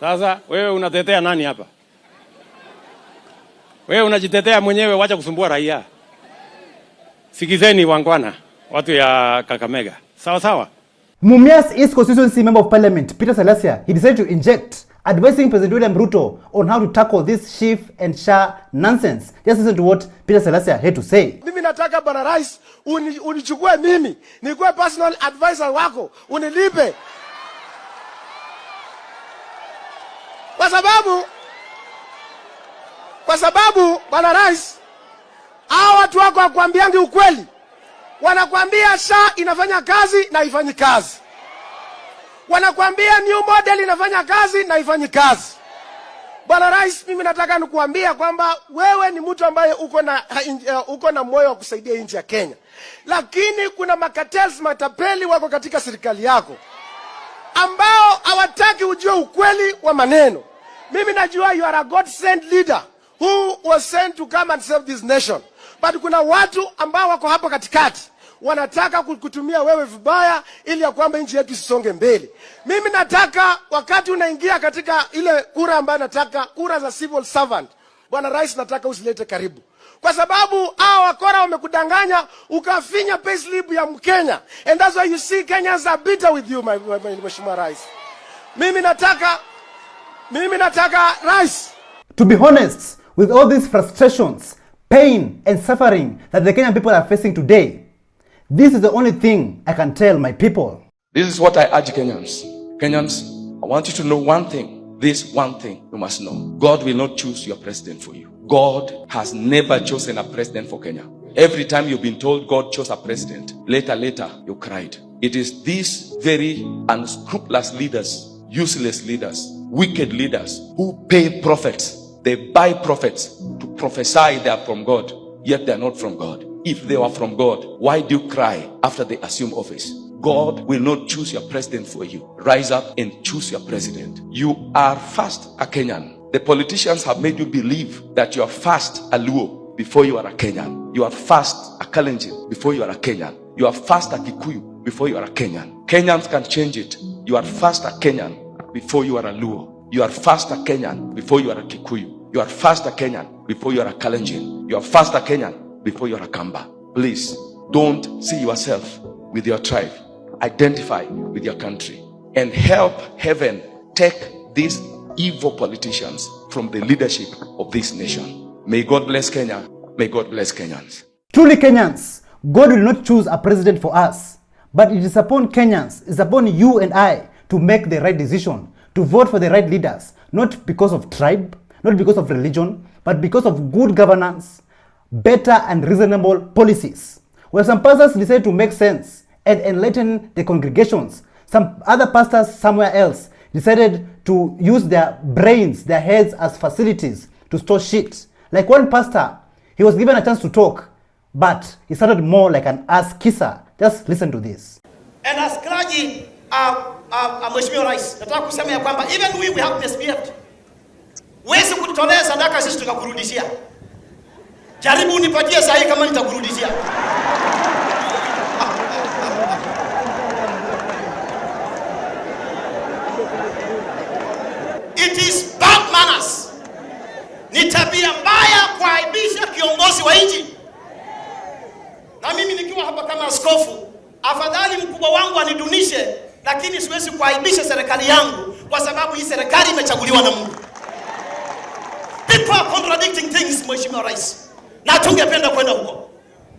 Sasa wewe unatetea nani hapa? Wewe unajitetea mwenyewe, wacha kusumbua raia. Sikizeni wangwana, watu ya Kakamega. Sawa sawa. Mumias East Constituency Member of Parliament Peter Salasia, he decided to inject, advising President William Ruto on how to tackle this Chief and Sha nonsense. Just listen to what Peter Salasia had to say. Mimi nataka Bwana Rais unichukue mimi, nikuwe personal advisor wako, unilipe. Kwa sababu Bwana Rais, hao watu wako wakwambiangi ukweli. Wanakwambia SHA inafanya kazi na haifanyi kazi. Wanakwambia new model inafanya kazi na haifanyi kazi. Bwana Rais, mimi nataka nikuambia kwamba wewe ni mtu ambaye uko na moyo wa kusaidia nchi ya Kenya. Lakini kuna makatels, matapeli wako katika serikali yako ambao hawataki ujue ukweli wa maneno. Mimi najua you are a God sent leader who was sent to come and save this nation. But kuna watu ambao wako hapo katikati wanataka kutumia wewe vibaya ili ya kwamba nchi yetu isonge mbele. Mimi nataka wakati unaingia katika ile kura ambayo nataka, kura za civil servant, Bwana Rais, nataka usilete karibu. Kwa sababu hao wakora wamekudanganya ukafinya payslip ya Mkenya. And that's why you see Kenyans are bitter with you, Mheshimiwa Rais. Mimi nataka Rais. To be honest, with all these frustrations, pain and suffering that the Kenyan people are facing today, this is the only thing I can tell my people. This is what I urge Kenyans. Kenyans, I want you to know one thing. This one thing you must know. God will not choose your president for you. God has never chosen a president for Kenya. Every time you've been told God chose a president, later you cried. It is these very unscrupulous leaders, useless leaders, wicked leaders who pay prophets. They buy prophets to prophesy they are from God, yet they are not from God. If they were from God, why do you cry after they assume office? God will not choose your president for you. Rise up and choose your president. You are first a Kenyan. The politicians have made you believe that you are first a Luo before you are a Kenyan. You are first a Kalenjin before you are a Kenyan. You are first a Kikuyu before you are a Kenyan. Kenyans can change it. You are first a Kenyan before you are a Luo. You are first a Kenyan before you are a Kikuyu. You are first a Kenyan before you are a Kalenjin. You are first a Kenyan before you are a Kamba. Please, don't see yourself with your tribe. Identify with your country. And help heaven take these evil politicians from the leadership of this nation. May God bless Kenya. May God bless Kenyans. Truly Kenyans, God will not choose a president for us. But it is upon Kenyans, it is upon you and I to make the right decision, to vote for the right leaders, not because of tribe, not because of religion, but because of good governance, better and reasonable policies. Where some pastors decide to make sense and enlighten the congregations, some other pastors somewhere else decided to use their brains, their heads as facilities to store shit. Like one pastor, he was given a chance to talk, but he sounded more like an ass kisser. Just listen to this. And as clergy, Mheshimiwa Rais, nataka kusema ya kwamba even we have misbehaved. Wezi kutolea sadaka sisi tukakurudishia. Jaribu unipatie sahi kama nitakurudishia. It is bad manners. Ni tabia mbaya kuaibisha kiongozi wa nchi. Na mimi nikiwa hapa kama askofu, afadhali mkubwa wangu anidunishe, lakini siwezi kuaibisha serikali yangu kwa sababu hii serikali imechaguliwa na Mungu. People are contradicting things, Mheshimiwa Rais. Na tungependa kwenda huko.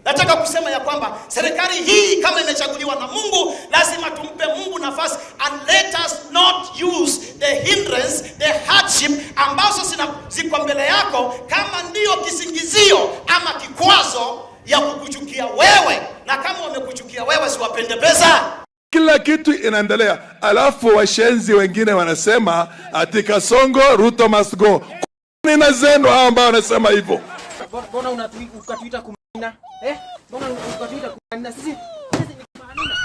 Nataka kusema ya kwamba serikali hii kama imechaguliwa na Mungu, lazima tumpe Mungu nafasi, and let us not use the hindrance, the hardship ambazo ziko mbele yako kama ndio kisingizio ama kikwazo ya kukuchukia wewe. Na kama wamekuchukia wewe, siwapende pesa. Kila kitu inaendelea, alafu washenzi wengine wanasema ati Kasongo Ruto must go. Nina zenu hao ambao wanasema hivyo. Mbona ukatuita kumina? Mbona ukatuita kumina? Sisi ni kumanina.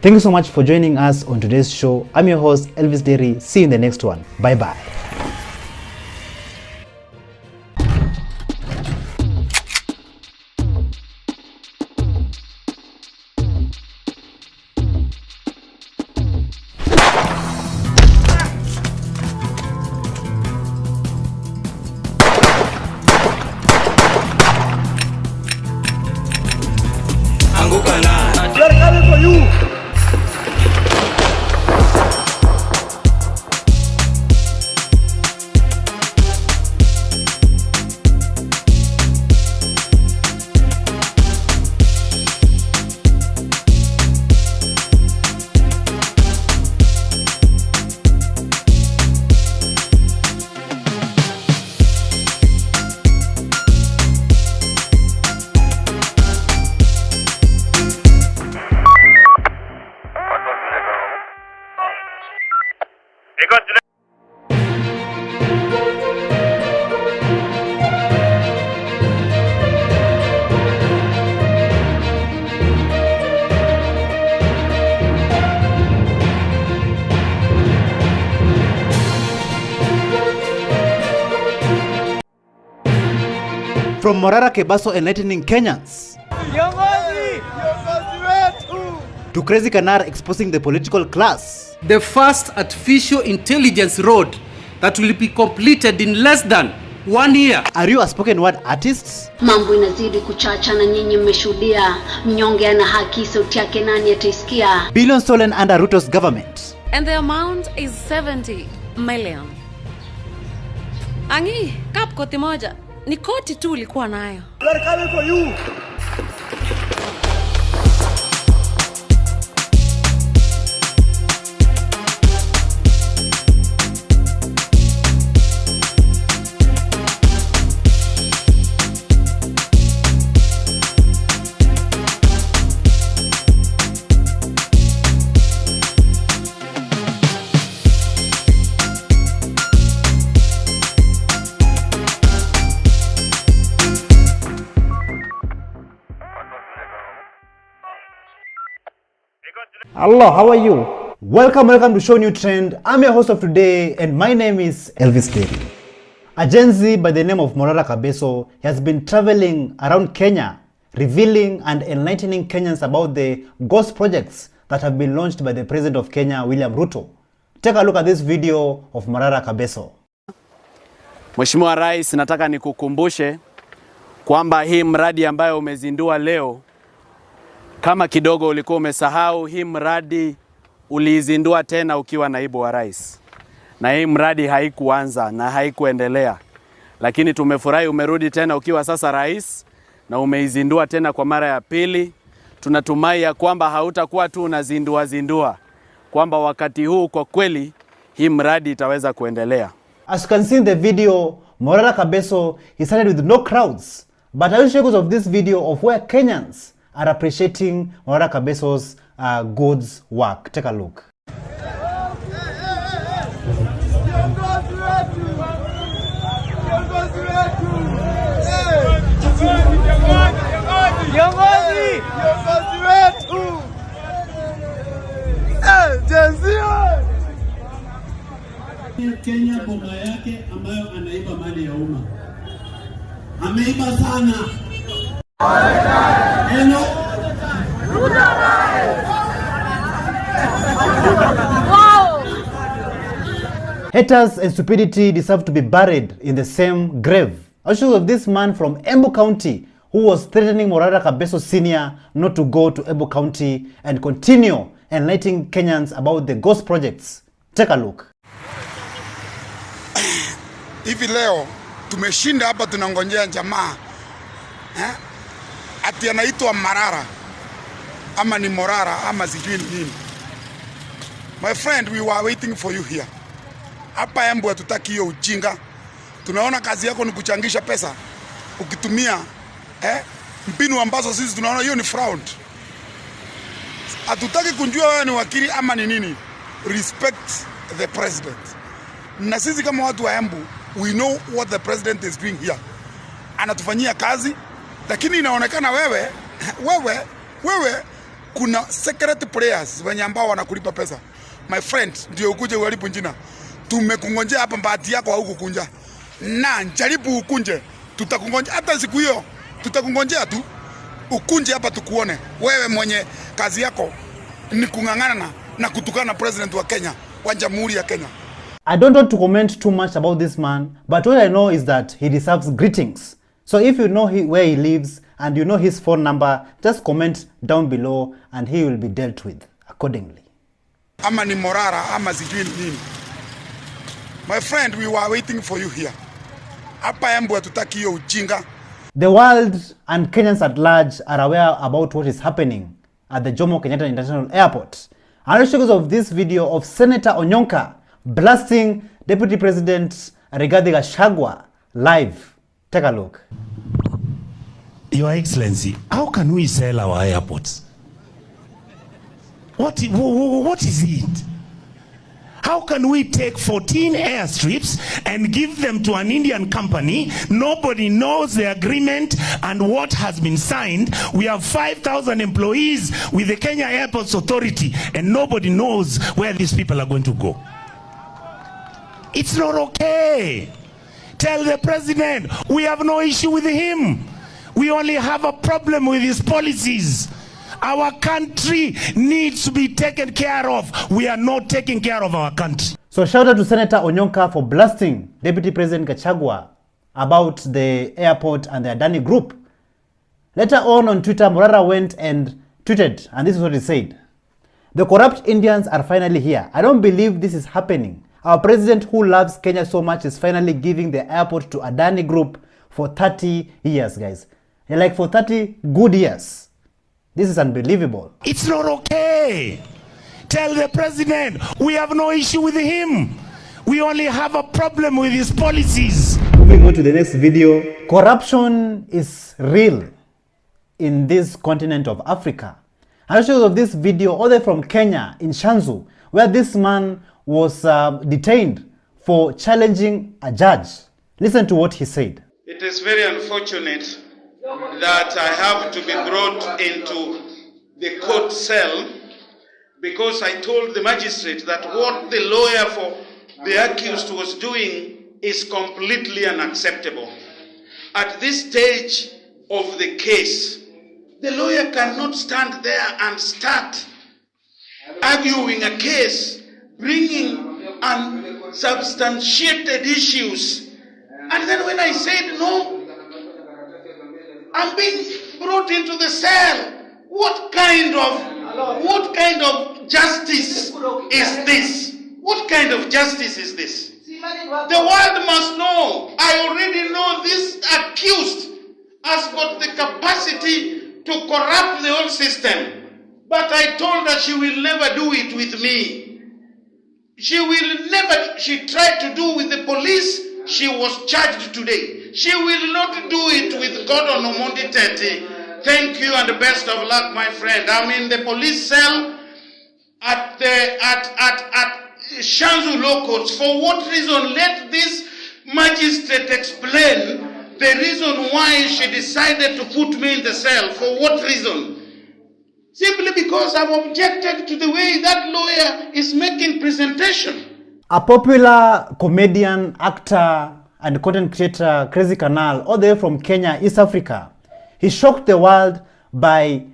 Thank you so much for joining us on today's show. I'm your host, Elvis Derry. See you in the next one. Bye-bye. We are coming for you. From Morara Kebaso enlightening Kenyans to Crazy Kanar exposing the political class. The first artificial intelligence road that will be completed in less than 1 year. Are you a spoken word artist? Mambo inazidi kuchacha na nyinyi mmeshuhudia. Mnyonge ana haki, sauti yake nani ataisikia? Billions stolen under Ruto's government. And the amount is 70 million. Angi, kap koti moja. Ni koti tu ulikuwa nayo. We are coming for you. Hello, how are you? Welcome to ShowNewTrend. I'm your host of today and my name is Elvis Derry. A Gen Z by the name of Morara Kabeso has been traveling around Kenya, revealing and enlightening Kenyans about the ghost projects that have been launched by the President of Kenya, William Ruto. Take a look at this video of Morara Kabeso. Mheshimiwa Rais, nataka nikukumbushe kwamba hii mradi ambayo umezindua leo, kama kidogo ulikuwa umesahau, hii mradi uliizindua tena ukiwa naibu wa rais. Na hii mradi haikuanza na haikuendelea. Lakini tumefurahi umerudi tena ukiwa sasa rais na umeizindua tena kwa mara ya pili. Tunatumai ya kwamba hautakuwa tu unazindua, kwamba wakati huu kwa kweli hii mradi itaweza kuendelea. As you can see in the video, Morara Kabeso, he started with no crowds. But I will show you of this video of where Kenyans are appreciating Morara Kabeso's God's work. Take a look. Kenya boma yake ambayo anaiba mali ya umma. Ameiba sana. Wow. Haters and stupidity deserve to be buried in the same grave. I'll show you of this man from Embu County who was threatening Morara Kabeso Sr. not to go to Embu County and continue enlightening Kenyans about the ghost projects. Take a look. Hivi leo tumeshinda hapa tunangojea jamaa ati anaitwa Marara ama ni Morara ama sijui nini. My friend, we were waiting for you here. Hapa Embu hatutaki hiyo ujinga. Tunaona kazi yako ni kuchangisha pesa ukitumia mbinu ambazo sisi tunaona hiyo ni fraud. Hatutaki kunjua wewe ni wakili ama ni nini. Respect the president. Na sisi kama watu wa Embu, we know what the president is doing here. Anatufanyia kazi, lakini inaonekana wewe kuna secret players wenye ambao wanakulipa pesa. My friend, ndio ukuje uharibu jina. Tumekungojea hapa, bahati yako haukukunja. Na jaribu ukunje, tutakungonjea hata siku hiyo. Tutakungojea tu ukunje hapa tukuone. Wewe mwenye kazi yako ni kung'ang'ana na kutukana president wa Kenya, wa Jamhuri ya Kenya. I don't want to comment too much about this man, but all I know is that he deserves greetings. So if you know where he lives and you know his phone number, just comment down below and he will be dealt with accordingly. Ama ni morara, ama sijui nini. My friend, we were waiting for you here. Hapa Embu hatutaki hiyo ujinga. The world and Kenyans at large are aware about what is happening at the Jomo Kenyatta International Airport. I'll show you of this video of Senator Onyonka blasting Deputy President Rigathi Gachagua live. Take a look. Your Excellency, how can we sell our airports? What is it? How can we take 14 airstrips and give them to an Indian company? Nobody knows the agreement and what has been signed. We have 5,000 employees with the Kenya Airports Authority and nobody knows where these people are going to go. It's not okay. Tell the president we have no issue with him. We only have a problem with his policies. Our country needs to be taken care of. We are not taking care of our country. So shout out to Senator Onyonka for blasting Deputy President Gachagua about the airport and the Adani group. Later on Twitter, Morara went and tweeted, and this is what he said. The corrupt Indians are finally here. I don't believe this is happening. Our president who loves Kenya so much is finally giving the airport to Adani group for 30 years, guys. Like for 30 good years. This is unbelievable. It's not okay. Tell the president we have no issue with him. We only have a problem with his policies. Moving on to the next video. Corruption is real in this continent of Africa. I'll show you of this video all the way from Kenya in Shanzu, where this man was detained for challenging a judge. Listen to what he said. It is very unfortunate that I have to be brought into the court cell because I told the magistrate that what the lawyer for the accused was doing is completely unacceptable. At this stage of the case, the lawyer cannot stand there and start arguing a case, bringing unsubstantiated issues. And then when I said no, I'm being brought into the cell. What kind of justice is this? What kind of justice is this? The world must know. I already know this accused has got the capacity to corrupt the whole system. But I told her she will never do it with me. She tried to do with the police. She was charged today. She will not do it with Gordon Omondi Tete. Thank you and the best of luck, my friend. I'm in the police cell at Shanzu Law Courts. For what reason? Let this magistrate explain the reason why she decided to put me in the cell. For what reason? Simply because I've objected to the way that lawyer is making presentation. A popular comedian, actor, and content creator, Crazy Canal, all the way from Kenya, East Africa. He shocked the world by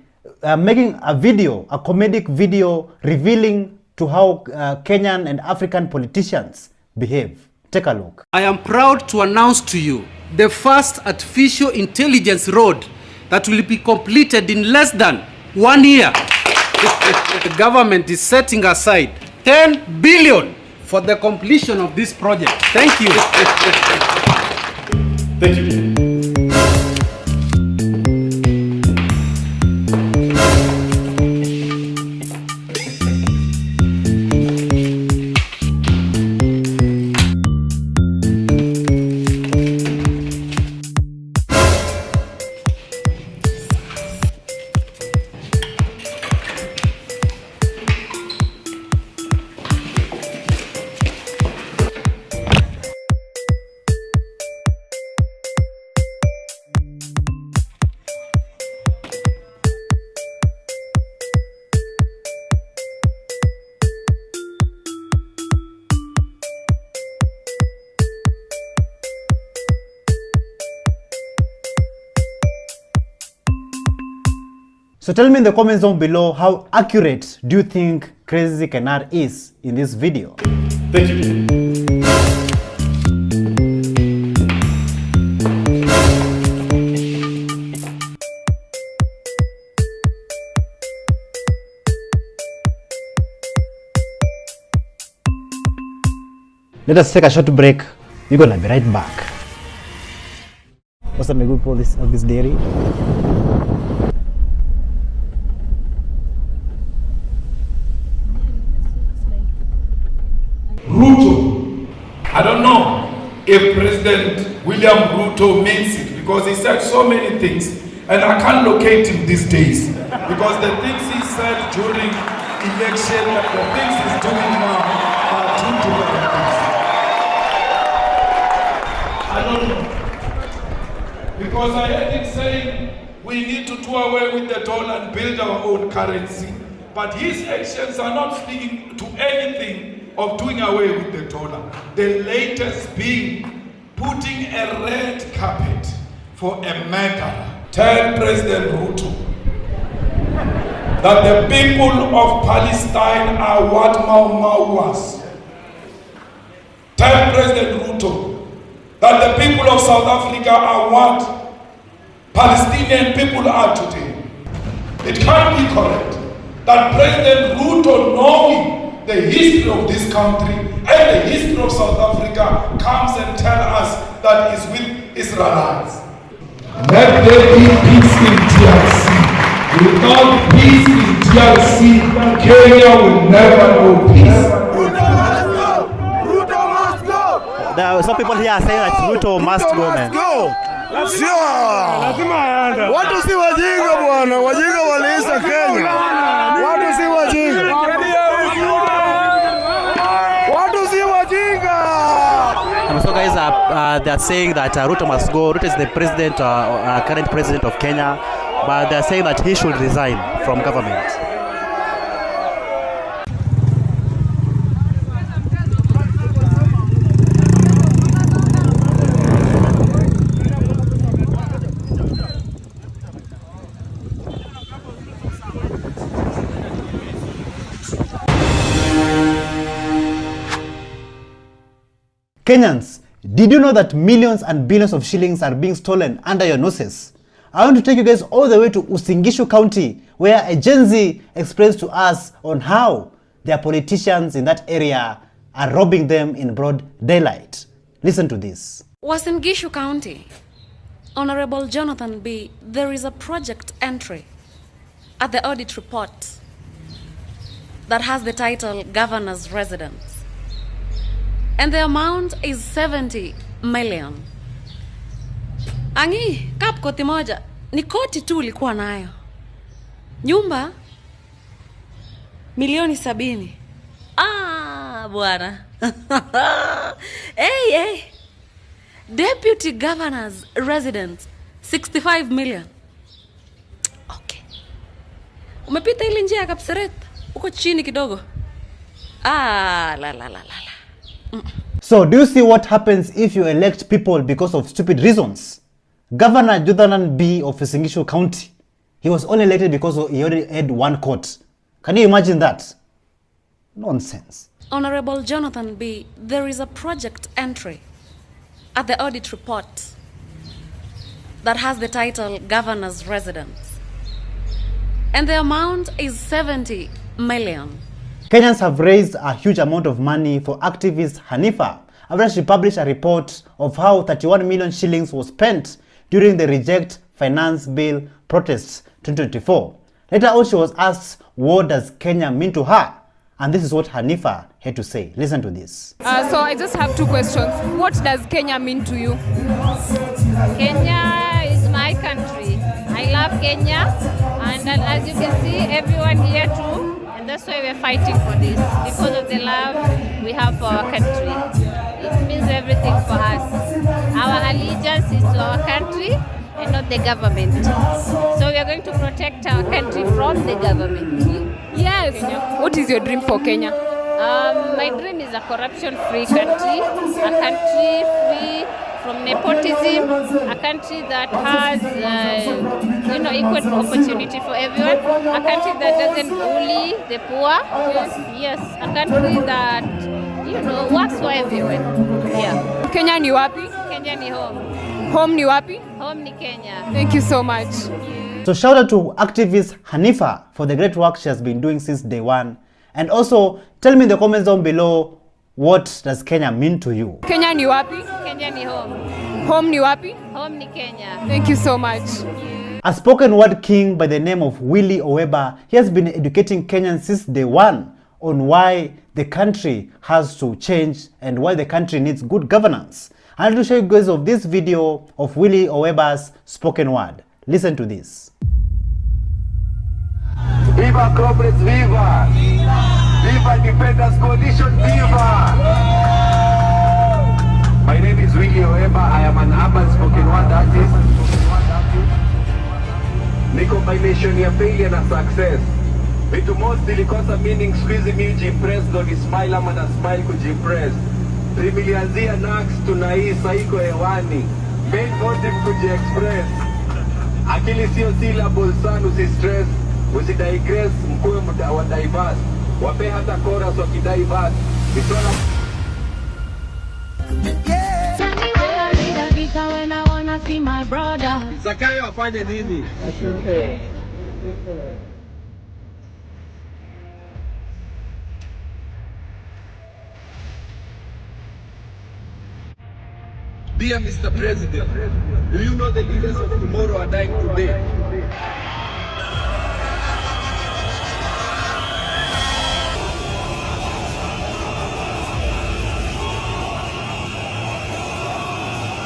making a video, a comedic video, revealing to how Kenyan and African politicians behave. Take a look. I am proud to announce to you the first artificial intelligence road that will be completed in less than 1 year. The government is setting aside 10 billion for the completion of this project. Thank you. Thank you. So tell me in the comments down below, how accurate do you think Crazy Kenar is in this video? Thank you. Let us take a short break. We're gonna be right back. What's up, my good people of this dairy? Ruto. I don't know if President William Ruto means it, because he said so many things and I can't locate him these days, because the things he said during election and the things he's doing now are two different things. I don't know, because I heard him saying we need to do away with the dollar and build our own currency, but his actions are not speaking to anything of doing away with the dollar. The latest being putting a red carpet for a murderer. Tell President Ruto that the people of Palestine are what Mau Mau was. Tell President Ruto that the people of South Africa are what Palestinian people are today. It can't be correct that President Ruto, knowing the history of this country and the history of South Africa, comes and tells us that it's with Israelites. Let there be peace in DRC. Without peace in DRC, Kenya will never know peace. Ruto must go! Ruto must go! There are some people here are saying that Ruto must go, man. Go! Watu si wajinga bwana, wajinga waliisha Kenya. Watu si wajinga. Watu si wajinga. So guys, they are saying that Ruto must go. Ruto is the president, current president of Kenya, but they are saying that he should resign from government. Kenyans, did you know that millions and billions of shillings are being stolen under your noses? I want to take you guys all the way to Uasin Gishu County, where a Gen Z explains to us on how their politicians in that area are robbing them in broad daylight. Listen to this. Uasin Gishu County, Honorable Jonathan B., there is a project entry at the audit report that has the title Governor's Residence. And the amount is 70 million. Angi, kap koti moja, ni koti tu ulikuwa nayo. Nyumba, milioni 70. Bwana. Hey. Deputy Governor's Residence, 65 million. Okay. Umepita ile njia ya Kapseret, uko chini kidogo. La. So, do you see what happens if you elect people because of stupid reasons? Governor Jonathan B. of Uasin Gishu County, he was only elected because he already had one court. Can you imagine that? Nonsense. Honorable Jonathan B., there is a project entry at the audit report that has the title Governor's Residence. And the amount is 70 million. Kenyans have raised a huge amount of money for activist Hanifa after she published a report of how 31 million shillings was spent during the Reject Finance Bill protests 2024. Later on, she was asked, what does Kenya mean to her? And this is what Hanifa had to say. Listen to this. So I just have two questions. What does Kenya mean to you? Kenya is my country. I love Kenya. And as you can see, everyone here too. And that's why we're fighting for this. Because of the love we have for our country. It means everything for us. Our allegiance is to our country and not the government. So we are going to protect our country from the government. Yes. Kenya. What is your dream for Kenya? My dream is a corruption-free country, a country free from nepotism, a country that has, equal opportunity for everyone, a country that doesn't bully the poor. Yes, a country that, works for everyone. Yeah. Kenya ni wapi? Kenya ni home. Home ni wapi? Home ni Kenya. Thank you so much. So shout out to activist Hanifa for the great work she has been doing since day one. And also tell me in the comments down below, what does Kenya mean to you? Kenya ni wapi? Kenya ni home. Home ni wapi? Home ni Kenya. Thank you so much. A spoken word king by the name of Willie Oweba, he has been educating Kenyans since day one on why the country has to change and why the country needs good governance. I'd like to show you guys of this video of Willie Oweba's spoken word. Listen to this. Viva corporates, viva! Viva Defenders Coalition, viva! My name is Willie Oweba. I am an urban spoken word artist. Ni combination ya failure na success. Vitu most zilikosa meaning, squeezy music impress, ndo ni smile ama na smile kujimpress. Tumilianzia nax tunai saiko hewani. Main motive kujiexpress. Akili sio syllable sana, usistress. Usidigress, mkuwe muda wa diverse. Wape hata chorus wakidiverse. Isona when I wanna see my brother. Zakayo afanye nini? Dear Mr. President, do you know the leaders of tomorrow are dying today?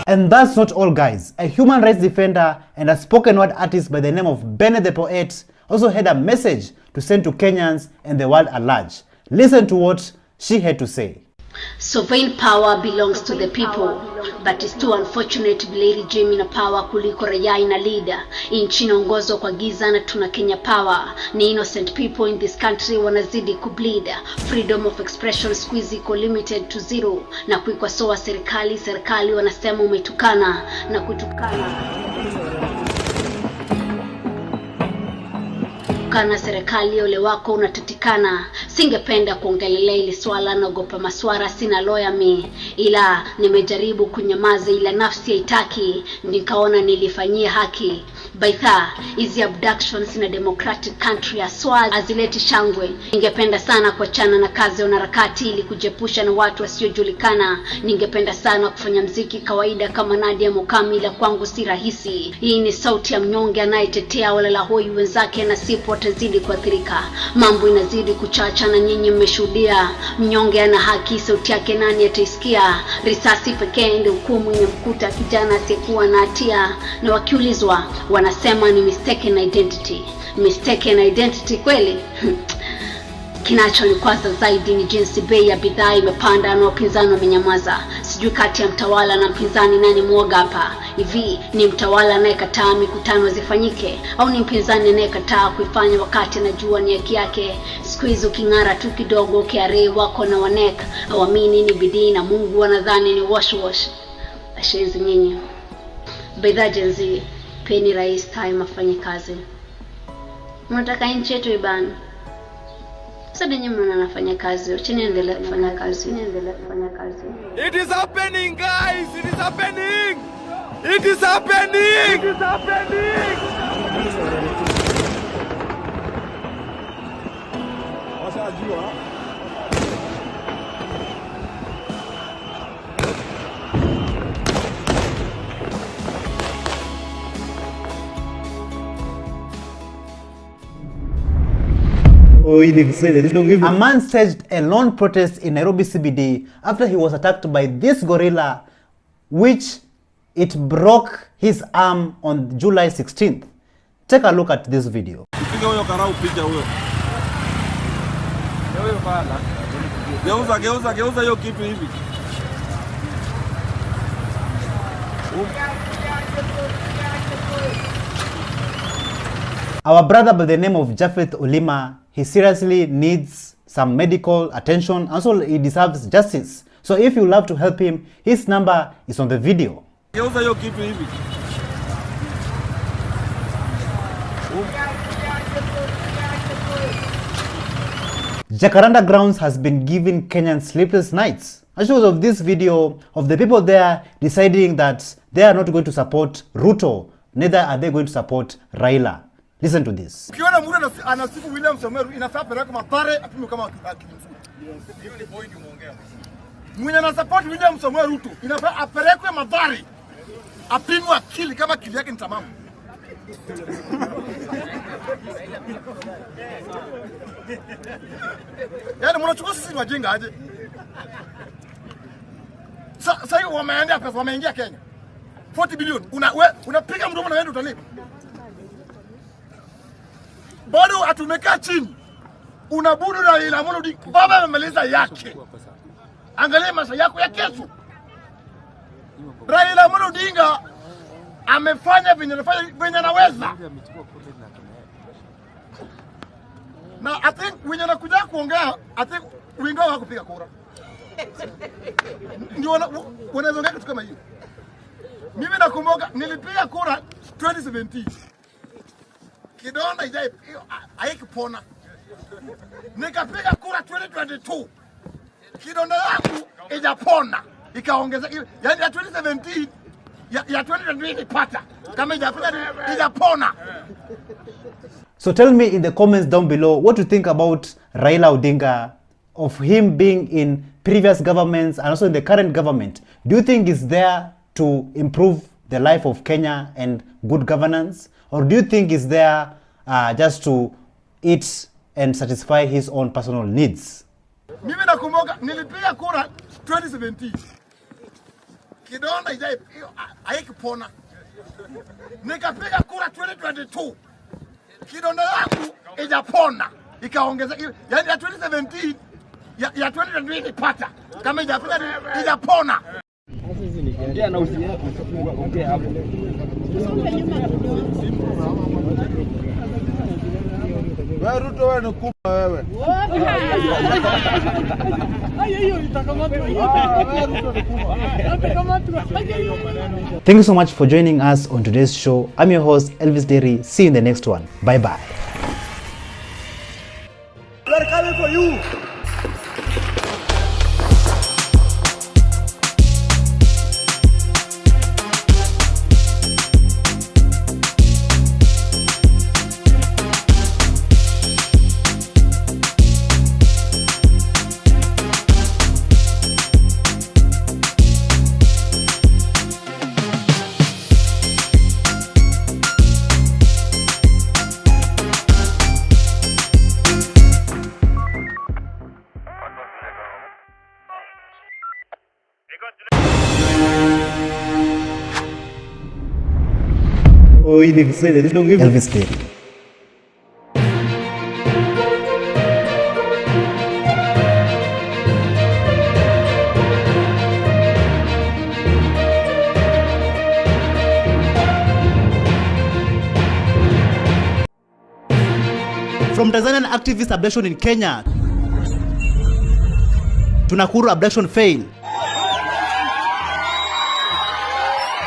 And that's not all, guys. A human rights defender and a spoken word artist by the name of Bennett the Poet also had a message to send to Kenyans and the world at large. Listen to what she had to say. Sovereign power belongs to the people, but it's too unfortunate vile regime ina power kuliko raia ina leader. Nchi inaongozwa kwa giza na tuna Kenya power. Ni innocent people in this country wanazidi kubleed. Freedom of expression squeeze iko limited to zero. Na kuikosoa serikali wanasema umetukana na kutukana. Kana serikali ole wako unatatikana. Singependa kuongelelea ili swala, naogopa maswara, sina lawyer mi, ila nimejaribu kunyamaza ila nafsi haitaki, nikaona nilifanyia haki. Baitha, hizi abductions in a democratic country aswa azileti shangwe. Ningependa sana kuachana na kazi ya wanaharakati ili kujepusha na watu wasiojulikana. Ningependa sana kufanya mziki kawaida kama Nadia Mukami, ila kwangu si rahisi. Hii ni sauti ya mnyonge anayetetea wala hoi wenzake na sipo atazidi kuathirika. Mambo inazidi kuchacha na nyinyi mmeshuhudia. Mnyonge ana haki, sauti yake nani ataisikia? Risasi pekee ndio hukumu imemkuta kijana asiyekuwa na hatia, na wakiulizwa wanasema ni mistaken identity. Mistaken identity kweli? Kinachonikwaza zaidi ni jinsi bei ya bidhaa imepanda na wapinzani wamenyamaza. Sijui kati ya mtawala na mpinzani nani mwoga hapa. Hivi ni mtawala anayekataa mikutano zifanyike, au ni mpinzani anayekataa kuifanya wakati anajua ni haki yake? Siku hizo king'ara tu kidogo KRA wako na wanek hawamini ni bidii na Mungu, wanadhani ni wash. Ashenzi nyinyi. Bidhaa jenzi, peni rais time afanye kazi. Mnataka nchi yetu ibana. Sasa nyinyi mnafanya kazi, chini endelea kufanya kazi. It is happening, guys. It is happening. It is happening. It is happening. Washajua. A man staged a lone protest in Nairobi CBD after he was attacked by this gorilla, which it broke his arm on July 16th. Take a look at this video. Geuza hiyo kitu hivi. Our brother by the name of Japheth Olima, he seriously needs some medical attention. Also, he deserves justice. So if you love to help him, his number is on the video. Geuza hiyo kitu hivi. Jacaranda grounds has been giving Kenyans sleepless nights as a result of this video of the people there deciding that they are not going to support Ruto, neither are they going to support Raila. Listen to this. Ukiona mtu anasifu William Samoei inafaa peleka mapare apime kama akili mzuri. Hiyo ni point umeongea. Mwenye na support William Samoei Ruto inafaa apelekwe mapare apimwe akili kama akili yake ni tamamu. Yaani mnachukua sisi wajinga aje? Sasa hiyo wameendea pesa, wameingia Kenya 40 bilioni. Unapiga mdomo na wewe utalipa. Bado atumekaa chini. Unabudu na ila mwana baba amemaliza yake. Angalia maisha yako ya kesho. Raila Amolo Odinga amefanya venye anaweza. Na I think wenye nakuja kuongea, I think wengi wao kupiga kura. Ndio wanaweza ongea kitu kama hiyo. Mimi nakumbuka nilipiga kura 2017. Kidonda haikupona. Nikapiga kura 2022. Kidonda yangu ijapona. Ikaongeza yani ya 2017 ya 2022 ipata. Kama ijapona. So tell me in the comments down below what you think about Raila Odinga, of him being in previous governments and also in the current government. Do you think he's there to improve the life of Kenya and good governance? Or do you think he's there just to eat and satisfy his own personal needs? Mimi nakumbuka nilipiga kura 2017. Kidonda haikupona. Nikapiga kura 2022. Kidonda yangu ijapona. Ikaongeza yani ya 2017 ya 2022 ipata. Kama ijapona. Ongea na ongea hapo. Wewe Ruto wewe ni kubwa wewe. Thank you so much for joining us on today's show. I'm your host Elvis Derry. See you in the next one. Bye bye. We're coming for you. Oh, you didn't say that. Don't give Elvis Derry. From Tanzanian activist abduction in Kenya to Nakuru abduction fail.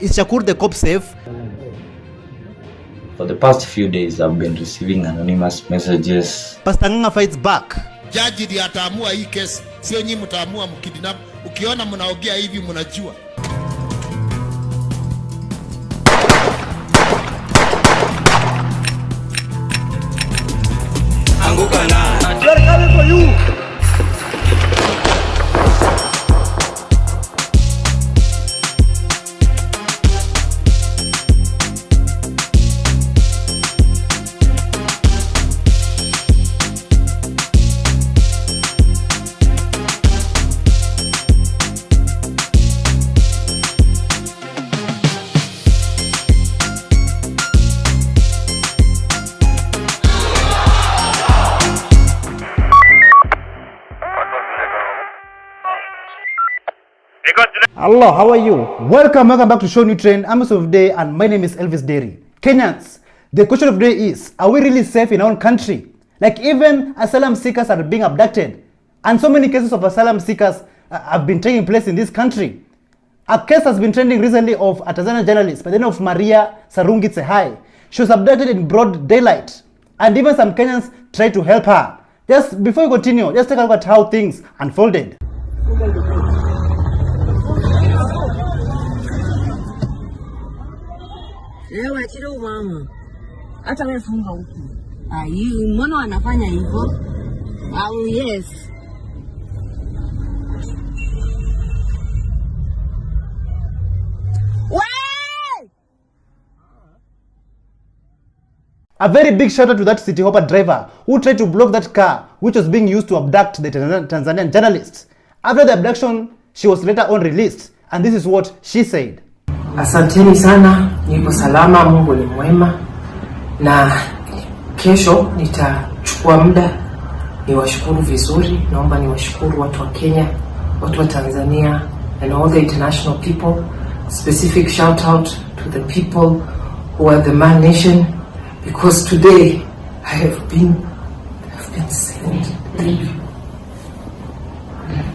Is Shakur the cop safe? For the past few days, I've been receiving anonymous messages. Pastor Nganga fights back. Jaji ndiye ataamua hii kesi, sio nyinyi mtaamua mkidnap. Ukiona mnaongea hivi mnajua. Anguka na. We're coming for you. Hello, how are you? Welcome back to ShowNewTrend. I'm of day and my name is Elvis Derry. Kenyans, the question of the day is, are we really safe in our own country? Like even asylum seekers are being abducted. And so many cases of asylum seekers have been taking place in this country. A case has been trending recently of a Tanzanian journalist by the name of Maria Sarungi Tsehai. She was abducted in broad daylight, and even some Kenyans tried to help her. Just before we continue, just take a look at how things unfolded. Yes. A very big shout out to that city hopper driver who tried to block that car which was being used to abduct the Tanzanian journalist. After the abduction, she was later on released, and this is what she said. Asanteni sana, nipo salama, Mungu ni mwema. Na kesho nitachukua muda niwashukuru vizuri. Naomba niwashukuru watu wa Kenya, watu wa Tanzania, and all the international people. Specific shout out to the people who are the man nation, because today I have been saved. Thank you.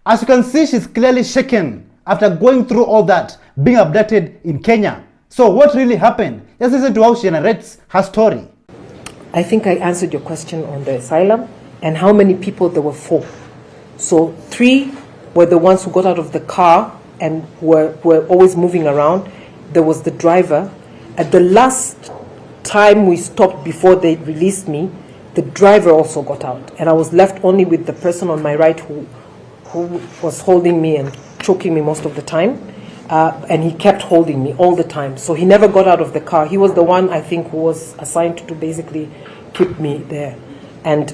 As you can see, she's clearly shaken after going through all that, being abducted in Kenya. So what really happened? Let's listen to how she narrates her story. I think I answered your question on the asylum and how many people there were. 4. So 3 were the ones who got out of the car and were always moving around. There was the driver. At the last time we stopped before they released me, the driver also got out, and I was left only with the person on my right who was holding me and choking me most of the time, and he kept holding me all the time. So he never got out of the car. He was the one, I think, who was assigned to basically keep me there. And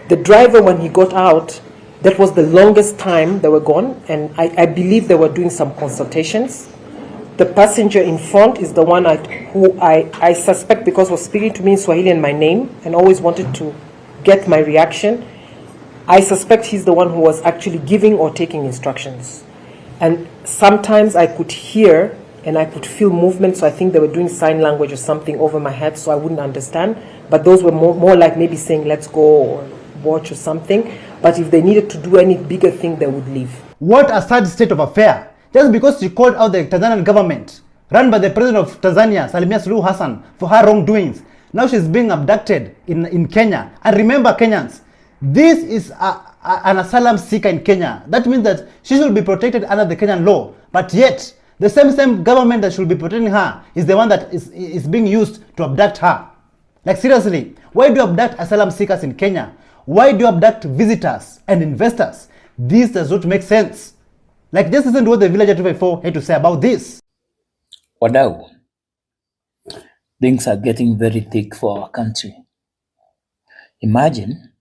the driver, when he got out, that was the longest time they were gone, and I believe they were doing some consultations. The passenger in front is the one who I suspect, because was speaking to me in Swahili and my name and always wanted to get my reaction. I suspect he's the one who was actually giving or taking instructions. And sometimes I could hear and I could feel movement, so I think they were doing sign language or something over my head, so I wouldn't understand. But those were more like maybe saying, let's go or watch or something. But if they needed to do any bigger thing, they would leave. What a sad state of affair. Just because she called out the Tanzanian government, run by the president of Tanzania, Samia Suluhu Hassan, for her wrongdoings, now she's being abducted in Kenya. And remember, Kenyans, this is an asylum seeker in Kenya. That means that she should be protected under the Kenyan law. But yet, the same government that should be protecting her is the one that is being used to abduct her. Like seriously, why do you abduct asylum seekers in Kenya? Why do you abduct visitors and investors? This does not make sense. Like, just listen to what the villager 254 had to say about this. Wadau, things are getting very thick for our country. Imagine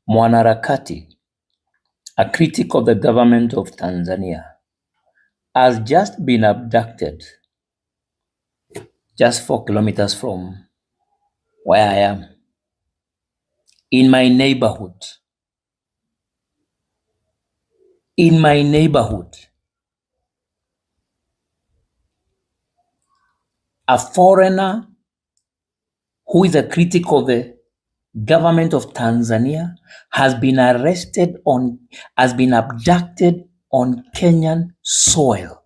mwanaharakati, a critic of the government of Tanzania, has just been abducted just 4 kilometers from where I am, in my neighborhood. In my neighborhood, a foreigner who is a critic of the government of Tanzania has been abducted on Kenyan soil.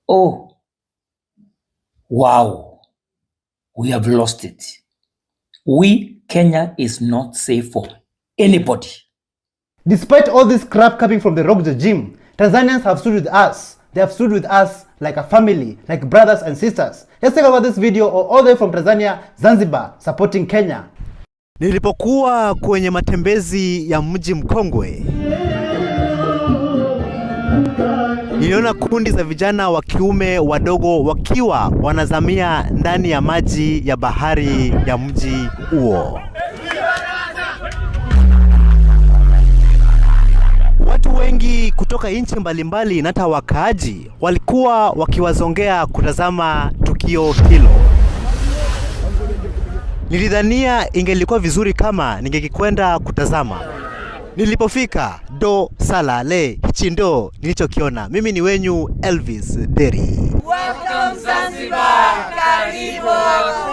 Oh, wow, we have lost it. Kenya is not safe for anybody. Despite all this crap coming from the rogue regime, Tanzanians have stood with us. They have stood with us like a family, like brothers and sisters. Let's take a look at this video all the way from Tanzania, Zanzibar, supporting Kenya. Nilipokuwa kwenye matembezi ya mji mkongwe, niliona kundi za vijana wa kiume wadogo wakiwa wanazamia ndani ya maji ya bahari ya mji huo. Watu wengi kutoka nchi mbalimbali na hata wakaaji walikuwa wakiwazongea kutazama tukio hilo. Nilidhania ingelikuwa vizuri kama ningekwenda kutazama. Nilipofika do salale, hichi ndo nilichokiona. Mimi ni wenyu Elvis Deri. Welcome Zanzibar, karibu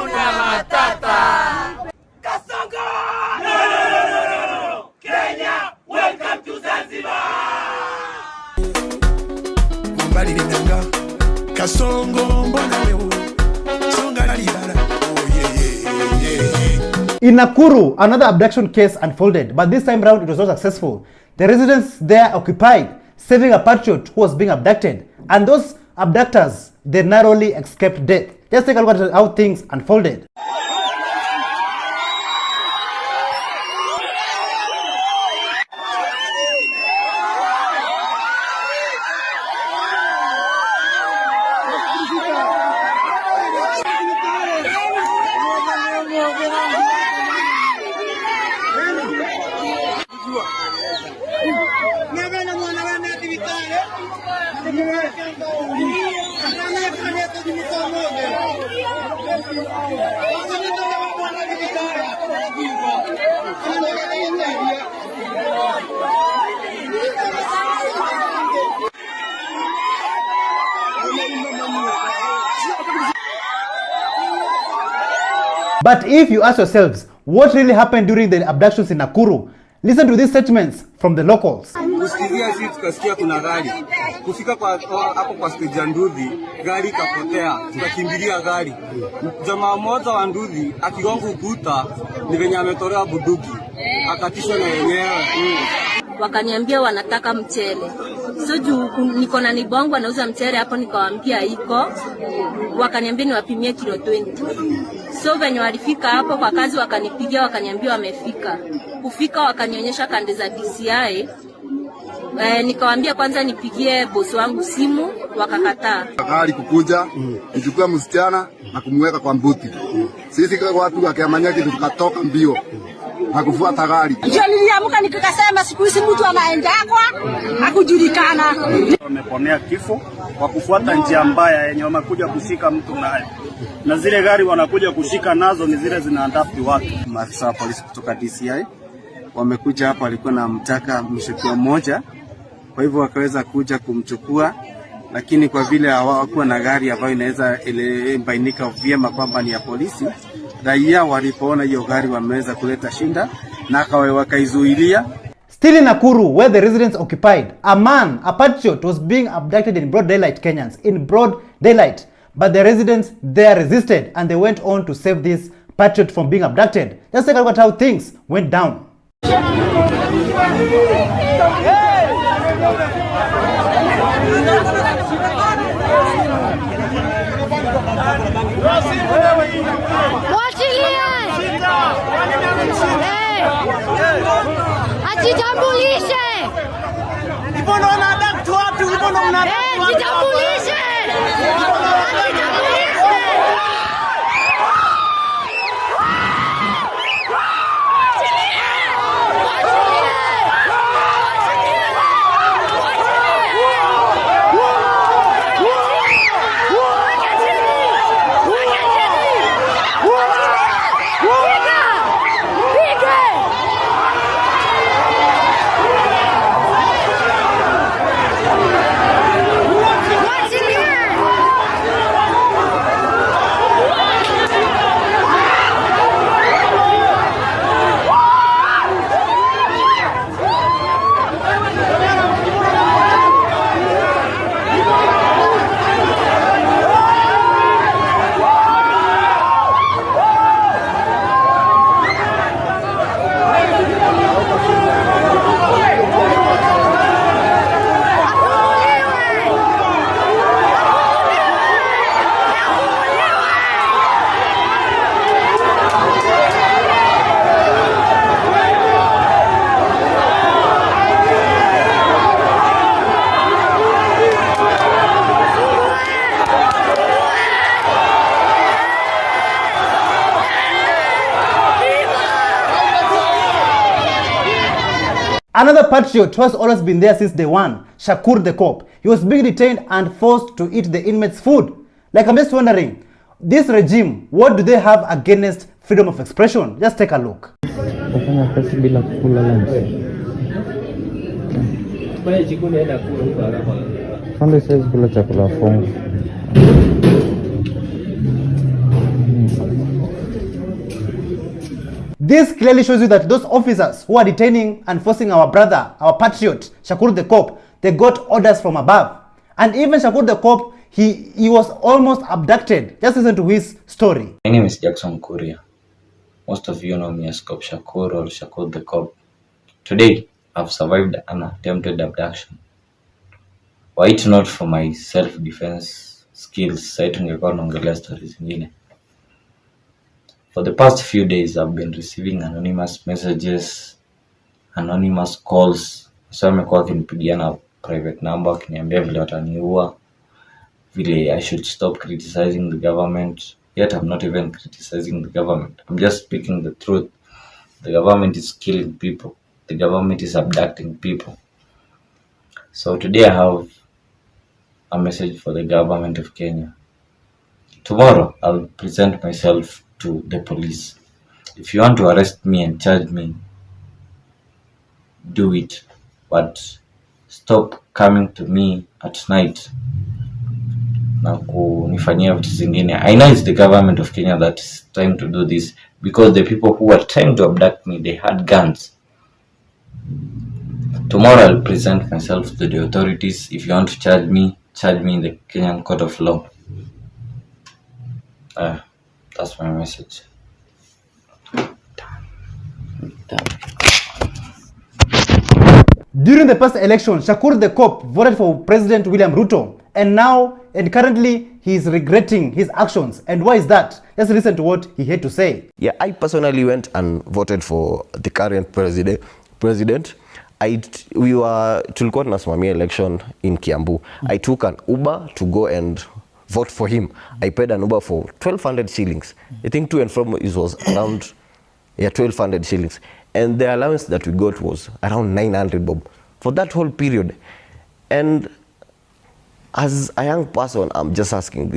kuna matata. Kasongo! No. Kenya, welcome to Zanzibar. In Nakuru, another abduction case unfolded, but this time round it was not successful. The residents there occupied, saving a patriot who was being abducted, and those abductors, they narrowly escaped death. Just take a look at how things unfolded. But if you ask yourselves, what really happened during the abductions in Nakuru? Listen to these statements from the locals. Kusikia sisi tukasikia kuna gari. Kufika kwa hapo kwa stage ya Nduthi, gari kapotea. Tukakimbilia gari. Jamaa mmoja wa Nduthi akigonga ukuta ni venye ametolewa bunduki. Akatishwa na wenyewe. Wakaniambia wanataka mchele. So juu niko na nibongo anauza mchele hapo nikawaambia iko. Wakaniambia niwapimie kilo 20. So venye walifika hapo kwa kazi wakanipigia wakaniambia wamefika. Kufika wakanionyesha kande za DCI. Nikawaambia kwanza nipigie bosi wangu simu, wakakataa. Gari kukuja, nichukua msichana na kumweka kwa mbuti. Sisi kwa watu wa Kiamanyaki tukatoka mbio na kufuata gari. Niliamka nikasema siku hizi mtu anaenda kwa hakujulikana. Wameponea kifo kwa kufuata njia mbaya yenye wamekuja kushika mtu naye. Na zile gari wanakuja kushika nazo ni zile zinaandafti watu. Maafisa wa polisi kutoka DCI wamekuja hapa, walikuwa na mtaka mshukiwa mmoja, kwa hivyo wakaweza kuja kumchukua, lakini kwa vile hawakuwa na gari ambayo inaweza ilebainika vyema kwamba ni ya polisi, raia walipoona hiyo gari wameweza kuleta shinda na wakaizuilia. Still in Nakuru, where the residents occupied, a patriot was being abducted in broad daylight, Kenyans, in broad daylight. But the residents there resisted and they went on to save this patriot from being abducted. Just take a look at how things went down. Another patriot who has always been there since day one, Shakur the cop. He was being detained and forced to eat the inmates' food. Like, I'm just wondering, this regime, what do they have against freedom of expression? Just take a look. This clearly shows you that those officers who are detaining and forcing our brother, our patriot, Shakur the cop, they got orders from above. And even Shakur the cop, he was almost abducted. Just listen to his story. My name is Jackson Kuria. Most of you know me as Cop Shakur or Shakur the Cop. Today, I've survived an attempted abduction. Were it not for my self-defense skills, stories ingine. For the past few days, I've been receiving anonymous messages, anonymous calls. So amekuwa akinipigia na private number akiniambia vile wataniua, vile I should stop criticizing the government. Yet I'm not even criticizing the government. I'm just speaking the truth. The government is killing people. The government is abducting people. So today I have a message for the government of Kenya. Tomorrow I'll present myself to the police. If you want to arrest me and charge me, do it. But stop coming to me at night na kunifanyia vitu zingine. I know it's the government of Kenya that is trying to do this because the people who are trying to abduct me, they had guns. Tomorrow I'll present myself to the authorities. If you want to charge me in the Kenyan court of law. That's my message. During the past election, Shakur the Cop voted for President William Ruto, and currently he is regretting his actions. And why is that? Let's listen to what he had to say. Yeah, I personally went and voted for the current president. Tulikuwa tunasimamia election in Kiambu. I took an Uber to go and vote for him. I paid an Uber for 1,200 shillings. I think to and from it was around 1,200 shillings. And the allowance that we got was around 900 bob for that whole period. And as a young person, I'm just asking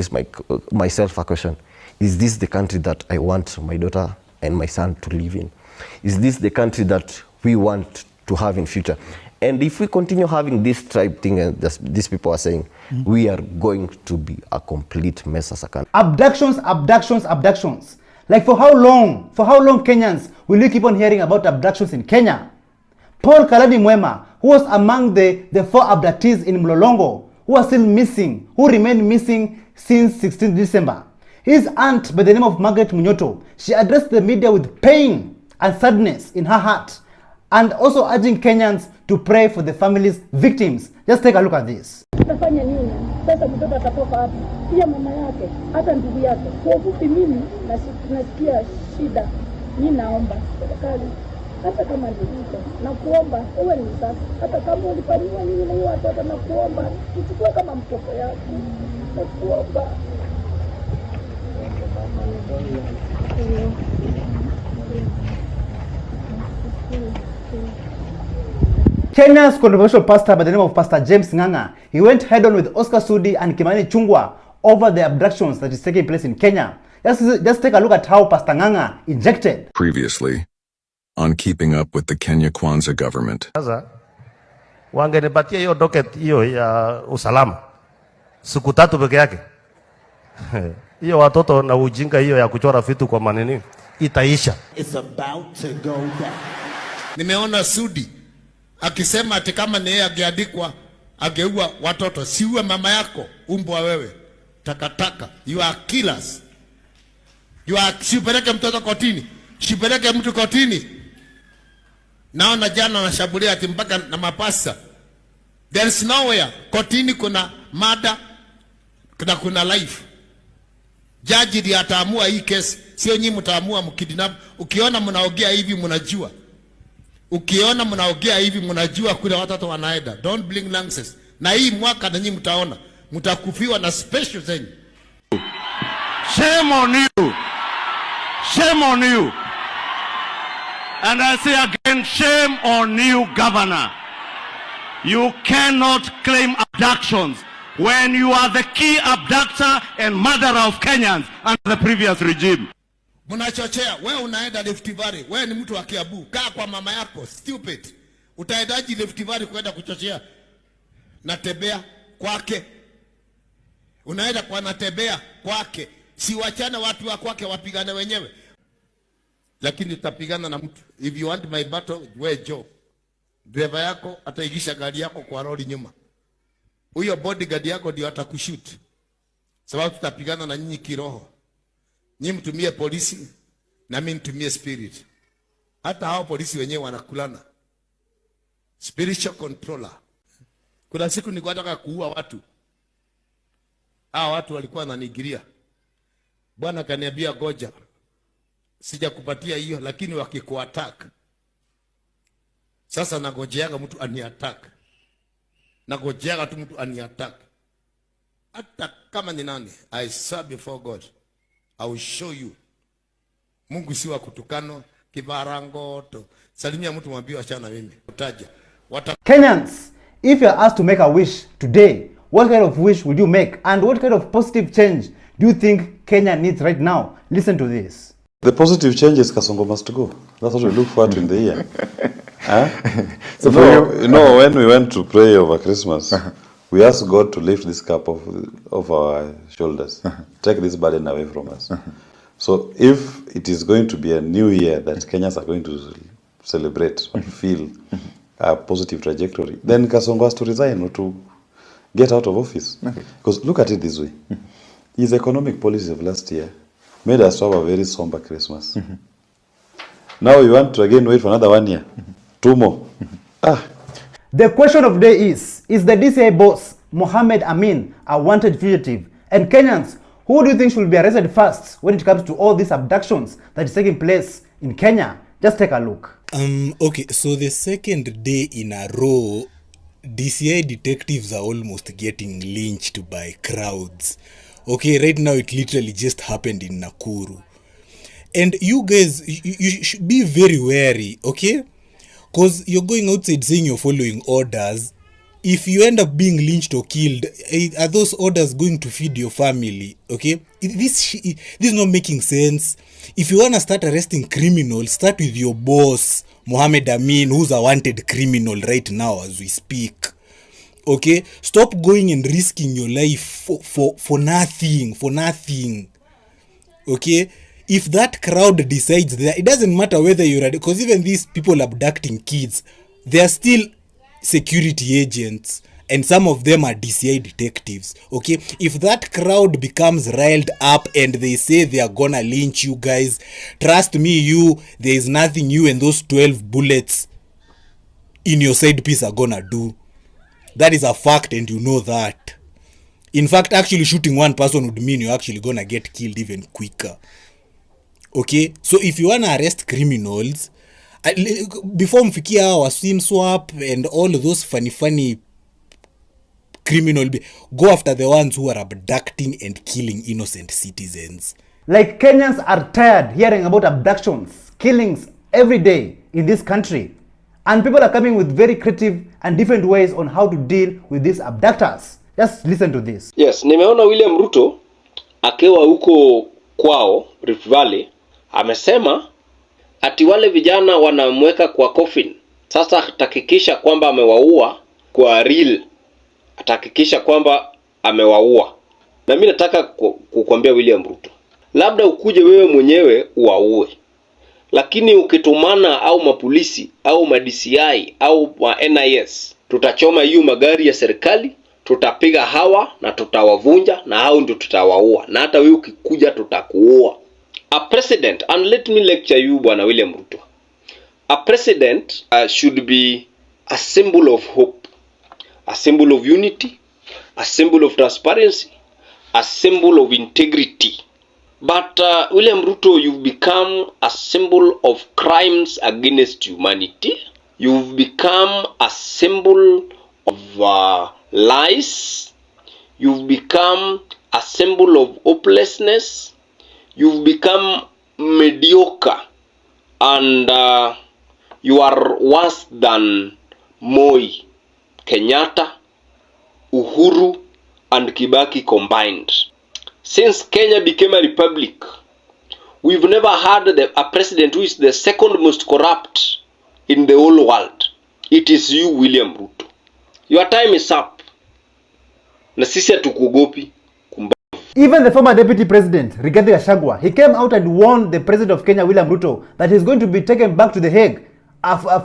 myself a question. Is this the country that I want my daughter and my son to live in? Is this the country that we want to have in future? And if we continue having this tribe thing, and these people are saying, we are going to be a complete mess as a country. Abductions. Like for how long? For how long Kenyans will you keep on hearing about abductions in Kenya? Paul Kalani Mwema, who was among the 4 abductees in Mlolongo, who are still missing, who remained missing since 16 December. His aunt by the name of Margaret Munyoto, she addressed the media with pain and sadness in her heart, and also urging Kenyans to pray for the families victims. Just take a look at this. Nafanya nini? Sasa mtoto atatoka wapi? Pia mama yake, hata ndugu yake. Kwa ufupi mimi nasikia shida. Mimi naomba serikali hata kama ndivyo na kuomba uwe ni sasa. Hata kama ulifanywa nini na hiyo watoto na kuomba uchukue kama mtoto yako. Na kuomba. Kenya's controversial pastor by the name of Pastor James Ng'ang'a, he went head-on with Oscar Sudi and Kimani Chungwa over the abductions that is taking place in Kenya. Just take a look at how Pastor Ng'ang'a injected. Previously, on Keeping Up with the Kenya Kwanza government. Sasa wangenipatia hiyo docket hiyo ya usalama siku 3 peke yake. Hiyo watoto na ujinga hiyo ya kuchora vitu kwa maneno itaisha. It's about to go down. Nimeona Sudi akisema ati kama ni yeye angeandikwa angeua watoto, siue mama yako, umbwa wewe, takataka, you are killers. Sipeleke mtoto kotini, sipeleke mtu kotini. Naona jana wanashambulia ati mpaka na mapasta. There is nowhere. Kotini kuna mada, kuna life. Jaji ndiye ataamua hii kesi, sio nyinyi mtaamua mkidnap. Ukiona mnaongea hivi mnajua. Ukiona mnaongea hivi mnajua kule watoto wanaenda. Don't blink lances. Na hii mwaka na nyinyi mtaona mtakufiwa na special thing. Shame on you. Shame on you. And I say again, shame on you, Governor. You cannot claim abductions when you are the key abductor and murderer of Kenyans under the previous regime. Mnachochea, wewe unaenda Rift Valley, wewe ni mtu wa Kiambu, kaa kwa mama yako, stupid. Utaendaje Rift Valley kwenda kuchochea? Natembea kwake. Unaenda kwa natembea kwake. Si wachane watu wa kwake wapigane wenyewe. Lakini utapigana na mtu. If you want my battle, wewe Joe. Driver yako ataigisha gari yako kwa lori nyuma. Huyo bodyguard yako ndio atakushoot. Sababu tutapigana na nyinyi kiroho. Nyinyi mtumie polisi, na mimi nitumie spirit. Hata hao polisi wenyewe wanakulana. Spiritual controller. Kuna siku nilikuwa nataka kuua watu. Hao watu walikuwa wananigiria. Bwana kaniambia goja. Sijakupatia hiyo lakini wakikuattack. Sasa nagojeaga mtu ani-attack. Nagojeaga tu mtu ani-attack. Hata kama ni nani, I swear before God, I will show you. Mungu si wa kutukano, kibarangoto. Salimia mtu mwambie achana mimi. Utaja. Kenyans, if you are asked to make a wish today, what kind of wish would you make? And what kind of positive change do you think Kenya needs right now? Listen to this. The positive change is Kasongo must go. That's what we look forward to in the year. Huh? So you know, when we went to pray over Christmas, we asked God to lift this cup of our shoulders, take this burden away from us. So if it is going to be a new year that Kenyans are going to celebrate and feel a positive trajectory, then Kasongo has to resign or to get out of office. Because look at it this way. His economic policies of last year made us have a very somber Christmas. Now we want to again wait for another 1 year. 2 more. The question of the day is the DCI boss, Mohamed Amin, a wanted fugitive? And Kenyans, who do you think should be arrested first when it comes to all these abductions that is taking place in Kenya? Just take a look. Okay, so the second day in a row, DCI detectives are almost getting lynched by crowds. Okay, right now it literally just happened in Nakuru. And you guys, you should be very wary, okay? Because you're going outside saying you're following orders. If you end up being lynched or killed, are those orders going to feed your family? Okay, this is not making sense. If you want to start arresting criminals, start with your boss, Mohamed Amin, who's a wanted criminal right now as we speak. Okay, stop going and risking your life for nothing. Okay, if that crowd decides that, it doesn't matter whether you're, because even these people abducting kids, they are still security agents, and some of them are DCI detectives. Okay, if that crowd becomes riled up and they say they are gonna lynch you guys, trust me, there is nothing you and those 12 bullets in your side piece are gonna do. That is a fact, and you know that. In fact, actually shooting one person would mean you're actually gonna get killed even quicker. Okay, so if you wanna arrest criminals, before mfikia our swim swap and all of those funny criminal, go after the ones who are abducting and killing innocent citizens. Like, Kenyans are tired hearing about abductions, killings every day in this country, and people are coming with very creative and different ways on how to deal with these abductors. Just listen to this. Yes, nimeona William Ruto akiwa huko kwao Rift Valley amesema ati wale vijana wanamweka kwa coffin. Sasa atahakikisha kwamba amewaua kwa real. Atahakikisha kwamba amewaua. Na mimi nataka kukuambia William Ruto, labda ukuje wewe mwenyewe uwaue. Lakini ukitumana au mapolisi au ma-DCI au NIS, tutachoma hiyo magari ya serikali, tutapiga hawa na tutawavunja na hao ndio tutawaua. Na hata wewe ukikuja tutakuua. A president, and let me lecture you, Bwana William Ruto. A president should be a symbol of hope, a symbol of unity, a symbol of transparency, a symbol of integrity. But William Ruto, you've become a symbol of crimes against humanity. You've become a symbol of lies. You've become a symbol of hopelessness. You've become mediocre, and you are worse than Moi, Kenyatta, Uhuru, and Kibaki combined. Since Kenya became a republic, we've never had a president who is the second most corrupt in the whole world. It is you, William Ruto. Your time is up. Na sisi hatukuogopi. Even the former deputy president, Rigathi Gachagua, he came out and warned the president of Kenya, William Ruto, that he's going to be taken back to The Hague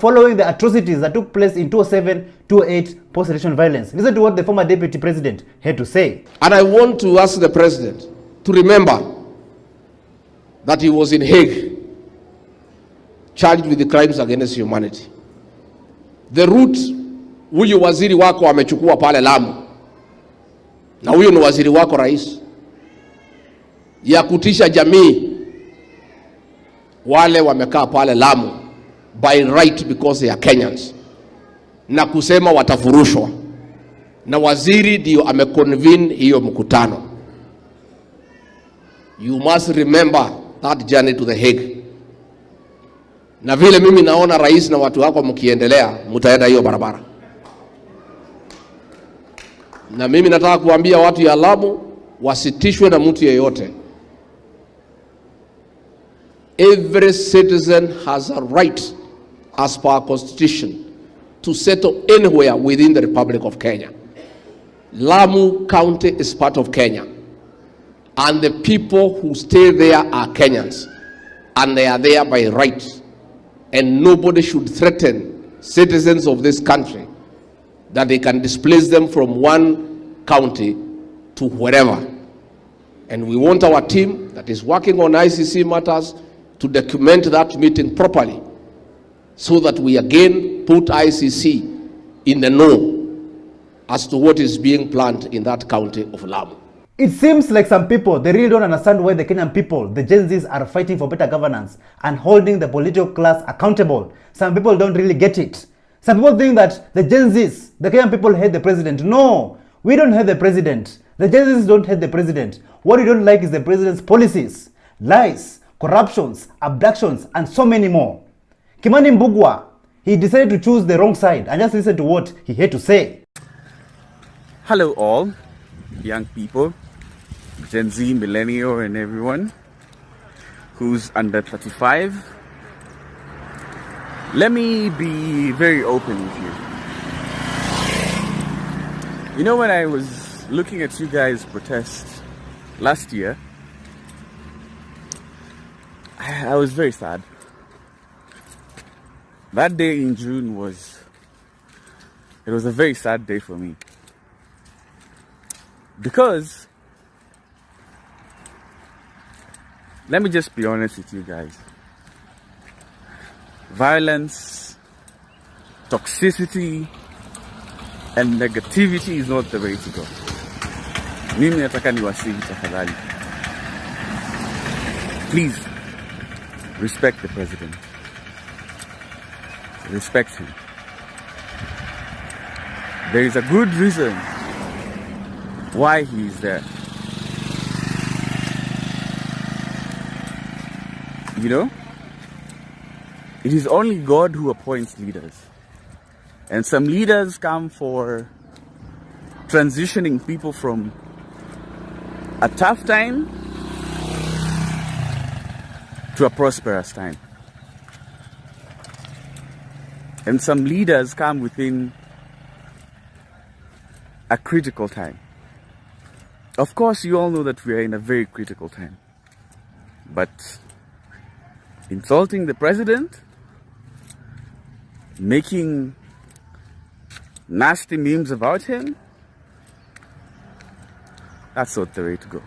following the atrocities that took place in 2007-2008 post-election violence. Listen to what the former deputy president had to say. And I want to ask the president to remember that he was in Hague charged with the crimes against humanity. The route huyu waziri wako amechukua pale Lamu, na huyo ni waziri wako rais, ya kutisha jamii wale wamekaa pale Lamu by right because they are Kenyans, na kusema watafurushwa, na waziri ndio ameconvene hiyo mkutano. You must remember that journey to the Hague. Na vile mimi naona rais na watu wako mkiendelea, mtaenda hiyo barabara. Na mimi nataka kuambia watu ya Lamu wasitishwe na mtu yeyote. Every citizen has a right as per our constitution to settle anywhere within the Republic of Kenya. Lamu County is part of Kenya, and the people who stay there are Kenyans, and they are there by right, and nobody should threaten citizens of this country that they can displace them from one county to wherever. And we want our team that is working on ICC matters to document that meeting properly, so that we again put ICC in the know as to what is being planned in that county of Lamu. It seems like some people, they really don't understand why the Kenyan people, the Gen Zs, are fighting for better governance and holding the political class accountable. Some people don't really get it. Some people think that the Gen Zs, the Kenyan people, hate the president. No, we don't hate the president. The Gen Zs don't hate the president. What we don't like is the president's policies, lies, corruptions, abductions, and so many more. Kimani Mbugua, he decided to choose the wrong side, and just listen to what he had to say. Hello all, young people, Gen Z, millennial, and everyone who's under 35. Let me be very open with you. You know, when I was looking at you guys protest last year, I was very sad. That day in June was a very sad day for me. Because, let me just be honest with you guys. Violence, toxicity, and negativity is not the way to go. Mimi nataka niwasihi tafadhali. Please, respect the president. Respect him. There is a good reason why he is there. You know, it is only God who appoints leaders. And some leaders come for transitioning people from a tough time to a prosperous time. And some leaders come within a critical time. Of course, you all know that we are in a very critical time. But insulting the president, making nasty memes about him, that's not the way to go.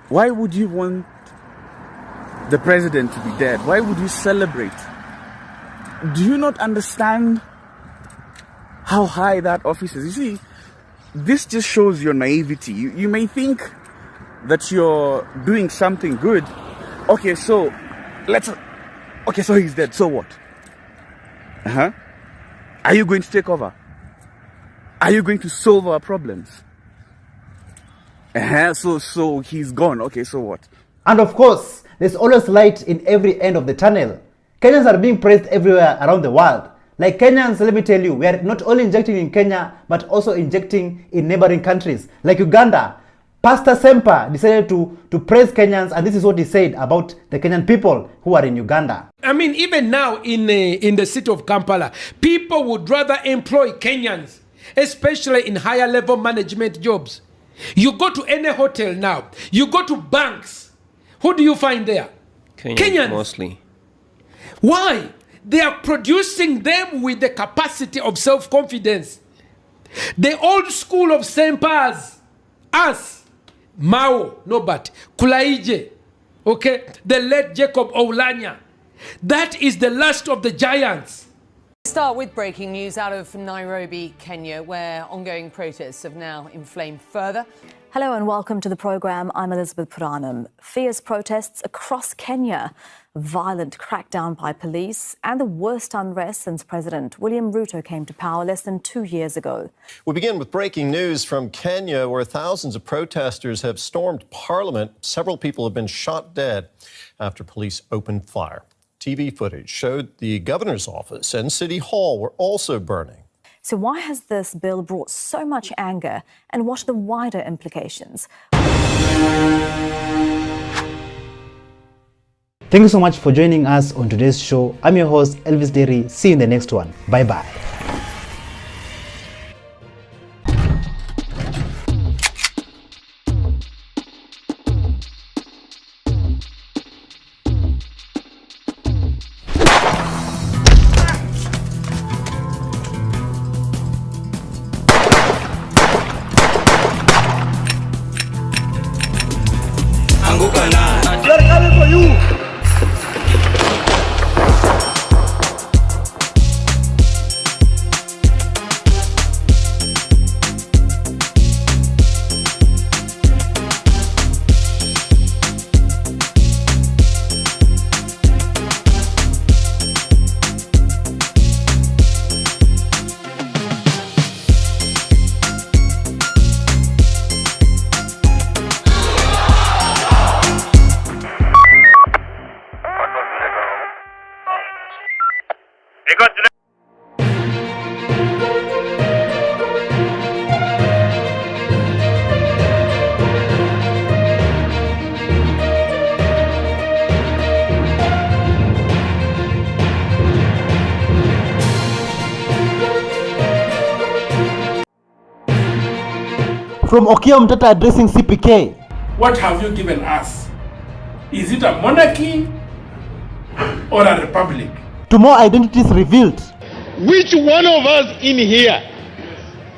Why would you want the president to be dead? Why would you celebrate? Do you not understand how high that office is? You see, this just shows your naivety. You may think that you're doing something good. Okay, so he's dead. So what? Are you going to take over? Are you going to solve our problems? So he's gone. Okay, so what? And of course, there's always light in every end of the tunnel. Kenyans are being praised everywhere around the world. Like Kenyans, let me tell you, we are not only injecting in Kenya, but also injecting in neighboring countries. Like Uganda, Pastor Sempa decided to praise Kenyans, and this is what he said about the Kenyan people who are in Uganda. I mean, even now in the city of Kampala, people would rather employ Kenyans, especially in higher level management jobs. You go to any hotel now, you go to banks, who do you find there? Kenyans. Mostly. Why? They are producing them with the capacity of self-confidence. The old school of Sempas, us, Mao, no but, Kulaije, okay, the late Jacob Oulanya, That is the last of the giants. Start with breaking news out of Nairobi, Kenya, where ongoing protests have now inflamed further. Hello and welcome to the programme. I'm Elizabeth Puranam. Fierce protests across Kenya, violent crackdown by police, and the worst unrest since President William Ruto came to power less than 2 years ago. We begin with breaking news from Kenya, where thousands of protesters have stormed Parliament. Several people have been shot dead after police opened fire. TV footage showed the governor's office and City Hall were also burning. So why has this bill brought so much anger, and what are the wider implications? Thank you so much for joining us on today's show. I'm your host, Elvis Derry. See you in the next one. Bye-bye. They're coming for you. From Okia Mtata addressing CPK. What have you given us? Is it a monarchy or a republic? To more identities revealed. Which one of us in here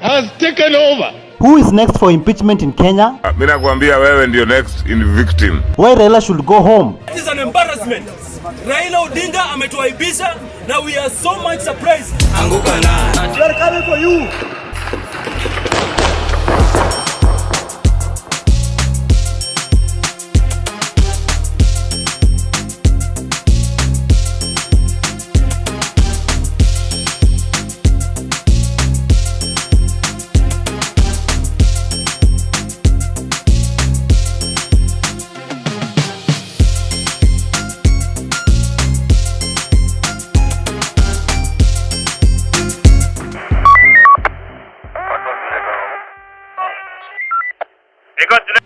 has taken over? Who is next for impeachment in Kenya? Mimi nakwambia wewe ndio next in victim. Why Raila should go home? It is an embarrassment. Raila Odinga ametuaibisha na we are so much surprised. Anguka na. They are coming for you.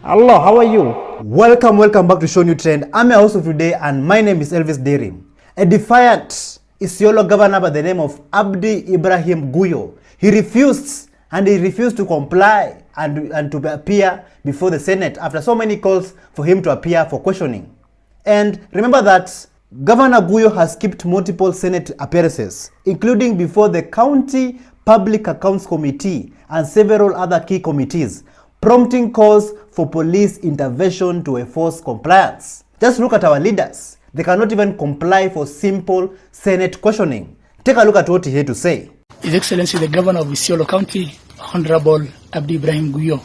Hello, how are you? Welcome back to ShowNewTrend. I'm your host of today and my name is Elvis Derry. A defiant Isiolo governor by the name of Abdi Ibrahim Guyo. He refused to comply and to appear before the Senate after so many calls for him to appear for questioning. And remember that Governor Guyo has skipped multiple Senate appearances, including before the County Public Accounts Committee and several other key committees, prompting calls for police intervention to enforce compliance. Just look at our leaders. They cannot even comply for simple Senate questioning. Take a look at what he had to say. His Excellency, the Governor of Isiolo County, Honorable Abdi Ibrahim Guyo.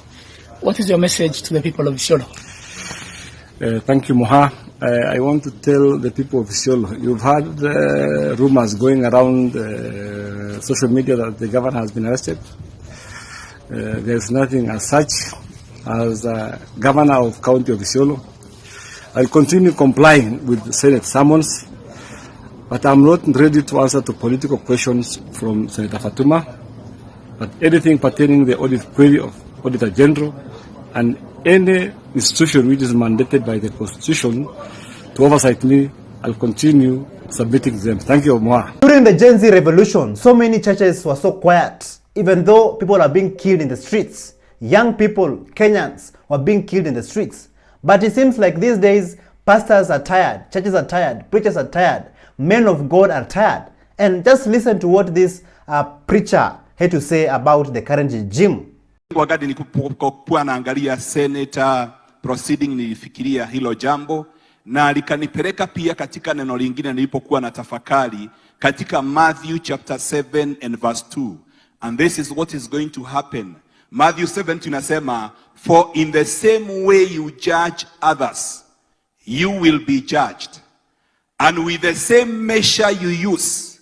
What is your message to the people of Isiolo? Thank you, Moha. I want to tell the people of Isiolo, you've heard rumors going around social media that the governor has been arrested. There's nothing as such. As governor of County of Isiolo, I'll continue complying with the Senate summons, but I'm not ready to answer to political questions from Senator Fatuma. But anything pertaining the audit query of Auditor General and any institution which is mandated by the Constitution to oversight me, I'll continue submitting them. Thank you, Omar. During the Gen Z revolution, so many churches were so quiet, even though people are being killed in the streets. Young people, Kenyans, were being killed in the streets. But it seems like these days, pastors are tired, churches are tired, preachers are tired, men of God are tired. And just listen to what this preacher had to say about the current regime. Wakati nilipokuwa naangalia Senator proceeding, nilifikiria hilo jambo na likanipeleka pia katika neno lingine nilipokuwa na tafakari katika Matthew chapter 7 and verse 2. And this is what is going to happen. Matthew 7 tunasema, for in the same way you judge others, you will be judged. And with the same measure you use,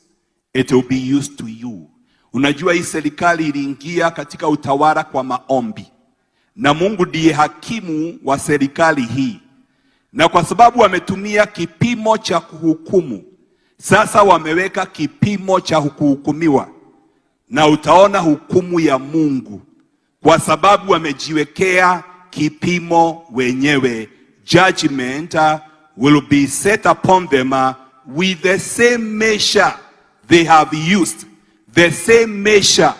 it will be used to you. Unajua hii serikali iliingia katika utawala kwa maombi. Na Mungu ndiye hakimu wa serikali hii. Na kwa sababu wametumia kipimo cha kuhukumu, sasa wameweka kipimo cha kuhukumiwa. Na utaona hukumu ya Mungu. Kwa sababu wamejiwekea kipimo wenyewe. Judgment will be set upon them with the same measure they have used. The same measure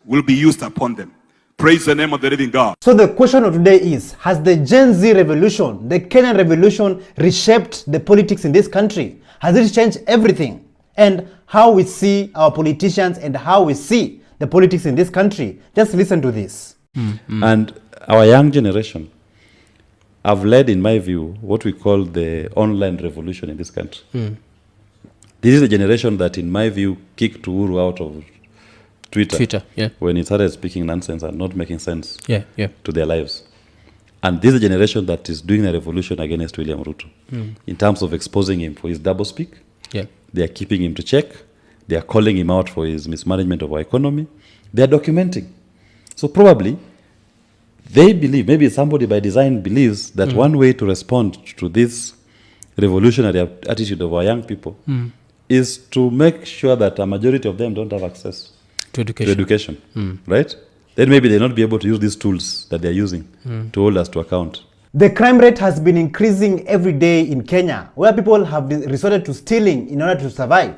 will be used upon them. Praise the name of the living God. So the question of today is, has the Gen Z revolution, the Kenyan revolution, reshaped the politics in this country? Has it changed everything? And how we see our politicians and how we see the politics in this country? Just listen to this. And our young generation have led, in my view, what we call the online revolution in this country. This is a generation that, in my view, kicked Uhuru out of Twitter, when he started speaking nonsense and not making sense to their lives. And this is a generation that is doing a revolution against William Ruto in terms of exposing him for his doublespeak. They are keeping him to check. They are calling him out for his mismanagement of our economy. They are documenting. So probably they believe, maybe somebody by design believes that one way to respond to this revolutionary attitude of our young people is to make sure that a majority of them don't have access to education. Right? Then maybe they'll not be able to use these tools that they're using to hold us to account. The crime rate has been increasing every day in Kenya, where people have resorted to stealing in order to survive.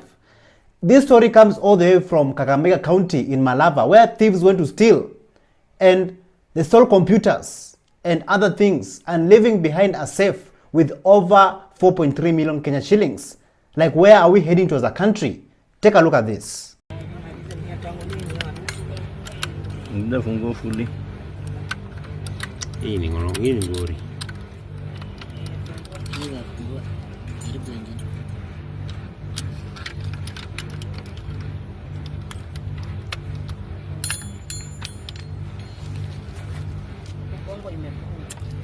This story comes all the way from Kakamega County in Malava, where thieves went to steal. And they stole computers and other things and leaving behind a safe with over 4.3 million Kenya shillings. Like, where are we heading to as a country? Take a look at this.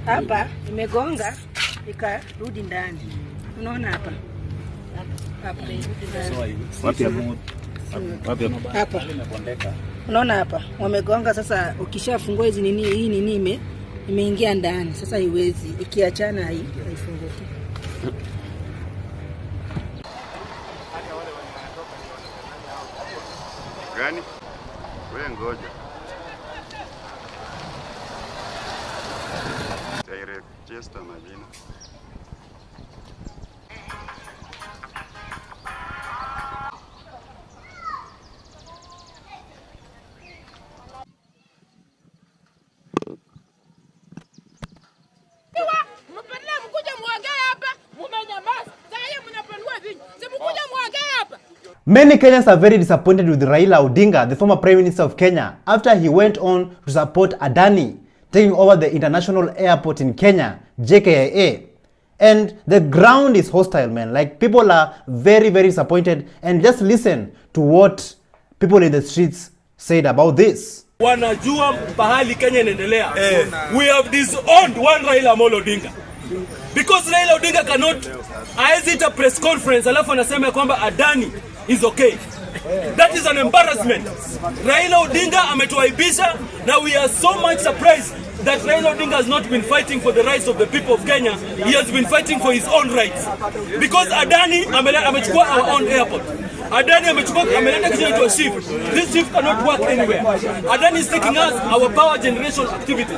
Hapa imegonga ikarudi ndani. Unaona hapa? Hapa. Hapa. Unaona hapa? Wamegonga sasa, ukishafungua hizi nini, hii nini imeingia ndani. Sasa haiwezi, ikiachana haifunguki. Gani? Wewe ngoja. Register majina. Many Kenyans are very disappointed with Raila Odinga, the former Prime Minister of Kenya, after he went on to support Adani taking over the international airport in Kenya, JKIA. And the ground is hostile, man. Like, people are very, very disappointed. And just listen to what people in the streets said about this. Wanajua pahali Kenya inaendelea. We have disowned one Raila Amolo Odinga. Because Raila Odinga cannot visit a press conference alafu anasema kwamba Adani is okay. That is an embarrassment. Raila Odinga ametuaibisha. Now we are so much surprised that Raila Odinga has not been fighting for the rights of the people of Kenya. He has been fighting for his own rights. Because Adani amechukua our own airport. Adani ameleta kitu to a ship. This ship cannot work anywhere. Adani is taking us our power generation activities.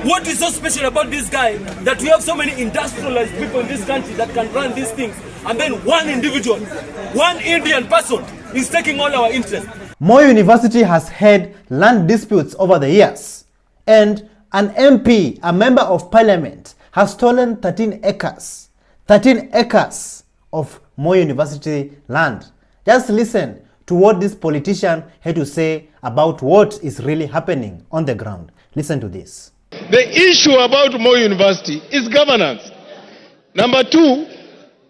What is so special about this guy that we have so many industrialized people in this country that can run these things, and then one individual, one Indian person is taking all our interest? Moi University has had land disputes over the years, and an MP, a member of parliament, has stolen 13 acres of Moi University land. Just listen to what this politician had to say about what is really happening on the ground. Listen to this. The issue about Moi University is governance. Number two,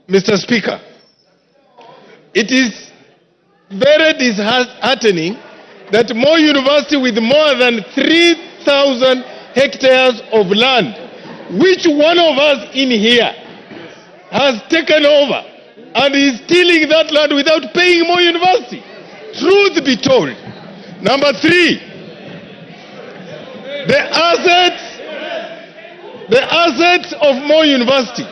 Mr. Speaker, it is very disheartening that Moi University, with more than 3,000 hectares of land, which one of us in here has taken over and is stealing that land without paying Moi University. Truth be told. Number three, the assets of Moi University.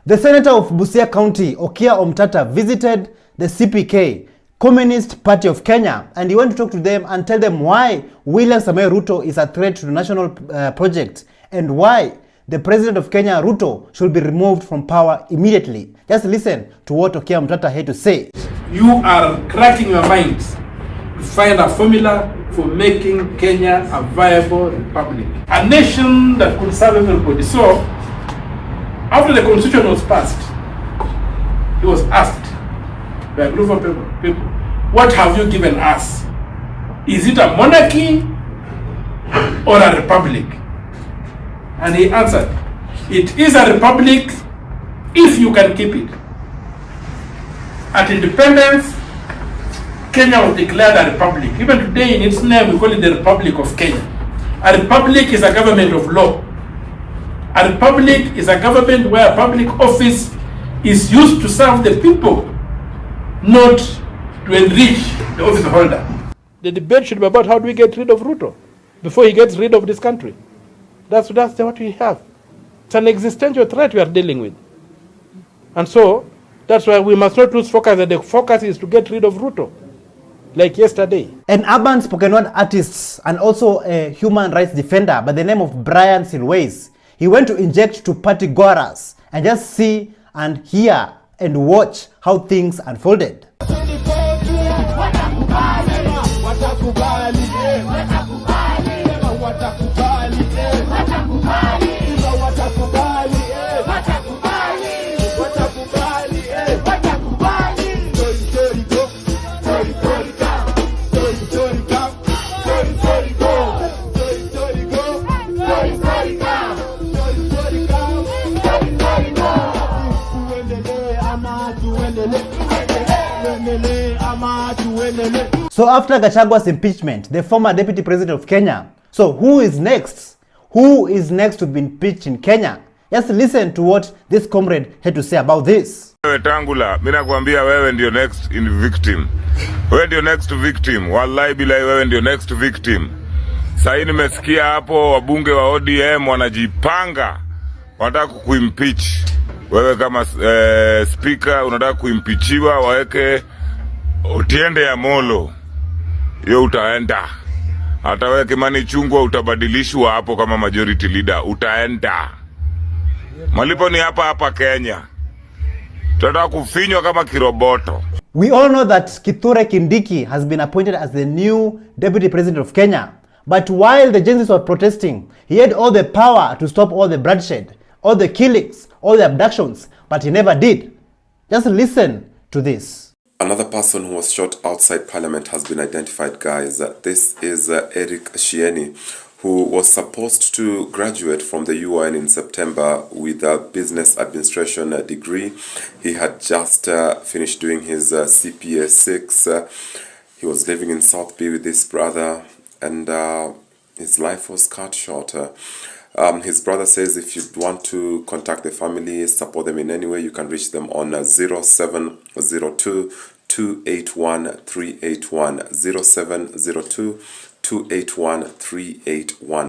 The senator of Busia County, Okia Omtata, visited the CPK, Communist Party of Kenya, and he went to talk to them and tell them why William Samoei Ruto is a threat to the national project and why the president of Kenya, Ruto, should be removed from power immediately. Just listen to what Okia Omtata had to say. You are cracking your minds to find a formula for making Kenya a viable republic, a nation that could serve everybody. So, after the constitution was passed, he was asked by a group of people, what have you given us? Is it a monarchy or a republic? And he answered, it is a republic if you can keep it. At independence, Kenya was declared a republic. Even today, in its name, we call it the Republic of Kenya. A republic is a government of law. A republic is a government where a public office is used to serve the people, not to enrich the office holder. The debate should be about how do we get rid of Ruto before he gets rid of this country. That's what we have. It's an existential threat we are dealing with. And so, that's why we must not lose focus, that the focus is to get rid of Ruto, like yesterday. An urban spoken word artist and also a human rights defender by the name of Brian Silways, he went to inject to party goers and just see and hear and watch how things unfolded. So after Gachagwa's impeachment, the former deputy president of Kenya, so who is next? Who is next to be impeached in Kenya? Just listen to what this comrade had to say about this. Tangula, mimi nakwambia wewe ndio next in victim. Wewe ndio next victim. Wallahi bila wewe ndio next victim. Sasa nimesikia hapo wabunge wa ODM wanajipanga wanataka kuimpeach. Wewe kama speaker unataka kuimpeachiwa waweke Otiende ya Molo. Yo utaenda. Hata wewe Kimani Chungwa utabadilishwa hapo kama majority leader. Utaenda. Malipo ni hapa Kenya. Tunataka kufinywa kama kiroboto. We all know that Kithure Kindiki has been appointed as the new deputy president of Kenya. But while the Gen Zs were protesting, he had all the power to stop all the bloodshed, all the killings, all the abductions, but he never did. Just listen to this. Another person who was shot outside Parliament has been identified, guys. This is Eric Shieni, who was supposed to graduate from the UN in September with a business administration degree. He had just finished doing his CPA 6. He was living in South Bay with his brother, and his life was cut short. His brother says if you want to contact the family, support them in any way, you can reach them on 0702 281 381 0702 281 381.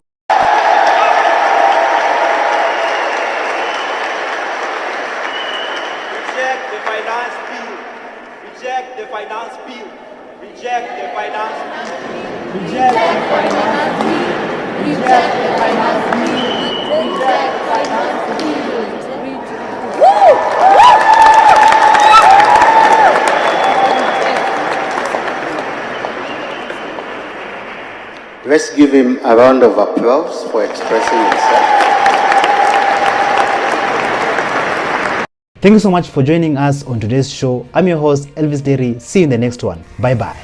Reject the finance bill. Reject the finance bill. Reject the finance bill. Reject the finance bill. Reject the finance bill. Reject the finance bill. Woo! Let's give him a round of applause for expressing himself. Thank you so much for joining us on today's show. I'm your host, Elvis Derry. See you in the next one. Bye-bye.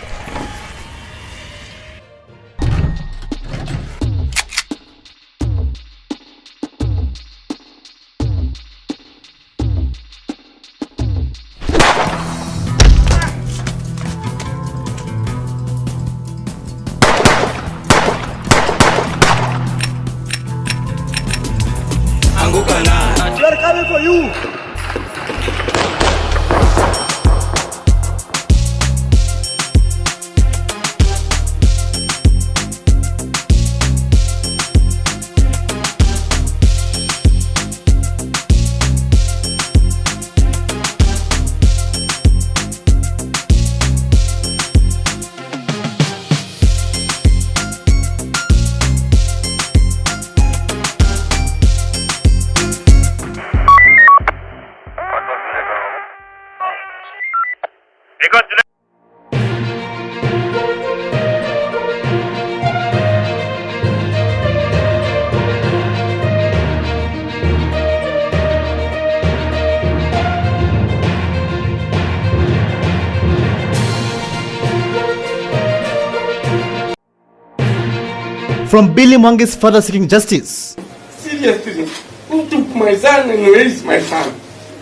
From Billy Mwangi's father seeking justice, Seriously, who took my son and where is my son?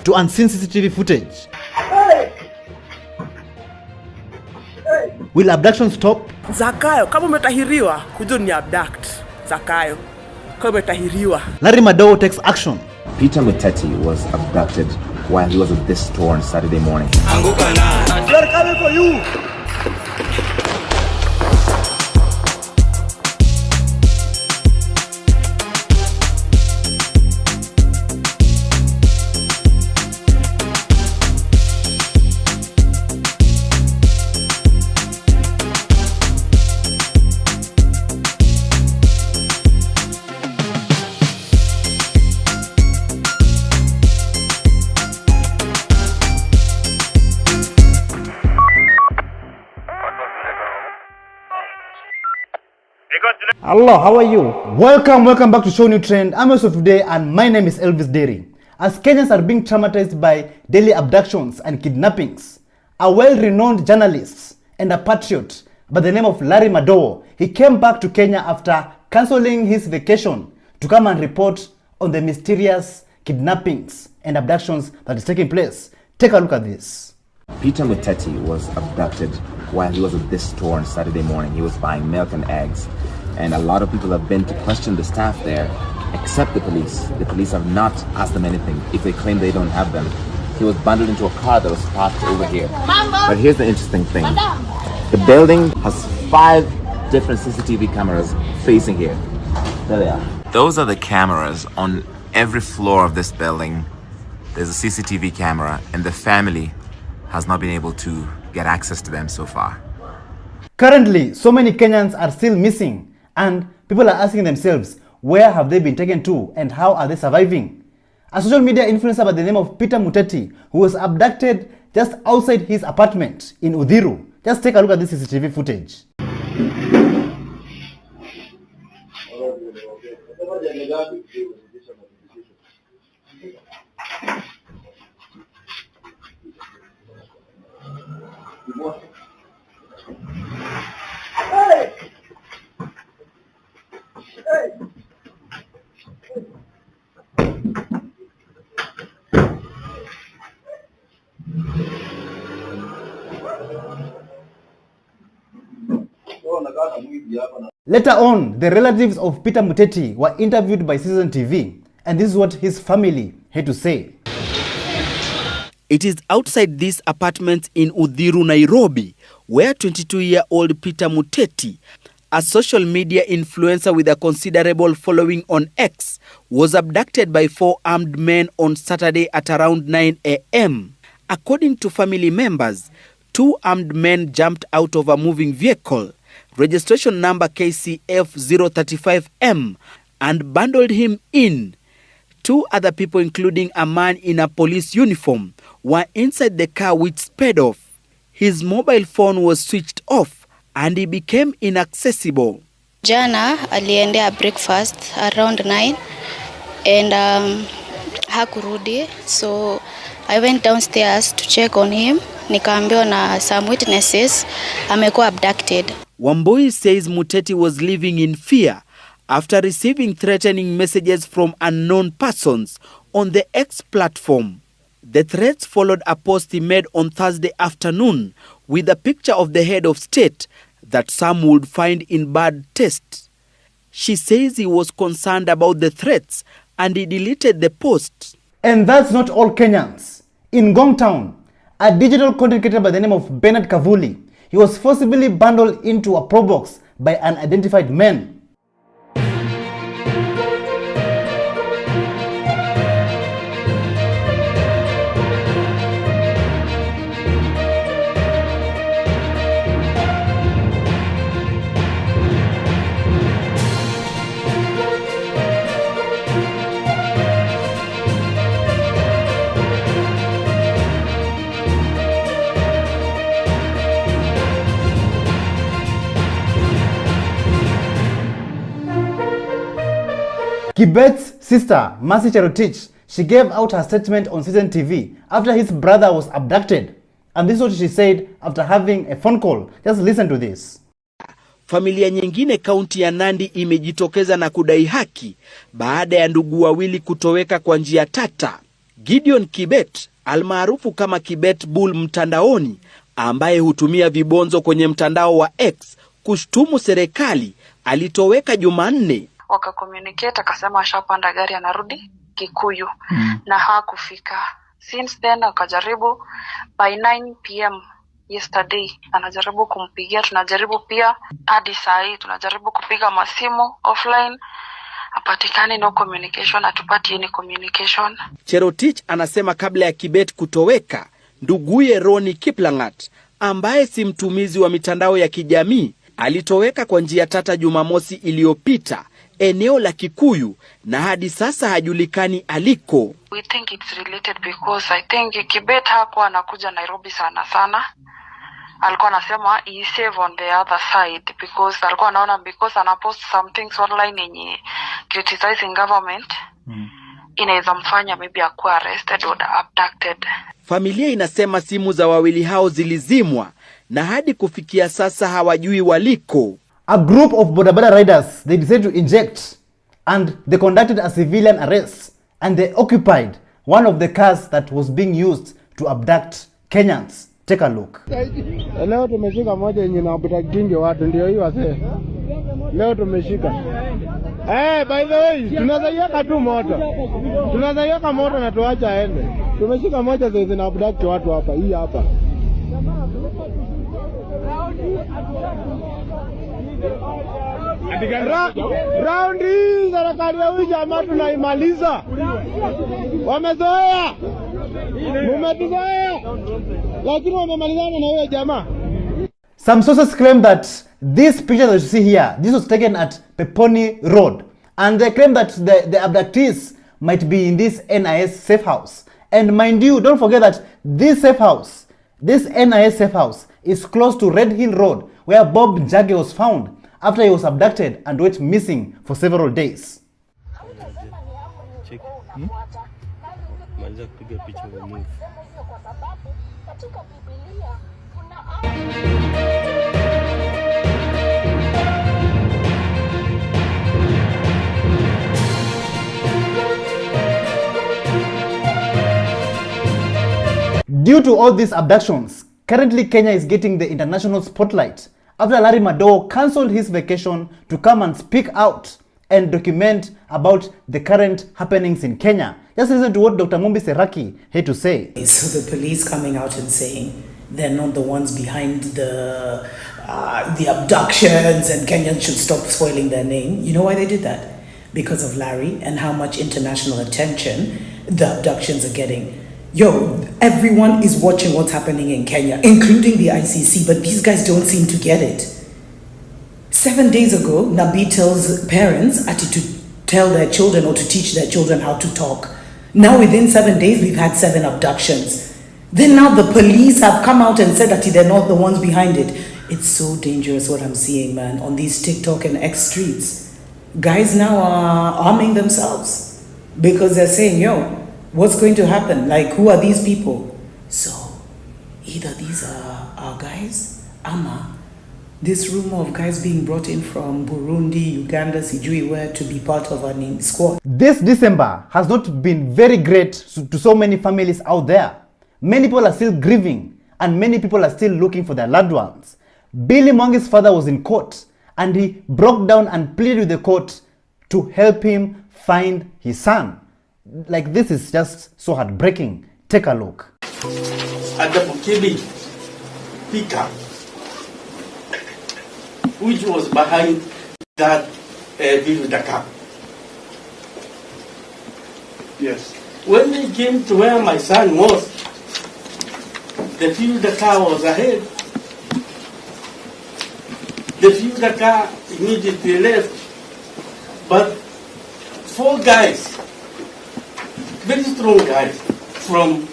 to unseen CCTV footage. Will abduction stop? Zakayo, kama umetahiriwa, kujo ni abduct. Zakayo, kama umetahiriwa. Larry Madowo takes action. Peter Muteti was abducted while he was at this store on Saturday morning. We are coming for you. Hello, how are you? Welcome back to ShowNewTrend. I'm Yusuf today and my name is Elvis Derry. As Kenyans are being traumatized by daily abductions and kidnappings, a well-renowned journalist and a patriot by the name of Larry Madowo, he came back to Kenya after cancelling his vacation to come and report on the mysterious kidnappings and abductions that is taking place. Take a look at this. Peter Muteti was abducted while he was at this store on Saturday morning. He was buying milk and eggs. And a lot of people have been to question the staff there, except the police. The police have not asked them anything. If they claim they don't have them, he was bundled into a car that was parked over here. But here's the interesting thing. The building has 5 different CCTV cameras facing here. There they are. Those are the cameras on every floor of this building. There's a CCTV camera, and the family has not been able to get access to them so far. Currently, so many Kenyans are still missing. And people are asking themselves, where have they been taken to and how are they surviving? A social media influencer by the name of Peter Muteti, who was abducted just outside his apartment in Uthiru. Just take a look at this CCTV footage. Later on, the relatives of Peter Muteti were interviewed by Citizen TV, and this is what his family had to say. It is outside this apartment in Uthiru, Nairobi, where 22-year-old Peter Muteti, a social media influencer with a considerable following on X, was abducted by 4 armed men on Saturday at around 9 a.m. According to family members, 2 armed men jumped out of a moving vehicle, registration number KCF 035M, and bundled him in. 2 other people, including a man in a police uniform, were inside the car which sped off. His mobile phone was switched off and he became inaccessible. Jana aliendea breakfast around 9 and hakurudi, so I went downstairs to check on him. Nikaambiwa na some witnesses amekuwa abducted. Wambui says Muteti was living in fear after receiving threatening messages from unknown persons on the X platform. The threats followed a post he made on Thursday afternoon with a picture of the head of state that some would find in bad taste. She says he was concerned about the threats and he deleted the post. And that's not all Kenyans. In Ngong Town, a digital content creator by the name of Bernard Kavuli, he was forcibly bundled into a probox by unidentified men. Kibet's sister, Mercy Cherotich, she gave out her statement on Citizen TV after his brother was abducted. And this is what she said after having a phone call. Just listen to this. Familia nyingine kaunti ya Nandi imejitokeza na kudai haki baada ya ndugu wawili kutoweka kwa njia tata. Gideon Kibet, almaarufu kama Kibet Bull mtandaoni, ambaye hutumia vibonzo kwenye mtandao wa X kushtumu serikali, alitoweka Jumanne. Wakakommunicate akasema ashapanda gari anarudi Kikuyu na hakufika. Since then akajaribu by 9 PM yesterday anajaribu kumpigia, tunajaribu pia hadi saa hii tunajaribu kupiga masimu offline, hapatikani, no communication, hatupati any communication. Cherotich anasema kabla ya Kibet kutoweka, nduguye Roni Kiplangat, ambaye si mtumizi wa mitandao ya kijamii, alitoweka kwa njia tata Jumamosi iliyopita eneo la Kikuyu na hadi sasa hajulikani aliko. We think it's related because I think Kibet hakuwa anakuja Nairobi sana. Alikuwa anasema he save on the other side because alikuwa anaona because anapost some things online yenye criticizing government inaweza mfanya maybe akuwa arrested or abducted. Familia inasema simu za wawili hao zilizimwa na hadi kufikia sasa hawajui waliko. A group of bodaboda riders, they decided to inject and they conducted a civilian arrest and they occupied one of the cars that was being used to abduct Kenyans. Take a look. Leo tumeshika moja yenye inaopita kingi watu, ndio hiyo wase. Leo tumeshika. By the way, tunazaiweka tu moto. Tunazaiweka moto na tuacha aende. Tumeshika moja zenye zinaabduct watu hapa, hii hapa. Round hii serikali ya huyu jamaa tunaimaliza. Wamezoea. Mumetuzoea. Lakini wamemalizana na huyo jamaa. Some sources claim that this picture that you see here, this was taken at Peponi Road. And they claim that the abductees might be in this NIS safe house. And mind you, don't forget that this safe house, this NIS safe house, is close to Red Hill Road, where Bob Njagi was found after he was abducted and went missing for several days. Due to all these abductions, currently Kenya is getting the international spotlight after Larry Madowo cancelled his vacation to come and speak out and document about the current happenings in Kenya. Just listen to what Dr. Mumbi Seraki had to say. So the police coming out and saying they're not the ones behind the abductions and Kenyans should stop spoiling their name. You know why they did that? Because of Larry and how much international attention the abductions are getting. Yo, everyone is watching what's happening in Kenya, including the ICC, but these guys don't seem to get it. 7 days ago, Nabi tells parents to tell their children or to teach their children how to talk. Now within 7 days, we've had 7 abductions. Then now the police have come out and said that they're not the ones behind it. It's so dangerous what I'm seeing, man, on these TikTok and X streets. Guys now are arming themselves because they're saying, yo, what's going to happen? Like, who are these people? So, either these are our guys, ama this rumor of guys being brought in from Burundi, Uganda, Sijui, where to be part of a squad. This December has not been very great to so many families out there. Many people are still grieving and many people are still looking for their loved ones. Billy Mwangi's father was in court and he broke down and pleaded with the court to help him find his son. Like, this is just so heartbreaking. Take a look. At the Bukibi pickup, which was behind that build the car. Yes. When they came to where my son was, the fuel the car was ahead. The fuel the car immediately left, but 4 guys, very strong guys, from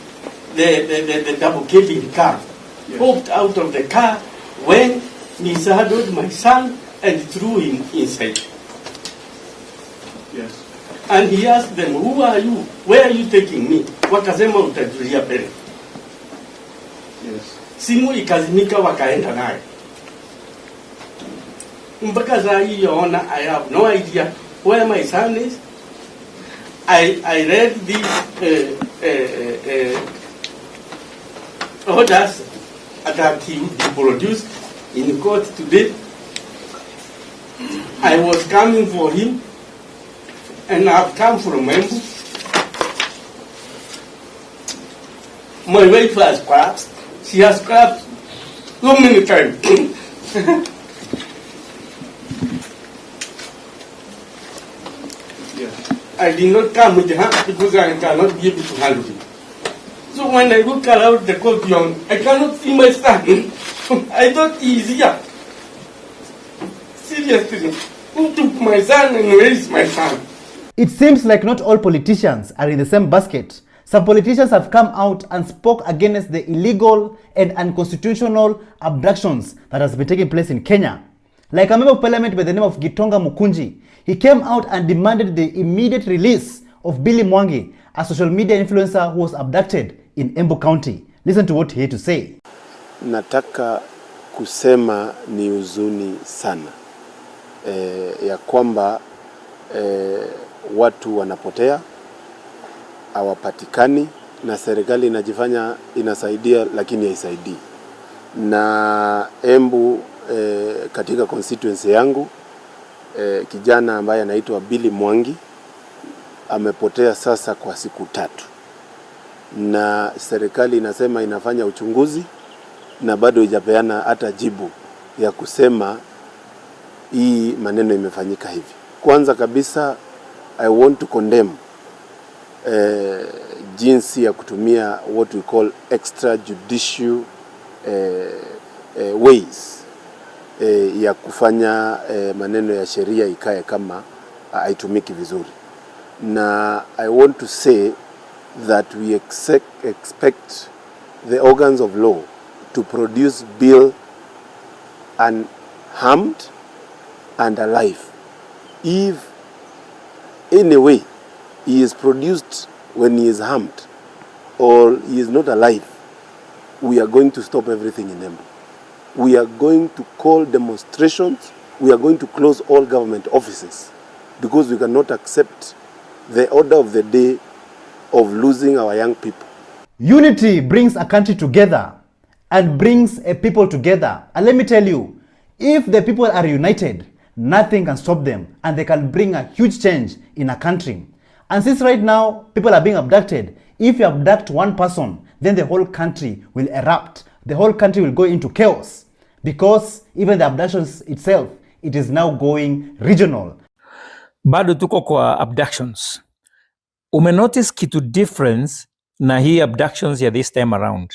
the double cabin car, popped out of the car when mishandled my son and threw him inside. Yes. And he asked them, who are you? Where are you taking me? Wakasema utajulia pele. Yes. Simu ikazimika wakaenda naye. Mpaka saa hii yaona, I have no idea where my son is. I read these orders that he produced in court today. I was coming for him, and I've come from Embu. My wife has collapsed. She has collapsed so many times. I did not come with her because I cannot be able to handle it. So when I look around the courtyard, I cannot see my son. I thought he is here. Seriously, who took my son and where is my son? It seems like not all politicians are in the same basket. Some politicians have come out and spoke against the illegal and unconstitutional abductions that has been taking place in Kenya. Like a member of parliament by the name of Gitonga Mukunji, he came out and demanded the immediate release of Billy Mwangi, a social media influencer who was abducted in Embu County. Listen to what he had to say. Nataka kusema ni huzuni sana ya kwamba watu wanapotea, hawapatikani, na serikali inajifanya inasaidia lakini haisaidii. Na Embu katika constituency yangu kijana ambaye anaitwa Billy Mwangi amepotea sasa kwa siku 3, na serikali inasema inafanya uchunguzi na bado haijapeana hata jibu ya kusema hii maneno imefanyika hivi. Kwanza kabisa, I want to condemn jinsi ya kutumia what we call extrajudicial ways ya kufanya maneno ya sheria ikae kama haitumiki vizuri. Na I want to say that we expect the organs of law to produce Bill unharmed and alive. If in a way he is produced when he is harmed or he is not alive, we are going to stop everything in Embu. We are going to call demonstrations. We are going to close all government offices because we cannot accept the order of the day of losing our young people. Unity brings a country together and brings a people together. And let me tell you, if the people are united, nothing can stop them, and they can bring a huge change in a country. And since right now people are being abducted, if you abduct one person, then the whole country will erupt. The whole country will go into chaos, because even the abductions itself, it is now going regional. Bado tuko kwa abductions. Umenotice kitu difference na hii abductions ya this time around.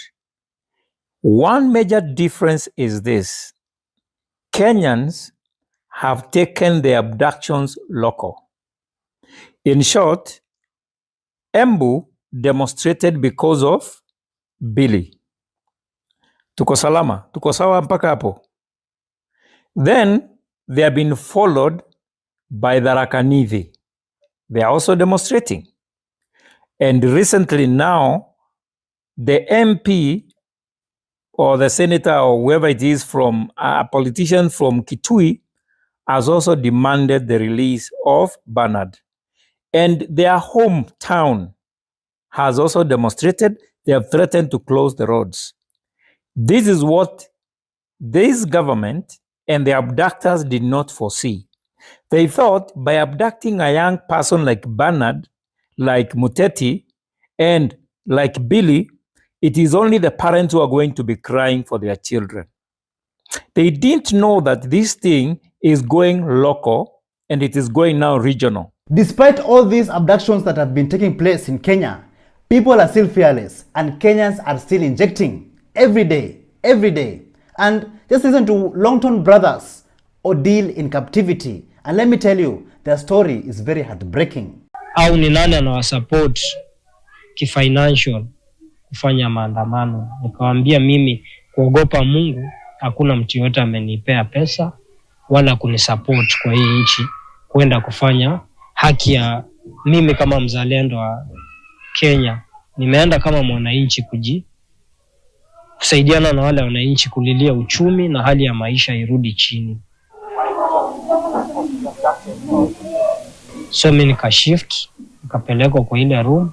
One major difference is this. Kenyans have taken the abductions local. In short, Embu demonstrated because of Billy. Tuko salama, tuko sawa mpaka hapo. Then they have been followed by the Rakanithi. They are also demonstrating. And recently now, the MP or the senator or whoever it is from a politician from Kitui has also demanded the release of Bernard. And their hometown has also demonstrated. They have threatened to close the roads. This is what this government and the abductors did not foresee. They thought by abducting a young person like Bernard, like Muteti, and like Billy, it is only the parents who are going to be crying for their children. They didn't know that this thing is going local and it is going now regional. Despite all these abductions that have been taking place in Kenya, people are still fearless and Kenyans are still injecting every day. And just listen to Longton Brothers ordeal in captivity. And let me tell you, their story is very heartbreaking. Au ni nani anawasupport kifinancial kufanya maandamano? Nikawaambia mimi kuogopa Mungu, hakuna mtu yote amenipea pesa wala kunisupport kwa hii nchi kwenda kufanya haki ya mimi kama mzalendo wa Kenya. Nimeenda kama mwananchi kusaidiana na wale wananchi kulilia uchumi na hali ya maisha irudi chini. So mimi nikashift, nikapelekwa kwa ile room.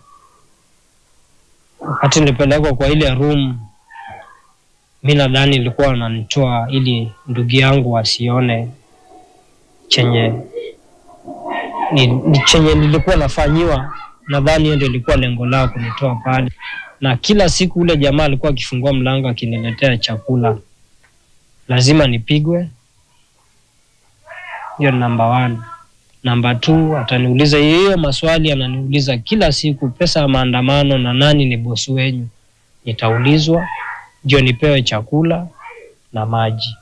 Wakati nilipelekwa kwa ile room, mimi nadhani nilikuwa wananitoa ili ndugu yangu asione chenye nilikuwa nafanyiwa. Nadhani ndio ilikuwa lengo lao kunitoa pale. Na kila siku ule jamaa alikuwa akifungua mlango akiniletea chakula, lazima nipigwe. Hiyo number 1. Number 2, ataniuliza hiyo maswali ananiuliza kila siku, pesa ya maandamano na nani ni bosi wenyu. Nitaulizwa ndio nipewe chakula na maji.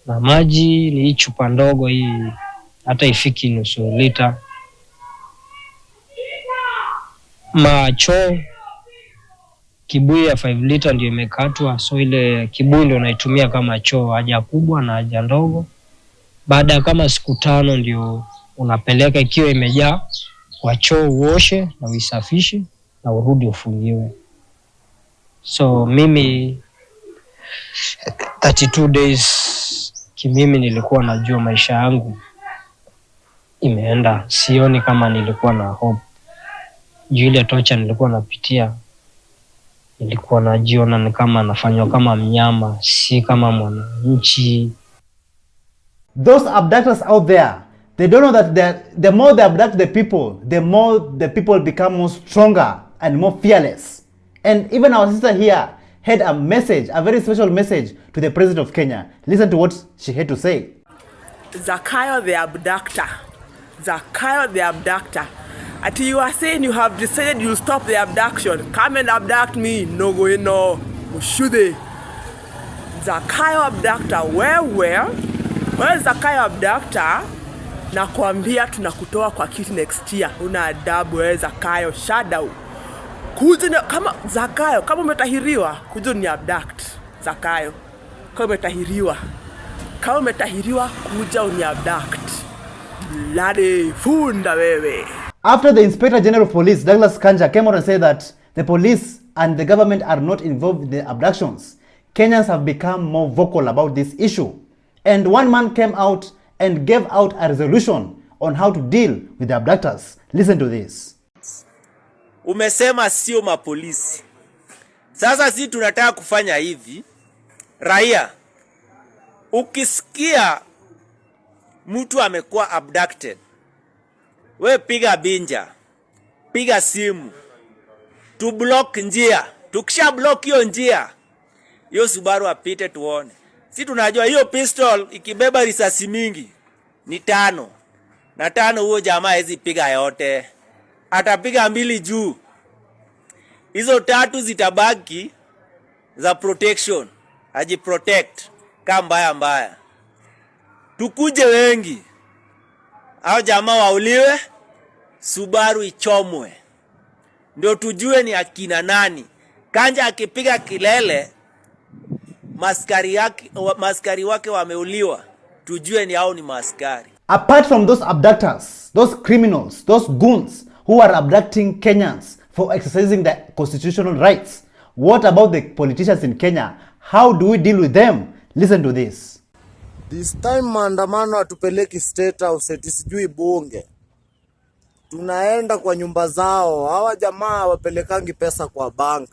Na maji ni chupa ndogo hii, hata ifiki nusu lita. Macho kibuyu ya 5 lita ndio imekatwa, so ile kibuyu ndio naitumia kama choo, haja kubwa na haja ndogo. Baada ya kama siku 5 ndio unapeleka ikiwa imejaa kwa choo, uoshe na uisafishe na urudi ufungiwe. So mimi 32 days kimimi nilikuwa najua maisha yangu imeenda. Sioni kama nilikuwa na hope. Juu ile tocha nilikuwa napitia, nilikuwa najiona ni kama nafanywa kama mnyama, si kama mwananchi. Those abductors out there, they don't know that the more they abduct the people, the more the people become more stronger and more fearless. And even our sister here had a message, a very special message to the President of Kenya. Listen to what she had to say. Zakayo the abductor. Zakayo the abductor. Until you are saying you have decided you'll stop the abduction. Come and abduct me. No go in, no. Mushude. Zakayo abductor. Where is Zakayo abductor? Nakwambia tunakutoa kwa kiti next year. Una adabu wewe Zakayo, shadow. Kuja kama Zakayo, kama umetahiriwa, kuja ni abduct. Zakayo. Kama umetahiriwa, kuja ni abduct. Lade funda wewe. After the Inspector General of Police, Douglas Kanja, came out and said that the police and the government are not involved in the abductions, Kenyans have become more vocal about this issue. And one man came out and gave out a resolution on how to deal with the abductors. Listen to this. Umesema sio mapolisi. Sasa si tunataka kufanya hivi. Raia, ukisikia mtu amekuwa abducted, we piga binja, piga simu, tu block njia. Tukisha block hiyo njia, hiyo Subaru apite tuone. Si tunajua hiyo pistol ikibeba risasi mingi ni 5. Na 5 huo jamaa hizi piga yote. Atapiga 2 juu. Hizo 3 zitabaki za protection. Aji protect kama mbaya. Tukuje wengi. Hao jamaa wauliwe, Subaru ichomwe. Ndio tujue ni akina nani. Kanja akipiga kilele, maskari wake wameuliwa, tujue ni hao ni maskari. Apart from those abductors, those criminals, those goons who are abducting Kenyans for exercising their constitutional rights, what about the politicians in Kenya? How do we deal with them? Listen to this. This time maandamano atupeleki State House, eti sijui bunge. Tunaenda kwa nyumba zao. Hawa jamaa wapelekangi pesa kwa bank.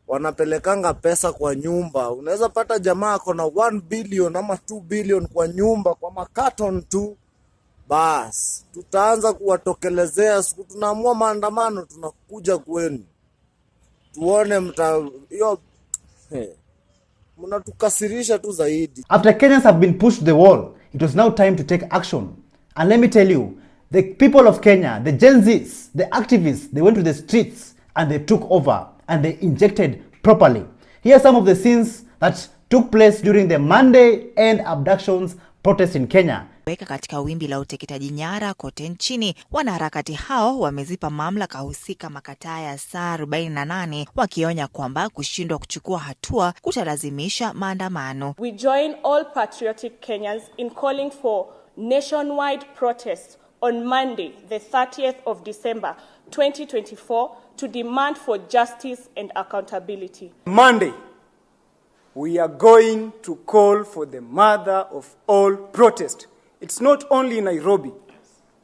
Wanapelekanga pesa kwa nyumba. Unaweza pata jamaa ako na 1 billion ama 2 billion kwa nyumba, kwa makaton tu. Bas, tutaanza kuwatokelezea. Siku tunaamua maandamano, tunakuja kwenu. Tuone hiyo mnatukasirisha tu zaidi. After Kenyans have been pushed to the wall, it was now time to take action. And let me tell you, the people of Kenya, the Gen Zs, the activists, they went to the streets and they took over and they injected properly. Here are some of the scenes that took place during the Monday end abductions protest in Kenya. Weka katika wimbi la uteketaji nyara kote nchini, wanaharakati hao wamezipa mamlaka husika makataa ya saa 48 wakionya kwamba kushindwa kuchukua hatua kutalazimisha maandamano. We join all patriotic Kenyans in calling for nationwide protests on Monday, the 30th of December 2024 to demand for justice and accountability. Monday, we are going to call for the mother of all protest. It's not only in Nairobi.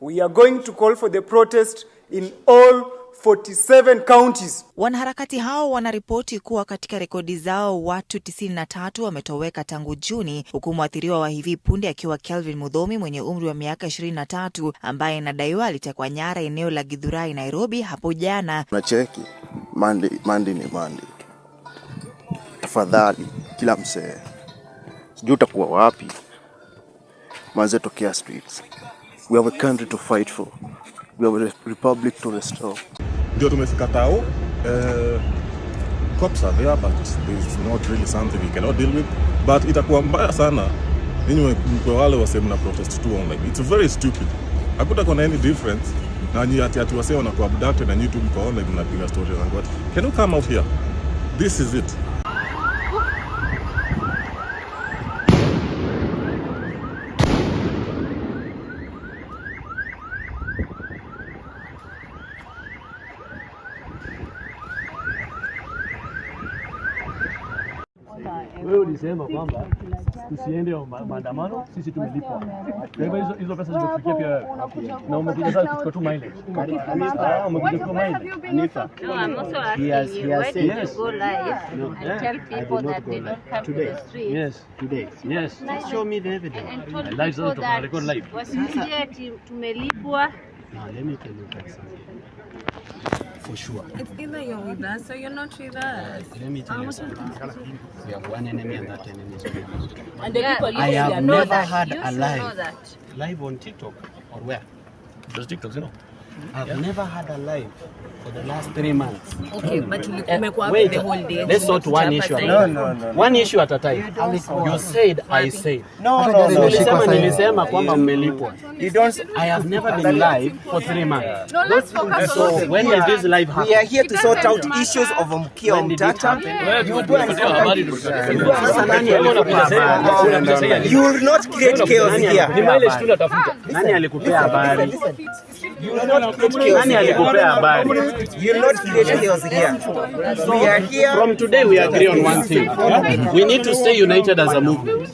We are going to call for the protest in all 47 counties. Wanaharakati hao wanaripoti kuwa katika rekodi zao watu 93 wametoweka tangu Juni, huku mwathiriwa wa hivi punde akiwa Kelvin Mudhomi mwenye umri wa miaka 23 ambaye inadaiwa alitekwa nyara eneo la Githurai, Nairobi hapo jana. Tunacheki Monday ni Monday. Tafadhali kila msee, sijui utakuwa wapi, manze tokea streets. We have a country to fight for. We have a republic to restore. Ndio tumefika tao, cops are there, but there's not really something we cannot deal with. But itakuwa mbaya sana ninyi mko wale wasema na protest tu online. It's very stupid. Hakutakuwa na any difference na nyinyi ati wasema wanakuwa abducted na nyinyi tu mko online mnapiga stories and what. Can you come out here? This is it. Wewe ulisema kwamba tusiende maandamano, sisi tumelipwa. Kwa hivyo hizo pesa zimefikia pia wewe. Na umekuja sasa kuchukua tu mileage. Umekuja tu mileage. Anifa. No, I'm also asking you, why did you go live and tell people that they don't come to the street? Yes. Today. Yes. Just show me the evidence. And told Live people that record live. wasije tumelipwa. Now let me tell you guys something. For sure. It's either you're with us or you're not with us. Let me tell you something. We have one enemy and that enemy is me. And the people I have never had you a should live. know that. Live on TikTok or where? Just TikTok, you know. I've never had a live for the last 3 months. Okay, but umekuwa Wait, the whole day. let's sort one issue at a time. No. One issue at a time. You said, I said. No. Nilisema kwamba mmelipwa. You don't. I have never been live for 3 months. No, let's focus So on when did this live happen? We are here to sort out issues of Mkia Mtata. You will not create chaos here. Nani alikupea habari? You will not create chaos here. You will not create chaos here. We are here. From today we agree on one thing. We need to stay united as a movement.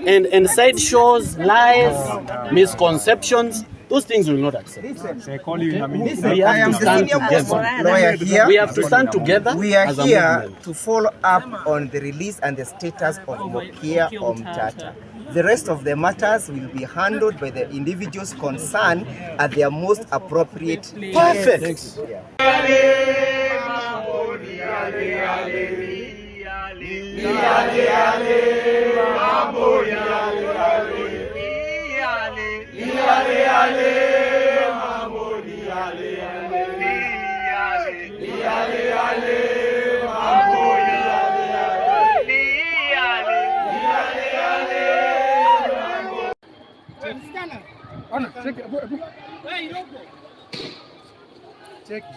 And side shows, lies, misconceptions, those things we will not accept. We have to stand together. We have to stand together. We are as a here movement. to follow up on the release and the status of Mkia Mtata. The rest of the matters will be handled by the individuals concerned at their most appropriate. Perfect. Ona, cheki. Hey, dogo. Cheki.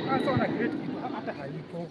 Sasa wana create kitu hata haiko.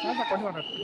Sasa kwa nini wanatukisa?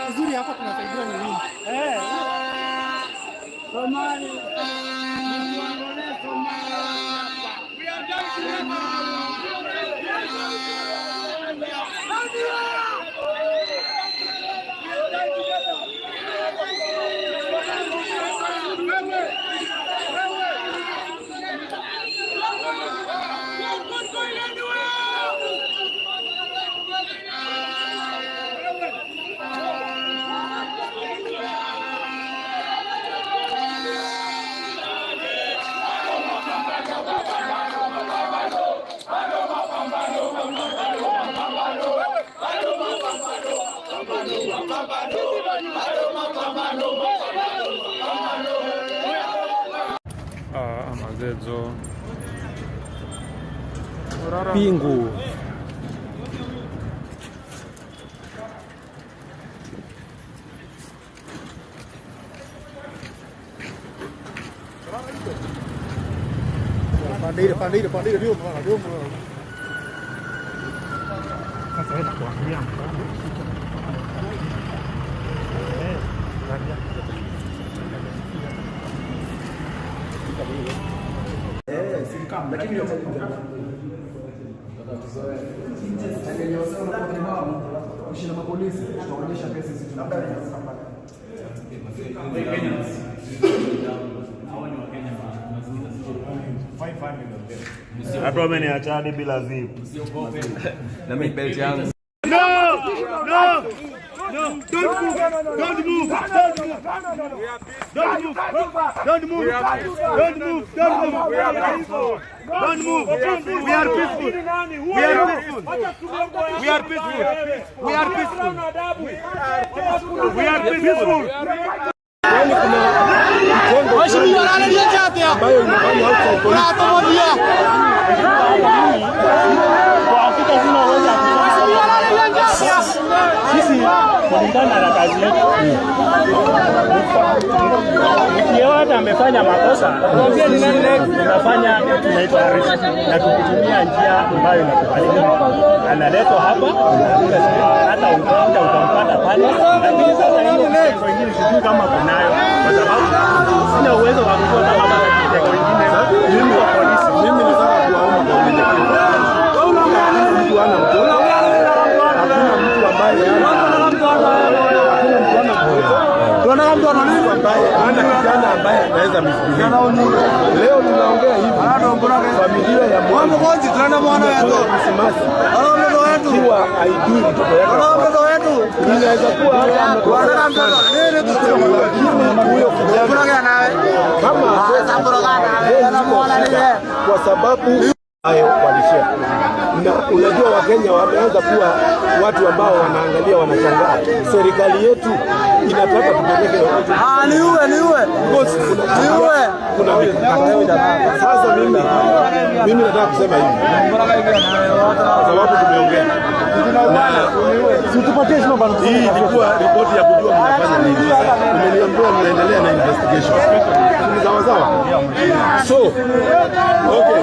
Uzuri hapa tunasaidia ni nini? Somali. Mazezo Pingu. Pandiri dia mana? Saya nak kuat lakini kushinda mapolisi tunaonyesha pesa hizi tunafanya hata wameniachani bila zipu na mimi belt yangu. No, don't move. Don't move. Don't move. Don't move. Don't move. Don't move. We are peaceful. Don't move. We are peaceful. We are peaceful. We are peaceful. We are peaceful. We are peaceful. Ambayo inafanya outside police. Kwa Afrika zinaweza sisi kulingana na kazi yetu. Ikiwa amefanya makosa, tunafanya tunaitwa arrest na tukitumia njia ambayo inakubalika. Analetwa hapa, hata utampata pale. Lakini sasa hiyo wengine sijui kama kunayo kwa sababu sina uwezo wa kufuata kama kitego wengine. Mimi wa polisi, mimi nataka kuwaomba kwa unyenyekevu. Mtu ana mtoto. Hakuna mtu ambaye tunataka mtu ana nini ana kijana ambaye anaweza misbehave. Leo tunaongea hivi familia ya mmoja tunaenda mwana wetu mtoto wetu kwa haijui mtoto wetu inaweza kuwa hata mtoto nini lakini huyo kijana nawe kama kwa sababu hayo walishia. Na unajua Wakenya wameanza kuwa watu ambao wanaangalia wanashangaa. Serikali yetu inataka tupeleke niue. Kuna sasa mimi nataka kusema hivi. Kwa sababu tumeongea. Hii ilikuwa ripoti ya kujua mnafanya nini. Mmeniambia mnaendelea na investigation. Ni sawa. So, okay.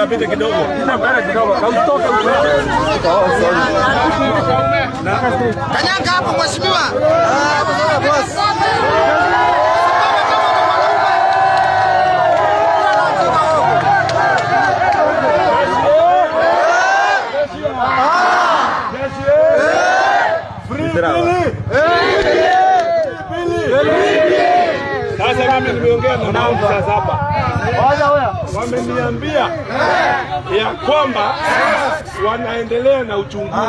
Pita kidogo. Kanyanga hapo mheshimiwa. Sasa mimi nimeongea na maafisa hapa. wameniambia ya kwamba wanaendelea na uchunguzi.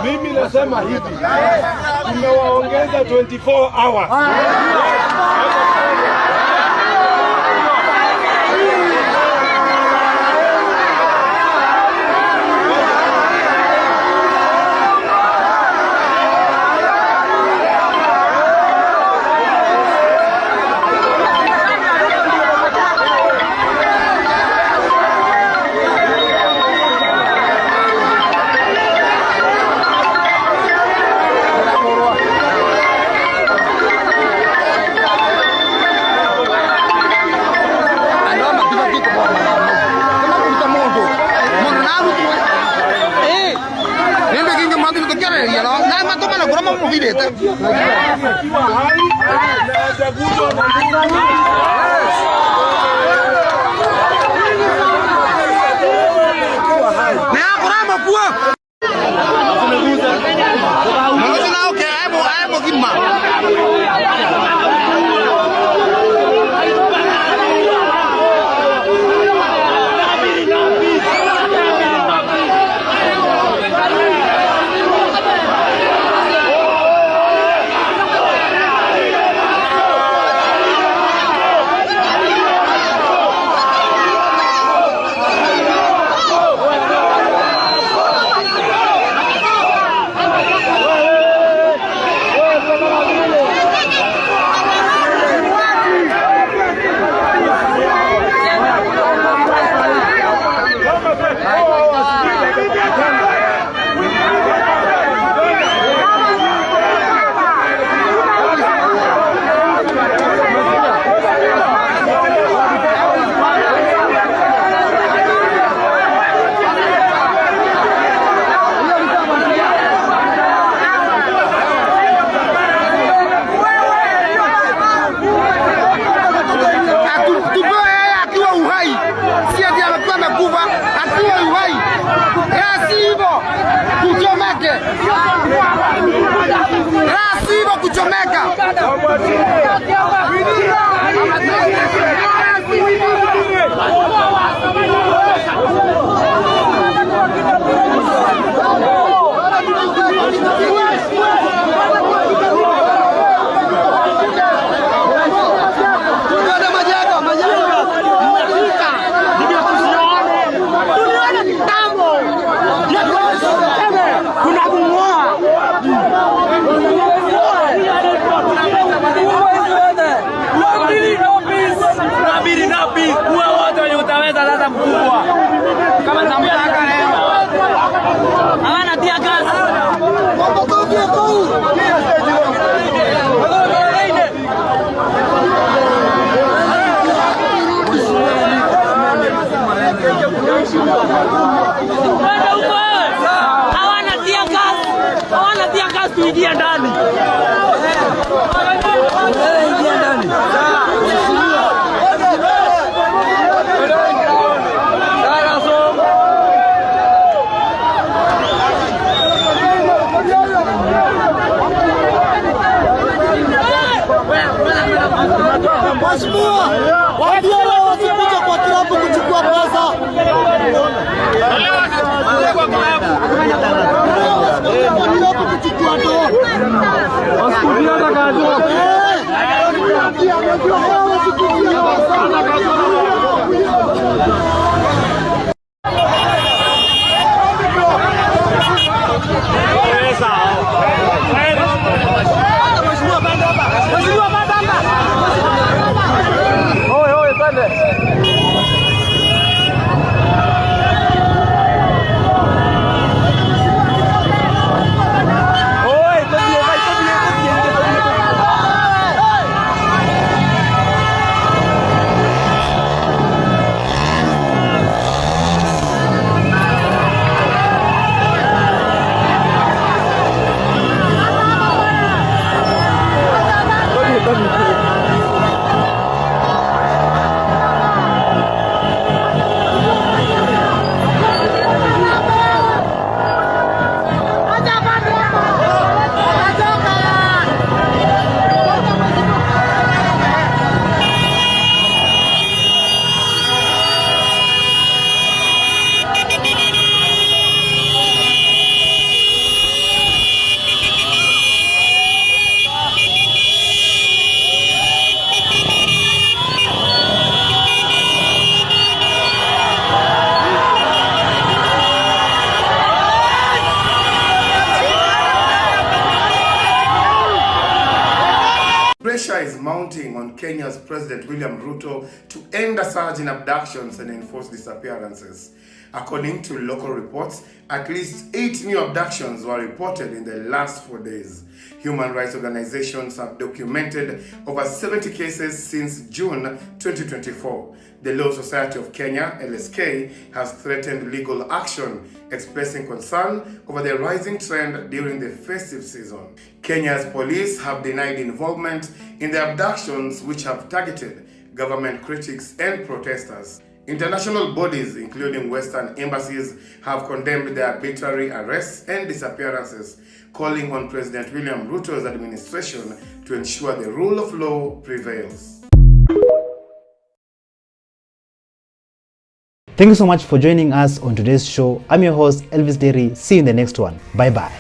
Mimi nasema hivi, tumewaongeza 24 hours. Tuingia ndani. Mheshimiwa, waambie wao wasipite kwa klabu kuchukua pesa. mounting on Kenya's President William Ruto to end a surge in abductions and enforce disappearances. According to local reports, at least 8 new abductions were reported in the last 4 days. Human rights organizations have documented over 70 cases since June 2024. The Law Society of Kenya, LSK, has threatened legal action, expressing concern over the rising trend during the festive season. Kenya's police have denied involvement in the abductions, which have targeted government critics and protesters. International bodies, including Western embassies, have condemned the arbitrary arrests and disappearances, calling on President William Ruto's administration to ensure the rule of law prevails. Thank you so much for joining us on today's show. I'm your host, Elvis Derry. See you in the next one. Bye-bye.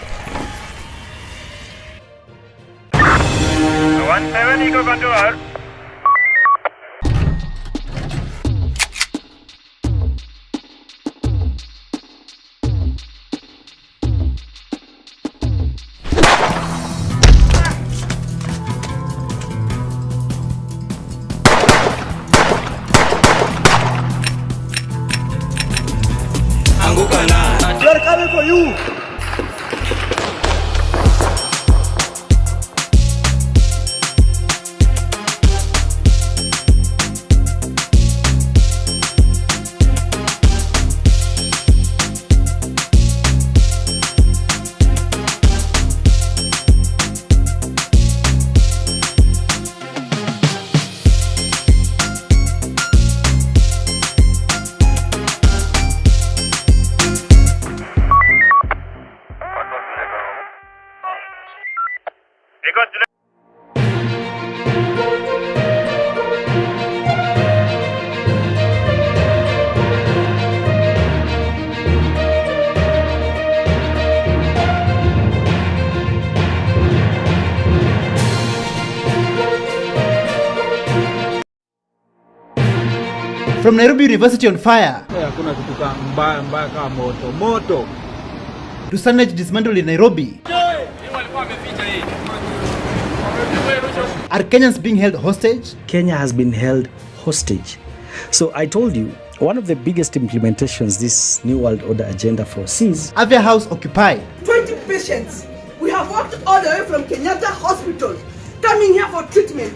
170 go control. They're coming for you. From Nairobi University on fire. Hakuna kitu mbaya kama moto. To Sunday dismantled in Nairobi. Are Kenyans being held hostage? Kenya has been held hostage. So I told you, one of the biggest implementations this New World Order agenda foresees. Avia House occupied. 20 patients. We have walked all the way from Kenyatta Hospital, coming here for treatment.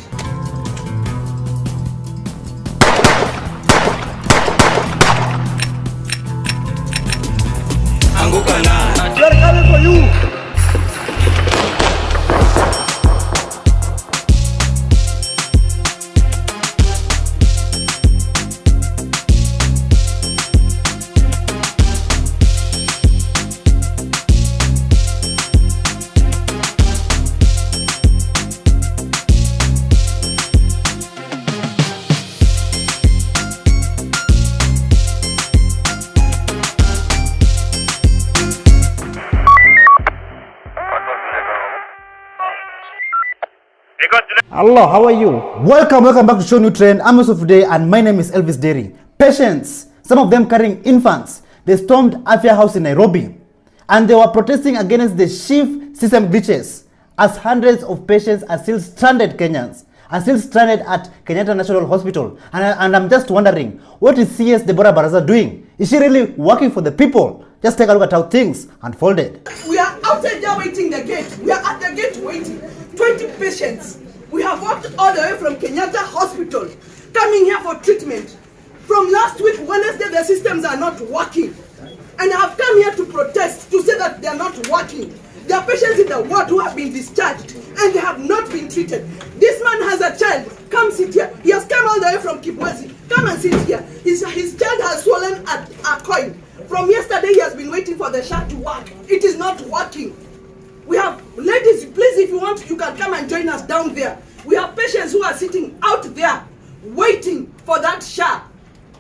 They're coming for you. Hello, how are you? Welcome back to ShowNewTrend. I'm also today, and my name is Elvis Derry. Patients, some of them carrying infants, they stormed Afya House in Nairobi, and they were protesting against the shift system glitches, as hundreds of patients are still stranded. Kenyans are still stranded at Kenyatta National Hospital, and I'm just wondering, what is CS Deborah Baraza doing? Is she really working for the people? Just take a look at how things unfolded. We are outside there waiting the gate. We are at the gate waiting. 20 patients. We have walked all the way from Kenyatta Hospital, coming here for treatment. From last week, Wednesday, the systems are not working. And I have come here to protest, to say that they are not working. There are patients in the ward who have been discharged, and they have not been treated. This man has a child. Come sit here. He has come all the way from Kibwezi. Come and sit here. His child has swollen a coin. From yesterday, he has been waiting for the SHA to work. It is not working. We have, ladies, please, if you want, you can come and join us down there. We have patients who are sitting out there waiting for that SHA,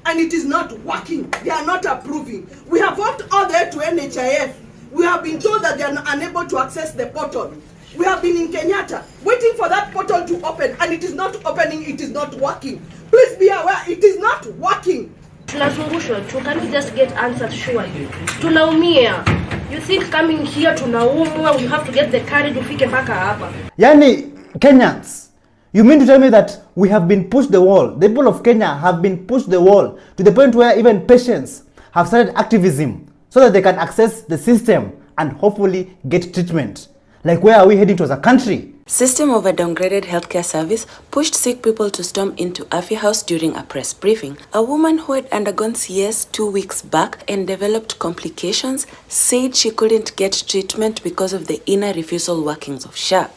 and it is not working. They are not approving. We have walked all the way to NHIF. We have been told that they are unable to access the portal. We have been in Kenyatta waiting for that portal to open, and it is not opening, it is not working. Please be aware, it is not working. Tunazungushwa tu, can't we just get answers surely? Tunaumia. You think coming here tunaumwa, we have to get the courage ufike mpaka hapa. Yani, Kenyans, You mean to tell me that we have been pushed the wall, the people of Kenya have been pushed the wall to the point where even patients have started activism so that they can access the system and hopefully get treatment? Like, where are we heading to as a country? System of a downgraded healthcare service pushed sick people to storm into Afya House during a press briefing. A woman who had undergone CS 2 weeks back and developed complications said she couldn't get treatment because of the inner refusal workings of SHA.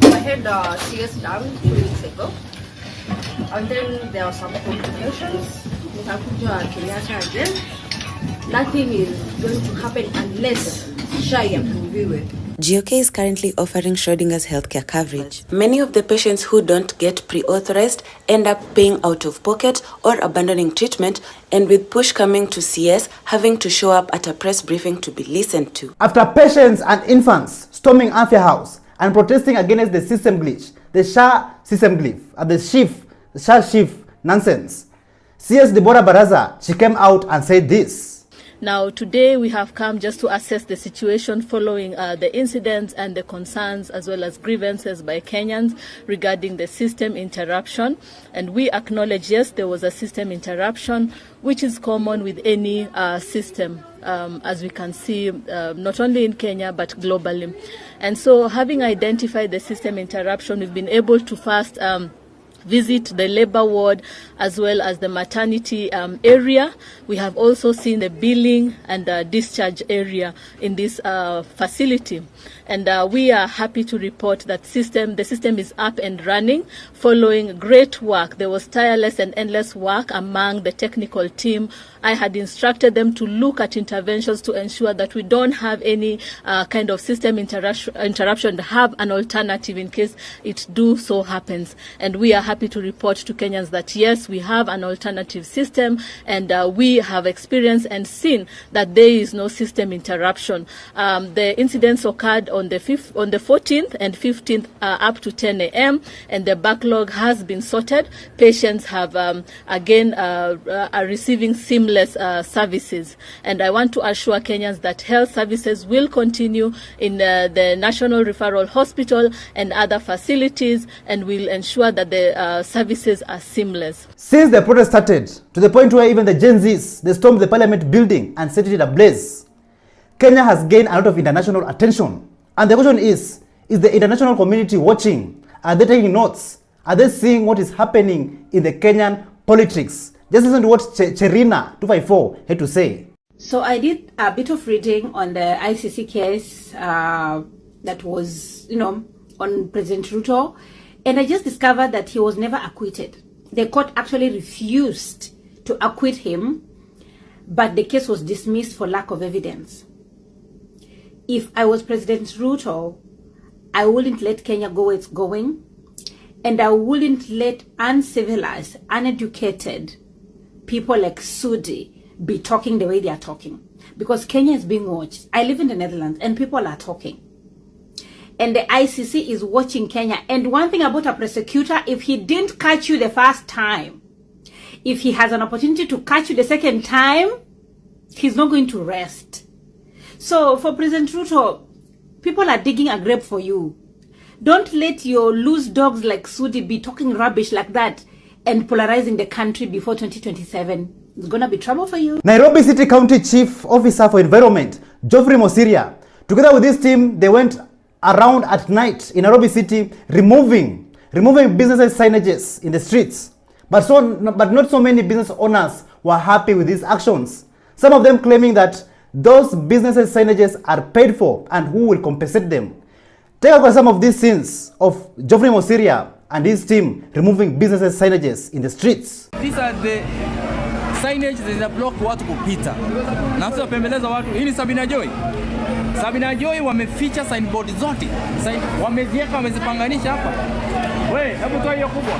I had CS done 2 weeks ago, and then there were some complications. Nikakuja Kenyatta again. Nothing is going to happen unless SHA approves. GOK is currently offering Schrodinger's healthcare coverage. Many of the patients who don't get pre-authorized end up paying out of pocket or abandoning treatment, and with push coming to CS, having to show up at a press briefing to be listened to. After patients and infants storming Afya House and protesting against the system glitch, the SHA system glitch, and the SHA shift nonsense, CS Deborah Baraza, she came out and said this. Now, today we have come just to assess the situation following the incidents and the concerns as well as grievances by Kenyans regarding the system interruption. And we acknowledge, yes, there was a system interruption, which is common with any system, as we can see, not only in Kenya, but globally. And so, having identified the system interruption, we've been able to first visit the labor ward as well as the maternity area. We have also seen the billing and discharge area in this facility. And we are happy to report that the system is up and running following great work. There was tireless and endless work among the technical team. I had instructed them to look at interventions to ensure that we don't have any kind of system interruption, have an alternative in case it do so happens. And we are happy to report to Kenyans that yes, we have an alternative system, and we have experienced and seen that there is no system interruption. The incidents occurred on the 14th and 15th up to 10 a.m. and the backlog has been sorted. Patients have again are receiving seamless services, and I want to assure Kenyans that health services will continue in the National Referral Hospital and other facilities, and will ensure that the services are seamless. Since the protest started, to the point where even the Gen Zs, they stormed the parliament building and set it ablaze, Kenya has gained a lot of international attention. And the question is the international community watching? Are they taking notes? Are they seeing what is happening in the Kenyan politics? Just listen to what Cherina 254 had to say. So I did a bit of reading on the ICC case that was, on President Ruto, and I just discovered that he was never acquitted. The court actually refused to acquit him, but the case was dismissed for lack of evidence. If I was President Ruto, I wouldn't let Kenya go where it's going, and I wouldn't let uncivilized, uneducated people like Sudi be talking the way they are talking, because Kenya is being watched. I live in the Netherlands and people are talking, and the ICC is watching Kenya. And one thing about a prosecutor, if he didn't catch you the first time, if he has an opportunity to catch you the second time, he's not going to rest. So for President Ruto, people are digging a grave for you. Don't let your loose dogs like Sudi be talking rubbish like that and polarizing the country before 2027. It's going to be trouble for you. Nairobi City County Chief Officer for Environment, Geoffrey Mosiria, together with this team, they went around at night in Nairobi City removing business signages in the streets. But not so many business owners were happy with these actions. Some of them claiming that those businesses signages are paid for and who will compensate them. Take a look at some of these scenes of Geoffrey Mosiria and his team removing businesses signages in the streets. These are the signage that block watu kupita. Na sasa pembeleza watu. Hii ni Sabina Joy. Sabina Joy wameficha signboard zote. Wameziweka, wamezipanganisha hapa. Wewe, hebu toa hiyo kubwa.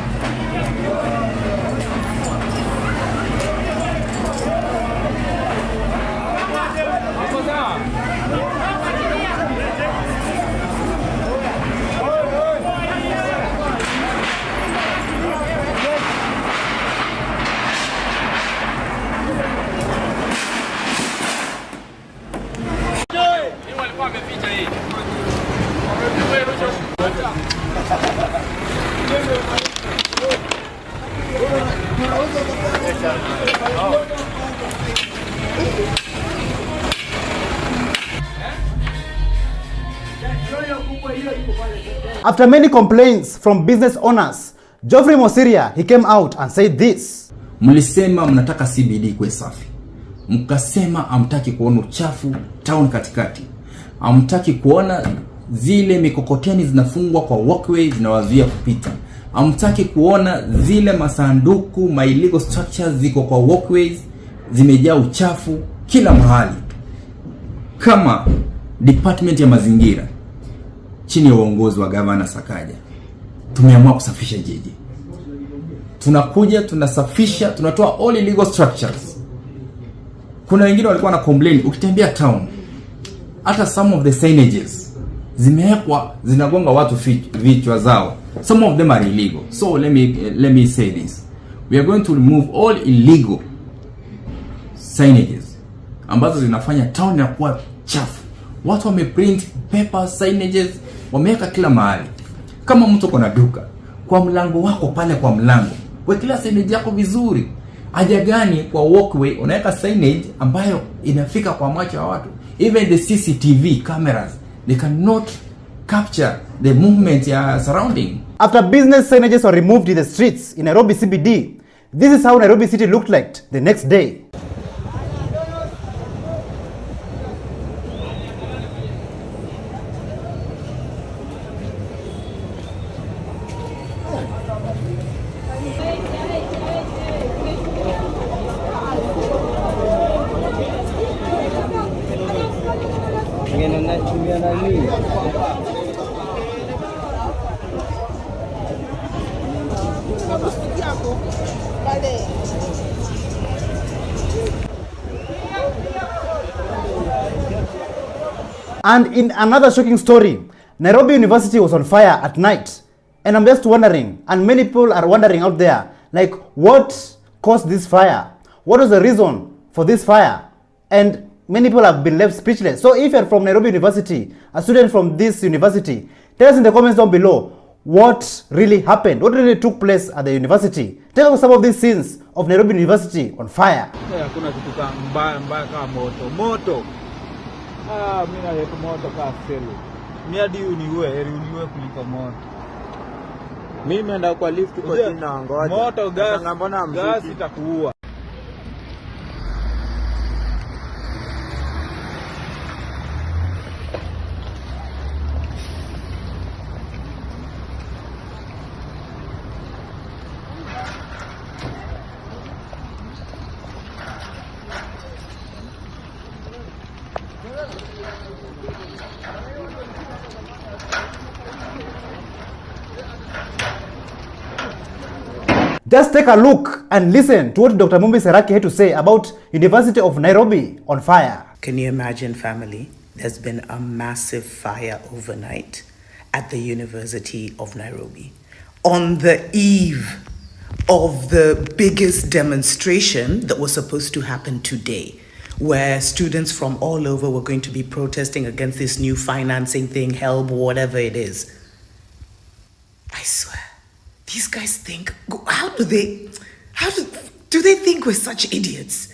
After many complaints from business owners, Geoffrey Mosiria, he came out and said this. Mlisema mnataka CBD kwe safi. Mkasema amtaki kuona uchafu town katikati. Amtaki kuona zile mikokoteni zinafungwa kwa walkway zinawazuia kupita. Amtaki kuona zile masanduku, my illegal structures ziko kwa walkways zimejaa uchafu kila mahali. Kama department ya mazingira chini ya uongozi wa Governor Sakaja tumeamua kusafisha jiji. Tunakuja, tunasafisha, tunatoa all illegal structures. Kuna wengine walikuwa na complain ukitembea town hata some of the signages zimewekwa zinagonga watu vichwa zao. Some of them are illegal. So let me say this. We are going to remove all illegal signages ambazo zinafanya town na kuwa chafu. Watu wameprint paper signages wameweka kila mahali. Kama mtu kuna duka, kwa mlango wako pale kwa mlango, wekila signage yako vizuri. Haja gani kwa walkway unaweka signage ambayo inafika kwa macho ya watu? Even the CCTV cameras, they cannot capture the movement surrounding. After business signages were removed in the streets in Nairobi CBD, this is how Nairobi City looked like the next day. And in another shocking story, Nairobi University was on fire at night. And I'm just wondering, and many people are wondering out there, like, what caused this fire? What was the reason for this fire? And many people have been left speechless. So if you're from Nairobi University, a student from this university, tell us in the comments down below what really happened, what really took place at the university. Tell us some of these scenes of Nairobi University on fire. Hakuna kitu mbaya kama moto. Mimi na yetu moto kama selo. Mimi hadi uniue kuliko moto. Mimi naenda kwa lift kwa chini na ngoja. Moto gas itakuua. Just take a look and listen to what Dr. Mumbi Seraki had to say about University of Nairobi on fire. Can you imagine, family? There's been a massive fire overnight at the University of Nairobi. On the eve of the biggest demonstration that was supposed to happen today, where students from all over were going to be protesting against this new financing thing, HELB, whatever it is. I swear. These guys think, do they think we're such idiots?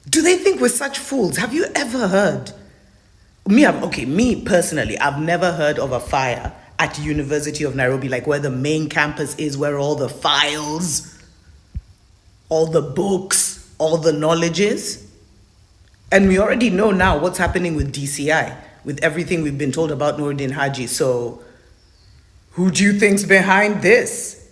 Do they think we're such fools? Have you ever heard? Me personally, I've never heard of a fire at University of Nairobi, like where the main campus is, where all the files, all the books, all the knowledge is. And we already know now what's happening with DCI, with everything we've been told about Noordin Haji. So who do you think's behind this?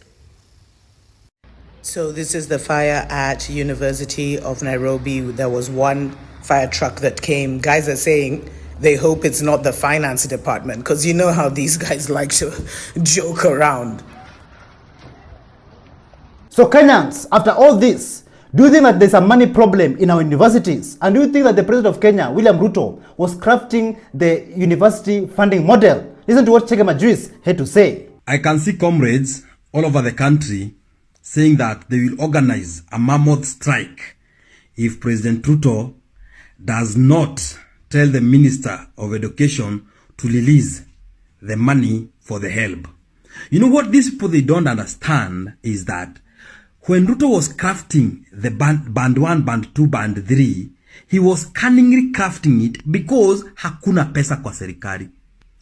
So this is the fire at University of Nairobi. There was one fire truck that came. Guys are saying they hope it's not the finance department, because you know how these guys like to joke around. So Kenyans, after all this, do you think that there's a money problem in our universities? And do you think that the President of Kenya, William Ruto, was crafting the university funding model? Listen to what Chege Majuis had to say. I can see comrades all over the country saying that they will organize a mammoth strike if President Ruto does not tell the Minister of Education to release the money for the HELB. You know what these people, they don't understand is that when Ruto was crafting the band 1, band 2, band 3, he was cunningly crafting it because hakuna pesa kwa serikali.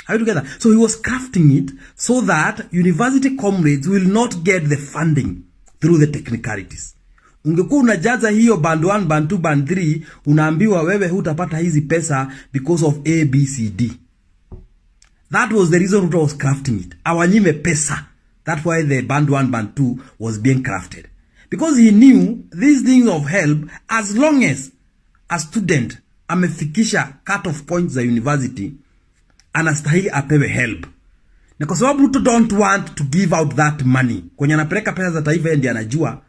Are you together? So he was crafting it so that university comrades will not get the funding through the technicalities. Ungekuwa unajaza hiyo band 1, band 2, band 3, unaambiwa wewe hutapata hizi pesa because of A, B, C, D. That was the reason Ruto was crafting it. Awanyime pesa. That's why the band 1, band 2 was being crafted. Because he knew these things of help, as long as a student amefikisha cut-off points za university, anastahili apewe help. Na kwa sababu Ruto don't want to give out that money, kwenye anapeleka pesa za taifa ndiye anajua.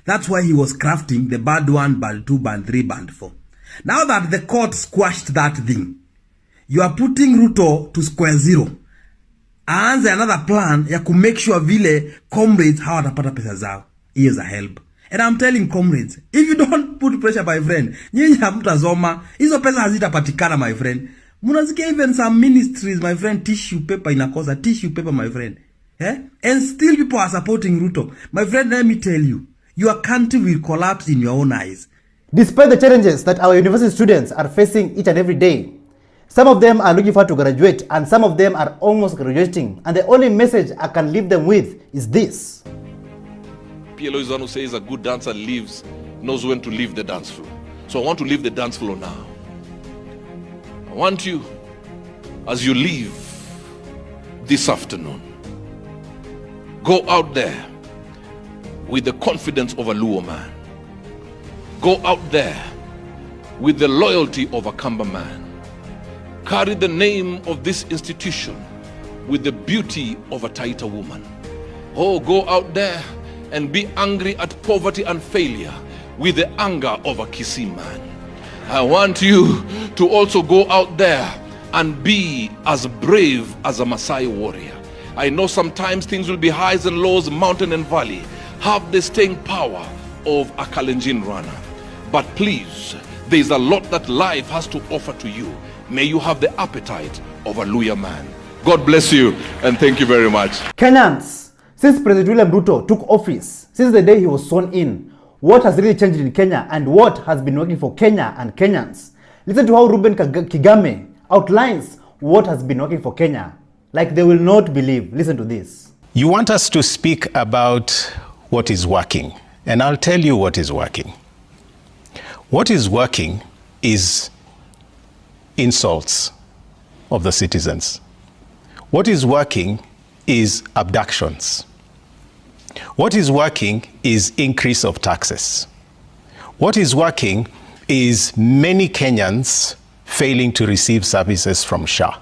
That's why he was crafting the band 1, band 2, band 3, band 4. Now that the court squashed that thing, you are putting Ruto to square zero. Aanze another plan ya ku make sure vile comrades hawatapata pesa zao. Here's a help. And I'm telling comrades, if you don't put pressure, my friend, nyinyi hamtasoma, hizo pesa hazitapatikana, my friend. Munasikia even some ministries, my friend, tissue paper inakosa, tissue paper, my friend. And still people are supporting Ruto. My friend, let me tell you, your country will collapse in your own eyes. Despite the challenges that our university students are facing each and every day, some of them are looking forward to graduate and some of them are almost graduating. And the only message I can leave them with is this. PLO is one who says a good dancer knows when to leave the dance floor. So I want to leave the dance floor now. I want you, as you leave this afternoon, go out there with the confidence of a Luo man. Go out there with the loyalty of a Kamba man. Carry the name of this institution with the beauty of a Taita woman. Oh, go out there and be angry at poverty and failure with the anger of a Kisii man. I want you to also go out there and be as brave as a Maasai warrior. I know sometimes things will be highs and lows, mountain and valley. Have the staying power of a Kalenjin runner. But please, there is a lot that life has to offer to you. May you have the appetite of a Luya man. God bless you and thank you very much. Kenyans, since President William Ruto took office, since the day he was sworn in, what has really changed in Kenya and what has been working for Kenya and Kenyans? Listen to how Ruben Kigame outlines what has been working for Kenya. Like they will not believe. Listen to this. You want us to speak about what is working, and I'll tell you what is working. What is working is insults of the citizens. What is working is abductions. What is working is increase of taxes. What is working is many Kenyans failing to receive services from SHA.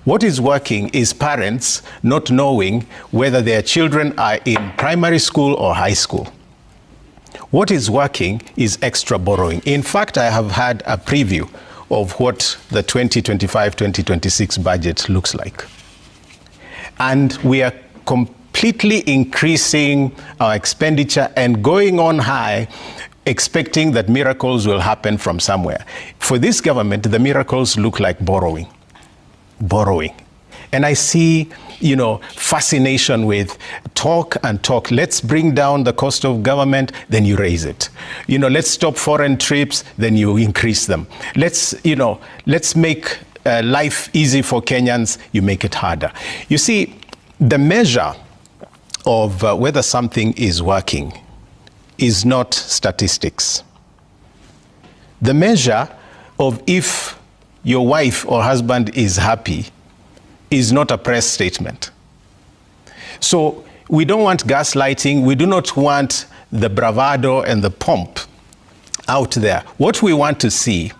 What is working is parents not knowing whether their children are in primary school or high school. What is working is extra borrowing. In fact, I have had a preview of what the 2025-2026 budget looks like. And we are completely increasing our expenditure and going on high, expecting that miracles will happen from somewhere. For this government, the miracles look like borrowing. And I see, fascination with talk and talk. Let's bring down the cost of government, then you raise it. Let's stop foreign trips, then you increase them. Let's make life easy for Kenyans, you make it harder. You see, the measure of whether something is working is not statistics. The measure of if your wife or husband is happy is not a press statement. So we don't want gaslighting. We do not want the bravado and the pomp out there. What we want to see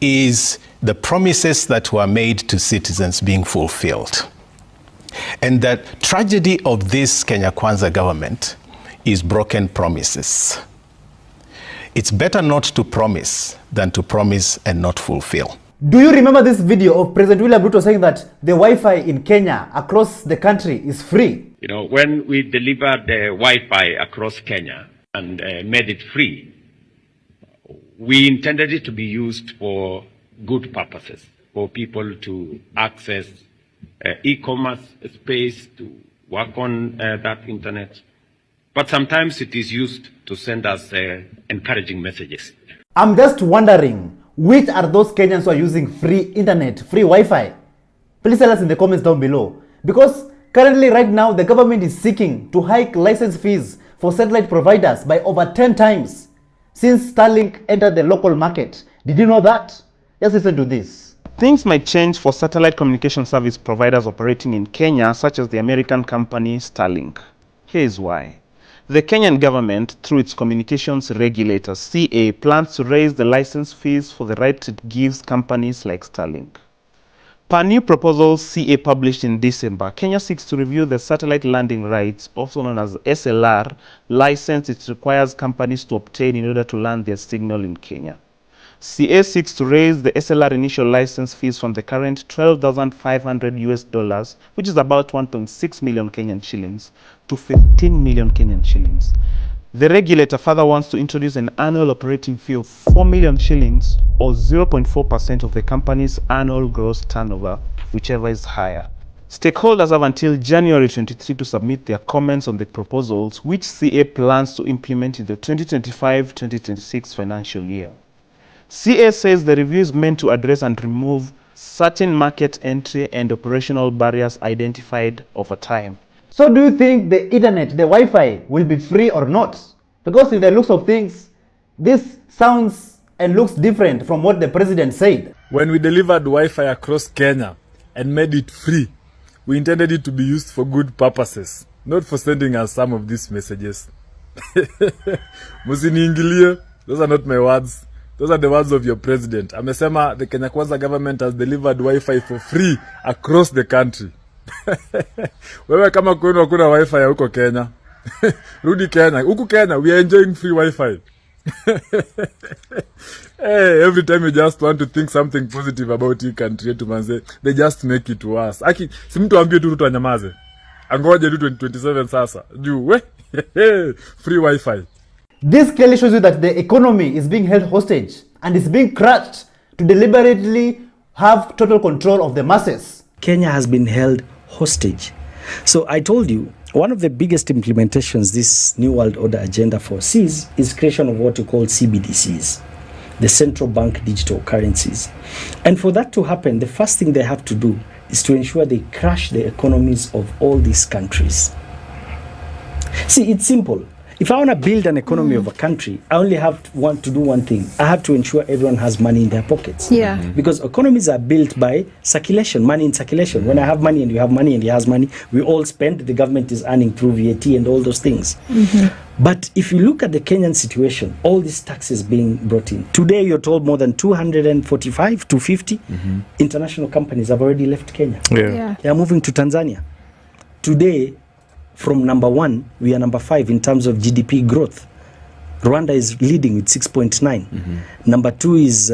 is the promises that were made to citizens being fulfilled. And the tragedy of this Kenya Kwanza government is broken promises. It's better not to promise than to promise and not fulfill. Do you remember this video of President William Ruto saying that the Wi-Fi in Kenya across the country is free? When we delivered the Wi-Fi across Kenya and made it free, we intended it to be used for good purposes, for people to access e-commerce space, to work on that internet. But sometimes it is used to send us encouraging messages. I'm just wondering, which are those Kenyans who are using free internet, free Wi-Fi? Please tell us in the comments down below. Because currently right now the government is seeking to hike license fees for satellite providers by over 10 times since Starlink entered the local market. Did you know that? Just listen to this. Things might change for satellite communication service providers operating in Kenya, such as the American company Starlink. Here's why. The Kenyan government, through its communications regulator, CA, plans to raise the license fees for the right it gives companies like Starlink. Per new proposals CA published in December, Kenya seeks to review the satellite landing rights, also known as SLR, license it requires companies to obtain in order to land their signal in Kenya. CA seeks to raise the SLR initial license fees from the current $12,500, which is about 1.6 million Kenyan shillings, to 15 million Kenyan shillings. The regulator further wants to introduce an annual operating fee of 4 million shillings or 0.4% of the company's annual gross turnover, whichever is higher. Stakeholders have until January 23 to submit their comments on the proposals, which CA plans to implement in the 2025-2026 financial year. CA says the review is meant to address and remove certain market entry and operational barriers identified over time. So do you think the internet, the Wi-Fi, will be free or not? Because in the looks of things, this sounds and looks different from what the president said. When we delivered Wi-Fi across Kenya and made it free, we intended it to be used for good purposes, not for sending us some of these messages. Musiniingilie, those are not my words. Those are the words of your president. Amesema the Kenya Kwanza government has delivered Wi-Fi for free across the country. Wewe kama kwenu hakuna Wi-Fi ya huko Kenya. Rudi Kenya. Huku Kenya, we are enjoying free Wi-Fi. Hey, every time you just want to think something positive about your country, they just make it worse. Aki, si mtu ambie tu Ruto anyamaze. Angoje tu 2027 sasa. Juu, we. Free Wi-Fi. This clearly shows you that the economy is being held hostage and is being crushed to deliberately have total control of the masses. Kenya has been held hostage. So I told you, one of the biggest implementations this New World Order agenda foresees is creation of what you call CBDCs, the central bank digital currencies. And for that to happen, the first thing they have to do is to ensure they crash the economies of all these countries. See, it's simple. If I want to build an economy of a country, I only have to do one thing. I have to ensure everyone has money in their pockets. Yeah. Because economies are built by circulation, money in circulation. When I have money and you have money and he has money, we all spend. The government is earning through VAT and all those things. But if you look at the Kenyan situation, all these taxes being brought in. Today you're told more than 245, 250 international companies have already left Kenya. Yeah. They are moving to Tanzania. Today, from number 1, we are number 5 in terms of GDP growth. Rwanda is leading with 6.9. Number 2 is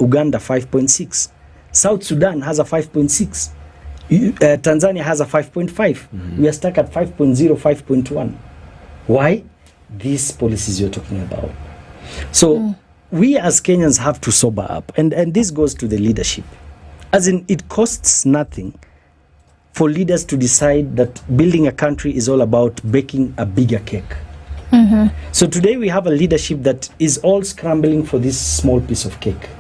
Uganda, 5.6. South Sudan has a 5.6. Tanzania has a 5.5. We are stuck at 5.0, 5.1. Why? These policies you're talking about. So we as Kenyans have to sober up. And this goes to the leadership. As in, it costs nothing for leaders to decide that building a country is all about baking a bigger cake. So today we have a leadership that is all scrambling for this small piece of cake.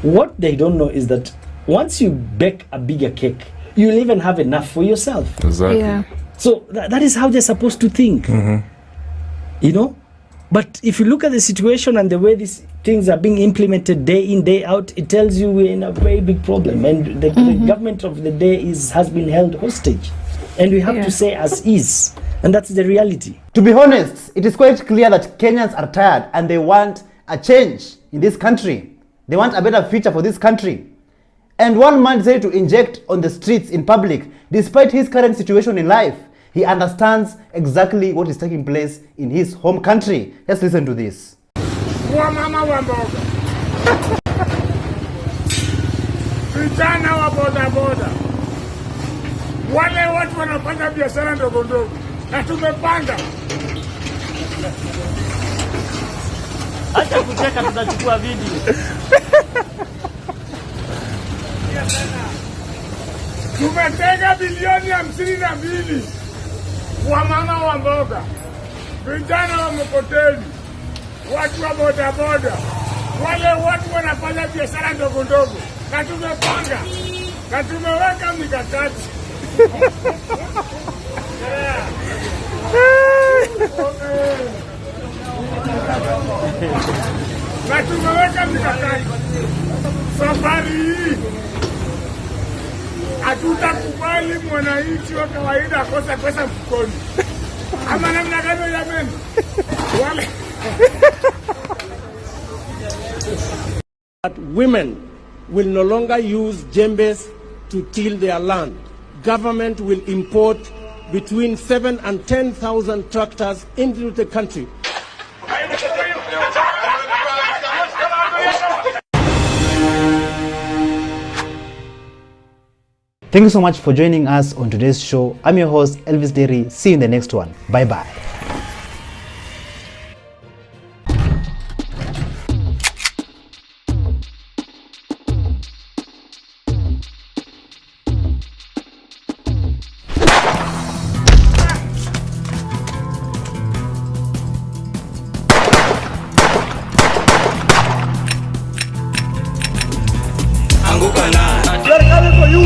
What they don't know is that once you bake a bigger cake, you'll even have enough for yourself. Exactly. Yeah. So that is how they're supposed to think. You know? But if you look at the situation and the way these things are being implemented day in, day out, it tells you we're in a very big problem. And the government of the day has been held hostage. And we have to say as is. And that's the reality. To be honest, it is quite clear that Kenyans are tired and they want a change in this country. They want a better future for this country. And one man decided to inject on the streets in public, despite his current situation in life. He understands exactly what is taking place in his home country. Let's listen to this. Vijana wa bodaboda, wale watu wanafanya biashara ndogo ndogo, na tumepanga. Acha kucheka, tutachukua video. Tumetenga bilioni 52 wa mama wa mboga, vijana wa mkoteni, watu wa bodaboda, wale watu wanafanya biashara ndogo ndogo, na tumepanga na tumeweka mikakati. Na tumeweka mikakati. Safari hii hatutakubali mwananchi wa kawaida akosa pesa mfukoni. Ama namna gani jameni? Wale that women will no longer use jembes to till their land. Government will import between 7,000 and 10,000 tractors into the country. Thank you so much for joining us on today's show. I'm your host, Elvis Derry. See you in the next one. Bye-bye. They're coming for you.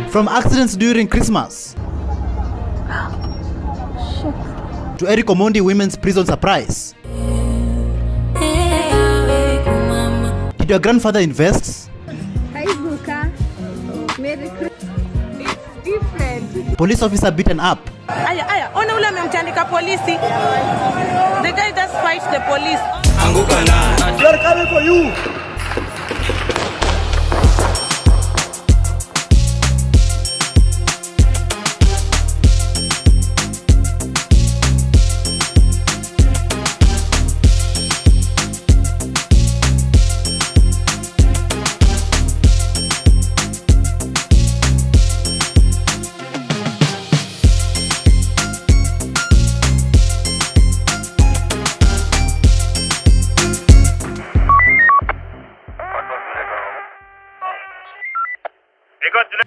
From accidents during Christmas to Eric Omondi Women's Prison Surprise. Did your grandfather invest? Hi, Buka. Merry Christmas. It's different. Police officer beaten up. Aya, ona ule amemtandika polisi. The guy just fight the police. They're coming for you.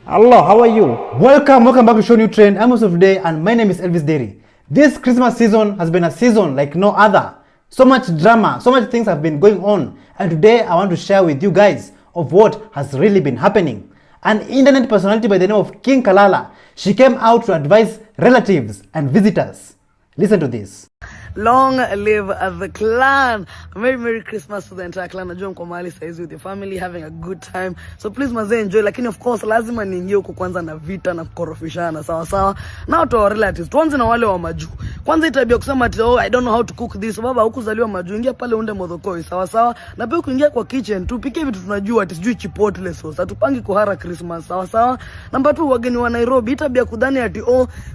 Hello, how are you? Welcome back to ShowNewTrend. I'm host of the day and my name is Elvis Derry. This Christmas season has been a season like no other. So much drama, so much things have been going on, and today I want to share with you guys of what has really been happening. An internet personality by the name of King Kalala, she came out to advise relatives and visitors. Listen to this. Long live the clan. Merry Christmas to the entire clan. Najua mko mahali saizi with your family having a good time. So please mazee enjoy. Lakini of course lazima niingie huko kwanza na vita na kukorofishana sawa. Now to our relatives. Tuanze na wale wa majuu. Kwanza itabia kusema ati I don't know how to cook this. Baba hukuzaliwa majuu. Ingia pale unde modhokoi sawa. Na pia kuingia kwa kitchen tupike vitu tunajua ati sijui chipotle sauce. Hatupangi kuhara Christmas sawa. Number 2 wageni wa Nairobi. Itabia kudhani ati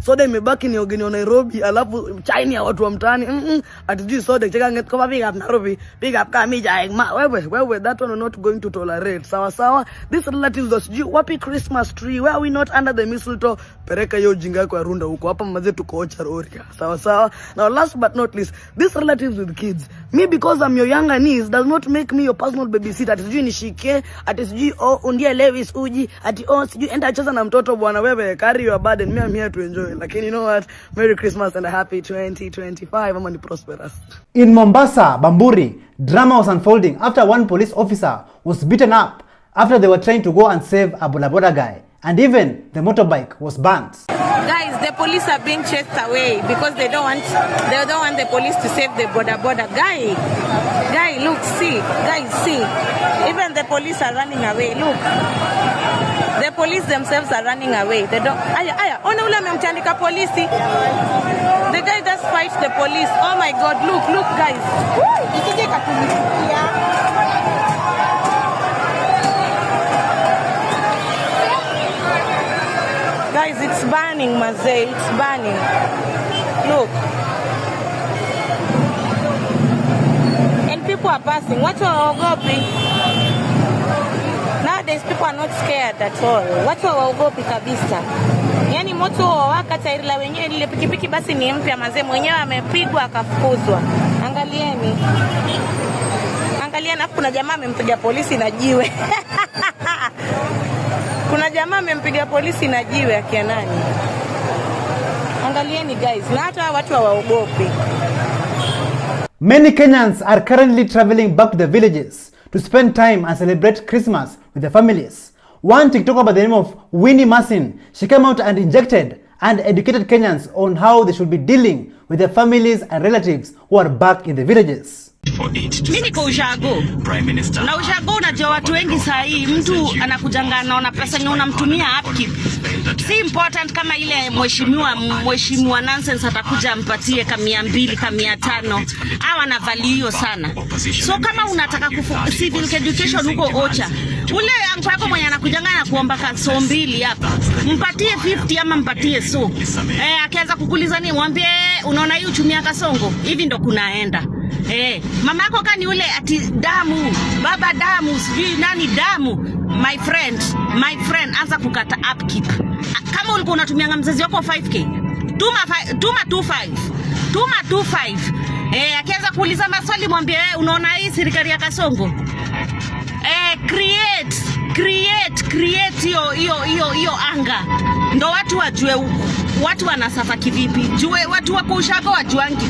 soda imebaki ni wageni wa Nairobi alafu chai ya watu wa mtaani. Atijui soda cheka nget kwa big up Nairobi, big up Kamija. Wewe that one we're not going to tolerate. Sawa. These relatives was wapi Christmas tree? Where are we not under the mistletoe? Pereka yo jinga yako ya runda huko. Hapa maze tuko Ocharoria. Sawa. Now last but not least, these relatives with kids. Me because I'm your younger niece does not make me your personal babysitter. Atijui nishike, atijui undie Lewis uji, ati sijui enda cheza na mtoto bwana wewe, carry your burden. Me I'm here to enjoy. Lakini you know what? Merry Christmas and a happy 2025. I'm on prosperous. In Mombasa, Bamburi, drama was unfolding after one police officer was beaten up after they were trying to go and save a bodaboda guy. And even the motorbike was burnt. Guys, the police are being chased away because they don't want the police to save the boda. Guy, look, see. Guys, see. Even the police are running away. Look. The police themselves are running away. They don't. Aya, ona ule amemtandika polisi. The guy just fight the police. Oh my God, look guys. Ikije kapolisia. Guys, it's burning, Mazee. It's burning. Look. And people are passing. Watu hawaogopi. Nowadays people are not scared at all. Watu hawaogopi kabisa. Yaani moto waka tairi la wenyewe lile pikipiki basi ni mpya Mazee, mwenyewe amepigwa akafukuzwa. Angalieni. Angalieni, hapo kuna jamaa amempiga polisi na jiwe. Kuna jamaa amempiga polisi na jiwe akia nani? Angalieni guys, na hata watu hawaogopi. Many Kenyans are currently traveling back to the villages to spend time and celebrate Christmas with their families. One TikToker by the name of Winnie Masin, she came out and injected and educated Kenyans on how they should be dealing with their families and relatives who are back in the villages. Mimi niko ushago. Na ushago unajua watu wengi saa hii mtu anakujanga anaona pesa nyingi unamtumia upkeep. Si important kama ile mheshimiwa nonsense atakuja ampatie kama 200 kama 500. Hawa na value hiyo sana. So kama unataka civil education huko Ocha, ule anko yako mwenye anakujanga na kuomba kaso 2 hapa, mpatie 50 ama mpatie so. Akianza kukuuliza ni mwambie unaona hii uchumi ya Kasongo hivi ndo kunaenda. Mama yako kani ule ati damu, baba damu, sijui nani damu. My friend, anza kukata upkeep. Kama ulikuwa unatumia mzazi wako 5k, tuma 25. Tuma 25. Akianza kuuliza maswali mwambie unaona hii serikali ya Kasongo. Create hiyo anga. Ndo watu wajue watu wanasafa kivipi. Jue watu wako ushago wajuangi.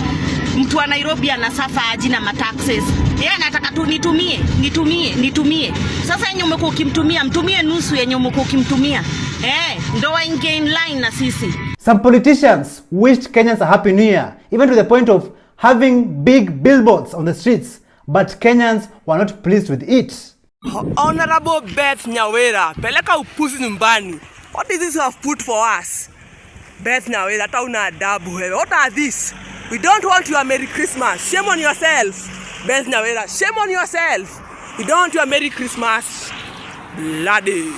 Mtu wa Nairobi anasafa aji na mataxes. Yeye anataka tu nitumie. Sasa yenye umekuwa ukimtumia, mtumie nusu yenye umekuwa ukimtumia. Ndo waingie in line na sisi. Some politicians wished Kenyans a happy new year, even to the point of having big billboards on the streets, but Kenyans were not pleased with it. Honorable Beth Nyawera, peleka upuzi nyumbani. What is this you have put for us? Beth Nyawera, hata una adabu wewe. What are this? We don't want your Merry Christmas. Shame on yourself. Beth Nyawera, shame on yourself. We don't want your Merry Christmas. Bloody.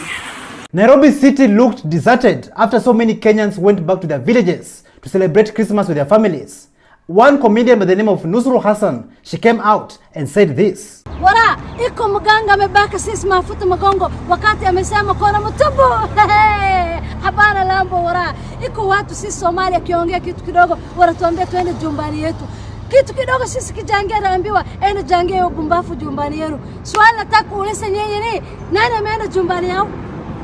Nairobi City looked deserted after so many Kenyans went back to their villages to celebrate Christmas with their families. One comedian by the name of Nusru Hassan, she came out and said this. Wara, iko mganga amebaka sisi mafuta magongo wakati amesema kona mtumbo. Habana lambo wara. Iko watu sisi Somalia kiongea kitu kidogo wanatuambia twende jumbani yetu. Kitu kidogo sisi kijangia naambiwa ende jangia upumbafu jumbani yenu. Swali nataka kuuliza nyinyi ni nani ameenda jumbani yao?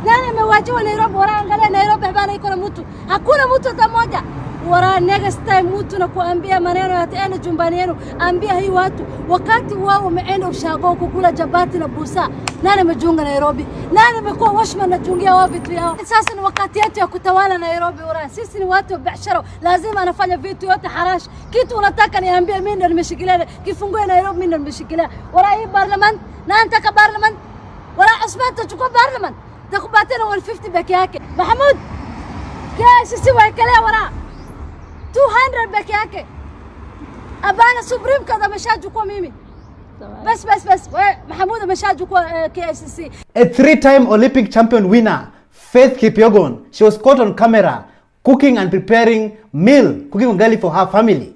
Nani amewajiwa Nairobi? Wara, angalia Nairobi habana iko na mtu. Hakuna mtu hata mmoja. Wara, next time mtu na kuambia maneno ya ende jumbani yenu, ambia hii watu wakati wao wameenda ushago kukula jabati na busa. Nani amejiunga Nairobi? Nani amekuwa washman na jungia wao vitu yao? Sasa ni wakati yetu ya kutawala Nairobi. Wara, sisi ni watu wa biashara, lazima anafanya vitu yote harash. Kitu unataka niambie mimi ndo nimeshikilia kifungue Nairobi, mimi ndo nimeshikilia. Wara, hii parliament na nataka parliament. Wara, Osman tachukua parliament takupatia 150 peke yake. Mahmud sisi waekelea wara 200 peke yake. Abana Supreme kadha ameshachukua mimi. Bas Mahmud ameshachukua KICC. A 3-time Olympic champion winner, Faith Kipyegon, she was caught on camera cooking and preparing cooking ugali for her family.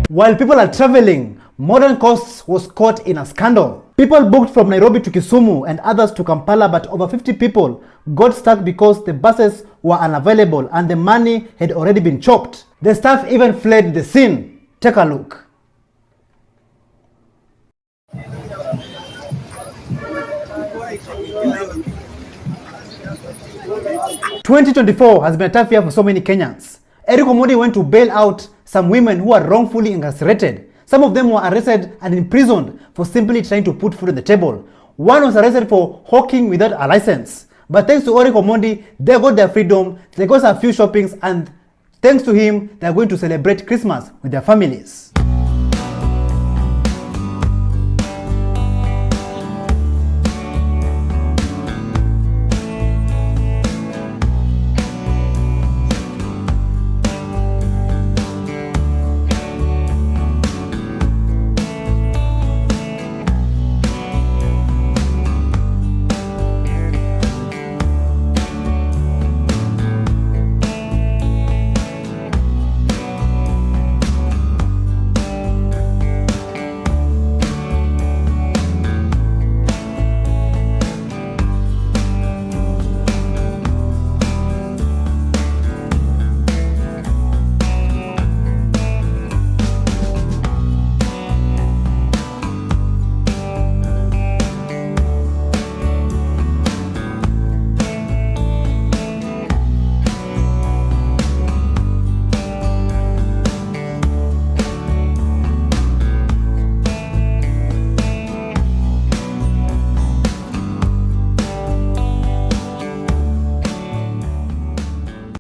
While people are traveling, Modern Coasts was caught in a scandal. People booked from Nairobi to Kisumu and others to Kampala, but over 50 people got stuck because the buses were unavailable and the money had already been chopped. The staff even fled the scene. Take a look. 2024 has been a tough year for so many Kenyans. Eric Omondi went to bail out some women who are wrongfully incarcerated. Some of them were arrested and imprisoned for simply trying to put food on the table. One was arrested for hawking without a license. But thanks to Eric Omondi, they got their freedom, they got a few shoppings, and thanks to him, they are going to celebrate Christmas with their families.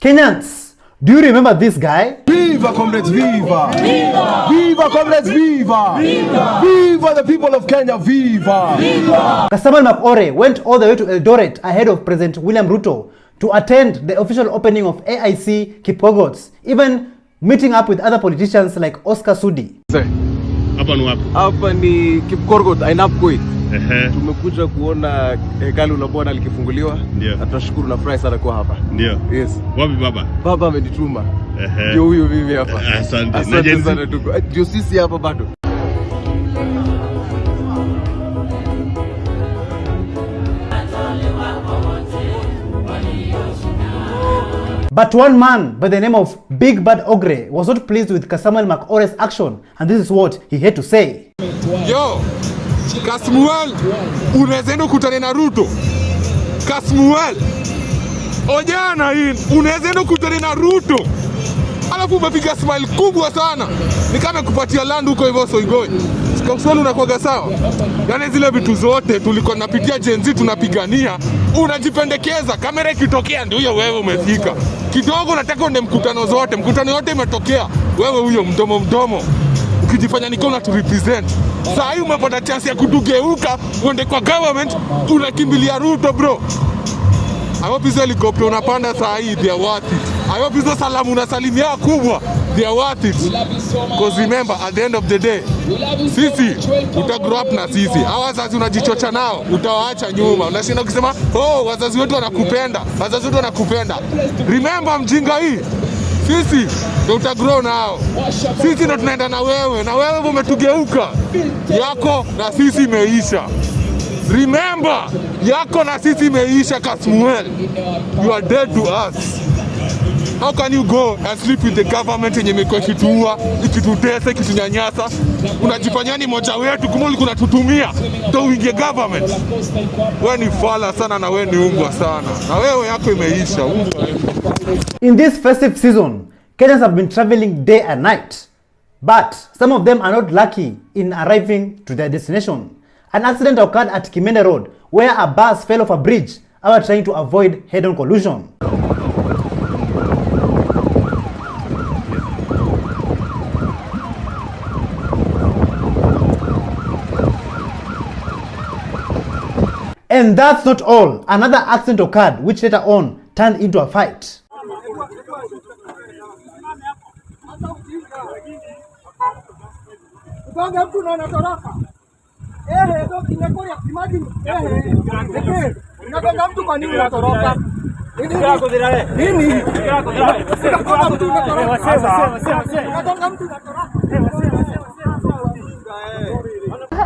Kenyans, do you remember this guy? Viva comrades, viva! Viva! Viva comrades, viva! Viva! Viva the people of Kenya, viva! Viva! Kasamal Makore went all the way to Eldoret ahead of President William Ruto to attend the official opening of AIC Kipkogots, even meeting up with other politicians like Oscar Sudi. Hapa ni wapi? Hapa ni Kipkogot, Ainapkoi. Tumekuja kuona hekalu la Bwana likifunguliwa. Ndio. Na tunashukuru na furahi sana kwa hapa. Ndio. Yes. Wapi baba? Baba amenituma. Ndio huyu mimi hapa. Asante. Asante sana tuko. Ndio sisi hapa bado. But one man by the name of Big Bad Ogre was not pleased with Kasamal Makore's action, and this is what he had to say. Yo, Kasmuel, unaweza enda kukutana na Ruto. Kasmuel, ojana hii, unaweza enda kukutana na Ruto. Alafu umepiga smile kubwa sana. Ni kama kupatia land huko hivyo Soigoi. Kasmuel unakuwaga sawa. Yaani zile vitu zote tulikuwa tunapitia Gen Z tunapigania, unajipendekeza. Kamera ikitokea ndio huyo wewe umefika. Kidogo unataka uende mkutano zote, mkutano yote imetokea. Wewe huyo mdomo. Ukijifanya niko na to represent. Sasa hii umepata chance ya kutugeuka uende kwa government, unakimbilia Ruto bro. I hope hizo helicopter unapanda saa hii they are worth it. I hope hizo salamu unasalimia kubwa they are worth it. Because remember at the end of the day sisi utagrow up na sisi. Hawa wazazi unajichocha nao utawaacha nyuma. Unashinda ukisema wazazi wetu wanakupenda. Wazazi wetu wanakupenda. Remember mjinga hii. Sisi ndio utagrow nao. Sisi ndio tunaenda na wewe. Na wewe umetugeuka. Yako na sisi imeisha. Remember, yako na sisi imeisha Kasmuel. You are dead to us. How can you go and sleep with the government yenye imekuwa ikituua, ikitutesa, ikitunyanyasa? Unajifanya ni moja wetu kumbe ulikuwa unatutumia ndio uingie government. Wewe ni fala sana na wewe ni umbwa sana. Na wewe yako imeisha umbwa. In this festive season, Kenyans have been traveling day and night. But some of them are not lucky in arriving to their destination. An accident occurred at Kimende Road where a bus fell off a bridge while trying to avoid head-on collision. And that's not all. Another accident occurred which later on turned into a fight.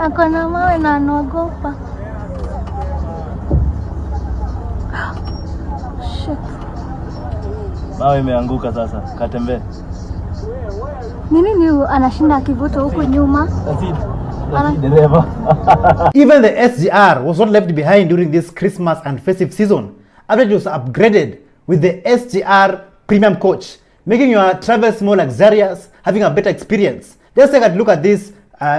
Ako na mawe na anaogopa. Shit. Mawe imeanguka sasa, katembee. Nini anashinda akivuta huko nyuma? Even the SGR was not left behind during this Christmas and festive season after it was upgraded with the SGR Premium Coach, making your travels more luxurious, having a better experience. Let's take a look at this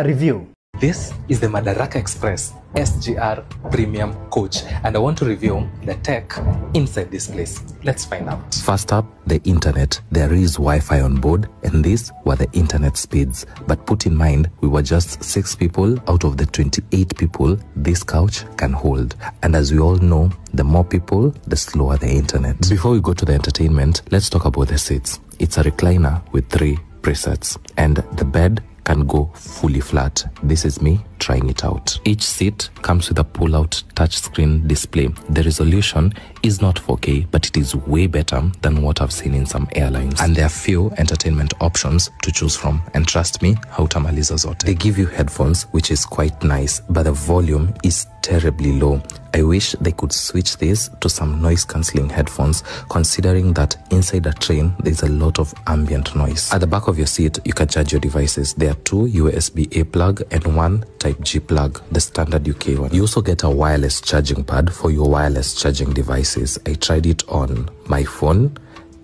review. This is the Madaraka Express SGR Premium Coach, and I want to review the tech inside this place. Let's find out. First up, the internet. There is Wi-Fi on board, and these were the internet speeds. But put in mind, we were just 6 people out of the 28 people this couch can hold. And as we all know, the more people, the slower the internet. Before we go to the entertainment, let's talk about the seats. It's a recliner with 3 presets, and the bed can go fully flat. This is me trying it out. Each seat comes with a pull-out touchscreen display. The resolution is not 4K, but it is way better than what I've seen in some airlines. And there are few entertainment options to choose from. And trust me, hautamaliza zote. They give you headphones, which is quite nice, but the volume is terribly low. I wish they could switch this to some noise-cancelling headphones, considering that inside a train, there's a lot of ambient noise. At the back of your seat, you can charge your devices. There are 2 USB-A plug and 1 Type-G plug, the standard UK one. You also get a wireless charging pad for your wireless charging devices. I tried it on my phone,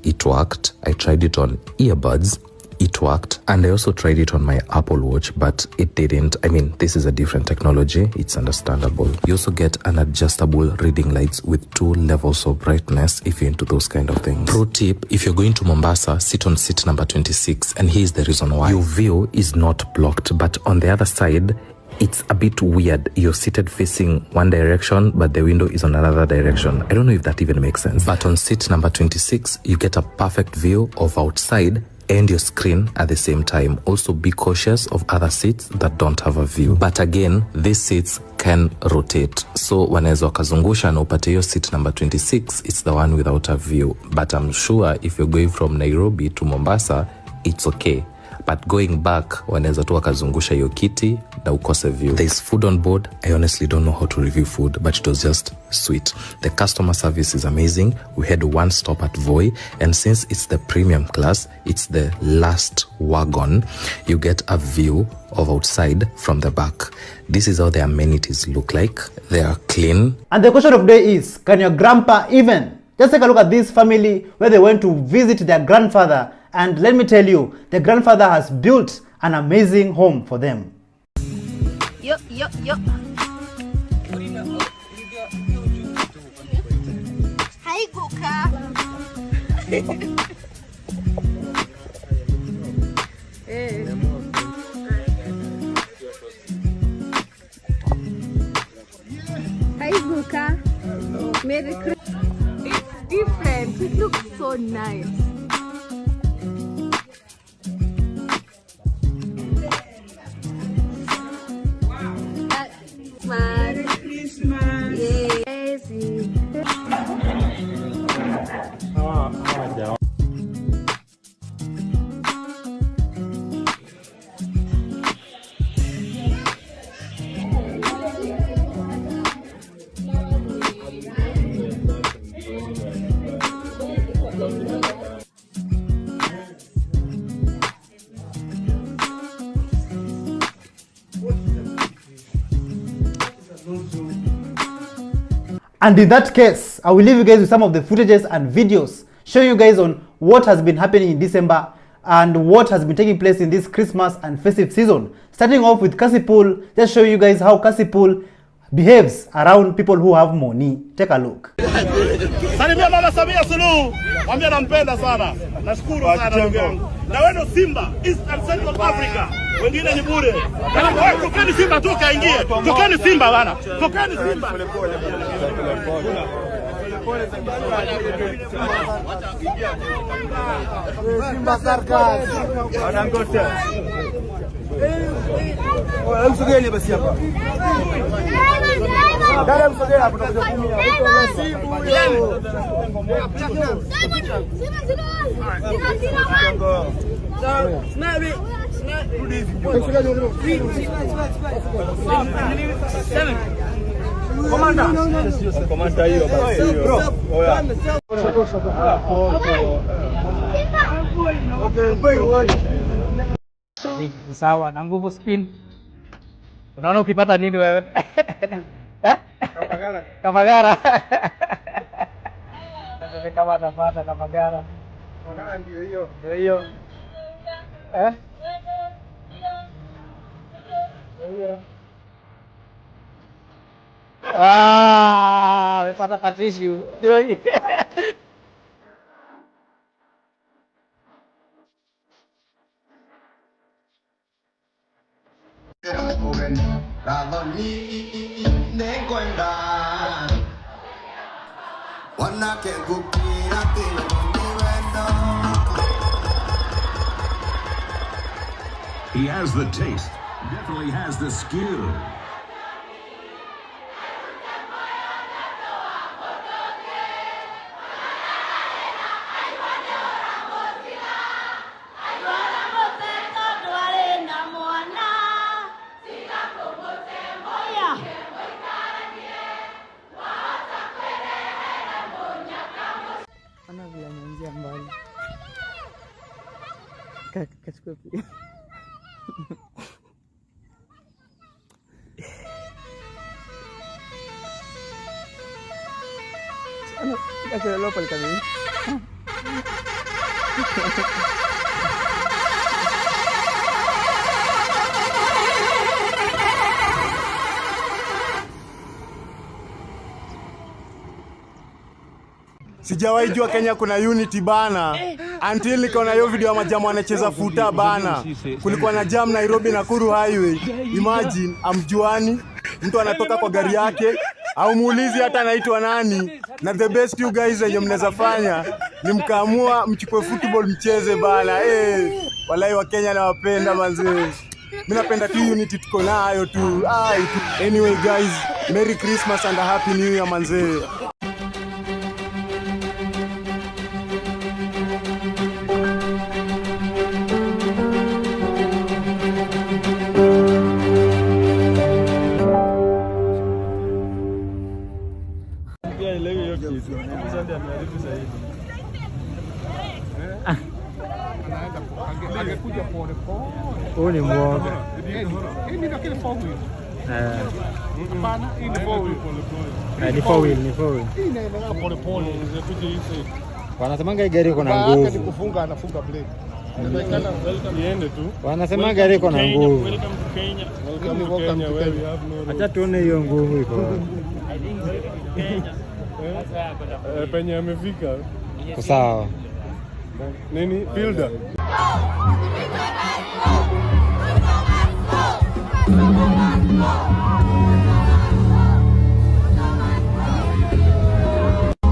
it worked. I tried it on earbuds, it worked. And I also tried it on my Apple Watch, but it didn't. I mean, this is a different technology, it's understandable. You also get an adjustable reading lights with 2 levels of brightness if you're into those kind of things. Pro tip, if you're going to Mombasa, sit on seat number 26, and here's the reason why. Your view is not blocked, but on the other side, it's a bit weird. You're seated facing one direction, but the window is on another direction. I don't know if that even makes sense. But on seat number 26, you get a perfect view of outside and your screen at the same time. Also be cautious of other seats that don't have a view. But again, these seats can rotate. So wanaweza wakazungusha na upate hiyo seat number 26, it's the one without a view. But I'm sure if you're going from Nairobi to Mombasa, it's okay. But going back, wanaweza tu wakazungusha hiyo kiti na ukose view. There's food on board. I honestly don't know how to review food, but it was just sweet. The customer service is amazing. We had 1 stop at Voi, and since it's the premium class, it's the last wagon, you get a view of outside from the back. This is how the amenities look like. They are clean. And the question of the day is, can your grandpa even? Just take a look at this family where they went to visit their grandfather. And let me tell you, the grandfather has built an amazing home for them. Yo. Hi, Guka. Hi, Guka. Merry Christmas. It's different. It looks so nice. Merry Christmas. Yes. And in that case, I will leave you guys with some of the footages and videos showing you guys on what has been happening in December and what has been taking place in this Christmas and festive season. Starting off with Kasipul, just show you guys how Kasipul behaves around people who have money. Take a look. Salimia Mama Samia Suluhu, mwambie nampenda sana. Nashukuru sana ndugu yangu. Na wewe ndo Simba, East and Central Africa. Wengine ni bure. Tokeni Simba toka ingie. Tokeni Simba bana. Tokeni Simba. Simba Sarkaz. Wanangote. Msogeni basi hapa. Dada msogeni hapo tutakuja Komanda hiyo basi hiyo. Oya. Sawa na nguvu spin. Unaona ukipata nini wewe? Kamagara. kama atapata na magara. Ndio hiyo. Ndio hiyo. Amepata katishi. Ndio hiyo. He has the taste, definitely has the skill. Kachukua pia. Ano, kaya lopal kami. Sijawahi jua Kenya kuna unity bana. Until nikaona hiyo video ya majamu wanacheza futa bana. Kulikuwa na jam Nairobi Nakuru highway. Imagine amjuani mtu anatoka kwa gari yake au muulizi hata anaitwa nani. Na the best you guys wenye mnaweza fanya ni mkaamua mchukue football mcheze bana. Walai wa Kenya nawapenda manze. Mimi napenda tu unity tuko nayo tu. Anyway guys, Merry Christmas and a Happy New Year manze. Angekuja pole pole. Huyu ni mwoga. Hii ndio kile 4-wheel. Hapana, hii ni 4-wheel pole pole. Ni 4-wheel, ni 4-wheel. Hii inaenda pole pole, zikuja hizi. Wanasemanga gari iko na nguvu. Baada kufunga anafunga brake. Inaonekana welcome iende tu. Wanasema gari iko na nguvu. Welcome to Kenya. Welcome to Kenya where we have no. Acha tuone hiyo nguvu iko. I think Kenya. Penye amefika. Sawa. Nini? Builder.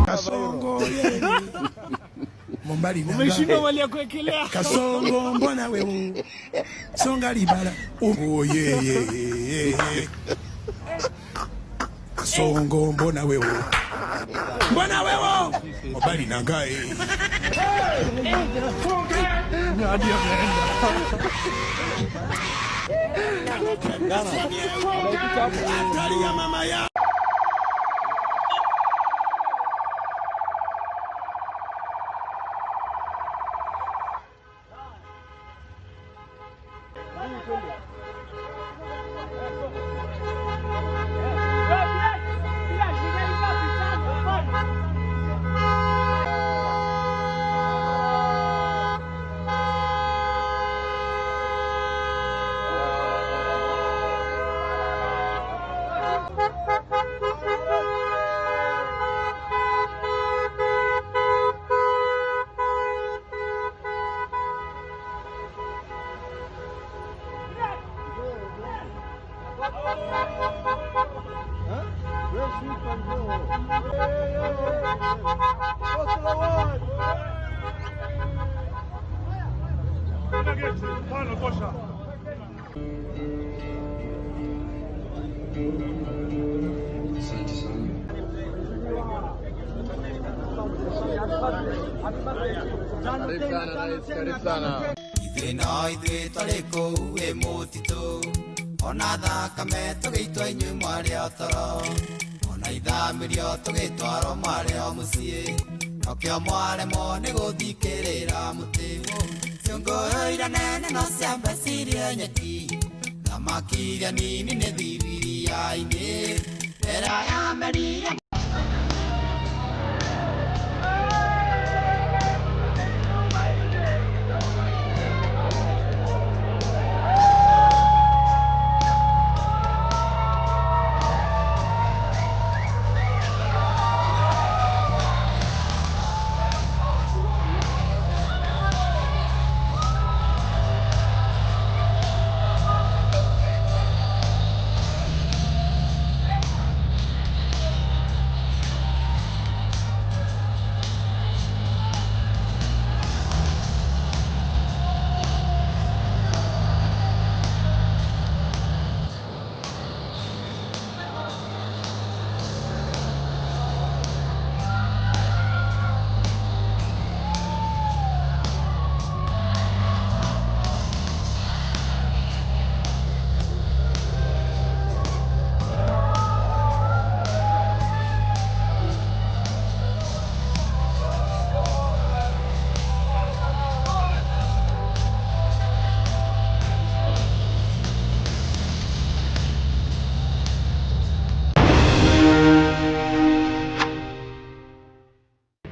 Kasongo Mombali na umeshinda mali ya kuekelea Kasongo mbona wewe songa libala oh yeah Kasongo mbona wewe Mombali na ngai ngadi ameenda mama ya Ithina ithuĩ tũrĩ kũu wĩ mũtitũ, ona thakame tũgĩitwo inyuĩ mwarĩ o toro, ona ithamĩrio tũgĩtwarwo mwarĩ o mũciĩ, nokĩo mwaremwo nĩ gũthikĩrĩra mũtĩmũ. Ciũngũyũ iria nene no ciambecirie nyeki, thamaki iria nini nĩ thibiria-inĩ, mbera yamerire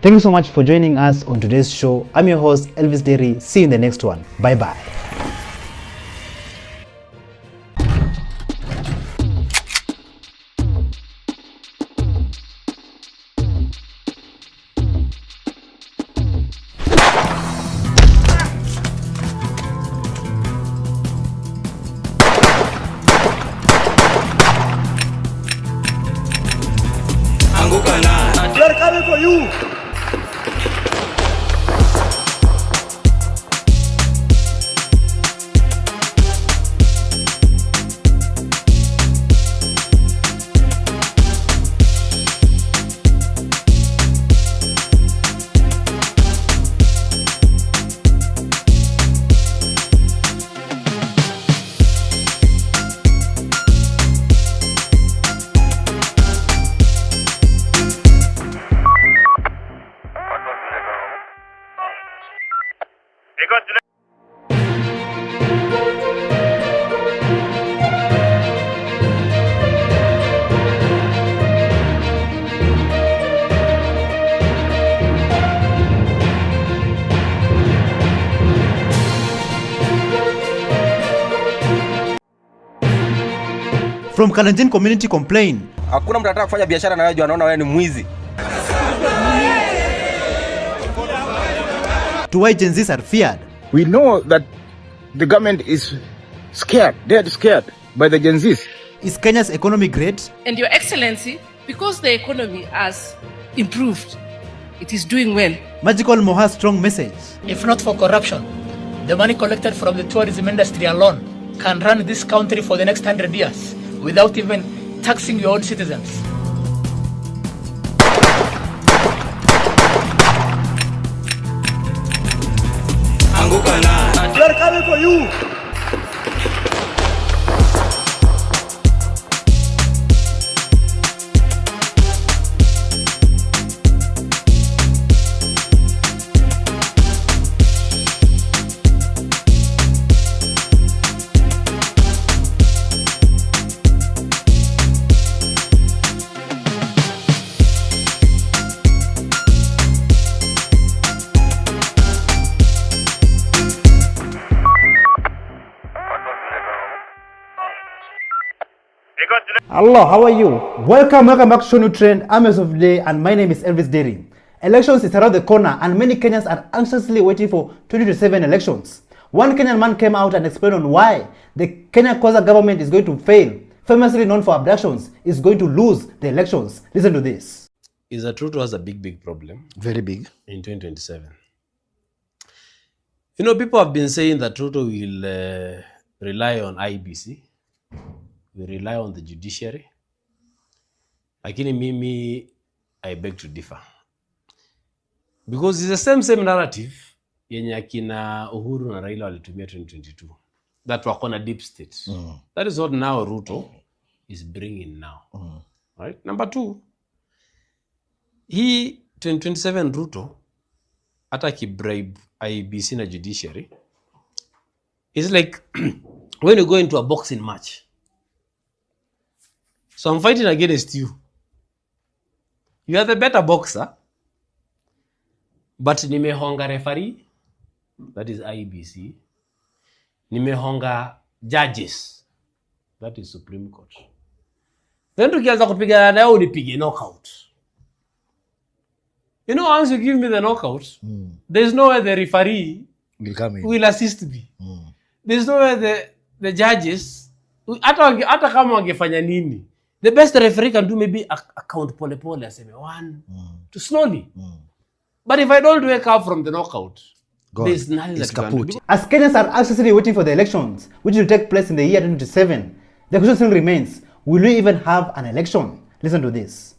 Thank you so much for joining us on today's show. I'm your host, Elvis Derry. See you in the next one. Bye-bye. We are coming for you. From Kalenjin community complain. Hakuna mtu anataka kufanya biashara na wewe juu anaona wewe ni mwizi. To why Gen Zs are feared. We know that the government is scared. They are scared by the Gen Zs. Is Kenya's economy great? And Your Excellency, because the economy has improved, it is doing well. Magical Moha's strong message. If not for corruption, the money collected from the tourism industry alone can run this country for the next 100 years without even taxing your own citizens. We are coming for you. Hello, how are you? Welcome back to ShowNewTrend. I'm your host of the day and my name is Elvis Derry. Elections is around the corner and many Kenyans are anxiously waiting for 2027 elections. One Kenyan man came out and explained on why the Kenya Kwanza government is going to fail. Famously known for abductions, is going to lose the elections. Listen to this. Is that Ruto has a big problem. Very big. In 2027. You know, people have been saying that Ruto will rely on IBC. We rely on the judiciary. Lakini mimi, I beg to differ. Because it's the same narrative yenye akina Uhuru na Raila walitumia 2022. That wakona deep state. That is what now Ruto is bringing now. Right? Number two, he 2027 Ruto hata kibribe IBC na judiciary. It's like when you go into a boxing match. So I'm fighting against you. You are the better boxer. But nimehonga referee, that is IBC. Nimehonga judges, that is Supreme Court. Then tukianza kupigana nayo unipige knockout. You know, once you give me the knockout, there's no way the referee will assist me. There's no way the judges, hata kama wangefanya nini, the best referee can do maybe a count pole aseme 1, to slowly. But if I don't wake up from the knockout, there's nothing that can do. As Kenyans are anxiously waiting for the elections, which will take place in the year 2027, the question still remains, will we even have an election? Listen to this.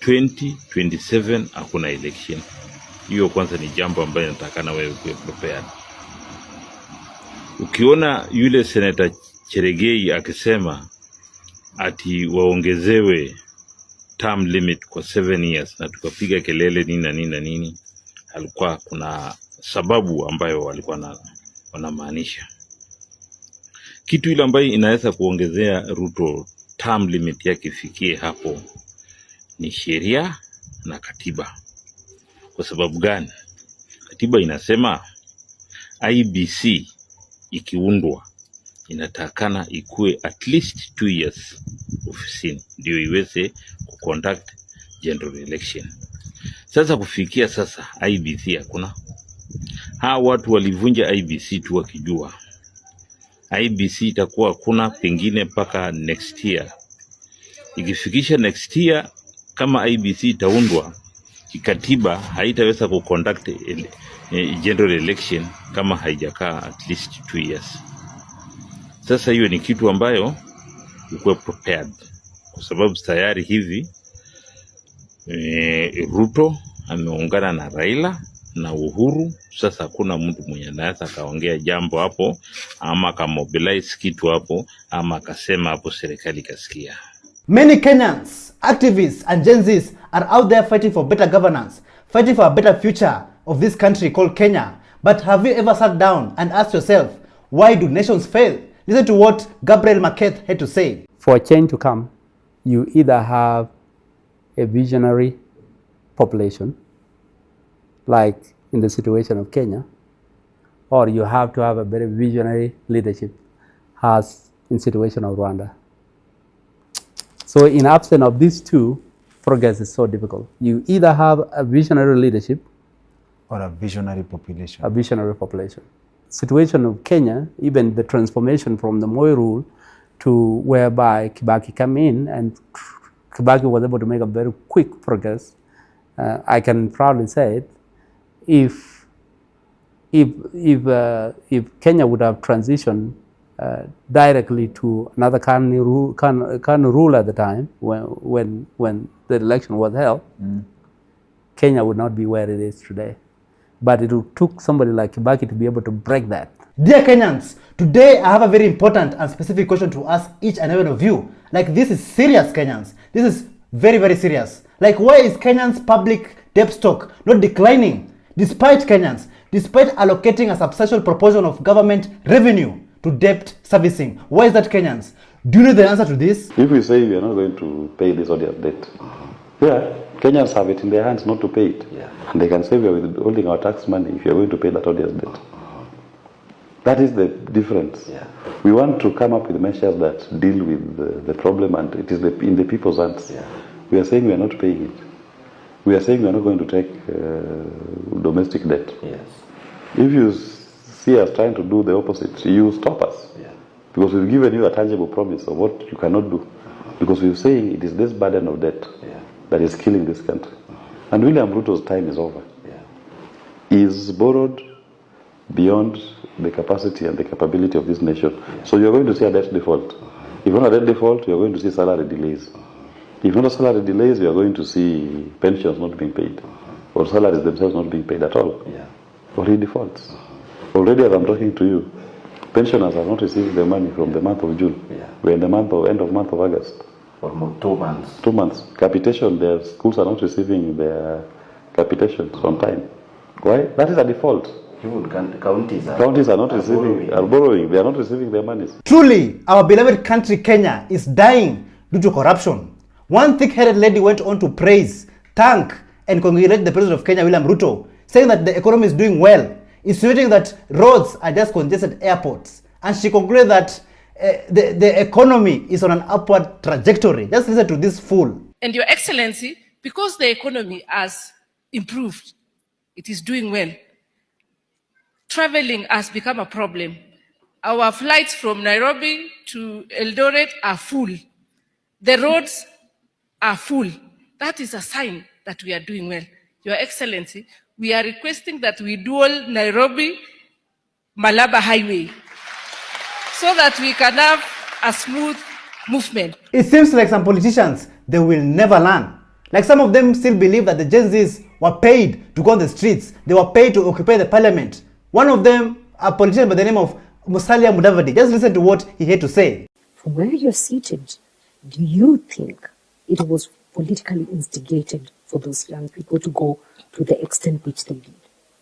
2027 hakuna election. Hiyo kwanza ni jambo ambayo natakana wewe kuwe prepared. Ukiona yule Senator Cheregei akisema ati waongezewe term limit kwa 7 years na tukapiga kelele nini, alikuwa kuna sababu ambayo walikuwa wanamaanisha. Kitu ile ambayo inaweza kuongezea Ruto term limit yake ifikie hapo ni sheria na katiba. Kwa sababu gani? Katiba inasema IBC ikiundwa inatakana ikue at least 2 years ofisini ndio iweze kuconduct general election. Sasa kufikia sasa IBC hakuna. Hawa watu walivunja IBC tu wakijua IBC itakuwa hakuna pengine mpaka next year. Ikifikisha next year, kama IBC itaundwa, kikatiba haitaweza kuconduct general election kama haijakaa at least 2 years. Sasa hiyo ni kitu ambayo ukuwe prepared, kwa sababu tayari hivi Ruto ameungana na Raila na Uhuru. Sasa hakuna mtu mwenye anaweza kaongea jambo hapo ama kamobilize kitu hapo ama akasema hapo serikali kasikia. Many Kenyans, activists and Gen Zs are out there fighting for better governance, fighting for a better future of this country called Kenya. But have you ever sat down and asked yourself, why do nations fail? Listen to what Gabriel Marquette had to say. For a change to come, you either have a visionary population, like in the situation of Kenya, or you have to have a very visionary leadership, as in the situation of Rwanda. So in absence of these two, progress is so difficult. You either have a visionary leadership or a visionary population. A visionary population. Situation of Kenya, even the transformation from the Moi rule to whereby Kibaki came in, and Kibaki was able to make a very quick progress. I can proudly say it. If Kenya would have transitioned directly to another Kanu rule at the time when the election was held, Kenya would not be where it is today. But it took somebody like Kibaki to be able to break that. Dear Kenyans, today I have a very important and specific question to ask each and every one of you. Like, this is serious, Kenyans. This is very, very serious. Like, why is Kenyans' public debt stock not declining despite allocating a substantial proportion of government revenue to debt servicing? Why is that, Kenyans? Do you know the answer to this? If we say we are not going to pay this odious debt, Kenyans have it in their hands not to pay it. And they can say we are withholding our tax money if you are going to pay that odious debt. That is the difference. We want to come up with measures that deal with the problem, and it is in the people's hands. We are saying we are not paying it. We are saying we are not going to take domestic debt. If you see us trying to do the opposite, you stop us. Because we've given you a tangible promise of what you cannot do. Because we're saying it is this burden of debt that is killing this country. And William Ruto's time is over. He's borrowed beyond the capacity and the capability of this nation. So you're going to see a debt default. If not a debt default, you're going to see salary delays. If not a salary delays, you're going to see pensions not being paid, or salaries themselves not being paid at all. Or he defaults. Already as I'm talking to you, pensioners have not received their money from the month of June. We're in the end of month of August. For 2 months. 2 months. Capitation, their schools are not receiving their capitations on time. Why? That is a default. Counties are not receiving, are borrowing. They are not receiving their monies. Truly, our beloved country Kenya is dying due to corruption. One thick-headed lady went on to praise, thank, and congratulate the President of Kenya, William Ruto, saying that the economy is doing well, insinuating that roads are just congested airports. And she concluded that the economy is on an upward trajectory. Just listen to this fool. And Your Excellency, because the economy has improved, it is doing well. Traveling has become a problem. Our flights from Nairobi to Eldoret are full. The roads are full. That is a sign that we are doing well. Your Excellency, we are requesting that we dual Nairobi-Malaba highway so that we can have a smooth movement. It seems like some politicians, they will never learn. Like some of them still believe that the Gen Zs were paid to go on the streets. They were paid to occupy the parliament. One of them, a politician by the name of Musalia Mudavadi. Just listen to what he had to say. From where you're seated, do you think it was politically instigated for those young people to go to the extent which they did?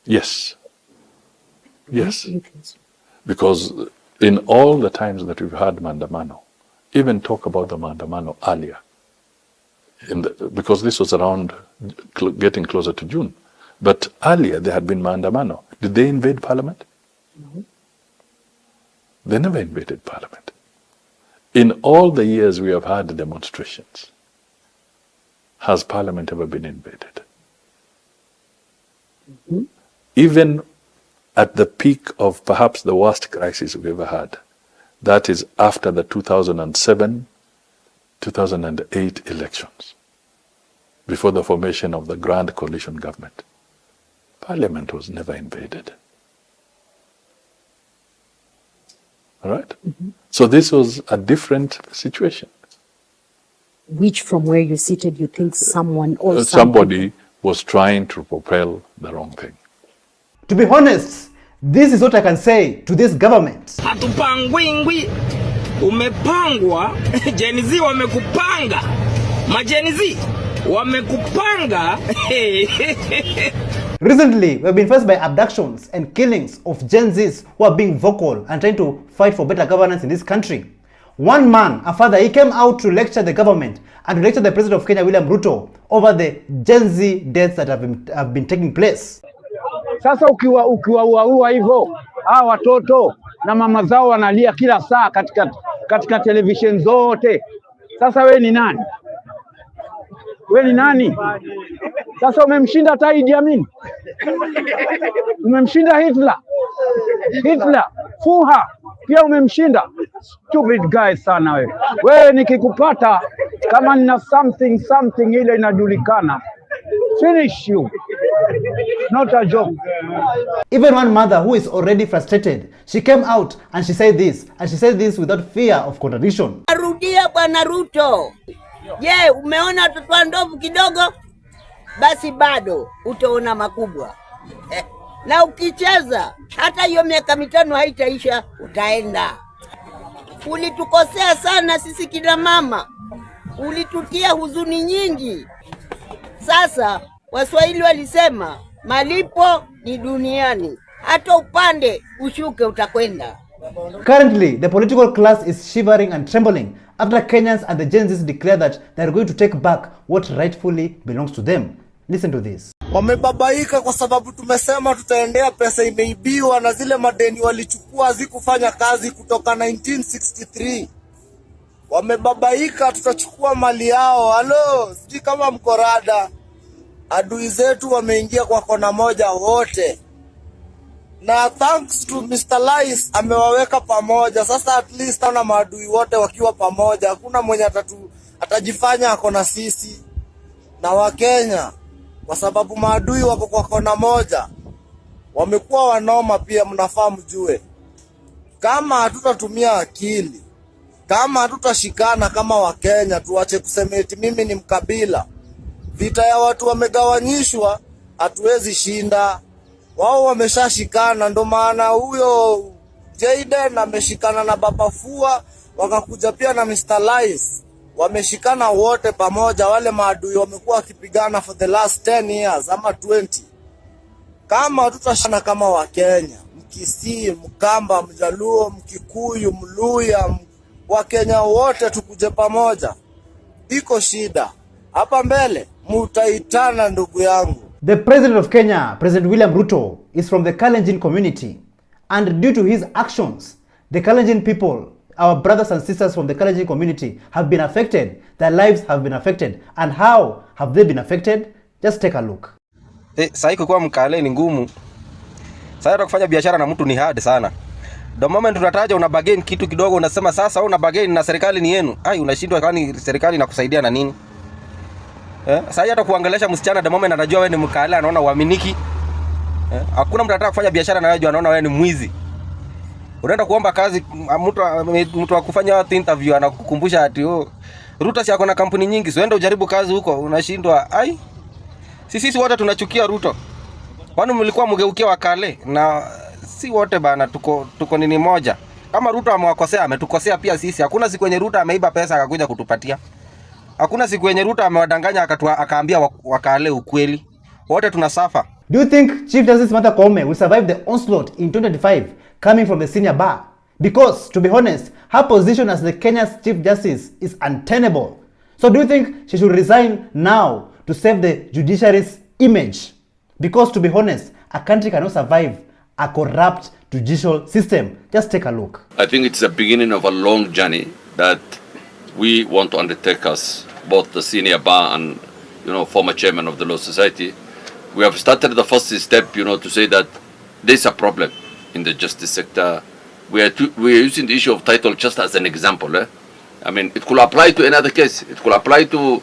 Yes. Yes. Why do you think so? Because in all the times that we've had Maandamano, even talk about the Maandamano earlier, because this was around getting closer to June, But earlier there had been maandamano. Did they invade parliament? No. They never invaded parliament. In all the years we have had demonstrations, has parliament ever been invaded? Even at the peak of perhaps the worst crisis we ever had, that is after the 2007, 2008 elections, before the formation of the Grand Coalition government, Parliament was never invaded. All right? So this was a different situation. Which, from where you're seated, you think someone or somebody was trying to propel the wrong thing. To be honest, this is what I can say to this government. Hatupangwingwi, umepangwa, Gen Z wamekupanga, Gen Z wamekupanga. Recently, we have been faced by abductions and killings of Gen Zs who are being vocal and trying to fight for better governance in this country. One man, a father, he came out to lecture the government and to lecture the President of Kenya, William Ruto, over the Gen Z deaths that have been taking place. Sasa ukiwaua hivyo, hawa watoto na mama zao wanalia kila saa katika television zote. Sasa we ni nani? We ni nani? Sasa umemshinda hata Idi Amin. Umemshinda Hitler. Fuha pia umemshinda. Stupid guy sana wewe. Wewe nikikupata kama nina something ile inajulikana, finish you. Not a joke. Even one mother who is already frustrated, she came out and she said this, and she said this without fear of contradiction. Rudia Bwana Ruto. Je, umeona watoto wa ndovu kidogo? Basi bado utaona makubwa. Na ukicheza hata hiyo miaka 5 haitaisha, utaenda. Ulitukosea sana sisi kina mama. Ulitutia huzuni nyingi. Sasa Waswahili walisema malipo ni duniani. Hata upande ushuke utakwenda. Currently, the political class is shivering and trembling after Kenyans and the Gen Zs declare that they are going to take back what rightfully belongs to them. Listen to this. Wamebabaika kwa sababu tumesema tutaendea pesa imeibiwa na zile madeni walichukua hazikufanya kazi kutoka 1963. Wamebabaika, tutachukua mali yao. Halo, sijui kama mkorada. Adui zetu wameingia kwa kona moja wote. Na thanks to Mr. Lice amewaweka pamoja. Sasa at least ana maadui wote wakiwa pamoja. Hakuna mwenye atajifanya ako na sisi na Wakenya, kwa sababu maadui wako kwa kona moja. Wamekuwa wanoma pia, mnafaa mjue. Kama hatutatumia akili, kama hatutashikana kama Wakenya, tuache kusema eti mimi ni mkabila. Vita ya watu wamegawanyishwa, hatuwezi shinda. Wao wameshashikana, ndo maana huyo Jaden ameshikana na Baba Fua, wakakuja pia na Mr. Lice. Wameshikana wote pamoja, wale maadui wamekuwa wakipigana for the last 10 years ama 20. Kama tutashana kama Wakenya, Mkisii, Mkamba, Mjaluo, Mkikuyu, Mluya, Wakenya wote tukuje pamoja, iko shida. Hapa mbele mutaitana ndugu yangu. The President of Kenya, President William Ruto, is from the Kalenjin community, and due to his actions, the Kalenjin people, our brothers and sisters from the Kalenjin community, have been affected. Their lives have been affected. And how have they been affected? Just take a look. Sasa kwa Mkale ni ngumu. Sasa kufanya biashara na mtu ni hard sana. The moment unataja una bargain kitu kidogo, unasema sasa una bargain na serikali ni yenu. Unashindwa, kwani serikali inakusaidia na nini? Sasa hata kuangelesha msichana the moment anajua wewe ni Mkale, anaona uaminiki. Hakuna mtu anataka kufanya biashara na wewe, anaona wewe ni mwizi. Unaenda kuomba kazi, mtu akufanya interview anakukumbusha ati Ruto si ako na kampuni nyingi, uende ujaribu kazi huko, unashindwa. Sisi wote tunachukia Ruto. Kwani mlikuwa mgeukia Wakale? Na si wote bana, tuko nini moja. Kama Ruto amewakosea, ametukosea pia sisi. Hakuna siku yenye Ruto ameiba pesa akakuja kutupatia. Hakuna siku yenye Ruto amewadanganya akaambia Wakale ukweli. Wote tunasafa. Do you think Chief Justice Martha Koome will survive the onslaught in 2025 coming from the senior bar? Because, to be honest, her position as the Kenya's Chief Justice is untenable. So do you think she should resign now to save the judiciary's image? Because to be honest, a country cannot survive a corrupt judicial system. Just take a look. I think it's the beginning of a long journey that we want to undertake as both the senior bar and, former chairman of the Law Society. We have started the first step, to say that there's a problem in the justice sector. We are using the issue of title just as an example. I mean, it could apply to another case. It could apply to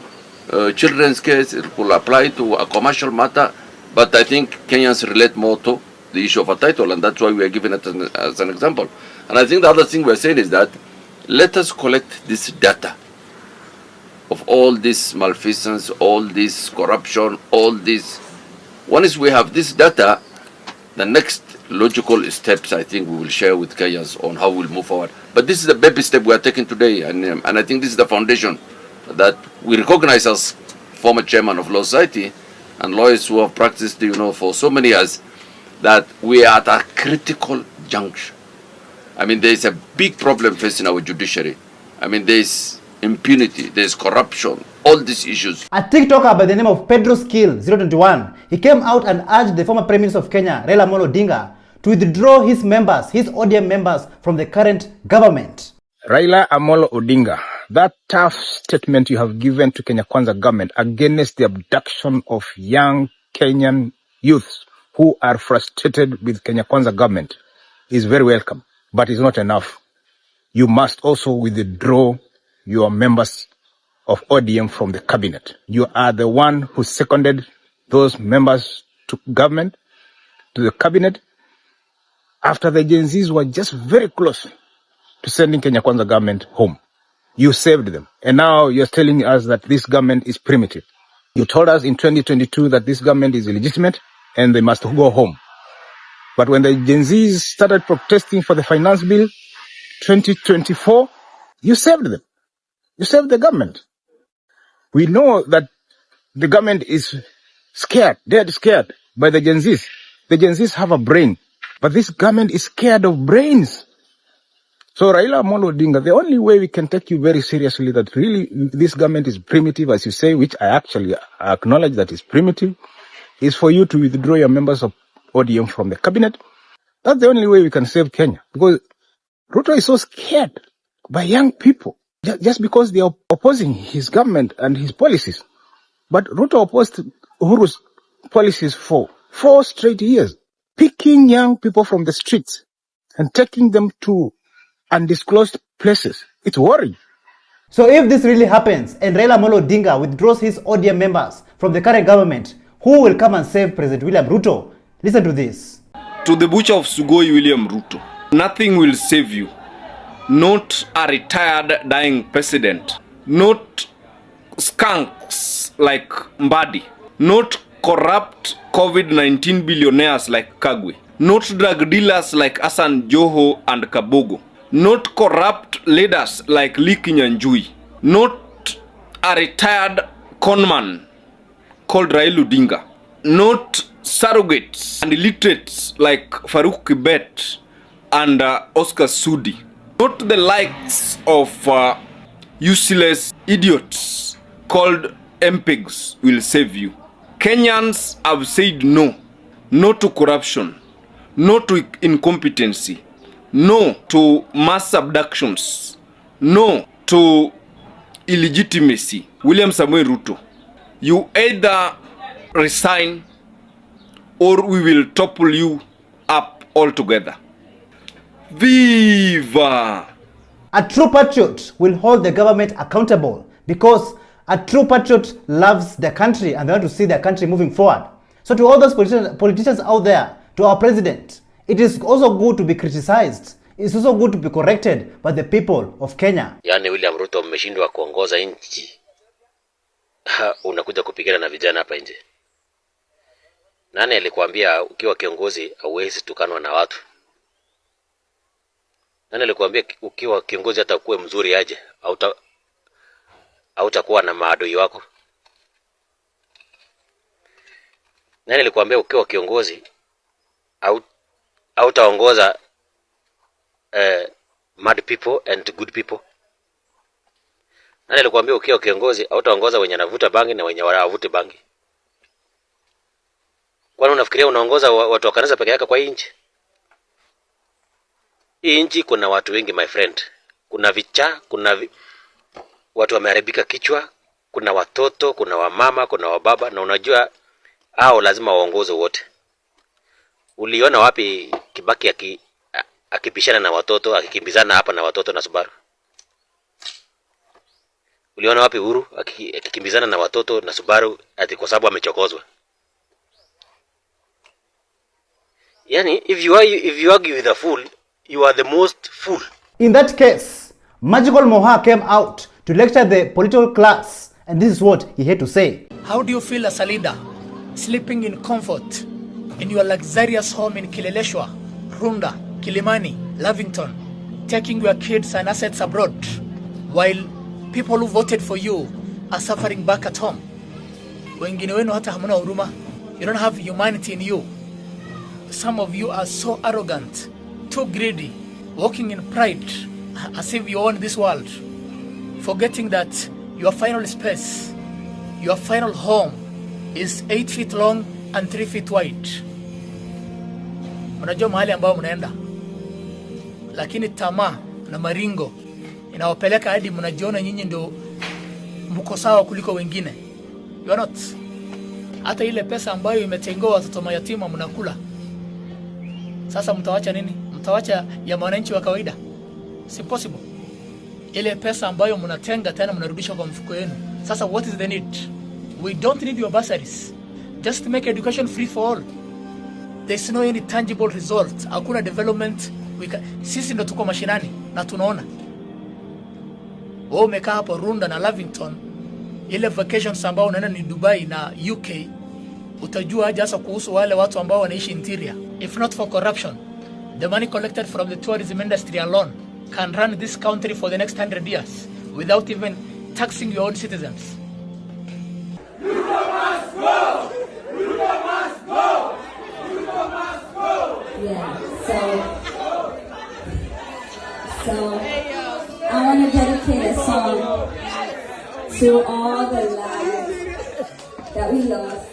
children's case. It could apply to a commercial matter. But I think Kenyans relate more to the issue of a title, and that's why we are giving it as an example. And I think the other thing we're saying is that let us collect this data of all this malfeasance, all this corruption, all this. Once we have this data, the next logical steps, I think, we will share with Kenyans on how we'll move forward. But this is the baby step we are taking today, and I think this is the foundation that we recognize as former chairman of Law Society and lawyers who have practiced, for so many years, that we are at a critical juncture. I mean, there is a big problem facing our judiciary. I mean, there is impunity, there is corruption, all these issues. A TikToker by the name of Pedro Skill 021, he came out and urged the former Prime Minister of Kenya, Raila Amolo Odinga, to withdraw his members, his ODM members, from the current government. Raila Amolo Odinga, that tough statement you have given to Kenya Kwanza government against the abduction of young Kenyan youths who are frustrated with Kenya Kwanza government is very welcome, but it's not enough. You must also withdraw your members of ODM from the cabinet. You are the one who seconded those members to government, to the cabinet, after the Gen Zs were just very close to sending Kenya Kwanza government home. You saved them. And now you're telling us that this government is primitive. You told us in 2022 that this government is illegitimate and they must go home. But when the Gen Zs started protesting for the finance bill 2024, you saved them. You saved the government. We know that the government is scared, dead scared by the Gen Zs. The Gen Zs have a brain, but this government is scared of brains. So Raila Amolo Odinga, the only way we can take you very seriously that really this government is primitive, as you say, which I actually acknowledge that is primitive, is for you to withdraw your members of ODM from the cabinet. That's the only way we can save Kenya. Because Ruto is so scared by young people just because they are opposing his government and his policies. But Ruto opposed Uhuru's policies for 4 straight years, picking young people from the streets and taking them to undisclosed places. It's worrying. So if this really happens and Raila Amolo Odinga withdraws his ODM members from the current government, who will come and save President William Ruto? Listen to this. To the butcher of Sugoi, William Ruto, nothing will save you. Not a retired dying president. Not skunks like Mbadi. Not corrupt COVID-19 billionaires like Kagwe. Not drug dealers like Hassan Joho and Kabogo. Not corrupt leaders like Lee Kinyanjui. Not a retired conman called Raila Odinga. Not surrogates and illiterates like Farouk Kibet and Oscar Sudi. Not the likes of useless idiots called MPs will save you. Kenyans have said no. No to corruption. No to incompetency. No to mass abductions. No to illegitimacy. William Samuel Ruto, you either resign or we will topple you up altogether. Viva! A true patriot will hold the government accountable because a true patriot loves the country and they want to see their country moving forward. So to all those politicians out there, to our president, it is also good to be criticized. It's also good to be corrected by the people of Kenya. Yani William Ruto mmeshindwa kuongoza nchi. Unakuja kupigana na vijana hapa nje. Nani alikwambia ukiwa kiongozi hauwezi tukanwa na watu? Nani alikwambia ukiwa kiongozi hata kuwe mzuri aje hautakuwa na maadui wako? Nani alikwambia ukiwa kiongozi hautaongoza mad people and good people? Nani alikwambia ukiwa kiongozi hautaongoza wenye wanavuta bangi na wenye hawavuti bangi? Kwani unafikiria unaongoza watu wa kanisa peke yake kwa hii nchi? Hii nchi kuna watu wengi my friend. Kuna vichaa, watu wameharibika kichwa, kuna watoto, kuna wamama, kuna wababa, na unajua hao lazima waongoze wote. Uliona wapi Kibaki akipishana na watoto, akikimbizana hapa na watoto na Subaru? Uliona wapi Uhuru akikimbizana na watoto na Subaru ati kwa sababu amechokozwa? Yani, if you argue with a fool, you are the most fool. In that case, Magical Moha came out to lecture the political class, and this is what he had to say. How do you feel as a leader, sleeping in comfort in your luxurious home in Kileleshwa, Runda, Kilimani, Lavington, taking your kids and assets abroad, while people who voted for you are suffering back at home? Wengine wenu hata hamuna huruma. You don't have humanity in you. Some of you are so arrogant, too greedy, walking in pride as if you own this world, forgetting that your final space, your final home is 8 feet long and 3 feet wide. Mnajua mahali ambao mnaenda, lakini tamaa na maringo inawapeleka hadi mnajiona nyinyi ndio mko sawa kuliko wengine. You are not. Hata ile pesa ambayo imetengewa watoto mayatima mnakula. Sasa mtawacha nini? Mtawacha ya wananchi wa kawaida? Si possible. Ile pesa ambayo mnatenga tena mnarudisha kwa mfuko wenu. Sasa what is the need? We don't need your bursaries. Just make education free for all. There's no any tangible result. Hakuna development. Sisi ndo tuko mashinani na tunaona. Wewe umekaa hapo Runda na Lavington, ile vacations ambao unaenda ni Dubai na UK, utajua aje hasa kuhusu wale watu ambao wanaishi interior. If not for corruption, the money collected from the tourism industry alone can run this country for the next 100 years without even taxing your own citizens. Yeah, so I want to dedicate a song to all the lives that we lost.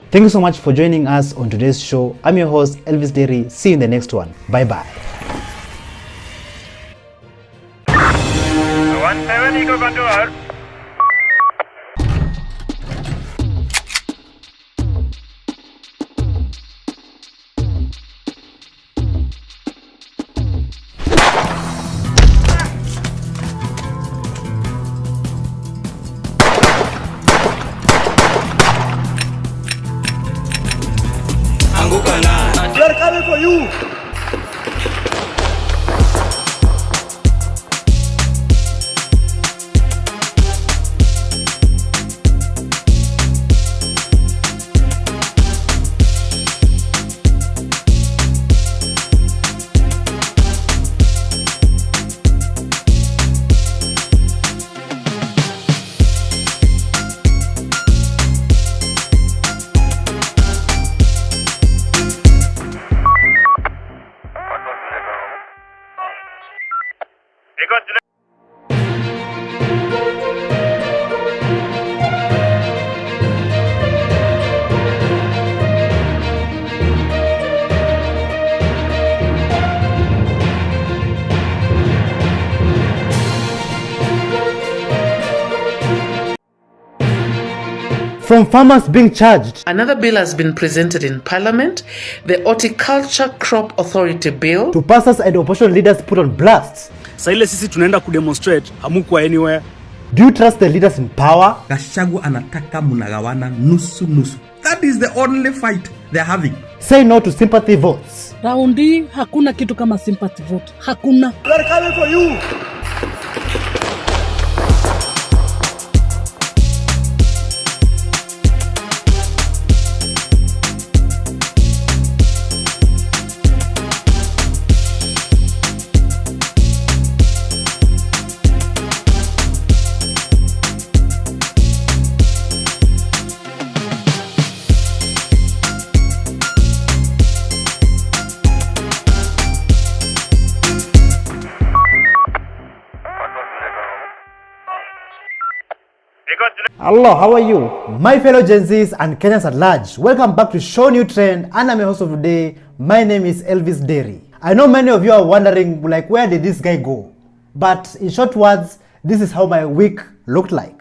Thank you so much for joining us on today's show. I'm your host, Elvis Derry. See you in the next one. Bye-bye. We are coming for you. From farmers being charged. Another bill has been presented in Parliament, the Horticulture Crop Authority Bill. To pastors and opposition leaders put on blast. Sa ile sisi tunaenda kudemonstrate, hamukuwa anywhere. Do you trust the leaders in power? Gachagua anataka munagawana nusu nusu. That is the only fight they're having. Say no to sympathy votes. Raundi hakuna kitu kama sympathy vote. Hakuna. We are coming for you. Hello, how are you? My fellow Gen Zs and Kenyans at large, welcome back to ShowNewTrend, and I'm your host of the day. My name is Elvis Derry. I know many of you are wondering, like, where did this guy go? But in short words, this is how my week looked like.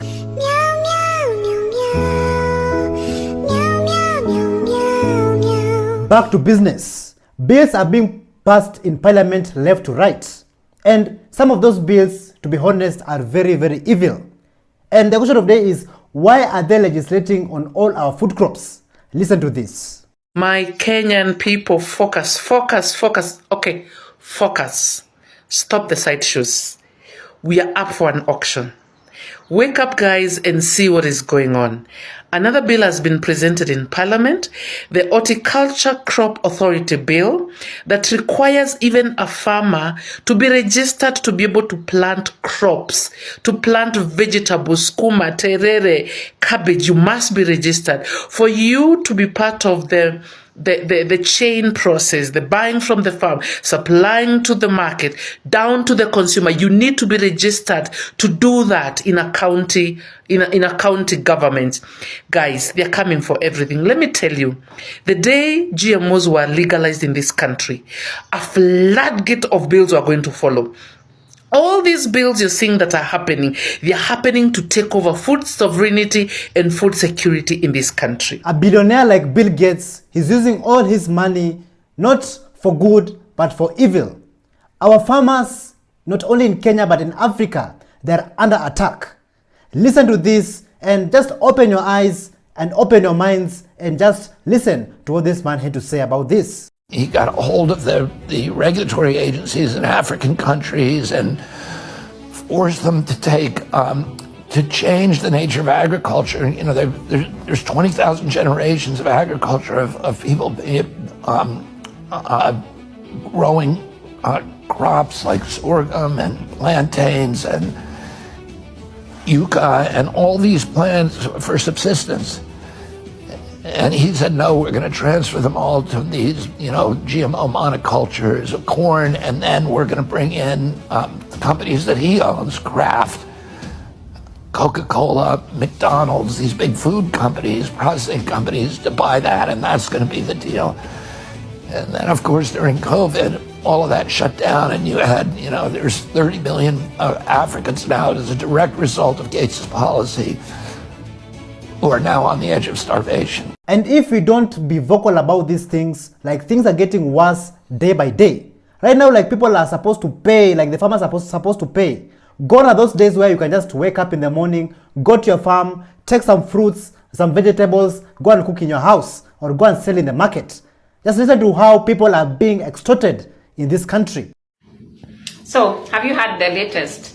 Back to business. Bills are being passed in parliament left to right. And some of those bills, to be honest, are very, very evil. And the question of the day is, why are they legislating on all our food crops? Listen to this. My Kenyan people, focus. Okay, focus. Stop the sideshows. We are up for an auction. Wake up, guys, and see what is going on. Another bill has been presented in Parliament, the Horticulture Crop Authority Bill, that requires even a farmer to be registered to be able to plant crops, to plant vegetables, skuma, terere, cabbage. You must be registered. For you to be part of the chain process, the buying from the farm, supplying to the market, down to the consumer, you need to be registered to do that in a county, in a county government. Guys, they're coming for everything. Let me tell you, the day GMOs were legalized in this country, a floodgate of bills were going to follow. All these bills you're seeing that are happening, they are happening to take over food sovereignty and food security in this country. A billionaire like Bill Gates, he's using all his money not for good, but for evil. Our farmers, not only in Kenya, but in Africa, they're under attack. Listen to this and just open your eyes and open your minds and just listen to what this man had to say about this. He got a hold of the regulatory agencies in African countries and forced them to to change the nature of agriculture. You know, there's 20,000 generations of agriculture of people growing crops like sorghum and plantains and yucca and all these plants for subsistence. And he said, no, we're going to transfer them all to these, GMO monocultures of corn, and then we're going to bring in the companies that he owns, Kraft, Coca-Cola, McDonald's, these big food companies, processing companies, to buy that, and that's going to be the deal. And then, of course, during COVID, all of that shut down, and you had, there's 30 million Africans now as a direct result of Gates' policy who are now on the edge of starvation. And if we don't be vocal about these things, like, things are getting worse day by day. Right now, like, people are supposed to pay, like the farmers are supposed to pay. Gone are those days where you can just wake up in the morning, go to your farm, take some fruits, some vegetables, go and cook in your house, or go and sell in the market. Just listen to how people are being extorted in this country. So, have you heard the latest?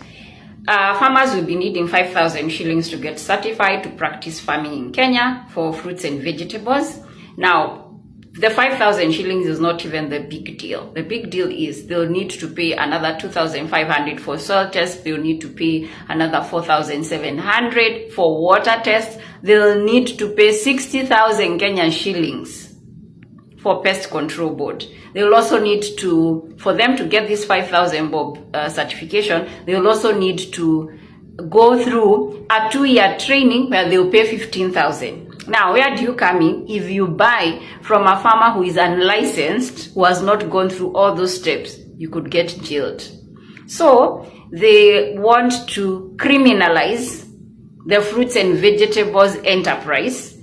Farmers will be needing 5,000 shillings to get certified to practice farming in Kenya for fruits and vegetables. Now, the 5,000 shillings is not even the big deal. The big deal is they'll need to pay another 2,500 for soil tests. They'll need to pay another 4,700 for water tests. They'll need to pay 60,000 Kenyan shillings for pest control board. They will also need to, for them to get this 5,000 bob certification, they will also need to go through a 2-year training where they will pay 15,000. Now, where do you come in? If you buy from a farmer who is unlicensed, who has not gone through all those steps, you could get jailed. So they want to criminalize the fruits and vegetables enterprise,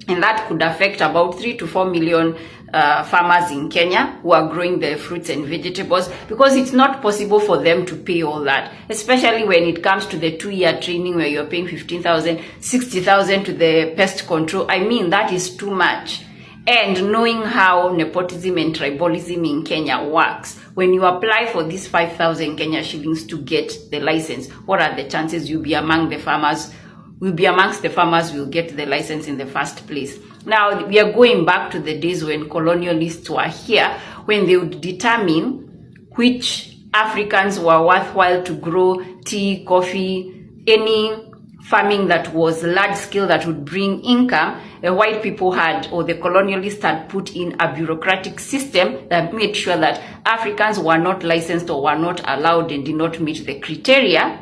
and that could affect about 3 to 4 million farmers in Kenya who are growing their fruits and vegetables, because it's not possible for them to pay all that, especially when it comes to the 2-year training where you're paying 15,000, 60,000 to the pest control. I mean, that is too much. And knowing how nepotism and tribalism in Kenya works, when you apply for these 5,000 Kenya shillings to get the license, what are the chances you'll be among the farmers? Will be amongst the farmers who will get the license in the first place. Now, we are going back to the days when colonialists were here, when they would determine which Africans were worthwhile to grow tea, coffee, any farming that was large scale that would bring income. The white people had, or the colonialists had put in a bureaucratic system that made sure that Africans were not licensed or were not allowed and did not meet the criteria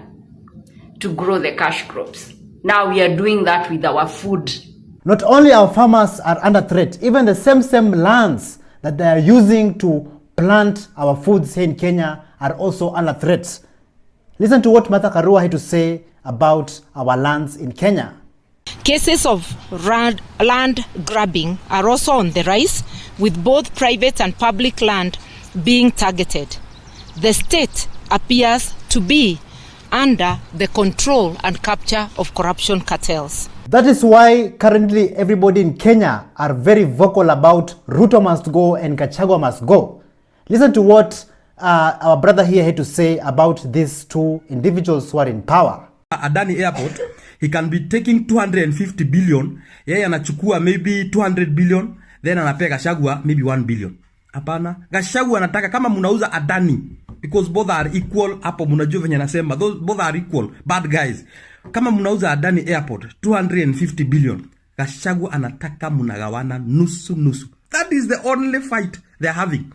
to grow the cash crops. Now we are doing that with our food. Not only our farmers are under threat, even the same lands that they are using to plant our foods here in Kenya are also under threat. Listen to what Martha Karua had to say about our lands in Kenya. Cases of land grabbing are also on the rise, with both private and public land being targeted. The state appears to be under the control and capture of corruption cartels. That is why currently everybody in Kenya are very vocal about Ruto must go and Gachagua must go. Listen to what our brother here had to say about these two individuals who are in power. Adani Airport, he can be taking 250 billion, yeye anachukua maybe 200 billion, then anapea Gachagua maybe 1 billion. Hapana, Gachagua anataka kama munauza Adani, because both are equal, hapo munajua venye nasema, both are equal, bad guys. Kama munauza Adani Airport 250 billion, Gachagua anataka munagawana nusu. That is the only fight they're having.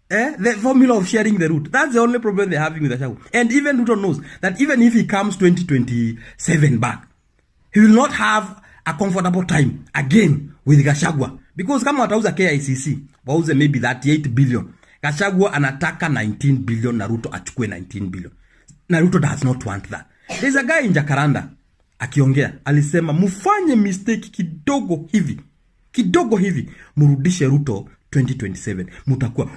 The formula of sharing the route. That's the only problem they're having with Gachagua. And even Ruto knows that even if he comes 2027 back, he will not have a comfortable time again with Gachagua. Because kama watauza KICC, wauze maybe 38 billion. Gachagua anataka 19 billion, Naruto achukue 19 billion. Naruto does not want that. There's a guy in Jacaranda, akiongea, alisema, mufanye mistake kidogo hivi, murudishe Ruto 2027, mutakuwa.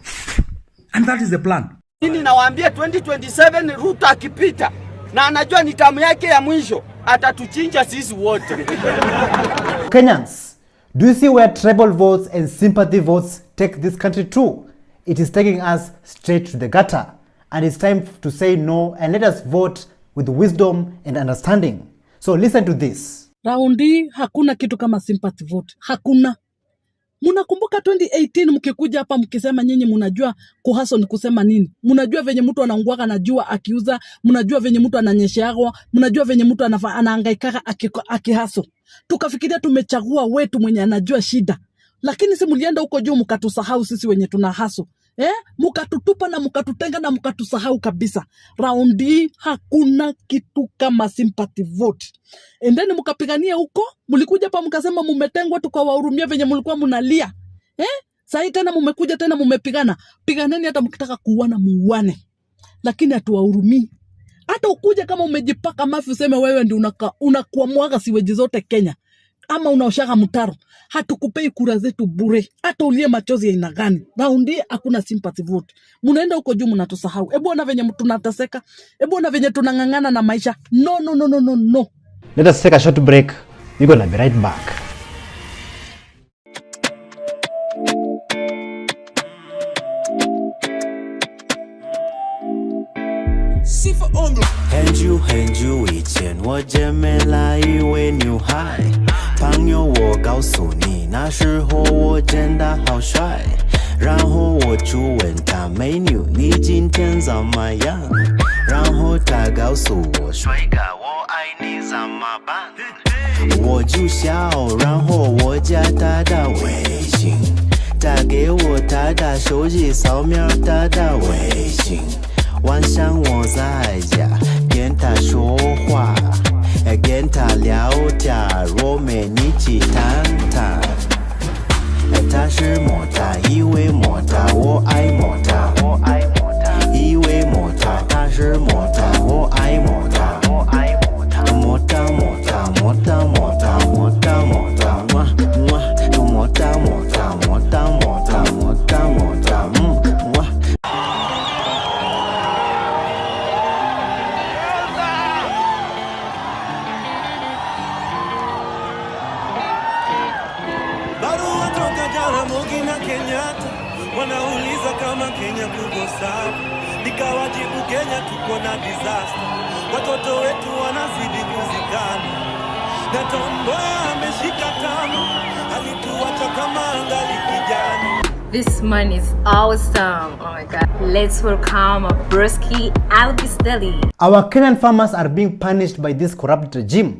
And that is the plan. Nini nawaambia 2027 Ruto akipita, na anajua ni tamu yake ya mwisho, atatuchinja sisi wote. Kenyans, do you see where tribal votes and sympathy votes take this country to? It is taking us straight to the gutter. And it's time to say no and let us vote with wisdom and understanding. So listen to this. Raundi hakuna kitu kama sympathy vote. Hakuna. Munakumbuka 2018 mkikuja hapa mkisema nyinyi munajua kuhaso ni kusema nini? Munajua venye mtu anaunguaka na jua akiuza, munajua venye mtu ananyesheagwa, munajua venye mtu anahangaika akihaso. Tukafikiria tumechagua wetu mwenye anajua shida. Lakini si mulienda huko juu mkatusahau sisi wenye tunahaso. Mukatutupa na mukatutenga na mukatusahau kabisa. Raundi hakuna kitu kama sympathy vote. And then mukapigania huko, mulikuja hapa mukasema mumetengwa, tukawahurumia venye mulikuwa munalia. Sasa tena mumekuja tena mumepigana. Piganeni hata mkitaka kuuana muane. Lakini hatuwahurumii. Hata ukuje kama umejipaka mafi useme wewe ndio unakuwa mwaga siweji zote Kenya. Ama unaoshaga mtaro, hatukupei kura zetu bure, hata ulie machozi ya aina gani. Raundi hakuna sympathy vote. Munaenda huko juu mnatusahau. Hebu ona venye tunateseka, hebu ona venye tunangangana na maisha. No. Let us take a short break. We're gonna be right back. Henju 以前我见面来以为牛孩，朋友我告诉你，那时候我真的好帅。然后我就问他美女，你今天怎么样？然后他告诉我，帅哥我爱你怎么办？我就笑，然后我加他的微信，他给我他的手机扫描他的微信。晚上我在家跟他说话，跟他聊天，我们一起谈谈。他是摩他，因为摩他，我爱摩他，因为摩他，他是摩他，我爱摩他，摩他摩他摩他摩他摩他摩他摩他摩他摩他摩他摩他摩他摩他wanauliza kama Kenya kuko sawa, nikawajibu Kenya tuko na disaster, watoto wetu wanazidi kuzikana, na Tomboya ameshika tamu, alituacha kama angali kijana. This man is awesome. Oh my God. Let's welcome Broski Albisteli. Our Kenyan farmers are being punished by this corrupt regime,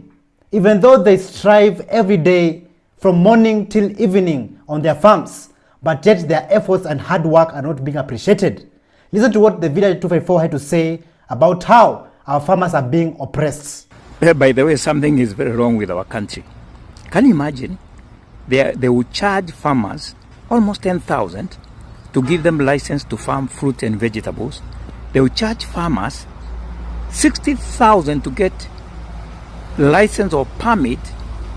even though they strive every day from morning till evening on their farms. But yet their efforts and hard work are not being appreciated. Listen to what the Village 254 had to say about how our farmers are being oppressed. By the way, something is very wrong with our country. Can you imagine? They will charge farmers almost 10,000 to give them license to farm fruit and vegetables. They will charge farmers 60,000 to get license or permit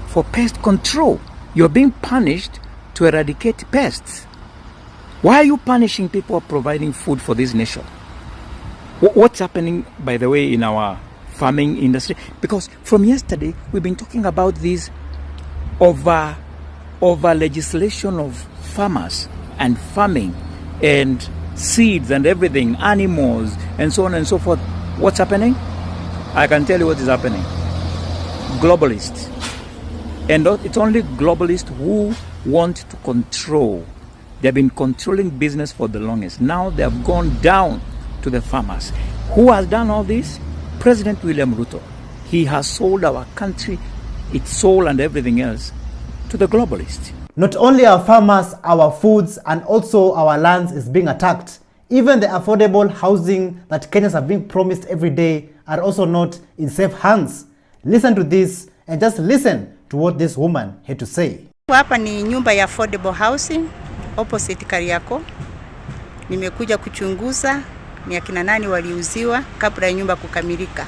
for pest control. You're being punished to eradicate pests. Why are you punishing people providing food for this nation? What's happening, by the way, in our farming industry? Because from yesterday, we've been talking about this over legislation of farmers and farming and seeds and everything, animals and so on and so forth. What's happening? I can tell you what is happening. Globalists. And it's only globalists who want to control. They've been controlling business for the longest. Now they have gone down to the farmers. Who has done all this? President William Ruto. He has sold our country, its soul and everything else, to the globalists. Not only our farmers, our foods, and also our lands is being attacked. Even the affordable housing that Kenyans are being promised every day are also not in safe hands. Listen to this and just listen to what this woman had to say. Hapa ni nyumba ya affordable housing opposite Kariako. Nimekuja kuchunguza ni akina nani waliuziwa kabla ya nyumba kukamilika.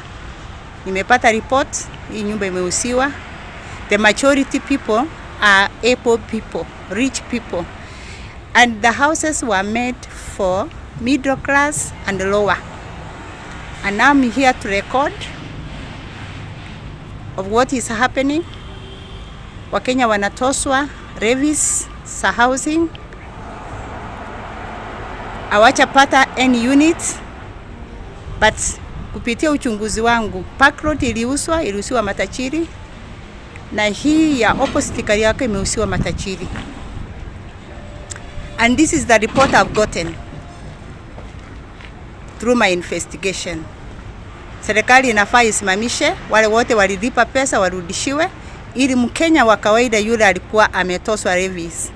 Nimepata report hii nyumba imeuziwa. The majority people are able people, rich people. And the houses were made for middle class and lower. And now I'm here to record of what is happening. Wakenya wanatoswa levies za housing. Hawajapata any unit, but kupitia uchunguzi wangu Park Road iliuziwa matajiri, na hii ya opposite Kariako imeuziwa matajiri. And this is the report I've gotten through my investigation. Serikali inafaa isimamishe wale wote walilipa pesa warudishiwe, ili Mkenya wa kawaida yule alikuwa ametoswa levies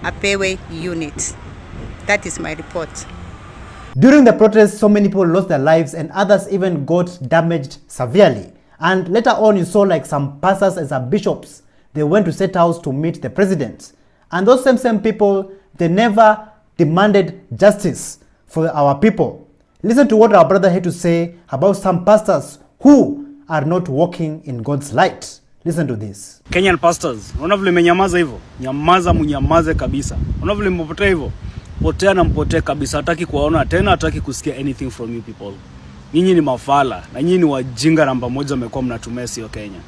apewe unit. That is my report. During the protest, so many people lost their lives and others even got damaged severely. And later on, you saw like some pastors and some bishops, they went to State House to meet the president. And those same people, they never demanded justice for our people. Listen to what our brother had to say about some pastors who are not walking in God's light. Listen to this. Kenyan pastors, unaona vile mmenyamaza hivyo? Nyamaza, mnyamaze kabisa. Unaona vile mpotea hivyo? Potea na mpotee kabisa. Hataki kuwaona tena, hataki kusikia anything from you people. Nyinyi ni mafala na nyinyi ni wajinga namba moja mmekuwa mnatumia sio Kenya.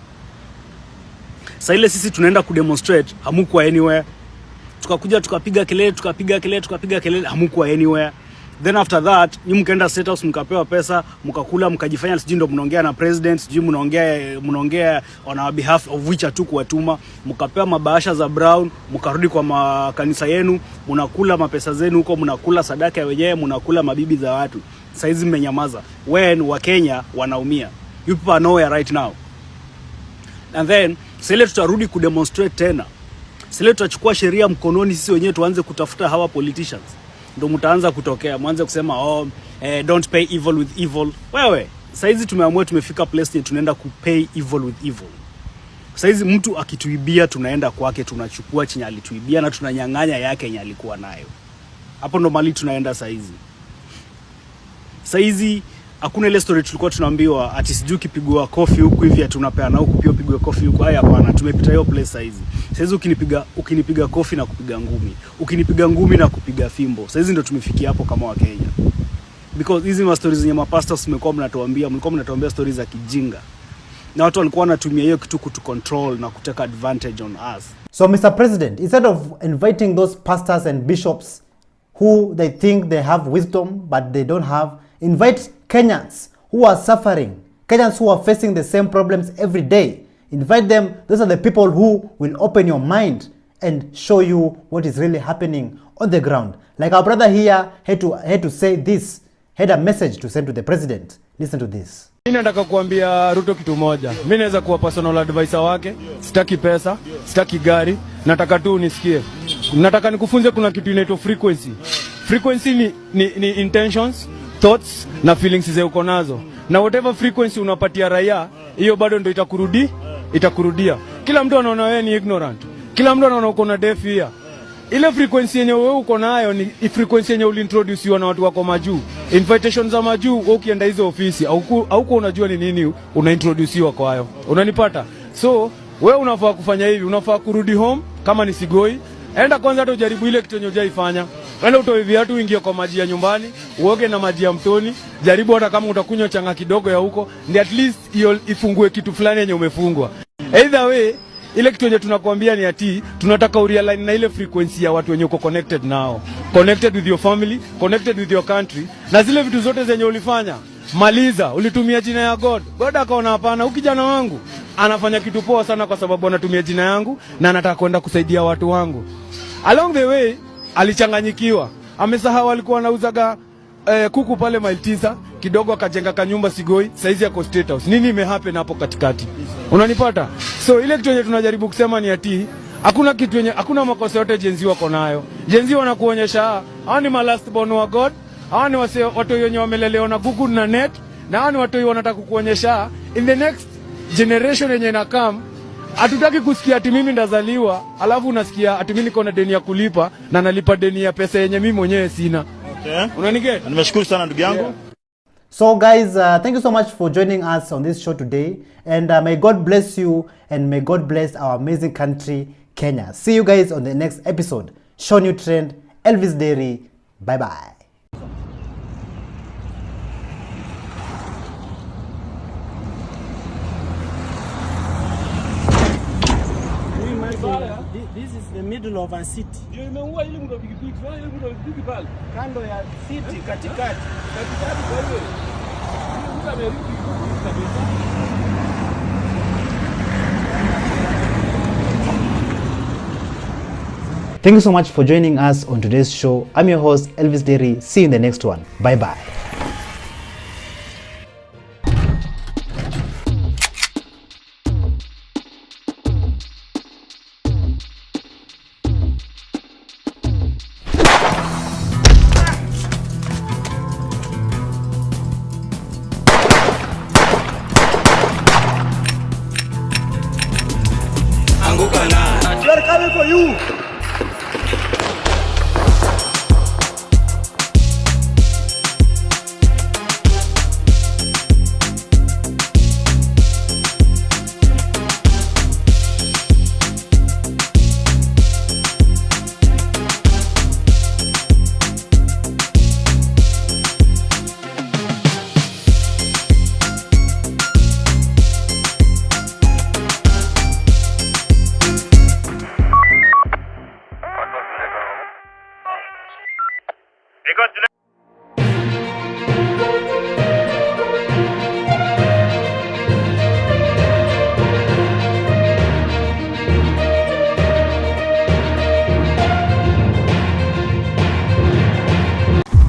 Sasa ile sisi tunaenda kudemonstrate, hamukuwa anywhere. Tukakuja tukapiga kelele, hamukuwa anywhere. Then after that, nyinyi mkaenda State House mkapewa pesa, mkakula, mkajifanya sijui ndo mnaongea na president, sijui mnaongea on our behalf of which hatukuwatuma, mkapewa mabahasha za brown, mkarudi kwa makanisa yenu, mnakula mapesa zenu huko, mnakula sadaka ya wenyewe, mnakula mabibi za watu. Saizi mmenyamaza when Wakenya wanaumia. You people are nowhere right now. And then sile tutarudi kudemonstrate tena. Sile tutachukua sheria mkononi sisi wenyewe tuanze kutafuta hawa politicians. Ndo mtaanza kutokea, mwanze kusema don't pay evil with evil. Wewe, saizi tumeamua tumefika place tunaenda kupay evil with evil. Saizi mtu akituibia tunaenda kwake, tunachukua chenye alituibia na tunanyang'anya yake yenye alikuwa nayo. Hapo ndo mali tunaenda saizi. Saizi hakuna ile story tulikuwa tunaambiwa ati sijui kipigwa kofi huku hivi tunapeana huku pia pigwa kofi huku. Haya hapana, tumepita hiyo place saizi. Saizi ukinipiga kofi na kupiga ngumi, ukinipiga ngumi na kupiga fimbo. Saizi ndo tumefikia hapo kama wa Kenya. Because hizi ma stories zenye mapastors mlikuwa mnatuambia stories za kijinga. Na watu walikuwa wanatumia hiyo kitu kutu control na kuteka advantage on us. So Mr. President, instead of inviting those pastors and bishops who they think they have wisdom but they don't have, invite Kenyans who are suffering, Kenyans who are facing the same problems every day. Invite them. Those are the people who will open your mind and show you what is really happening on the ground. Like our brother here had to say this, had a message to send to the president. Listen to this. Mimi nataka kuambia Ruto kitu moja. Mimi naweza kuwa personal advisor wake. Sitaki pesa, sitaki gari, nataka tu unisikie. Nataka nikufunze kuna kitu inaitwa frequency. Frequency ni intentions, thoughts na feelings zako nazo. Na whatever frequency unapatia raia, hiyo bado ndio itakurudia. Kila mtu anaona wewe ni ignorant. Kila mtu anaona uko na deaf ear. Ile frequency yenye wewe uko nayo ni frequency yenye uliintroduce na watu wako majuu. Invitation za majuu ukienda hizo ofisi au unajua ni nini unaintroduciwa kwa hayo. Unanipata? So wewe unafaa kufanya hivi, unafaa kurudi home kama ni Sigoi. Enda kwanza hata ujaribu ile kitu yenye hujaifanya. Enda utoe viatu uingie kwa maji ya nyumbani, uoge na maji ya mtoni, jaribu hata kama utakunywa changa kidogo ya huko, ndio at least hiyo ifungue kitu fulani yenye umefungwa. Either way, ile kitu yenye tunakuambia ni ati tunataka urealign na ile frequency ya watu wenye uko connected nao. Connected with your family, connected with your country. Na zile vitu zote zenye ulifanya, maliza, ulitumia jina ya God. God akaona hapana, ukijana wangu anafanya kitu poa sana kwa sababu anatumia jina yangu na anataka kwenda kusaidia watu wangu. Along the way alichanganyikiwa. Amesahau alikuwa anauzaga kuku pale mile 9, kidogo akajenga kanyumba Sigoi, saizi yako State House. Nini imehappen hapo katikati? Unanipata? So ile kitu yenye tunajaribu kusema ni ati hakuna kitu yenye, hakuna makosa yote jenzi wako nayo. Jenzi wanakuonyesha hawa ni last born wa God, hawa ni watu wenye wamelelewa na Google na net, na hawa ni watu wanataka kukuonyesha in the next generation yenye inakam. Hatutaki kusikia ati mimi ndazaliwa alafu unasikia ati mimi niko na deni ya kulipa na nalipa deni ya pesa yenye mimi mwenyewe sina. Okay. Unaniget? Nimeshukuru sana ndugu yangu. Yeah. So guys, thank you so much for joining us on this show today, and may God bless you and may God bless our amazing country Kenya. See you guys on the next episode. ShowNewTrend, Elvis Dairy. Bye bye. This is the middle of a city. Ndio imeua ile mtu pikipiki, ile mtu pikipiki pale kando ya city katikati. Katikati kwa hiyo. Mtu amerudi kabisa. Thank you so much for joining us on today's show. I'm your host, Elvis Dairy. See you in the next one. Bye bye. We are coming for you.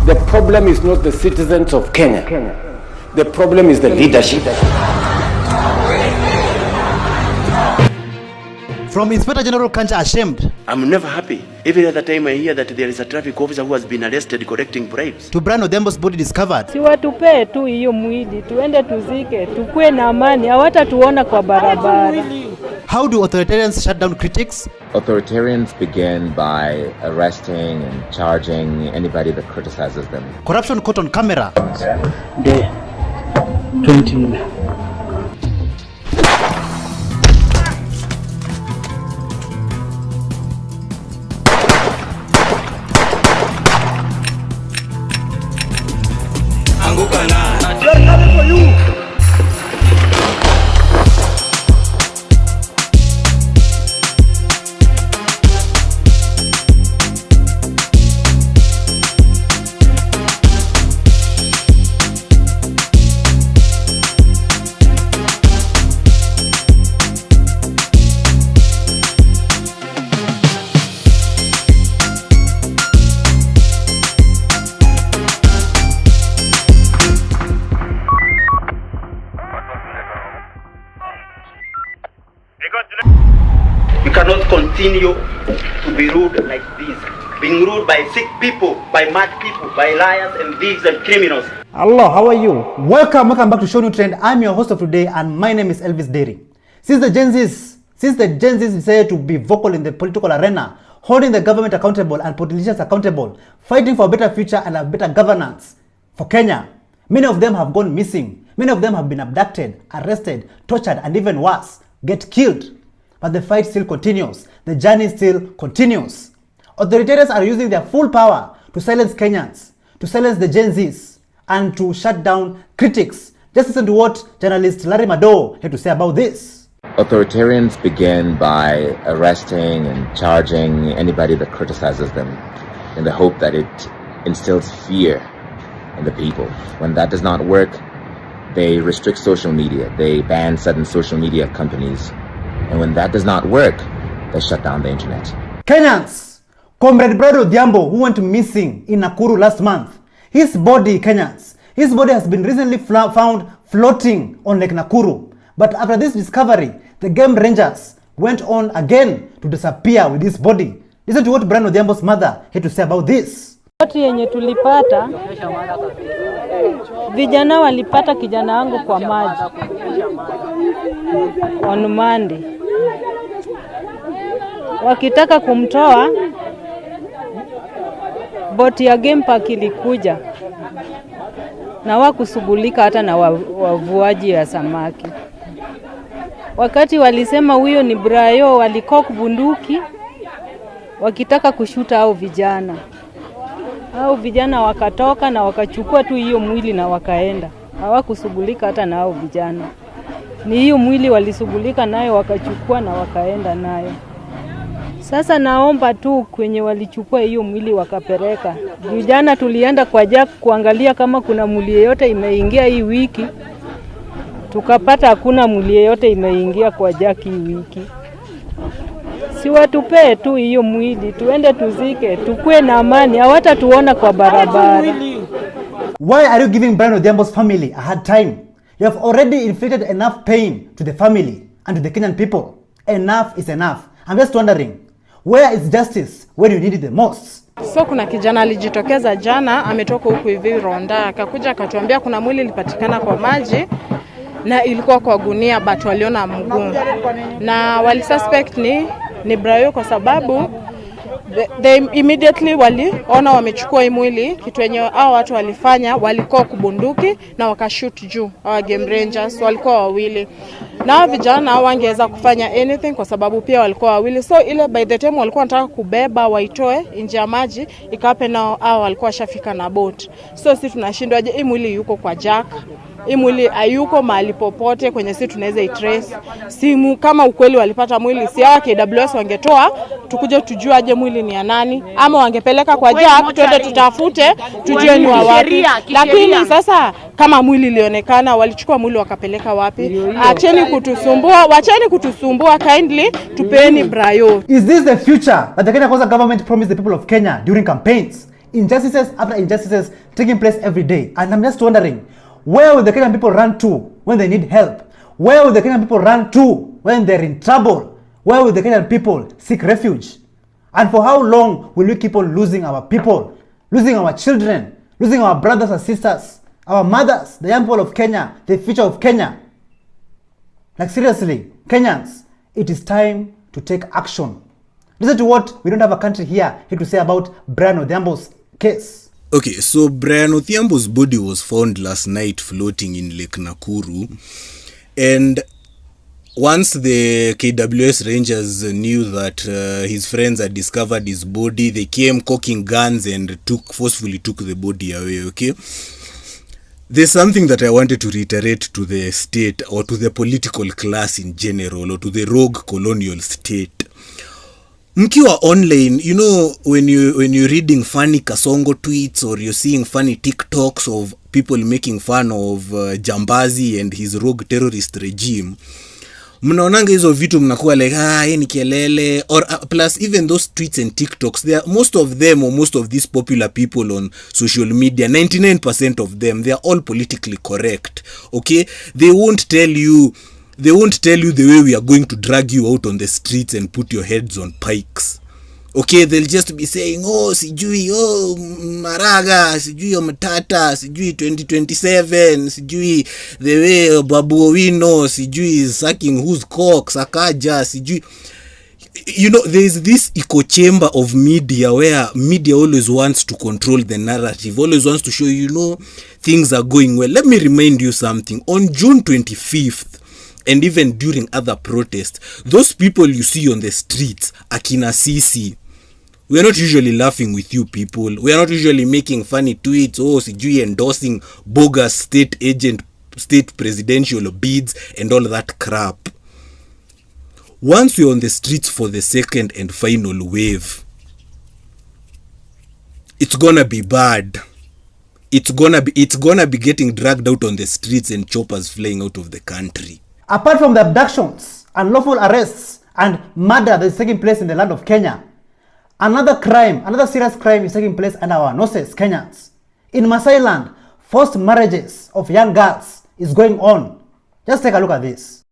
The problem is not the citizens of Kenya. The problem is the leadership. From Inspector General Kancha ashamed. I'm never happy. Every other time I hear that there is a traffic officer who has been arrested collecting bribes. To Brian Odembo's body discovered. Si watupee tu hiyo mwili, tuende tuzike, tukue na amani, hawatatuona kwa barabara. How do authoritarians shut down critics? Authoritarians begin by arresting and charging anybody that criticizes them. Corruption caught on camera. Day 20. We are coming for you. We cannot continue to be rude like this. Being ruled by sick people, by mad people, by liars and thieves and criminals. Hello, how are you? Welcome back to ShowNewTrend. I'm your host of today and my name is Elvis Derry. Since the Gen Zs decided to be vocal in the political arena, holding the government accountable and politicians accountable, fighting for a better future and a better governance for Kenya, many of them have gone missing. Many of them have been abducted, arrested, tortured, and even worse, get killed. But the fight still continues. The journey still continues. Authoritarians are using their full power to silence Kenyans, to silence the Gen Zs, and to shut down critics. Just listen to what journalist Larry Madowo had to say about this. Authoritarians begin by arresting and charging anybody that criticizes them in the hope that it instills fear in the people. When that does not work, they restrict social media. They ban certain social media companies. And when that does not work, they shut down the internet. Kenyans, Comrade Brado Odhiambo, who went missing in Nakuru last month, his body has been recently found floating on Lake Nakuru. But after this discovery, the game rangers went on again to disappear with his body. Listen to what Brado Odhiambo's mother had to say about this. Watu yenye tulipata, vijana walipata kijana wangu kwa maji on Monday. Wakitaka kumtoa, boti ya game park ilikuja na wakusugulika hata na wavuaji wa samaki. Wakati walisema huyo ni Brayo, walikoku bunduki wakitaka kushuta hao vijana. Hao vijana wakatoka na wakachukua tu hiyo mwili na wakaenda. Hawakusugulika hata na hao vijana. Ni hiyo mwili walisugulika nayo wakachukua na wakaenda nayo. Sasa naomba tu kwenye walichukua hiyo mwili wakapeleka. Vijana tulienda kwa Jack kuangalia kama kuna mwili yote imeingia hii wiki. Tukapata hakuna mwili yote imeingia kwa Jack hii wiki. Si watupe tu hiyo mwili, tuende tuzike, tukue na amani, hawatatuona kwa barabara. Why are you giving Brado Odhiambo's family a hard time? You have already inflicted enough pain to the family and to the Kenyan people. Enough is enough. I'm just wondering, where is justice when you need it the most? So kuna kijana alijitokeza jana, ametoka huku hivi Ronda, akakuja akatuambia kuna mwili ilipatikana kwa maji na ilikuwa kwa gunia, but waliona mguu. Na wali suspect ni Brayo kwa sababu they immediately waliona wamechukua hii mwili. Kitu yenye hao watu walifanya, walikuwa kubunduki na wakashoot juu. Hawa game rangers walikuwa wawili. Na vijana hawangeweza kufanya anything kwa sababu pia walikuwa wawili. So ile by the time walikuwa wanataka kubeba waitoe nje ya maji, ikape nao hao walikuwa shafika na boat. So sisi tunashindwa je, hii mwili yuko kwa Jack? Hii mwili hayuko mahali popote kwenye sisi tunaweza itrace. Simu kama ukweli walipata mwili, si hawa KWS wangetoa tukuje tujue aje mwili ni ya nani, ama wangepeleka kwa Jack twende tutafute tujue ni wa wapi. Lakini sasa kama mwili ilionekana, walichukua mwili wakapeleka wapi? Acheni kutusumbua, kindly tupeni Brayo. Is this the future that the Kenya government promised the people of Kenya during campaigns? Injustices after injustices taking place every day. And I'm just wondering, where will the Kenyan people run to when they need help? Where will the Kenyan people run to when they're in trouble? Where will the Kenyan people seek refuge? And for how long will we keep on losing our people, losing our children, losing our brothers and sisters, our mothers, the young people of Kenya, the future of Kenya? Like seriously, Kenyans, it is time to take action. Listen to what We Don't Have a Country Here had to say about Brado Odhiambo's case. Okay, so Brado Odhiambo's body was found last night floating in Lake Nakuru, and once the KWS Rangers knew that his friends had discovered his body, they came cocking guns and forcefully took the body away, okay? There's something that I wanted to reiterate to the state, or to the political class in general, or to the rogue colonial state. Mkiwa online, you know, when you're reading funny Kasongo tweets, or you're seeing funny TikToks of people making fun of Jambazi and his rogue terrorist regime, mnaonanga hizo vitu mnakuwa like hii ni kelele, or plus even those tweets and TikToks, most of them, or most of these popular people on social media, 99% of them, they are all politically correct, okay? They won't tell you the way we are going to drag you out on the streets and put your heads on pikes. Okay, they'll just be saying, oh, sijui, oh, Maraga, sijui, Matata, sijui 2027, sijui, the way Babu Owino, sijui is sucking whose cock, Sakaja, sijui. You know, there's this echo chamber of media where media always wants to control the narrative, always wants to show, you know, things are going well. Let me remind you something. On June 25th, and even during other protests, those people you see on the streets, Akina Sisi, we are not usually laughing with you people. We are not usually making funny tweets, oh, sijui endorsing bogus state presidential bids and all that crap. Once we're on the streets for the second and final wave, it's gonna be bad. It's gonna be getting dragged out on the streets and choppers flying out of the country. Apart from the abductions, unlawful arrests, and murder that is taking place in the land of Kenya, another serious crime is taking place under our noses, Kenyans. In Masai land, forced marriages of young girls is going on. Just take a look at this.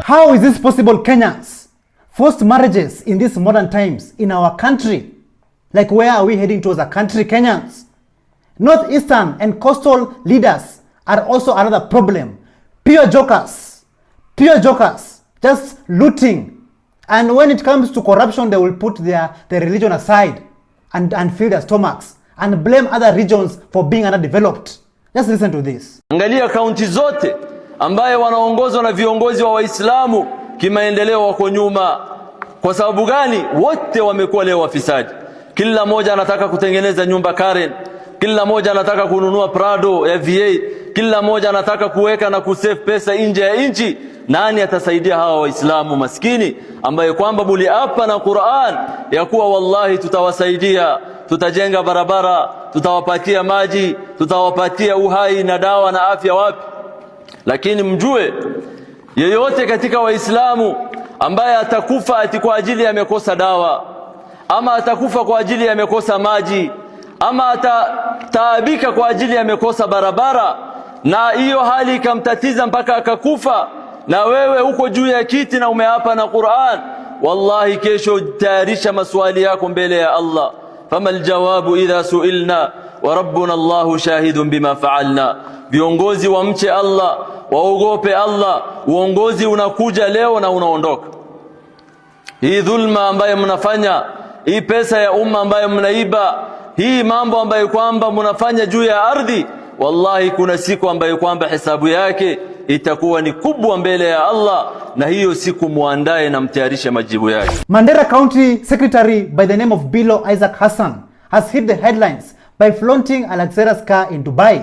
How is this possible, Kenyans? Forced marriages in these modern times in our country. Like, where are we heading towards a country, Kenyans? Northeastern and coastal leaders are also another problem. Pure jokers, just looting. And when it comes to corruption, they will put their religion aside and fill their stomachs and blame other regions for being underdeveloped. Just listen to this. Angalia kaunti zote ambaye wanaongozwa na viongozi wa Waislamu kimaendeleo wako nyuma. Kwa sababu gani? Wote wamekuwa leo wafisadi. Kila mmoja anataka kutengeneza nyumba Karen, kila mmoja anataka kununua Prado ya V8, kila mmoja anataka kuweka na kusave pesa nje ya nchi. Nani atasaidia hawa Waislamu maskini ambaye kwamba muliapa na Qur'an ya kuwa wallahi tutawasaidia, tutajenga barabara, tutawapatia maji, tutawapatia uhai na dawa na afya wapi? Lakini mjue yeyote katika Waislamu ambaye atakufa ati kwa ajili ya amekosa dawa, ama atakufa kwa ajili ya amekosa maji, ama atataabika kwa ajili ya amekosa barabara, na hiyo hali ikamtatiza mpaka akakufa, na wewe uko juu ya kiti na umeapa na Qur'an, wallahi kesho tayarisha maswali yako mbele ya Allah. Fama aljawabu idha suilna wa rabbuna Allahu shahidun bima fa'alna. Viongozi wamche Allah, waogope Allah. Uongozi unakuja leo na unaondoka. Hii dhulma ambayo mnafanya, hii pesa ya umma ambayo mnaiba, hii mambo ambayo kwamba mnafanya juu ya ardhi, wallahi kuna siku ambayo kwamba hesabu yake itakuwa ni kubwa mbele ya Allah, na hiyo siku muandae na mtayarishe majibu yake. Mandera County Secretary by the name of Bilo Isaac Hassan has hit the headlines by flaunting a luxurious car in Dubai.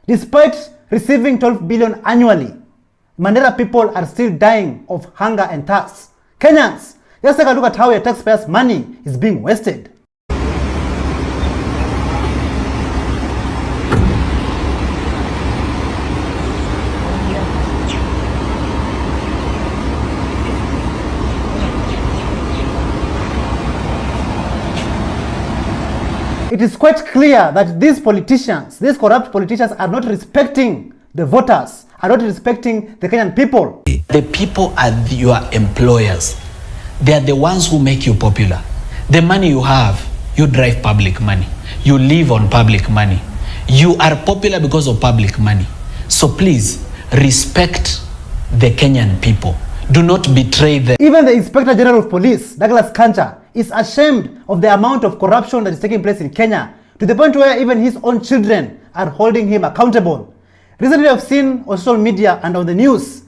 Despite receiving 12 billion annually, Mandera people are still dying of hunger and thirst. Kenyans, just take a look at how your taxpayers' money is being wasted. It is quite clear that these politicians, these corrupt politicians, are not respecting the voters, are not respecting the Kenyan people. The people are your employers. They are the ones who make you popular. The money you have, you drive public money. You live on public money. You are popular because of public money. So please, respect the Kenyan people. Do not betray them. Even the Inspector General of Police, Douglas Kanja, is ashamed of the amount of corruption that is taking place in Kenya, to the point where even his own children are holding him accountable. Recently, I've seen on social media and on the news,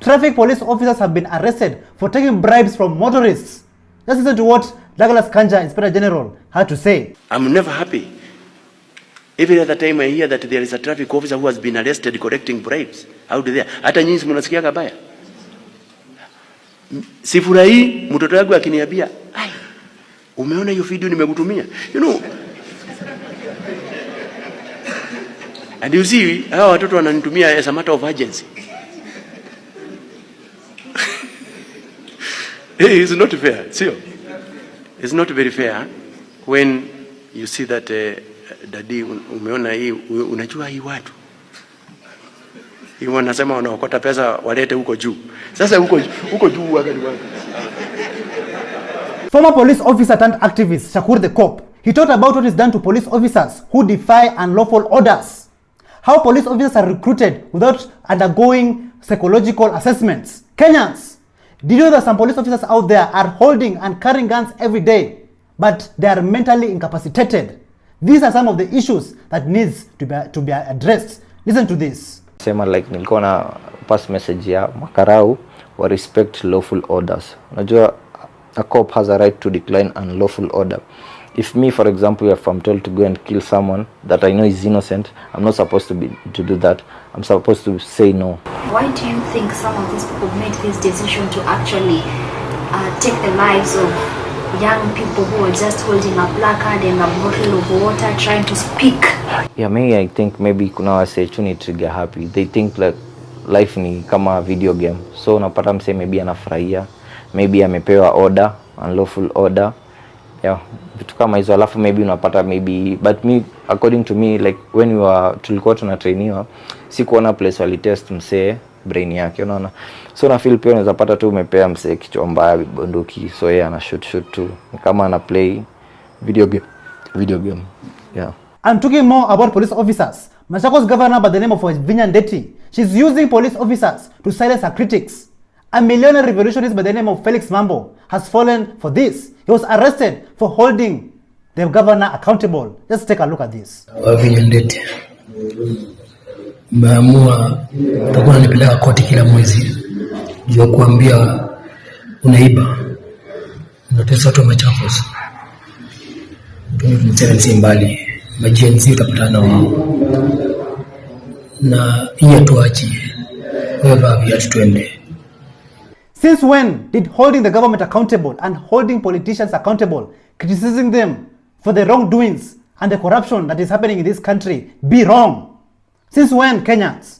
traffic police officers have been arrested for taking bribes from motorists. Let's listen to what Douglas Kanja, Inspector General, had to say. I'm never happy. Every other time I hear that there is a traffic officer who has been arrested collecting bribes out there. Hata nyinyi mnasikia kabaya. Sifurahi mtoto wangu akiniambia, "Ai, umeona hiyo video nimekutumia?" You know, And you see, hawa watoto wananitumia as a matter of urgency. It's not fair, sio? It's not very fair when you see that daddy, umeona hii, unajua hii watu hii wanasema wanaokota pesa walete huko juu. Sasa huko juu wakati wako. Former police officer turned activist Shakur the Cop, he talked about what is done to police officers who defy unlawful orders. How police officers are recruited without undergoing psychological assessments. Kenyans, did you know that some police officers out there are holding and carrying guns every day, but they are mentally incapacitated? These are some of the issues that needs to be addressed. Listen to this. Sema like nilikuwa na pass message ya makarau wa respect lawful orders. Unajua a cop has a right to decline unlawful order. If me, for example, if I'm told to go and kill someone that I know is innocent, I'm not supposed to do that. I'm supposed to say no. Why do you think some of these people made this decision to actually take the lives of young people who are just holding a placard and a bottle of water trying to speak? Yeah, maybe I think maybe kuna wase tu ni trigger happy. They think like life ni kama video game. So unapata mse maybe anafurahia, maybe amepewa order, unlawful order. Yeah, vitu kama hizo, alafu maybe unapata maybe, but me according to me like when tulikuwa tunatrainiwa, sikuona place wali test mse brain yake, unaona. So na feel pia unaweza pata tu umepea mse kichwa mbaya bunduki, so yeye ana shoot tu kama ana play video game. Yeah. I'm talking more about police officers. Machakos governor by the name of Vinya Ndeti, she's using police officers to silence her critics. A millionaire revolutionist by the name of Felix Mambo has fallen for this. He was arrested for holding the governor accountable. Just take a look at this. Vinya Ndeti, maamua takuwa nipeleka koti kila mwezi juu kuambia unaiba, unatesa watu wa Machakos. Tunataka mbali, majenzi utapatana wao na hiyo tuachi wewe viatu twende. Since when did holding the government accountable and holding politicians accountable, criticizing them for the wrongdoings and the corruption that is happening in this country be wrong? Since when, Kenyans?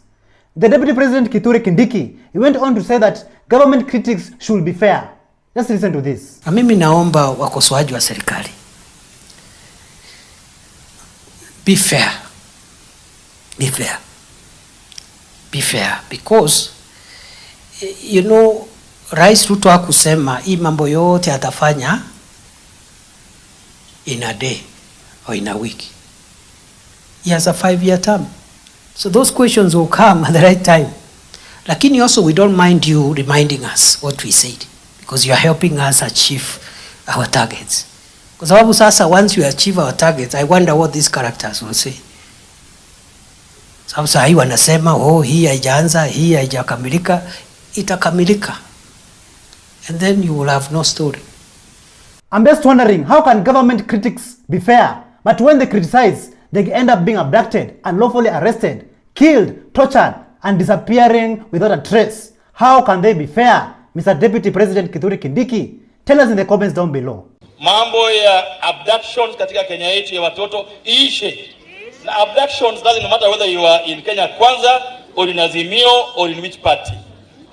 The Deputy President Kithure Kindiki, he went on to say that government critics should be fair. Just listen to this. Mimi naomba wakosoaji wa serikali, be fair. Be fair. Be fair. Because, you know, Rais Ruto hakusema hii mambo yote atafanya in a day or in a week. He has a 5-year term. So those questions will come at the right time. Lakini also we don't mind you reminding us what we said, because you are helping us achieve our targets. Kwa sababu sasa once we achieve our targets, I wonder what these characters will say. Sababu sasa hii wanasema hii haijaanza, hii haijakamilika, itakamilika. And then you will have no story. I'm just wondering, how can government critics be fair? But when they criticize, they end up being abducted, unlawfully arrested, killed, tortured, and disappearing without a trace. How can they be fair? Mr. Deputy President Kithure Kindiki, tell us in the comments down below. Mambo ya abductions katika Kenya yetu ya watoto iishe. Na abductions doesn't matter whether you are in Kenya Kwanza or in Azimio or in which party.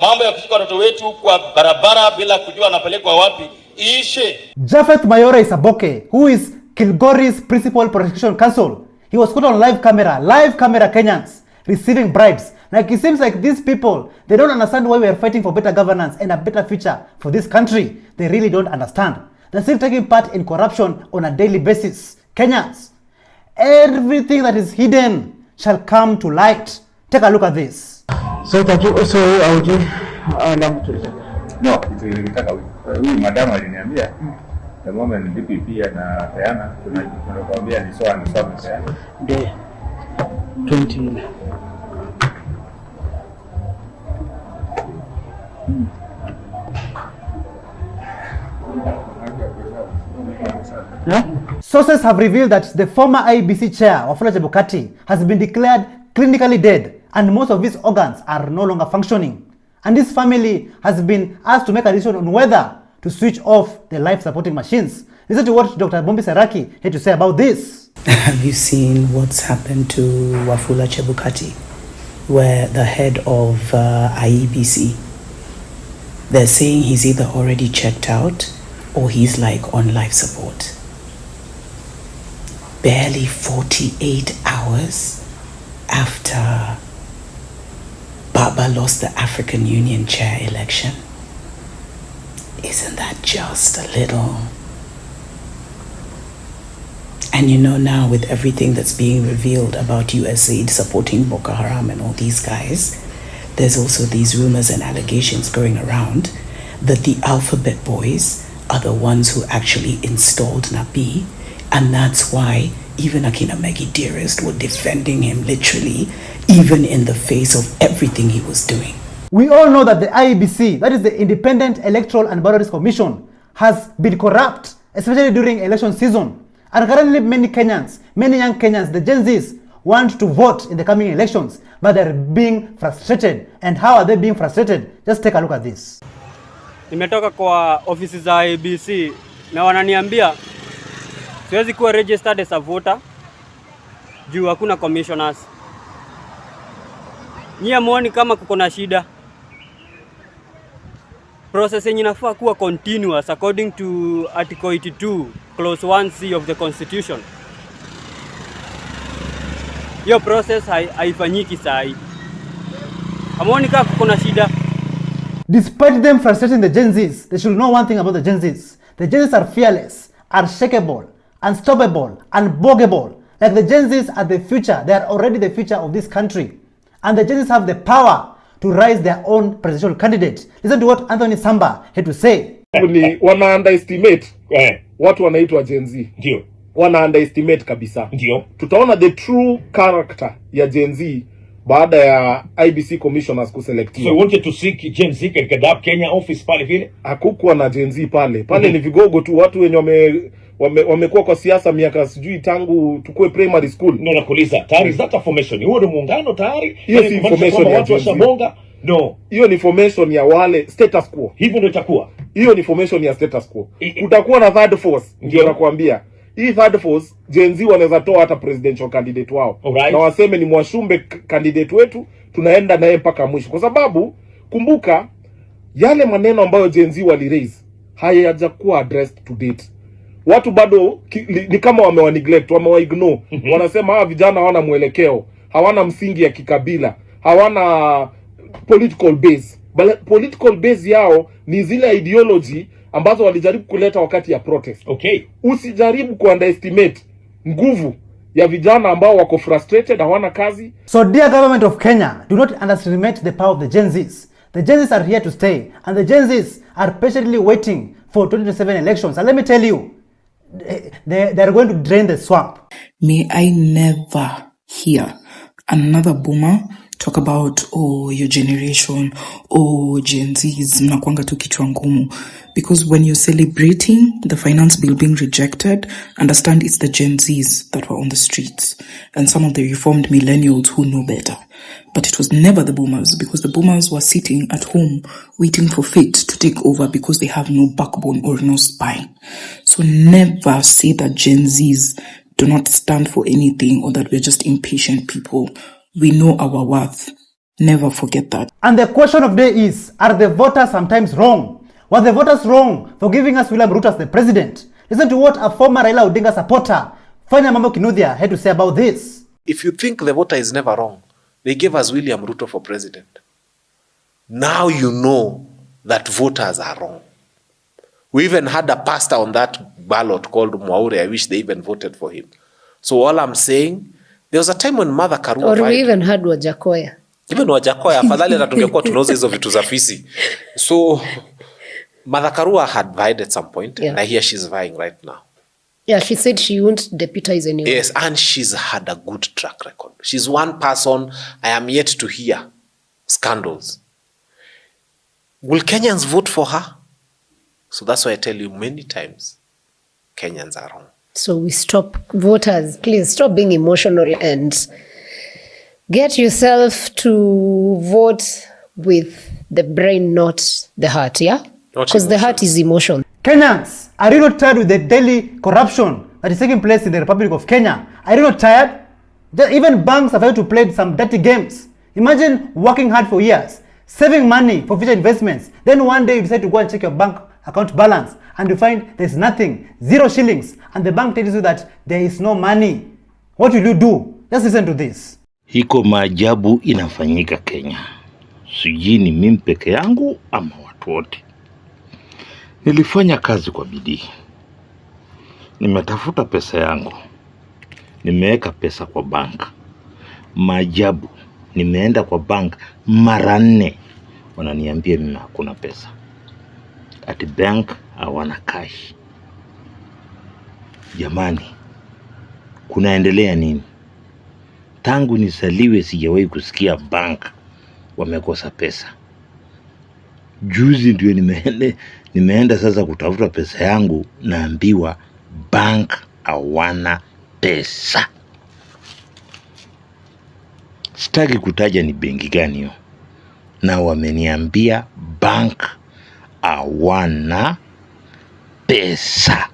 Mambo ya kushika watoto wetu kwa barabara bila kujua anapelekwa wapi iishe. Japhet Mayora Isaboke, who is Kilgoris Principal Protection Council, he was caught on live camera Kenyans, receiving bribes. Like it seems like these people, they don't understand why we are fighting for better governance and a better future for this country. They really don't understand. They're still taking part in corruption on a daily basis. Kenyans, everything that is hidden shall come to light. Take a look at this. So thank you. So no, huyu madam aliniambia the moment DPP anapeana tunakwambia ni sawa peana. De 20 Sources have revealed that the former IBC chair, Wafula Chebukati, has been declared clinically dead and most of his organs are no longer functioning. And this family has been asked to make a decision on whether to switch off the life-supporting machines. Listen to what Dr. Bombi Seraki had to say about this. Have you seen what's happened to Wafula Chebukati, where the head of IEBC, they're saying he's either already checked out or he's like on life support. Barely 48 hours after Baba lost the African Union chair election. Isn't that just a little? And you know, now with everything that's being revealed about USAID supporting Boko Haram and all these guys, there's also these rumors and allegations going around that the Alphabet Boys are the ones who actually installed Nabi, and that's why even Akina Megi Dearest were defending him literally, even in the face of everything he was doing. We all know that the IEBC, that is the Independent Electoral and Boundaries Commission, has been corrupt, especially during election season. And currently many Kenyans, many young Kenyans, the Gen Zs, want to vote in the coming elections, but they're being frustrated. And how are they being frustrated? Just take a look at this. Nimetoka kwa ofisi za IEBC na wananiambia siwezi kuwa registered as a voter juu hakuna commissioners. Nyie muone kama kuko na shida. Process yenye inafaa kuwa continuous according to Article 82 Clause 1C of the Constitution. Hiyo process haifanyiki sahi. Hamuoni kama kuko na shida. Despite them frustrating the Gen Zs, they should know one thing about the Gen Zs. The Gen Zs are fearless, unshakable, unstoppable, unboggable. Like the Gen Zs are the future. They are already the future of this country. And the Gen Zs have the power to rise their own presidential candidate. Listen to what Anthony Samba had to say. Ni wana underestimate watu wanaitwa Gen Z. Ndio. Wana underestimate kabisa. Ndio. Tutaona the true character ya Gen Z baada ya IBC commissioners kuselectiwa. So you wanted to seek Gen Z katika Kenya office pale vile? Hakukuwa na Gen Z pale. Pale ni vigogo tu, watu wenye wamekuwa kwa siasa miaka sijui tangu tukue primary school. No, nakuuliza, tayari is that a formation? Huo ni muungano tayari? Hiyo si information ya watu washabonga? No. Hiyo ni formation ya wale status quo. Hivyo ndio itakuwa. Hiyo ni formation ya status quo. Utakuwa na third force, ndio nakwambia. Hii third force, Gen Z wanaweza toa hata presidential candidate wao. Na waseme ni Mwashumbe candidate wetu, tunaenda naye mpaka mwisho. Kwa sababu kumbuka yale maneno ambayo Gen Z wali raise hayajakuwa addressed to date. Watu bado ni kama wamewa neglect, wamewa ignore. Wanasema hawa vijana hawana mwelekeo, hawana msingi ya kikabila, hawana political base. Political base yao ni zile ideology ambazo walijaribu kuleta wakati ya protest. Okay. Usijaribu kuunderestimate nguvu ya vijana ambao wako frustrated, hawana kazi. So dear government of Kenya, do not underestimate the power of the Gen Zs. The Gen Zs are here to stay, and the Gen Zs are patiently waiting for 2027 elections. And let me tell you, they are going to drain the swamp. May I never hear another boomer talk about, oh, your generation, oh, Gen Zs, mnakuanga tu kichwa ngumu. Because when you're celebrating the finance bill being rejected, understand it's the Gen Zs that were on the streets and some of the reformed millennials who know better. But it was never the boomers, because the boomers were sitting at home waiting for fate to take over because they have no backbone or no spine. So never say that Gen Zs do not stand for anything or that we're just impatient people. We know our worth. Never forget that. And the question of the day is, are the voters sometimes wrong? Were the voters wrong for giving us William Ruto as the president? Listen to what a former Raila Odinga supporter, Fanya Mambo Kinuthia, had to say about this. If you think the voter is never wrong, they gave us William Ruto for president. Now you know that voters are wrong. We even had a pastor on that ballot called Mwaure. I wish they even voted for him. So all I'm saying, there was a time when Mother Karua or we even had Wajakoya. Even Wajakoya, afadhali hata tungekuwa tunauza hizo vitu za fisi. So Mother Karua had vied at some point, and I hear she's vying right now. Yeah, she said she won't deputize anyone. Yes, and she's had a good track record. She's one person I am yet to hear scandals. Will Kenyans vote for her? So that's why I tell you many times, Kenyans are wrong. So we stop, voters, please stop being emotional and get yourself to vote with the brain, not the heart, yeah? Because the heart is emotion. Kenyans are really tired with the daily corruption that is taking place in the Republic of Kenya. Are you not tired? Even banks have had to play some dirty games. Imagine working hard for years, saving money for future investments. Then one day you decide to go and check your bank account balance and you find there's nothing, 0 shillings, and the bank tells you that there is no money. What will you do? Just listen to this. Hiko maajabu inafanyika Kenya. Sijui ni mimi peke yangu ama watu wote. Nilifanya kazi kwa bidii. Nimetafuta pesa yangu. Nimeweka pesa kwa bank. Maajabu, nimeenda kwa bank mara 4. Wananiambia mimi hakuna pesa. At bank hawana cash. Jamani, kunaendelea nini? Tangu nisaliwe sijawahi kusikia bank wamekosa pesa. Juzi ndio nimeenda sasa kutafuta pesa yangu, naambiwa bank hawana pesa. Sitaki kutaja ni benki gani hiyo. Na wameniambia bank hawana pesa.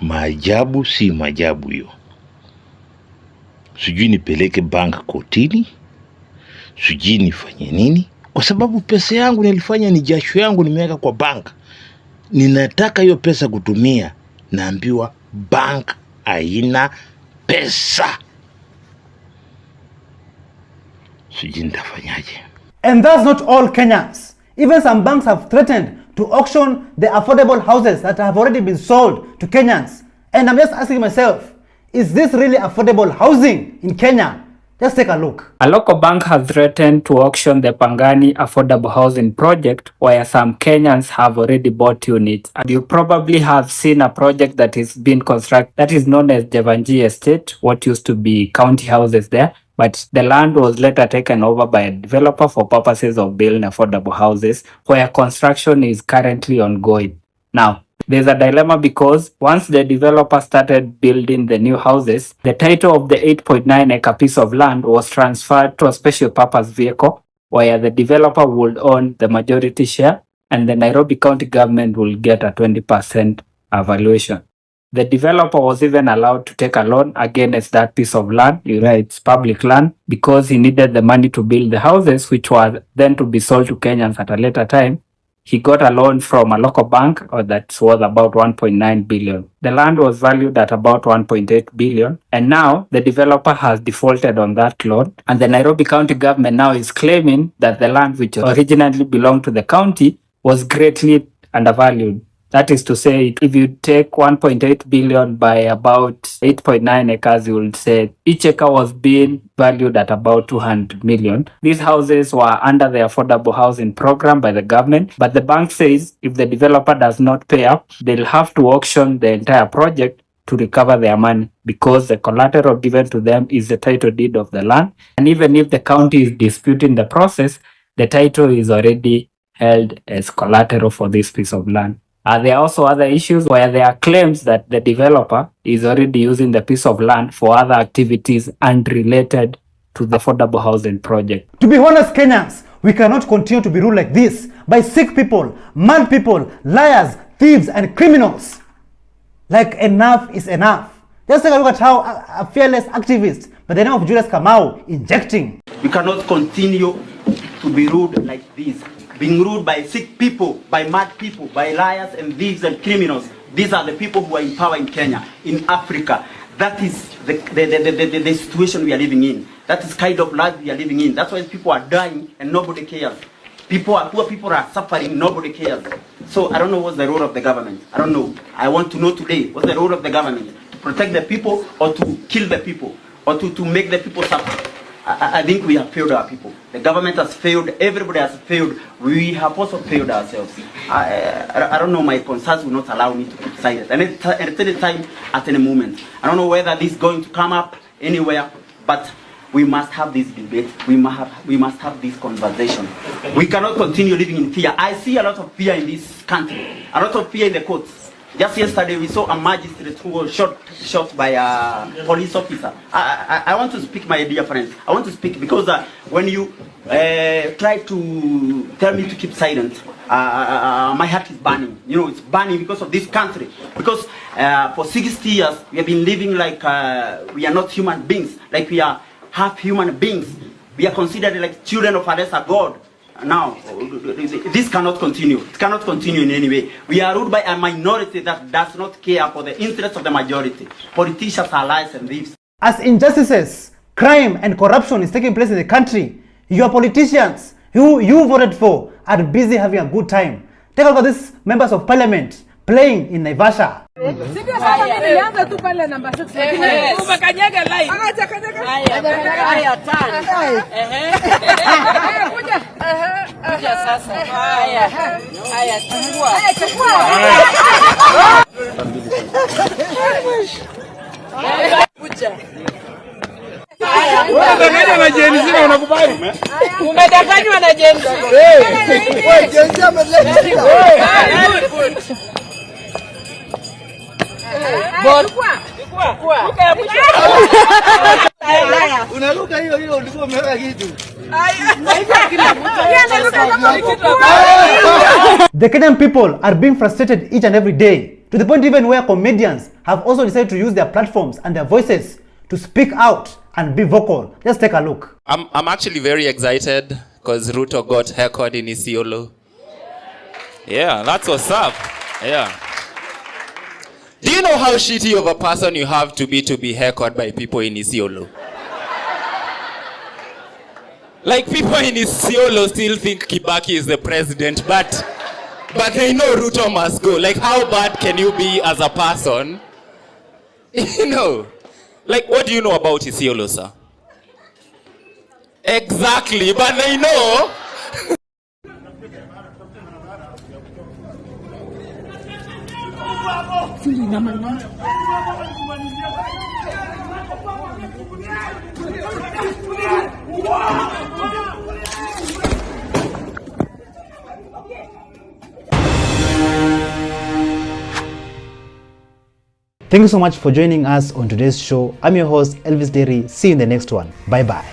Maajabu si maajabu hiyo. Sijui nipeleke bank kotini, sijui nifanye nini, kwa sababu pesa yangu nilifanya ni jasho yangu nimeweka kwa bank. Ninataka hiyo pesa kutumia, naambiwa bank haina pesa. Sijui nitafanyaje. And that's not all Kenyans. Even some banks have threatened to auction the affordable houses that have already been sold to Kenyans. And I'm just asking myself, is this really affordable housing in Kenya? Just take a look. A local bank has threatened to auction the Pangani affordable housing project, where some Kenyans have already bought units. And you probably have seen a project that is being constructed that is known as Devanji Estate, what used to be county houses there. But the land was later taken over by a developer for purposes of building affordable houses, where construction is currently ongoing. Now, there's a dilemma because once the developer started building the new houses, the title of the 8.9 acre piece of land was transferred to a special purpose vehicle where the developer would own the majority share and the Nairobi County government will get a 20% valuation. The developer was even allowed to take a loan against that piece of land, it's public land, because he needed the money to build the houses, which were then to be sold to Kenyans at a later time. He got a loan from a local bank that was about 1.9 billion. The land was valued at about 1.8 billion. And now the developer has defaulted on that loan. And the Nairobi County government now is claiming that the land which originally belonged to the county was greatly undervalued. That is to say, if you take 1.8 billion by about 8.9 acres, you will say each acre was being valued at about 200 million. These houses were under the affordable housing program by the government, but the bank says if the developer does not pay up, they'll have to auction the entire project to recover their money, because the collateral given to them is the title deed of the land. And even if the county is disputing the process, the title is already held as collateral for this piece of land. There are also other issues where there are claims that the developer is already using the piece of land for other activities unrelated to the affordable housing project. To be honest, Kenyans, we cannot continue to be ruled like this by sick people, mad people, liars, thieves, and criminals. Like, enough is enough. Just take a look at how a fearless activist by the name of Julius Kamau injecting. We cannot continue to be ruled like this. Being ruled by sick people, by mad people, by liars and thieves and criminals. These are the people who are in power in Kenya, in Africa. That is the situation we are living in. That is kind of life we are living in. That's why people are dying and nobody cares. Poor people are suffering, nobody cares. So I don't know what's the role of the government. I don't know. I want to know today, what's the role of the government? To protect the people or to kill the people or to make the people suffer? I think we have failed our people. The government has failed. Everybody has failed. We have also failed ourselves. I don't know. My concerns will not allow me to keep silent. And at any time, at any moment. I don't know whether this is going to come up anywhere, but we must have this debate. We must have this conversation. We cannot continue living in fear. I see a lot of fear in this country. A lot of fear in the courts. Just yesterday, we saw a magistrate who was shot by a police officer. I want to speak, my dear friends. I want to speak because when you try to tell me to keep silent, my heart is burning. You know, it's burning because of this country. Because for 60 years, we have been living like we are not human beings, like we are half human beings. We are considered like children of a lesser God. Now, this cannot continue. It cannot continue in any way. We are ruled by a minority that does not care for the interests of the majority. Politicians are liars and thieves. As injustices, crime and corruption is taking place in the country, your politicians who you voted for are busy having a good time. Take a look at these members of parliament playing in Naivasha. Umedanganywa na James. Unaruka hiyo ulikuwa umeweka kitu. The Kenyan people are being frustrated each and every day, to the point even where comedians have also decided to use their platforms and their voices to speak out and be vocal. Just take a look. I'm actually very excited because Ruto got haircut in Isiolo. Yeah, that's what's up. Yeah. Do you know how shitty of a person you have to be haircut by people in Isiolo? Like, people in Isiolo still think Kibaki is the president, but they know Ruto must go. Like, how bad can you be as a person? You know, like, what do you know about Isiolo, sir? Exactly, but they know. Thank you so much for joining us on today's show. I'm your host, Elvis Derry. See you in the next one. Bye-bye.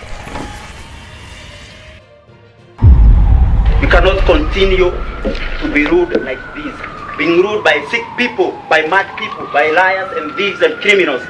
We cannot continue to be ruled like this. Being ruled by sick people, by mad people, by liars and thieves and criminals.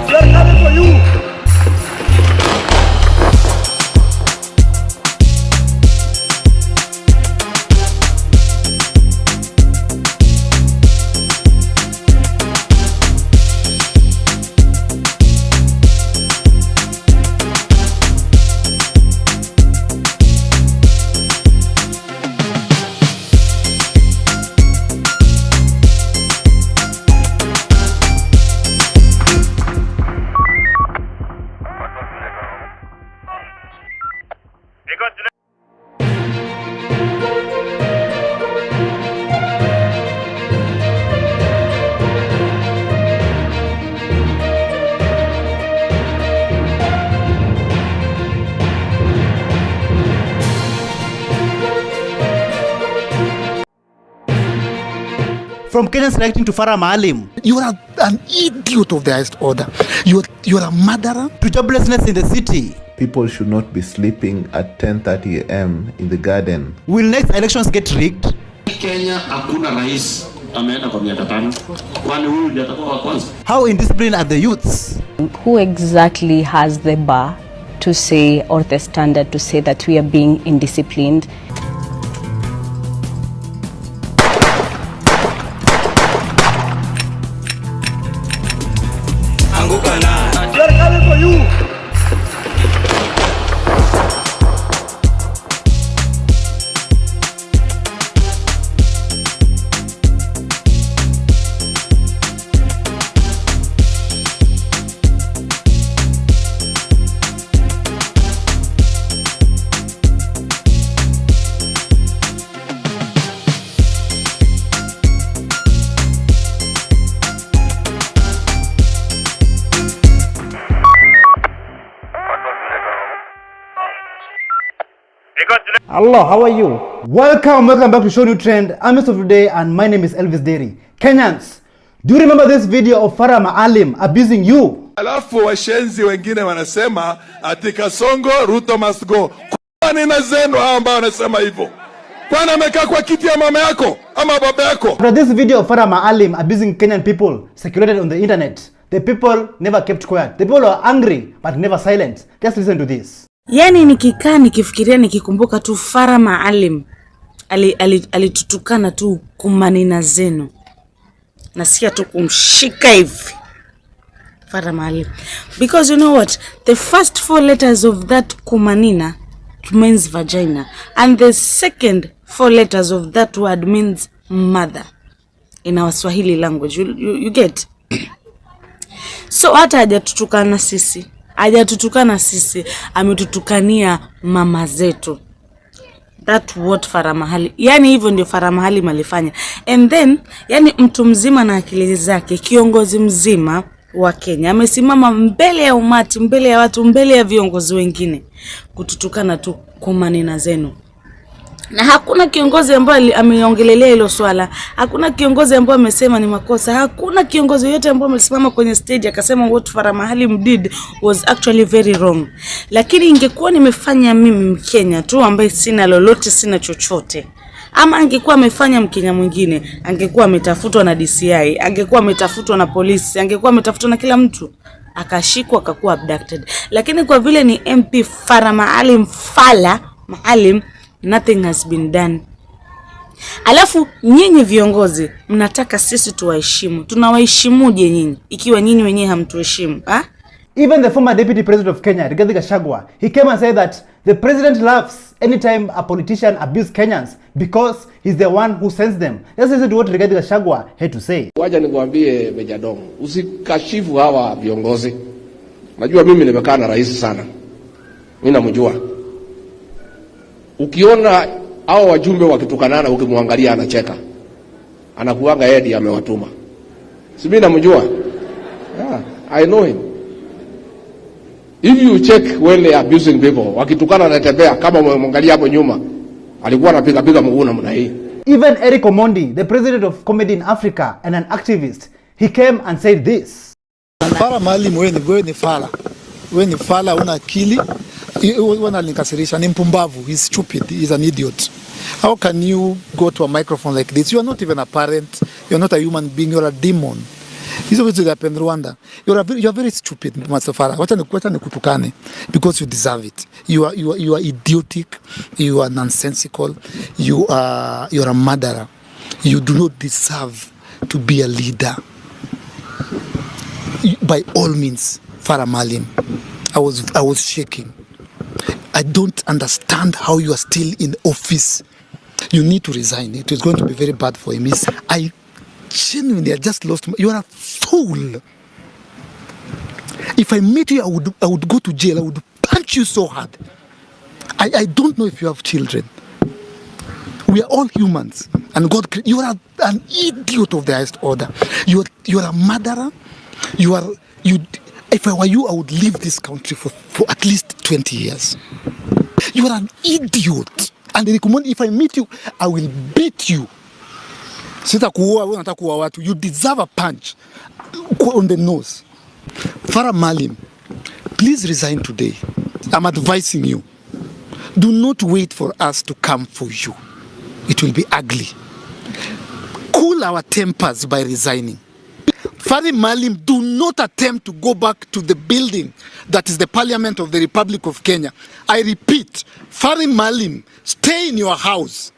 They're coming for you. From Kenyans reacting to Farah Maalim. You are an idiot of the highest order. You are a murderer. To joblessness in the city. People should not be sleeping at 10:30 a.m. in the garden. Will next elections get rigged? Kenya hakuna rais ameenda kwa miaka 5. Kwani huyu ndiye atakuwa wa kwanza? How indisciplined are the youths? Who exactly has the bar to say, or the standard to say, that we are being indisciplined? They're coming for you. Hello, how are you? Welcome back to ShowNewTrend. I'm Mr. of today and my name is Elvis Derry. Kenyans, do you remember this video of Farah Maalim abusing you? Alafu washenzi wengine wanasema ati Kasongo Ruto must go. Kwa nini zenu hao ambao wanasema hivyo? Kwani amekaa kwa kiti ya mama yako ama baba yako? After this video of Farah Maalim abusing Kenyan people circulated on the internet, the people never kept quiet. The people were angry but never silent. Just listen to this. Yani nikikaa nikifikiria nikikumbuka tu Farah Maalim alitutukana tu kumanina zenu. Nasikia tu kumshika hivi. Farah Maalim. Because you know what? The first 4 letters of that kumanina means vagina. And the second 4 letters of that word means mother. In our Swahili language. You get? So hata hajatutukana sisi. Hajatutukana sisi. Ametutukania mama zetu. That what Farah Maalim. Yani hivyo ndio Farah Maalim alifanya. And then, yani mtu mzima na akili zake, kiongozi mzima wa Kenya amesimama mbele ya umati, mbele ya watu, mbele ya viongozi wengine kututukana tu kumanina zenu. Na hakuna kiongozi ambaye ameongelelea hilo swala. Hakuna kiongozi ambaye amesema ni makosa. Hakuna kiongozi yote ambaye amesimama kwenye stage akasema what Farah Maalim did was actually very wrong. Lakini ingekuwa nimefanya mimi Mkenya tu ambaye sina lolote, sina chochote, ama angekuwa amefanya Mkenya mwingine, angekuwa ametafutwa na DCI, angekuwa ametafutwa na polisi, angekuwa ametafutwa na kila mtu, akashikwa akakuwa abducted. Lakini kwa vile ni MP Farah Maalim, nothing has been done. Alafu nyinyi viongozi mnataka sisi tuwaheshimu. Tunawaheshimuje nyinyi ikiwa nyinyi wenyewe hamtuheshimu? Even the former deputy president of Kenya, Rigathi Gachagua, he came and said that the president laughs anytime a politician abuses Kenyans because he's the one who sends them. Let's listen to what Rigathi Gachagua had to say. Waja nikwambie Meja Dong, usikashifu hawa viongozi. Najua mimi nimekaa na rais sana. Mimi namjua. Ukiona hao wajumbe wakitukanana, ukimwangalia anacheka. Anakuanga yeye ndiye amewatuma. Si mimi namjua? Yeah, I know him. If you check when they are abusing people, wakitukana anatembea kama umemwangalia hapo nyuma, alikuwa anapiga mguu namna hii. Even Eric Omondi, the president of Comedy in Africa and an activist, he came and said this. Farah Maalim, wewe ni fala, una akili, unanikasirisha, ni mpumbavu, he's stupid, he's an idiot. How can you go to a microphone like this? You are not even a parent, you are not a human being, you are a demon. This is what happened in Rwanda. You are very stupid, Mr. Farah. Wacha nikutukane because you deserve it. You are idiotic. You are nonsensical. You are a murderer. You do not deserve to be a leader. By all means, Farah Maalim, I was shaking. I don't understand how you are still in office. You need to resign. It is going to be very bad for him. Genuinely, I just lost. You are a fool. If I met you, I would go to jail. I would punch you so hard. I don't know if you have children. We are all humans, and God. You are an idiot of the highest order. You are a murderer. If I were you, I would leave this country for at least 20 years. You are an idiot, and if I meet you, I will beat you. You deserve a punch on the nose. Farah Maalim, please resign today. I'm advising you. Do not wait for us to come for you. It will be ugly. Cool our tempers by resigning. Farah Maalim, do not attempt to go back to the building that is the Parliament of the Republic of Kenya. I repeat, Farah Maalim, stay in your house.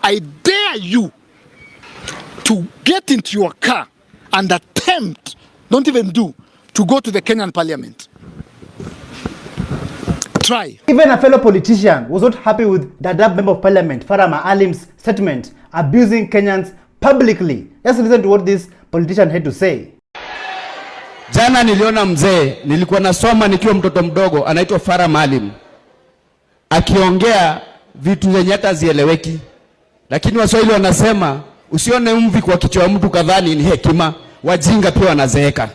I dare you to get into your car and attempt, don't even do, to go to the Kenyan Parliament. Try. Even a fellow politician was not happy with the Member of Parliament, Farah Maalim's statement, abusing Kenyans publicly. Let's listen to what this politician had to say. Jana niliona mzee, nilikuwa nasoma nikiwa mtoto mdogo, anaitwa Farah Maalim, akiongea vitu zenye hata zieleweki. Lakini Waswahili wanasema usione mvi kwa kichwa mtu kadhani ni hekima, wajinga pia wanazeeka.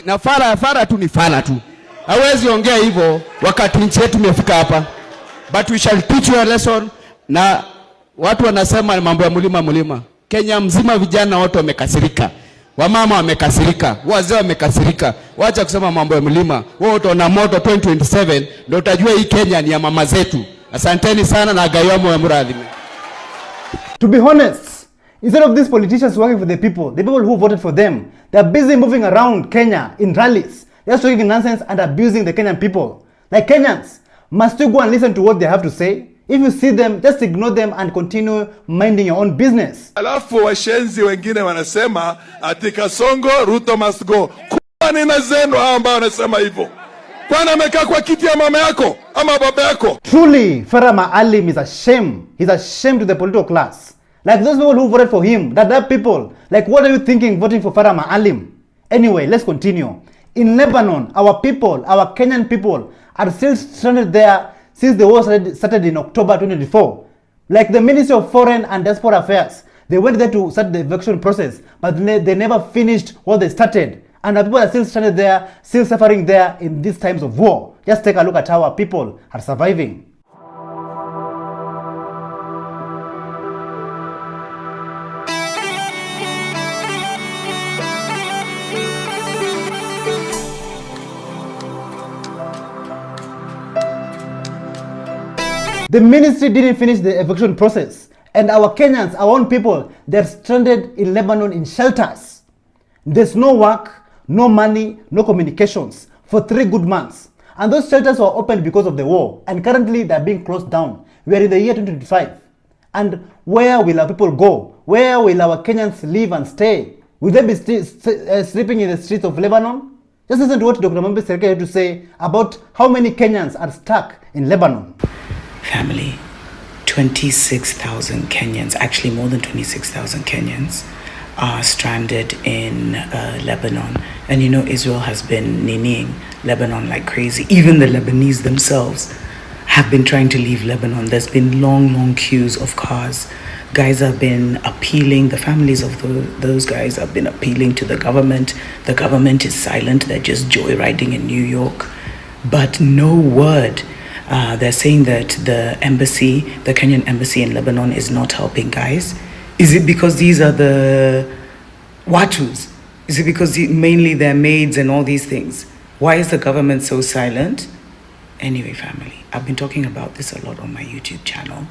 Na Farah tu ni fala tu. Hawezi ongea hivyo wakati nchi yetu imefika hapa. but we shall teach you a lesson. Na watu wanasema mambo ya mlima. Kenya mzima vijana wote wamekasirika. Wamama wamekasirika, wazee wamekasirika. Wacha kusema mambo ya mlima. Wote wana moto 2027 ndio utajua hii Kenya ni ya mama zetu. Asanteni sana na gayomo ya mradhi. To be honest, instead of these politicians working for the people who voted for them, they are busy moving around Kenya in rallies, just talking nonsense and abusing the Kenyan people. Like Kenyans, must you go and listen to what they have to say? If you see them, just ignore them and continue minding your own business. Alafu washenzi wengine wanasema ati Kasongo Ruto must go. Kwa nina zenu hao ambao wanasema hivyo? Kwani amekaa kwa kiti ya mama yako ama baba yako? Truly, Farah Maalim is a shame. He's a shame to the political class. Like those people who voted for him, that people, like what are you thinking voting for Farah Maalim? Anyway, let's continue. In Lebanon, our people, our Kenyan people are still stranded there since the war started in October 2024. Like the Ministry of Foreign and Diaspora Affairs, they went there to start the eviction process, but they never finished what they started. And our people are still stranded there, still suffering there in these times of war. Just take a look at how our people are surviving. The ministry didn't finish the eviction process, and our Kenyans, our own people, they're stranded in Lebanon in shelters. There's no work, no money, no communications for 3 good months. And those shelters were opened because of the war, and currently they're being closed down. We are in the year 2025. And where will our people go? Where will our Kenyans live and stay? Will they be sleeping in the streets of Lebanon? Just listen to what Dr. Mambe Serikali had to say about how many Kenyans are stuck in Lebanon. Family, 26,000 Kenyans, actually more than 26,000 Kenyans are stranded in Lebanon. And you know, Israel has been ninnying Lebanon like crazy. Even the Lebanese themselves have been trying to leave Lebanon. There's been long queues of cars. Guys have been appealing, the families of those guys have been appealing to the government. The government is silent, they're just joyriding in New York. But no word. They're saying that the embassy, the Kenyan embassy in Lebanon is not helping guys. Is it because these are the Watus? Is it because mainly they're maids and all these things? Why is the government so silent? Anyway, family, I've been talking about this a lot on my YouTube channel.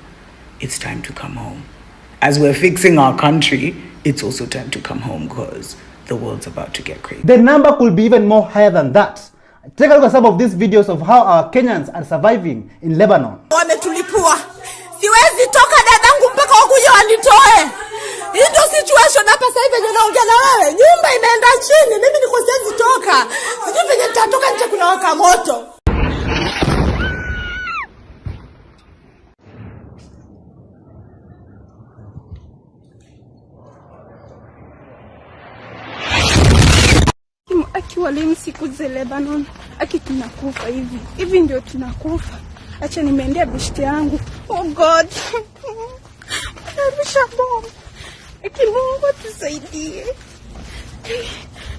It's time to come home. As we're fixing our country, it's also time to come home because the world's about to get crazy. The number could be even more higher than that. Take a look at some of these videos of how our Kenyans are surviving in Lebanon. Wametulipua. Siwezi toka dadangu mpaka wakuja wanitoe. Hii ndio situation hapa sasa hivi venye naongea na wewe. Nyumba inaenda chini. Mimi niko siwezi toka. Sijui venye nitatoka nje kuna waka moto. Akiwalini siku za Lebanon, aki tunakufa hivi ndio tunakufa. Acha nimeendea bishti yangu. Oh God. Narusha bomu. Aki Mungu tusaidie.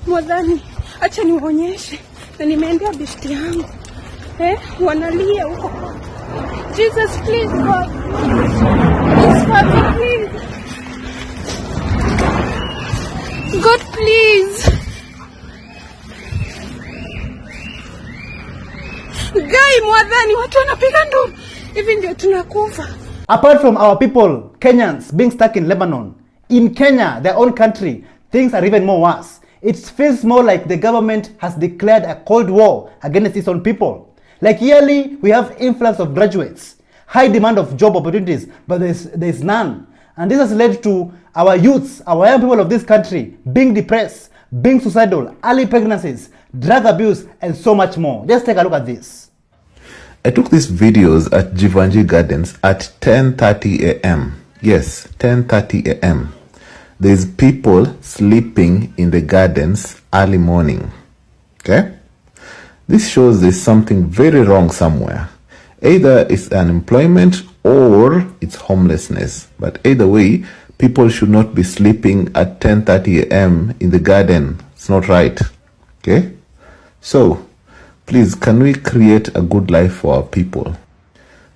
Mwadhani, acha niwaonyeshe. Na nimeendea bishti yangu. Wanalia huko. Jesus please God. Please Father please. God please. Gai mwadhani watu wanapiga nduru. Hivi ndio tunakufa. Apart from our people, Kenyans being stuck in Lebanon, in Kenya, their own country, things are even more worse. It feels more like the government has declared a cold war against its own people. Like yearly, we have influx of graduates, high demand of job opportunities, but there's none. And this has led to our youths, our young people of this country, being depressed, being suicidal, early pregnancies, drug abuse, and so much more. Just take a look at this. I took these videos at Jivanji Gardens at 10:30 a.m. Yes, 10:30 a.m. There's people sleeping in the gardens early morning. Okay? This shows there's something very wrong somewhere. Either it's unemployment or it's homelessness. But either way, people should not be sleeping at 10:30 a.m. in the garden. It's not right. Okay? So, please, can we create a good life for our people?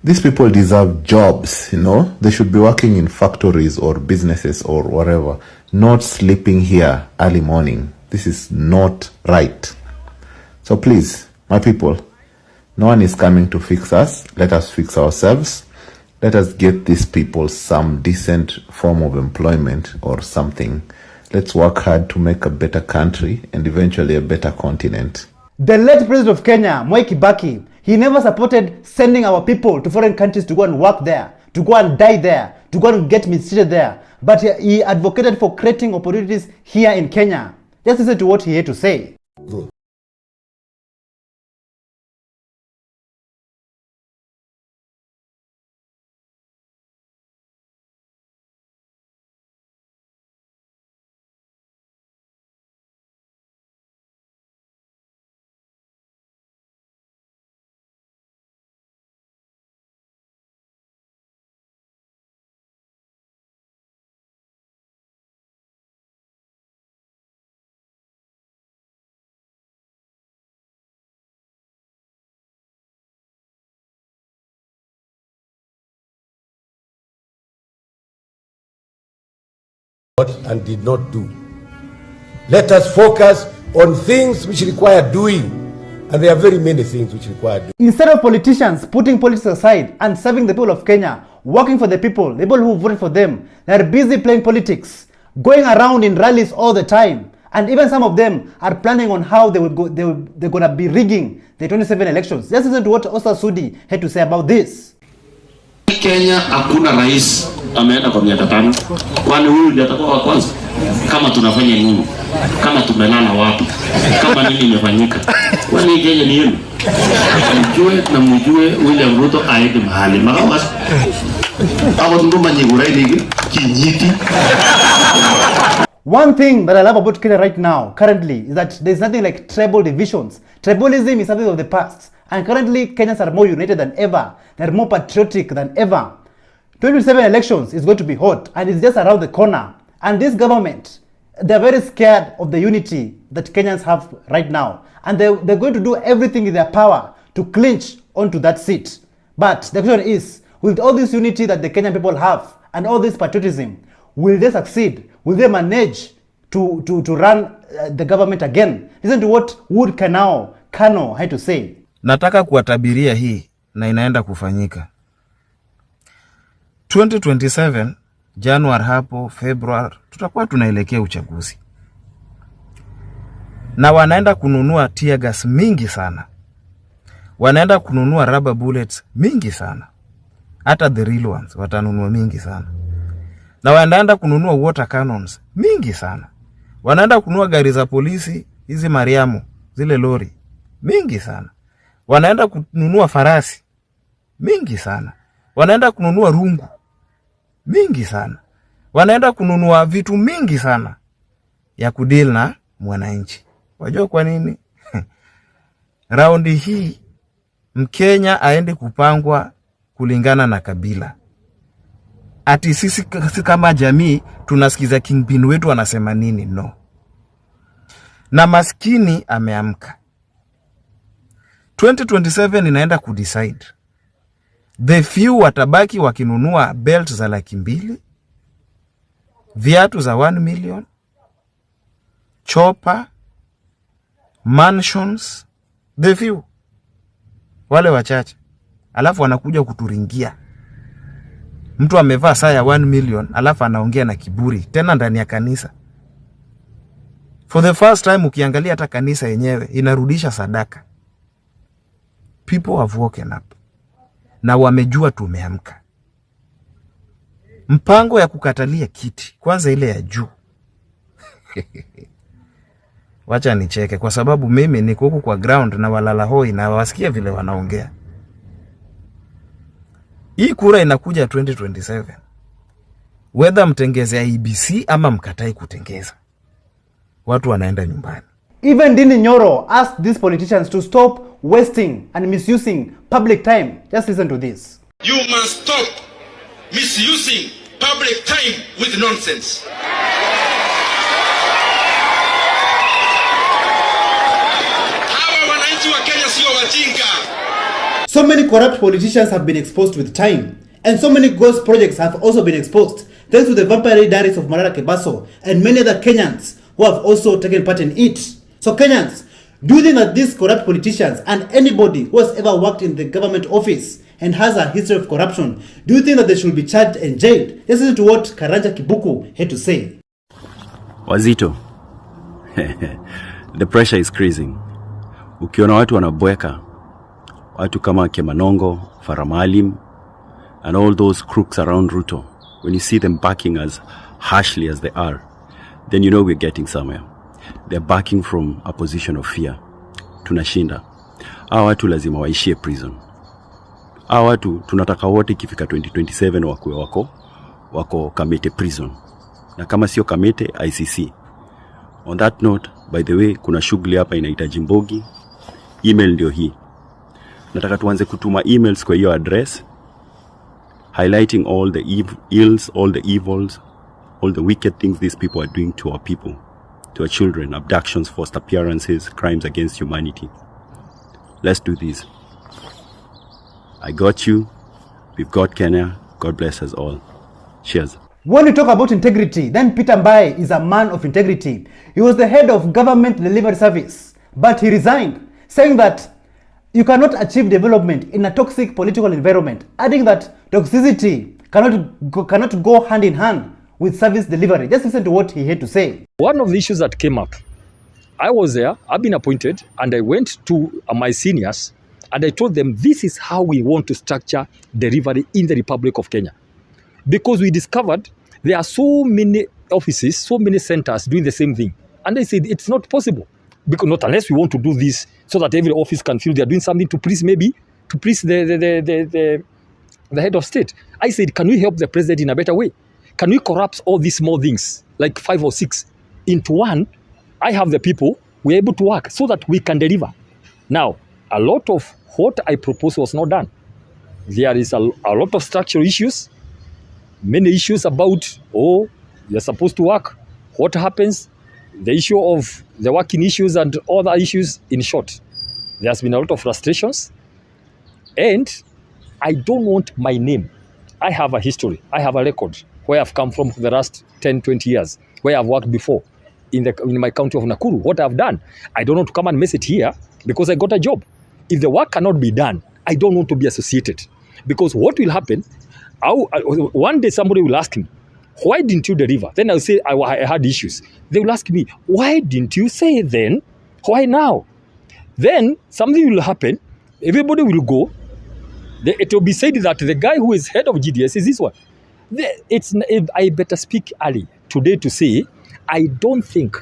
These people deserve jobs, you know. They should be working in factories or businesses or whatever, not sleeping here early morning. This is not right. So please, my people, no one is coming to fix us. Let us fix ourselves. Let us get these people some decent form of employment or something. Let's work hard to make a better country and eventually a better continent. The late president of Kenya, Mwai Kibaki, he never supported sending our people to foreign countries to go and work there, to go and die there, to go and get mistreated there. But he advocated for creating opportunities here in Kenya. Just listen to what he had to say. And did not do. Let us focus on things which require doing, and there are very many things which require doing. Instead of politicians putting politics aside and serving the people of Kenya, working for the people who voted for them, they are busy playing politics, going around in rallies all the time, and even some of them are planning on how they're going to be rigging the 27 elections. Just listen to what Osa Sudi had to say about this. Kenya hakuna rais ameenda kwa miaka 5. Kwani huyu ndiye atakuwa wa kwanza? Kama tunafanya nini? Kama tumelala wapi? Kama nini imefanyika? Kwani Kenya ni yenu? Mjue William Ruto aende mahali. Makawas. Hapo ndumba nyigura hili kinyiti. One thing that I love about Kenya right now, currently, is that there's nothing like tribal divisions. Tribalism is something of the past. And currently, Kenyans are more united than ever. They're more patriotic than ever. 2027 elections is going to be hot, and it's just around the corner. And this government, they're very scared of the unity that Kenyans have right now. And they're going to do everything in their power to clinch onto that seat. But the question is, with all this unity that the Kenyan people have, and all this patriotism, will they succeed? Will they manage to run the government again? Listen to what Wood Kano had to say. Nataka kuwatabiria hii na inaenda kufanyika. 2027 January hapo February tutakuwa tunaelekea uchaguzi. Na wanaenda kununua tear gas mingi sana. Wanaenda kununua rubber bullets mingi sana. Hata the real ones watanunua mingi sana. Na wanaenda kununua water cannons mingi sana. Wanaenda kununua gari za polisi, hizi Mariamu, zile lori mingi sana. Wanaenda kununua farasi mingi sana. Wanaenda kununua rungu mingi sana. Wanaenda kununua vitu mingi sana ya kudeal na mwananchi. Wajua kwa nini? Raundi hii Mkenya aende kupangwa kulingana na kabila. Ati sisi kama jamii tunasikiza kingpin wetu anasema nini? No. Na maskini ameamka. 2027 inaenda kudecide. The few watabaki wakinunua belt za 200,000, viatu za 1 million, chopper, mansions, the few. Wale wachache. Alafu wanakuja kuturingia. Mtu amevaa saa ya 1 million, alafu anaongea na kiburi tena ndani ya kanisa. For the first time ukiangalia hata kanisa yenyewe inarudisha sadaka. People have woken up. Na wamejua tumeamka. Mpango ya kukatalia kiti, kwanza ile ya juu. Wacha nicheke kwa sababu mimi niko huku kwa ground na walala hoi na wasikia vile wanaongea. Hii kura inakuja 2027. Whether mtengeze IBC ama mkatai kutengeza, watu wanaenda nyumbani. Even Dini Nyoro asked these politicians to stop wasting and misusing public time. Just listen to this. You must stop misusing public time with nonsense. So So many corrupt politicians have been exposed with time, and so many ghost projects have also been exposed thanks to the vampire diaries of Malala Kebaso and many other Kenyans who have also taken part in it. So Kenyans, do you think that these corrupt politicians and anybody who has ever worked in the government office and has a history of corruption, do you think that they should be charged and jailed? Listen to what Karanja Kibuku had to say. Wazito, the pressure is increasing. Ukiona watu wanabweka, watu kama Kemanongo, Faramalim, and all those crooks around Ruto, when you see them backing as harshly as they are, then you know we're getting somewhere. They're backing from a position of fear. Tunashinda. Hawa watu lazima waishie prison. Hawa watu tunataka wote ikifika 2027 wakue wako Kamete prison. Na kama sio Kamete, ICC. On that note, by the way, kuna shughuli hapa inahitaji Mbogi. Email ndio hii. Nataka tuanze kutuma emails kwa hiyo address, highlighting all the ills, all the evils, all the wicked things these people are doing to our people, to our children, abductions, forced appearances, crimes against humanity. Let's do this. I got you. We've got Kenya. God bless us all. Cheers. When we talk about integrity, then Peter Mbaye is a man of integrity. He was the head of government delivery service, but he resigned, saying that you cannot achieve development in a toxic political environment, adding that toxicity cannot go hand in hand with service delivery. Just listen to what he had to say. One of the issues that came up, I was there, I've been appointed, and I went to my seniors and I told them this is how we want to structure delivery in the Republic of Kenya. Because we discovered there are so many offices, so many centers doing the same thing. And they said it's not possible. Because not unless we want to do this so that every office can feel they are doing something to please the head of state. I said, can we help the president in a better way? Can we corrupt all these small things, like 5 or 6, into one? I have the people, we're able to work so that we can deliver. Now, a lot of what I proposed was not done. There is a lot of structural issues, many issues about, you're supposed to work, what happens, the issue of the working issues and other issues. In short, there's been a lot of frustrations, and I don't want my name. I have a history, I have a record where I've come from for the last 10, 20 years, where I've worked before in my county of Nakuru. What I've done, I don't want to come and mess it here because I got a job. If the work cannot be done, I don't want to be associated, because what will happen, one day somebody will ask me, why didn't you deliver? Then I'll say I had issues. They will ask me, why didn't you say then? Why now? Then something will happen. Everybody will go. It will be said that the guy who is head of GDS is this one. I better speak early today to say, I don't think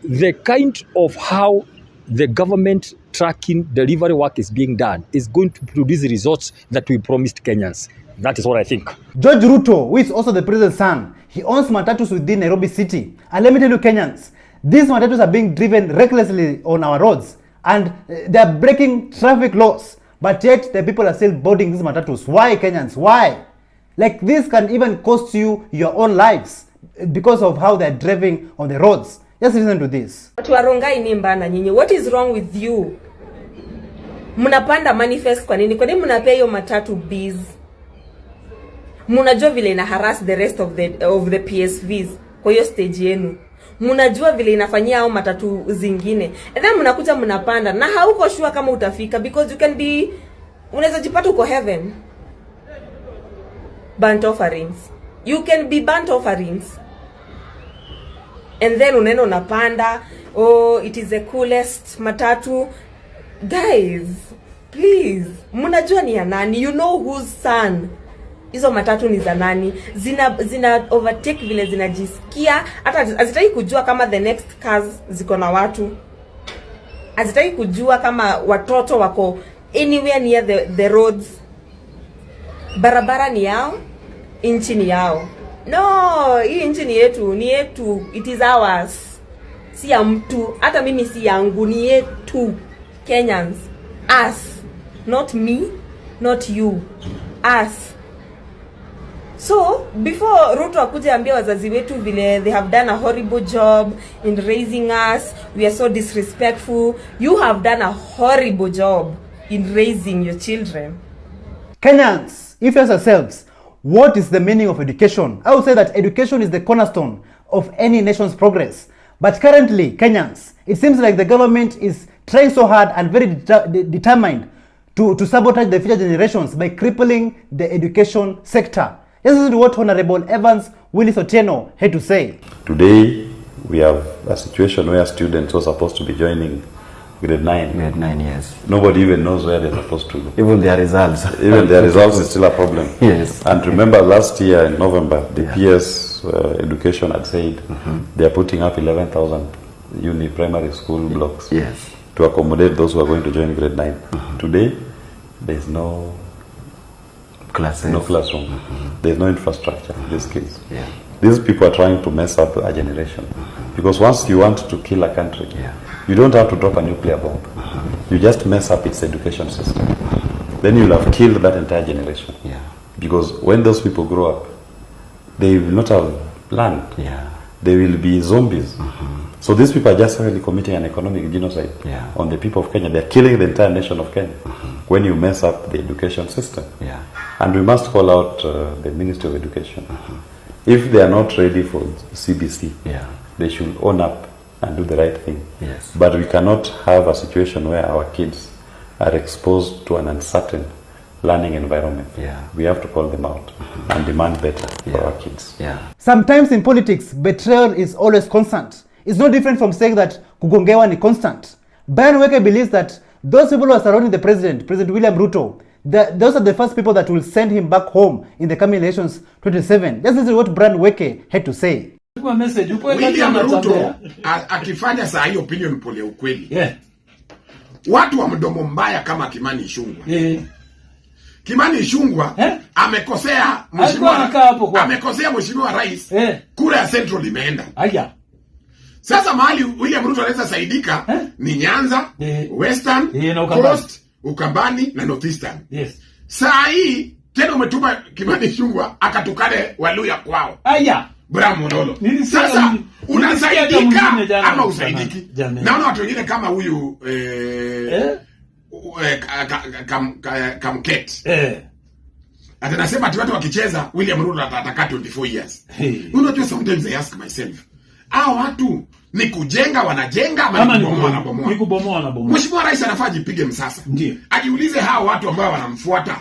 the kind of how the government tracking delivery work is being done is going to produce the results that we promised Kenyans. That is what I think. George Ruto, who is also the president's son, he owns matatus within Nairobi City. And let me tell you, Kenyans, these matatus are being driven recklessly on our roads, and they are breaking traffic laws. But yet, the people are still boarding these matatus. Why, Kenyans? Why? Like, this can even cost you your own lives because of how they're driving on the roads. Just listen to this. What is wrong with you? Mnapanda manifest kwa nini? Kwa nini mnapea hiyo matatu bees? Mnajua vile ina harass the rest of the PSVs kwa hiyo stage yenu. Mnajua vile inafanyia hao matatu zingine. And then mnakuja mnapanda na hauko sure kama utafika, because you can be, unaweza jipata uko heaven. Burnt offerings. You can be burnt offerings. And then uneno unapanda, it is the coolest matatu. Guys, please, mnajua ni ya nani? You know whose son hizo matatu ni za nani? Zina overtake vile zinajisikia. Hata hazitaki kujua kama the next cars ziko na watu. Hazitaki kujua kama watoto wako anywhere near the roads. Barabara ni yao, inchi ni yao. No, hii inchi ni yetu, it is ours. Si ya mtu, hata mimi si yangu, ni yetu. Kenyans, us, not me, not you, us. So, before Ruto akuje ambia wazazi wetu vile they have done a horrible job in raising us, we are so disrespectful, you have done a horrible job in raising your children. Kenyans, if you ask yourselves, what is the meaning of education? I would say that education is the cornerstone of any nation's progress. But currently, Kenyans, it seems like the government is trying so hard and very determined to sabotage the future generations by crippling the education sector. This is what Honorable Evans Willis Otieno had to say. Today, we have a situation where students who are supposed to be joining grade 9. Grade 9, yes. Nobody even knows where they're supposed to go. Even their results. Even their results is still a problem. Yes. And remember last year in November, the PS education had said they are putting up 11,000 primary school blocks to accommodate those who are going to join grade 9. Today, there is no classes, no classroom. There is no infrastructure in this case. These people are trying to mess up a generation. Because once you want to kill a country, you don't have to drop a nuclear bomb. You just mess up its education system. Then you'll have killed that entire generation. Because when those people grow up, they will not have land. They will be zombies. So these people are just really committing an economic genocide on the people of Kenya. They're killing the entire nation of Kenya when you mess up the education system. And we must call out the Ministry of Education. If they are not ready for CBC, they should own up and do the right thing. But we cannot have a situation where our kids are exposed to an uncertain learning environment. We have to call them out and demand better for our kids. Sometimes in politics, betrayal is always constant. It's no different from saying that kugongewa ni constant. Brian Weke believes that those people who are surrounding the president, President William Ruto, those are the first people that will send him back home in the coming elections 2027. This is what Brian Weke had to say. William Ruto akifanya saa hii opinion poll ya ukweli. Watu wa mdomo mbaya kama Kimani Ichung'wah. Kimani Ichung'wah amekosea mheshimiwa rais. Kura ya Central imeenda. Sasa mahali William Ruto anaweza saidika ni Nyanza, Western, Coast, Ukambani na Northeastern. Saa hii tena umetuma Kimani Ichung'wah akatukane Waluya kwao. Bravo Lolo. Sasa unasaidika ama usaidiki? Naona watu wengine kama huyu Kamket. Atanasema ati watu wakicheza William Ruto atatakaa 24 years. Unajua sometimes I ask myself, hao watu ni kujenga wanajenga ama ni kubomoa wanabomoa? Mheshimiwa Rais anafaa ajipige msasa. Ajiulize hao watu ambao wanamfuata.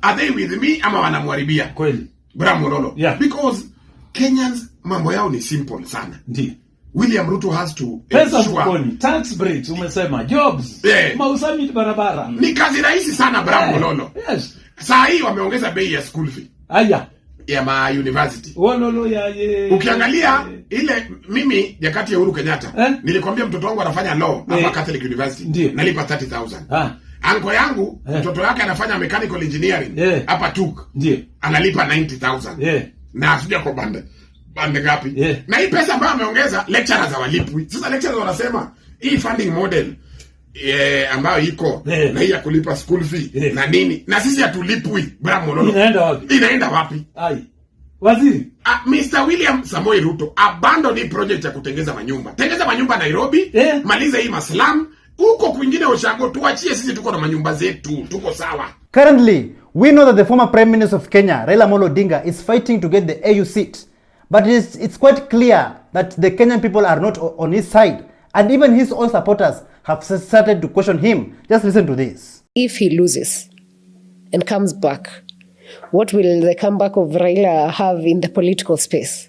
Are they with me ama wanamharibia? Kweli. Bravo Lolo. Because Kenyans mambo yao ni simple sana. William Ruto has to pesa mfukoni, tax breaks umesema, jobs, mausami barabara. Ni kazi rahisi sana Bravo Lolo. Saa hii wameongeza bei ya school fee. Ya ma university. Ukiangalia ile mimi nyakati ya Uhuru Kenyatta, nilikwambia mtoto wangu anafanya law hapa Catholic University. Nalipa 30,000. Anko yangu mtoto wake anafanya mechanical engineering hapa TUK. Analipa 90,000. Na asije kwa bande ngapi? Na hii pesa ambayo ameongeza lecturers hawalipwi. Sasa lecturers wanasema hii funding model ambayo iko na hii ya kulipa school fee na nini, na sisi hatulipwi. Bravo Lolo. Inaenda wapi? Waziri Mr. William Samoei Ruto, abandon hii project ya kutengeza manyumba. Tengeza manyumba Nairobi, maliza hii maslam. Huko kwingine Oshago tuachie, sisi tuko na manyumba zetu, tuko sawa. Currently, we know that the former Prime Minister of Kenya, Raila Amolo Odinga, is fighting to get the AU seat. But it's quite clear that the Kenyan people are not on his side. And even his own supporters have started to question him. Just listen to this. If he loses and comes back, what will the comeback of Raila have in the political space?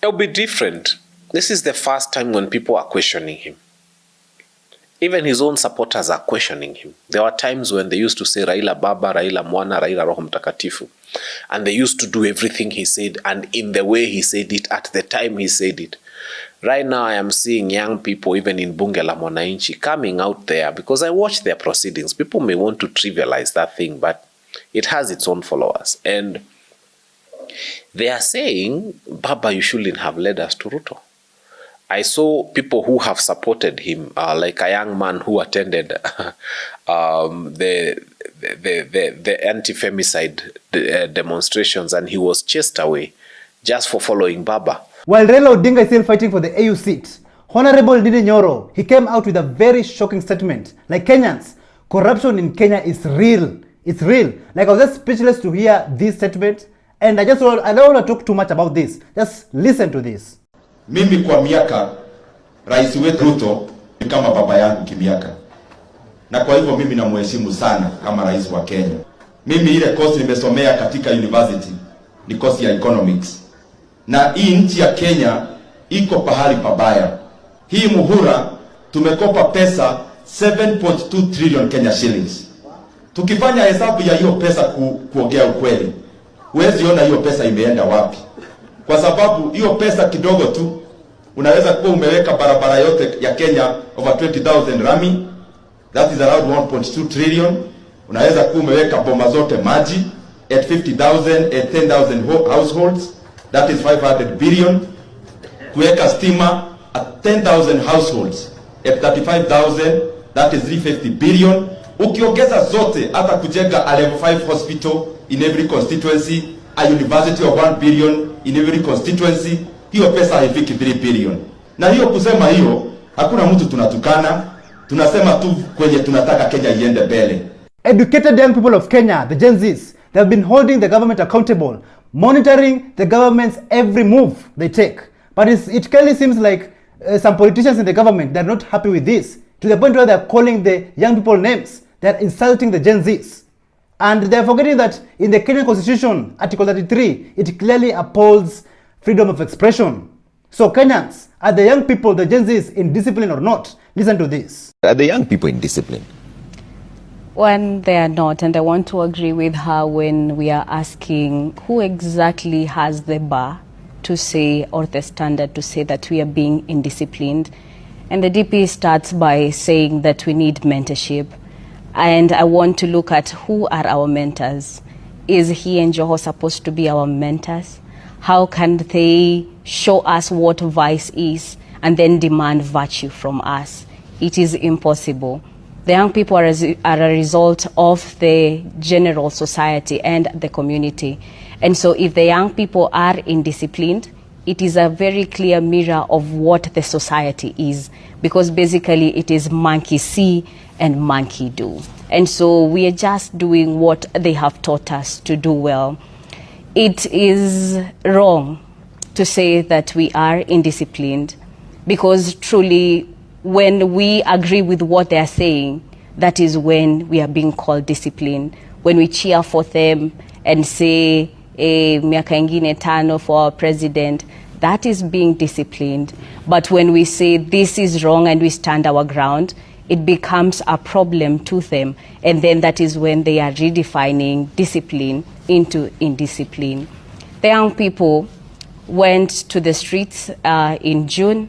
It'll be different. This is the first time when people are questioning him. Even his own supporters are questioning him. There were times when they used to say Raila Baba, Raila Mwana, Raila Roho Mtakatifu. And they used to do everything he said and in the way he said it at the time he said it. Right now I am seeing young people even in Bunge la Mwananchi coming out there because I watch their proceedings. People may want to trivialize that thing, but it has its own followers. And they are saying, Baba, you shouldn't have led us to Ruto. I saw people who have supported him, like a young man who attended the anti-femicide demonstrations, and he was chased away just for following Baba. While Raila Odinga is still fighting for the AU seat, Honorable Ndindi Nyoro, he came out with a very shocking statement. Like, Kenyans, corruption in Kenya is real. It's real. Like, I was just speechless to hear this statement. And I don't want to talk too much about this. Just listen to this. Mimi kwa miaka, Rais wetu Ruto ni kama baba yangu kimiaka. Na kwa hivyo mimi namheshimu sana kama rais wa Kenya. Mimi ile course nimesomea katika university ni course ya economics. Na hii nchi ya Kenya iko pahali pabaya. Hii muhura tumekopa pesa 7.2 trillion Kenya shillings. Tukifanya hesabu ya hiyo pesa kuongea ukweli, huwezi ona hiyo pesa imeenda wapi. Kwa sababu hiyo pesa kidogo tu unaweza kuwa umeweka barabara yote ya Kenya over 20,000 rami, that is around 1.2 trillion. Unaweza kuwa umeweka boma zote maji at 50,000 at 10,000 households, that is 500 billion. Kuweka stima at 10,000 households at 35,000, that is 350 billion. Ukiongeza zote hata kujenga a level 5 hospital in every constituency, a university of 1 billion in every constituency, hiyo pesa haifiki 3 billion. Na hiyo kusema hiyo, hakuna mtu tunatukana, tunasema tu kwenye tunataka Kenya iende mbele. Educated young people of Kenya, the Gen Zs, they have been holding the government accountable, monitoring the government's every move they take. But it clearly seems like some politicians in the government, they're not happy with this, to the point where they're calling the young people names. They're insulting the Gen Zs. And they're forgetting that in the Kenyan Constitution, Article 33, it clearly upholds freedom of expression. So Kenyans, are the young people, the Gen Zs, in discipline or not? Listen to this. Are the young people in discipline? When they are not, and I want to agree with her when we are asking who exactly has the bar to say, or the standard to say that we are being indisciplined. And the DP starts by saying that we need mentorship. And I want to look at who are our mentors. Is he and Joho supposed to be our mentors? How can they show us what vice is and then demand virtue from us? It is impossible. The young people are a result of the general society and the community. And so if the young people are indisciplined, it is a very clear mirror of what the society is, because basically it is monkey see and monkey do. And so we are just doing what they have taught us to do well. It is wrong to say that we are indisciplined, because truly when we agree with what they are saying, that is when we are being called disciplined. When we cheer for them and say, miaka ingine tano for our president, that is being disciplined. But when we say this is wrong and we stand our ground, it becomes a problem to them. And then that is when they are redefining discipline into indiscipline. The young people went to the streets in June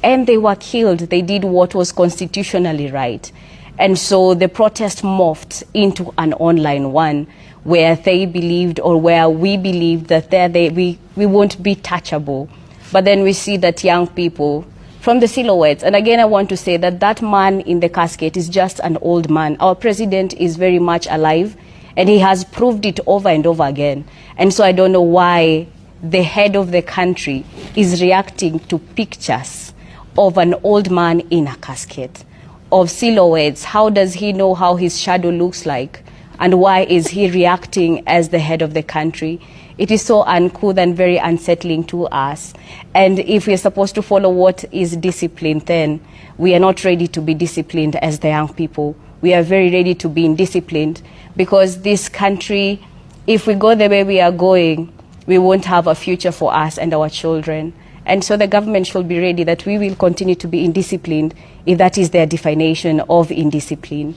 and they were killed. They did what was constitutionally right. And so the protest morphed into an online one where they believed, or where we believed, that we won't be touchable. But then we see that young people from the silhouettes, and again I want to say that that man in the casket is just an old man. Our president is very much alive, and he has proved it over and over again. And so I don't know why the head of the country is reacting to pictures of an old man in a casket, of silhouettes. How does he know how his shadow looks like? And why is he reacting as the head of the country? It is so uncouth and very unsettling to us. And if we're supposed to follow what is discipline, then we are not ready to be disciplined as the young people. We are very ready to be indisciplined, because this country, if we go the way we are going, we won't have a future for us and our children. And so the government should be ready that we will continue to be indisciplined if that is their definition of indiscipline.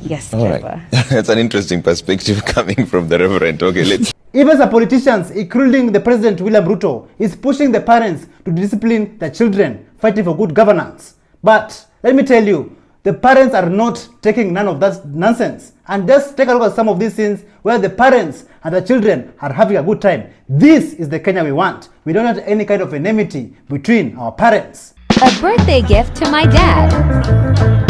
Yes, all right. That's an interesting perspective coming from the Reverend. Okay, let's. Even some politicians, including the President William Ruto, is pushing the parents to discipline their children, fighting for good governance. But let me tell you, the parents are not taking none of that nonsense. And just take a look at some of these scenes where the parents and the children are having a good time. This is the Kenya we want. We don't want any kind of enmity between our parents. A birthday gift to my dad.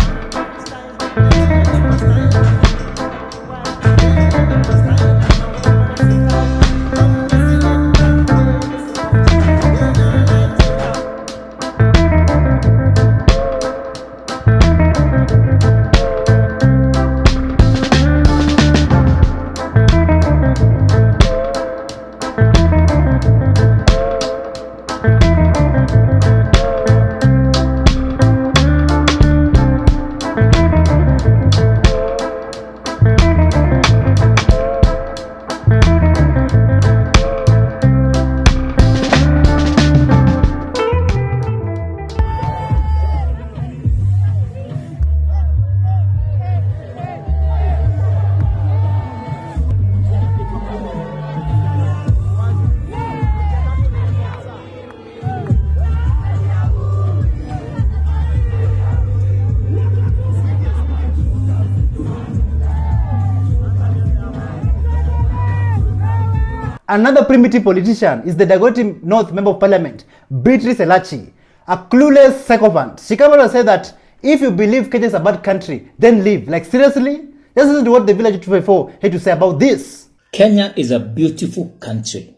Another primitive politician is the Dagoretti North Member of Parliament, Beatrice Elachi, a clueless sycophant. She came out and said that if you believe Kenya is a bad country, then leave. Like, seriously? Just listen to what the Village 254 had to say about this. Kenya is a beautiful country.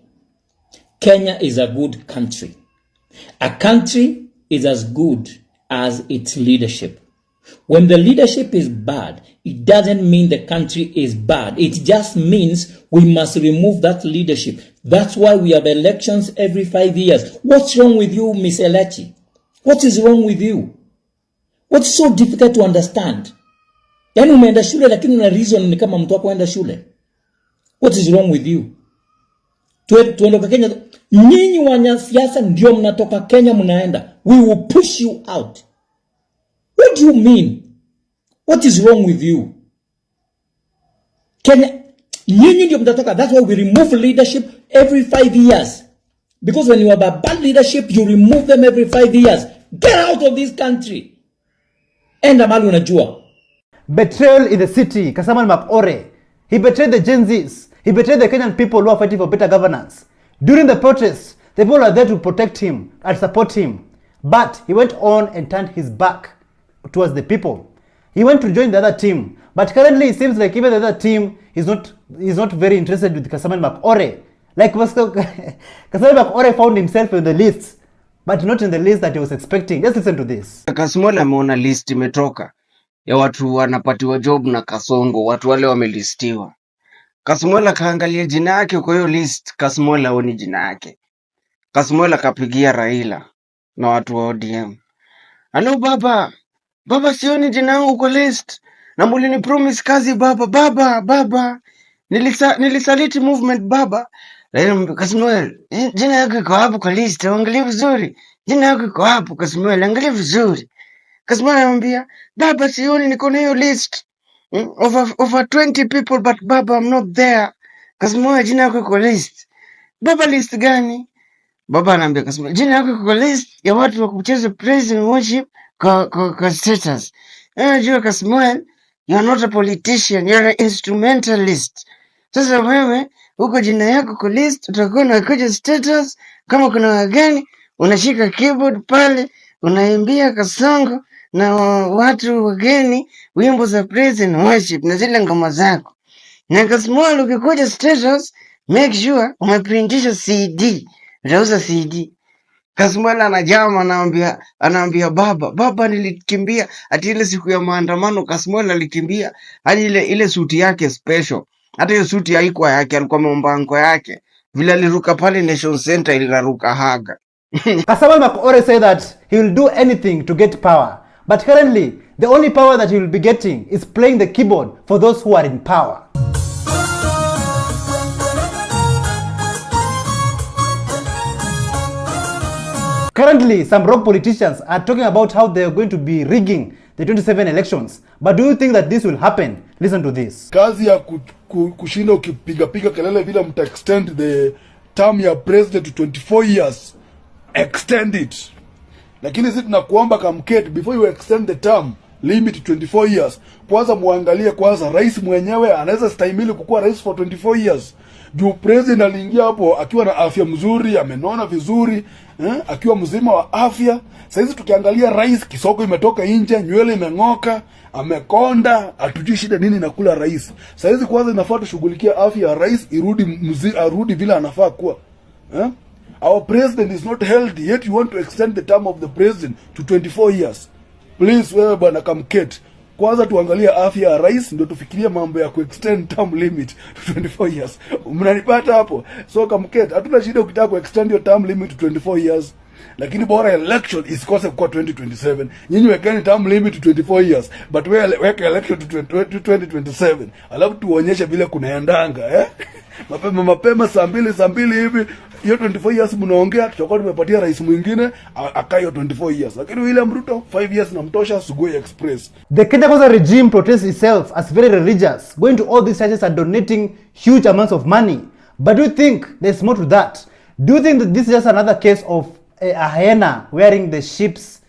Kenya is a good country. A country is as good as its leadership. When the leadership is bad, it doesn't mean the country is bad. It just means we must remove that leadership. That's why we have elections every 5 years. What's wrong with you, Miss Elachi? What is wrong with you? What's so difficult to understand? Yani umeenda shule lakini una reason ni kama mtu wako aenda shule. What is wrong with you? Tuondoka Kenya. Nyinyi wanasiasa ndio mnatoka Kenya mnaenda. We will push you out. What do you mean? What is wrong with you? Kenya, nyinyi ndio mtatoka. That's why we remove leadership every 5 years. Because when you have a bad leadership, you remove them every 5 years. Get out of this country. Enda mahali unajua. Betrayal in the city. Kasamal Makore. He betrayed the Gen Zs. He betrayed the Kenyan people who are fighting for better governance. During the protests, the people are there to protect him and support him. But he went on and turned his back towards the people. He went to join the other team. But currently it seems like even the other team is not very interested with Kasamal Makore. Like Kasamal Makore found himself in the list, but not in the list that he was expecting. Just listen to this. Kasamal ameona list imetoka ya watu wanapatiwa job na Kasongo, watu wale wamelistiwa. Kasamal kaangalia jina yake kwa hiyo list, Kasamal haoni jina yake. Kasamal kapigia Raila na watu wa ODM. Hello baba, baba sioni jina yangu kwa list. Na mulini promise kazi baba. Nilisaliti movement baba. Kasamal, jina yako iko hapo kwa list, angalia vizuri. Jina yako iko hapo Kasamal, angalia vizuri. Kasamal anamwambia, baba sioni niko na hiyo list. Over 20 people, but baba I'm not there. Kasamal, jina yako iko list. Baba list gani? Baba anambia Kasamal, jina yako kwa list ya watu wa kucheza praise and worship kwa status. Unajua Kasamal, you're not a politician, you're an instrumentalist. Sasa wewe huko jina yako kwa list, utakuwa unakuja status kama kuna wageni, unashika keyboard pale, unaimbia Kasongo na watu wageni wimbo za praise and worship na zile ngoma zako. Na Kasamal ukikuja status, make sure umeprintisha CD. Utauza CD. Kasamal anajama anaambia baba nilikimbia ati ile siku ya maandamano. Kasamal alikimbia hadi ile suti yake special. Hata hiyo suti haikuwa yake, alikuwa mombango yake. Vile aliruka pale Nation Center iliruka haga. Kasamal Makore said that he will do anything to get power. But currently, the only power that he will be getting is playing the keyboard for those who are in power. Currently, some rogue politicians are talking about how they are going to be rigging the 27 elections. But do you think that this will happen? Listen to this. Kazi ya kushinda ukipiga kelele vile mta extend the term ya president to 24 years. Extend it. Lakini sisi tunakuomba kamketi, before you extend the term limit to 24 years, kwanza muangalie kwanza rais mwenyewe anaweza stahimili kukuwa rais for 24 years. Juu president aliingia hapo akiwa na afya mzuri, amenona vizuri, akiwa mzima wa afya. Sasa tukiangalia rais kisoko imetoka nje, nywele imeng'oka, amekonda, hatujui shida nini nakula rais. Sasa kwanza inafaa tushughulikia afya ya rais arudi vile anafaa kuwa. Our president is not healthy, yet you want to extend the term of the president to 24 years. Please wewe bwana kamketi, Kwanza tuangalie afya ya rais ndio tufikirie mambo ya kuextend term limit to 24 years. Mnanipata hapo? So Kamket, hatuna shida ukitaka kuextend your term limit to 24 years. Lakini bora election isikose kwa 2027. Nyinyi wekeni term limit to 24 years, but weke election to 2027. Alafu tuonyeshe vile kunaendanga, mapema saa mbili hivi hiyo 24 years mnaongea, tutakuwa tumepatia rais mwingine akayo 24 years. Lakini William Ruto 5 years na mtosha, Sugoi Express. The Kenya Kwanza regime portrays itself as very religious, going to all these churches and donating huge amounts of money. But do you think there's more to that? Do you think that this is just another case of a hyena wearing the sheep's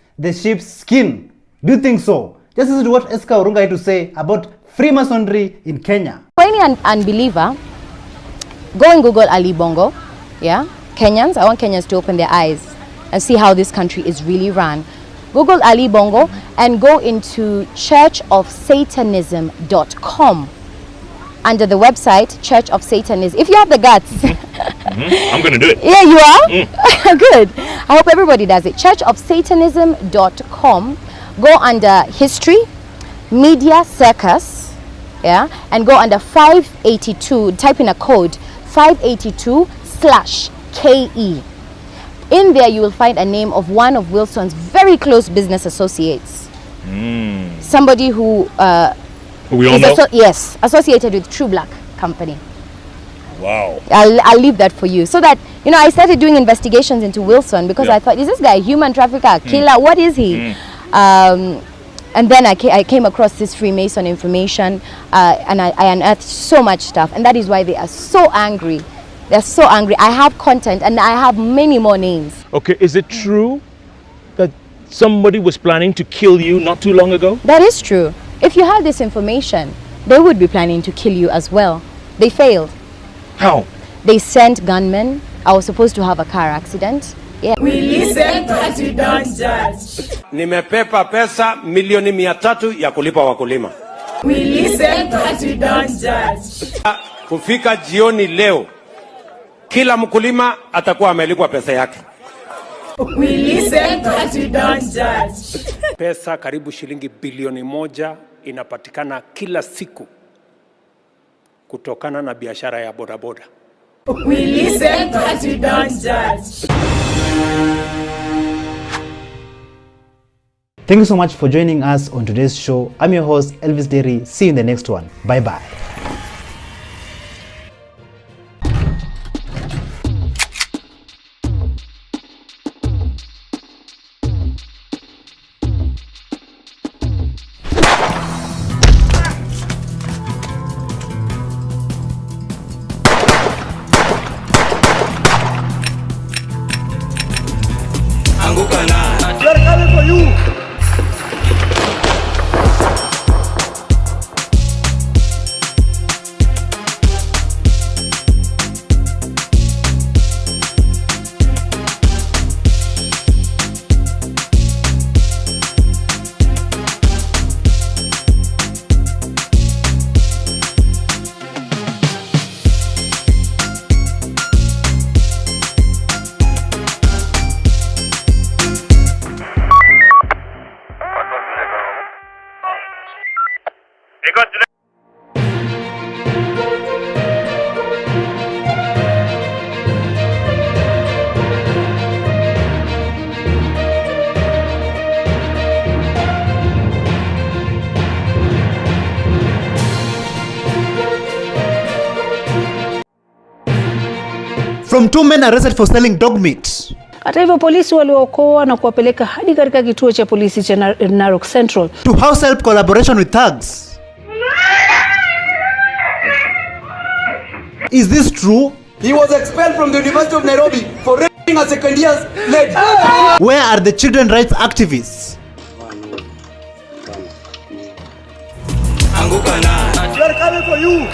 skin? Do you think so? Just listen to what Eska Orunga had to say about Freemasonry in Kenya. For any unbeliever, go and Google Ali Bongo. Yeah, Kenyans. I want Kenyans to open their eyes and see how this country is really run. Google Ali Bongo and go into churchofsatanism.com. Under the website Church of Satanism. If you have the guts. I'm going to do it. Yeah, you are? Good. I hope everybody does it. churchofsatanism.com. Go under history, media circus, yeah, and go under 582, type in a code 582/KE. In there you will find a name of one of Wilson's very close business associates. Somebody who we all know? Yes, associated with True Black Company. Wow. I'll leave that for you. So that, I started doing investigations into Wilson because I thought, is this guy a human trafficker, killer? What is he? And then I came across this Freemason information and I unearthed so much stuff. And that is why they are so angry. They're so angry. I have content and I have many more names. Okay, is it true that somebody was planning to kill you not too long ago? That is true. If you had this information, they would be planning to kill you as well. They failed. How? They sent gunmen. I was supposed to have a car accident. Yeah. We listen but we don't judge. Nimepepa pesa milioni 300 ya kulipa wakulima. We listen but we don't judge. Kufika jioni leo, kila mkulima atakuwa amelipwa pesa yake. We listen but we don't judge. Pesa karibu shilingi bilioni 1 inapatikana kila siku kutokana na biashara ya bodaboda. We listen but we don't judge. Thank you so much for joining us on today's show. I'm your host, Elvis Derry. See you in the next one. Bye-bye. They're coming for you. From 2 men arrested for selling dog meat. Hata hivyo polisi waliokoa na kuwapeleka hadi katika kituo cha polisi cha Narok Central. To house help collaboration with thugs. Is this true? He was expelled from the University of Nairobi for raping a second year's lady. Where are the children rights activists? They are coming for you.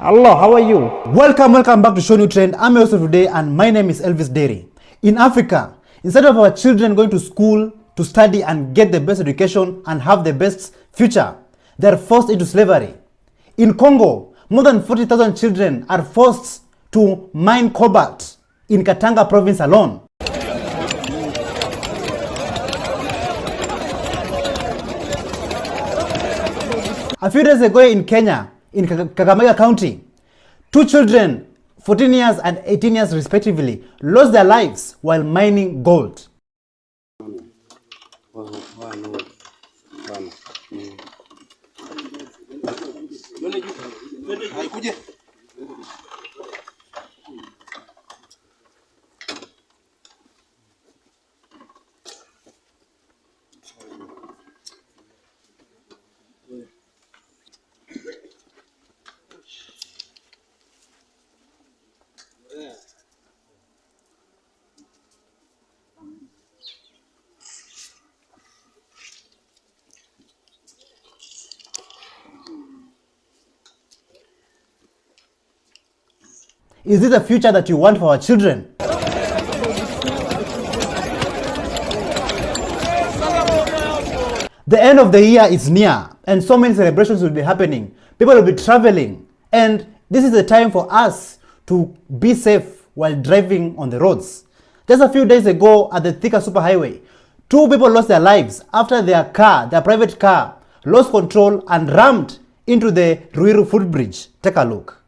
Hello, how are you? Welcome back to ShowNewTrend. I'm your host today and my name is Elvis Derry. In Africa, instead of our children going to school to study and get the best education and have the best future, they are forced into slavery. In Congo, more than 40,000 children are forced to mine cobalt in Katanga province alone. A few days ago in Kenya, in Kakamega County, 2 children, 14 years and 18 years respectively, lost their lives while mining gold. Is this the future that you want for our children? The end of the year is near and so many celebrations will be happening. People will be traveling and this is the time for us to be safe while driving on the roads. Just a few days ago at the Thika Superhighway, 2 people lost their lives after their private car, lost control and rammed into the Ruiru footbridge. Take a look.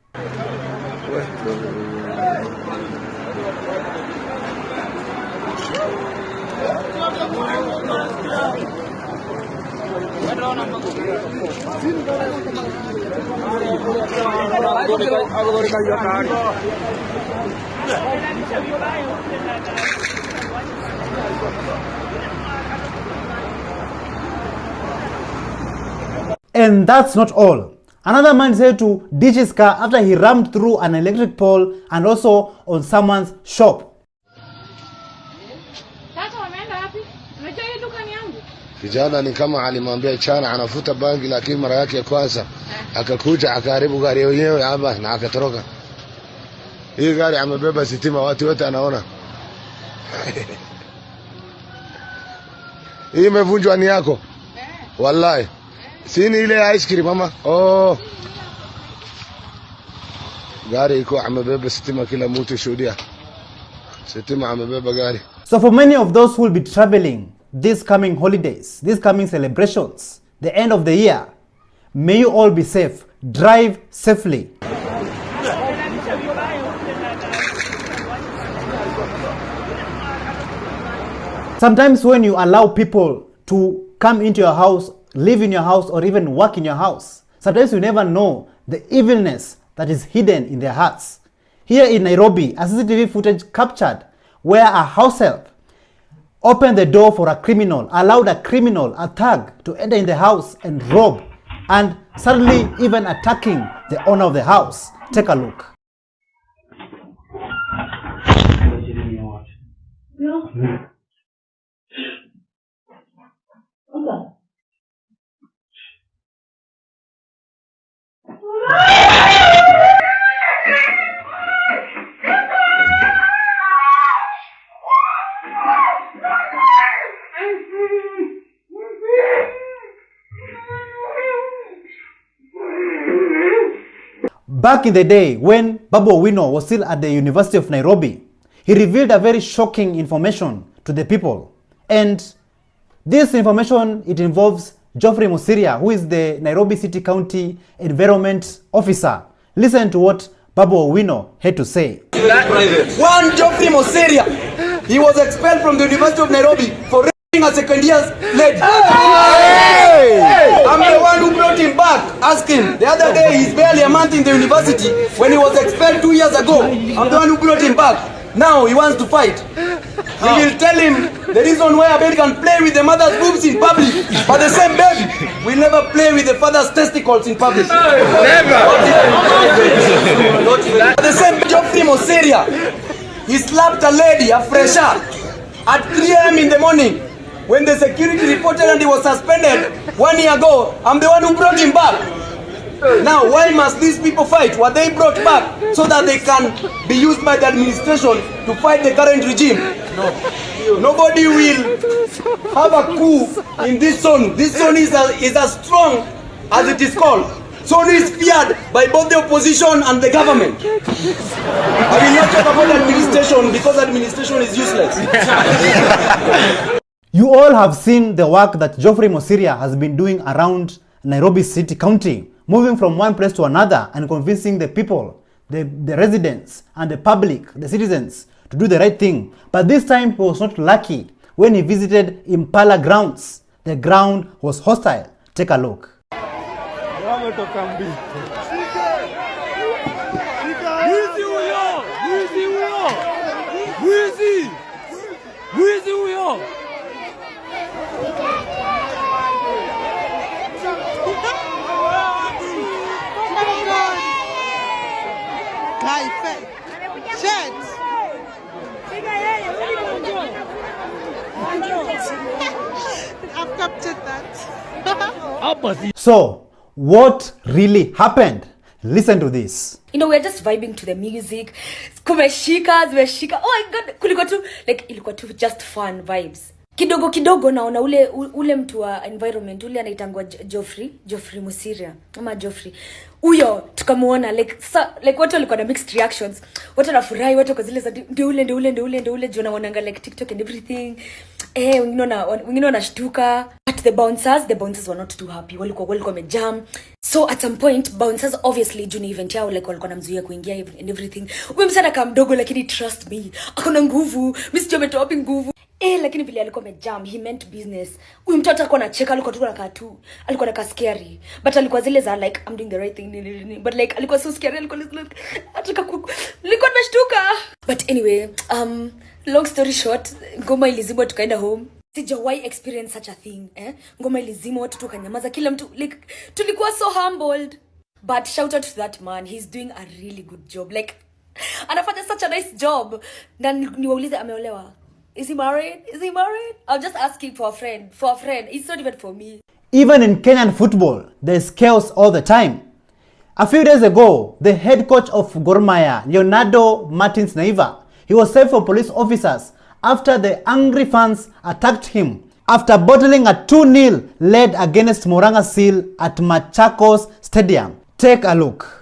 And that's not all. Another man decided to ditch his car after he rammed through an electric pole and also on someone's shop. Kijana ni kama alimwambia chana anafuta bangi lakini mara yake ya kwanza akakuja akaharibu gari yenyewe hapa na akatoroka. Hii gari amebeba sitima watu wote anaona. Hii imevunjwa ni yako? Wallahi. Sini ile ice cream mama. Oh. Gari iko amebeba sitima kila mtu shuhudia. Sitima amebeba gari. So for many of those who will be traveling these coming holidays, these coming celebrations, the end of the year, may you all be safe. Drive safely. Sometimes when you allow people to come into your house, live in your house, or even work in your house, sometimes you never know the evilness that is hidden in their hearts. Here in Nairobi, a CCTV footage captured where a house help opened the door for a criminal, allowed a criminal, a thug, to enter in the house and rob, and suddenly even attacking the owner of the house. Take a look. Back in the day when Babu Owino was still at the University of Nairobi, he revealed a very shocking information to the people. And this information, it involves Geoffrey Musiria, who is the Nairobi City County Environment Officer. Listen to what Babu Owino had to say. One Geoffrey Musiria, he was expelled from the University of Nairobi for raping a second year's lady. I'm the one who brought him back. Ask him. The other day, he's barely a month in the university when he was expelled 2 years ago. I'm the one who brought him back. Now he wants to fight. We will tell him the reason why a baby can play with the mother's boobs in public, but the same baby will never play with the father's testicles in public. Never. The same Geoffrey Musiria, he slapped a lady, a fresher, at 3 a.m. in the morning. When the security reported and he was suspended 1 year ago, I'm the one who brought him back. Now, why must these people fight? Were they brought back so that they can be used by the administration to fight the current regime? No. Nobody will have a coup in this zone. This zone is as strong as it is called. Zone is feared by both the opposition and the government. I will not talk about administration because administration is useless. You all have seen the work that Geoffrey Mosiria has been doing around Nairobi City County, moving from one place to another and convincing the people, the residents and the public, the citizens, to do the right thing. But this time he was not lucky. When he visited Impala grounds, the ground was hostile. Take a look. I've captured that. So, what really happened? Listen to this. You know, we're just vibing to the music. Kumeshika, zimeshika. Oh my god, kulikuwa tu like ilikuwa tu just fun vibes. Kidogo naona ule mtu wa environment ule anaitangwa Geoffrey Mosiria ama Geoffrey. Huyo tukamuona like watu walikuwa na mixed reactions. Watu wanafurahi, watu kwa zile za ndio ule juu wanaanga like TikTok and everything. Wengine wanashtuka. But the bouncers were not too happy. Walikuwa wamejam. So at some point bouncers obviously juu ni event yao like walikuwa namzuia kuingia and everything. Huyo msana kama mdogo lakini trust me, akona nguvu. Mimi sijui ametoa wapi nguvu. Lakini vile alikuwa amejam, he meant business. Huyu mtoto alikuwa anacheka, alikuwa tu anakaa tu. Alikuwa anakaa scary. But alikuwa zile za like I'm doing the right thing. But like alikuwa so scary, alikuwa nilikuwa nimeshtuka. But anyway, long story short, ngoma ilizimwa tukaenda home. Sijawahi experience such a thing, Ngoma ilizimwa watu tukanyamaza, kila mtu like tulikuwa so humbled. But shout out to that man, he's doing a really good job. Like anafanya such a nice job. Na niwaulize ameolewa. Is he married? I'm just asking for a friend. It's not even for me. Even in Kenyan football, there's chaos all the time. A few days ago, the head coach of Gor Mahia, Leonardo Martins Naiva, he was saved from police officers after the angry fans attacked him after bottling a 2-0 lead against Moranga Seal at Machakos Stadium. Take a look.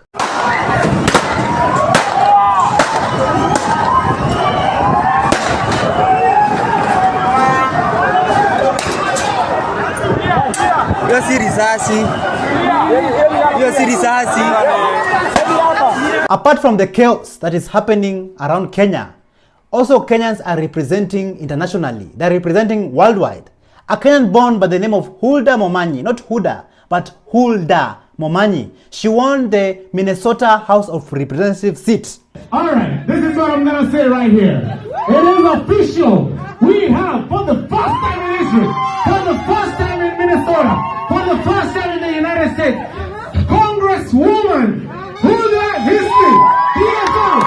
Apart from the chaos that is happening around Kenya, also Kenyans are representing internationally. They are representing worldwide. A Kenyan born by the name of Hulda Momanyi, not Huda, but Hulda Momanyi. She won the Minnesota House of Representatives seat. All right, this is what I'm going to say right here. It is official. We have, for the first time in history, for the first time in Minnesota, for the first time in the United States, Congresswoman, Hulda History, Minnesota.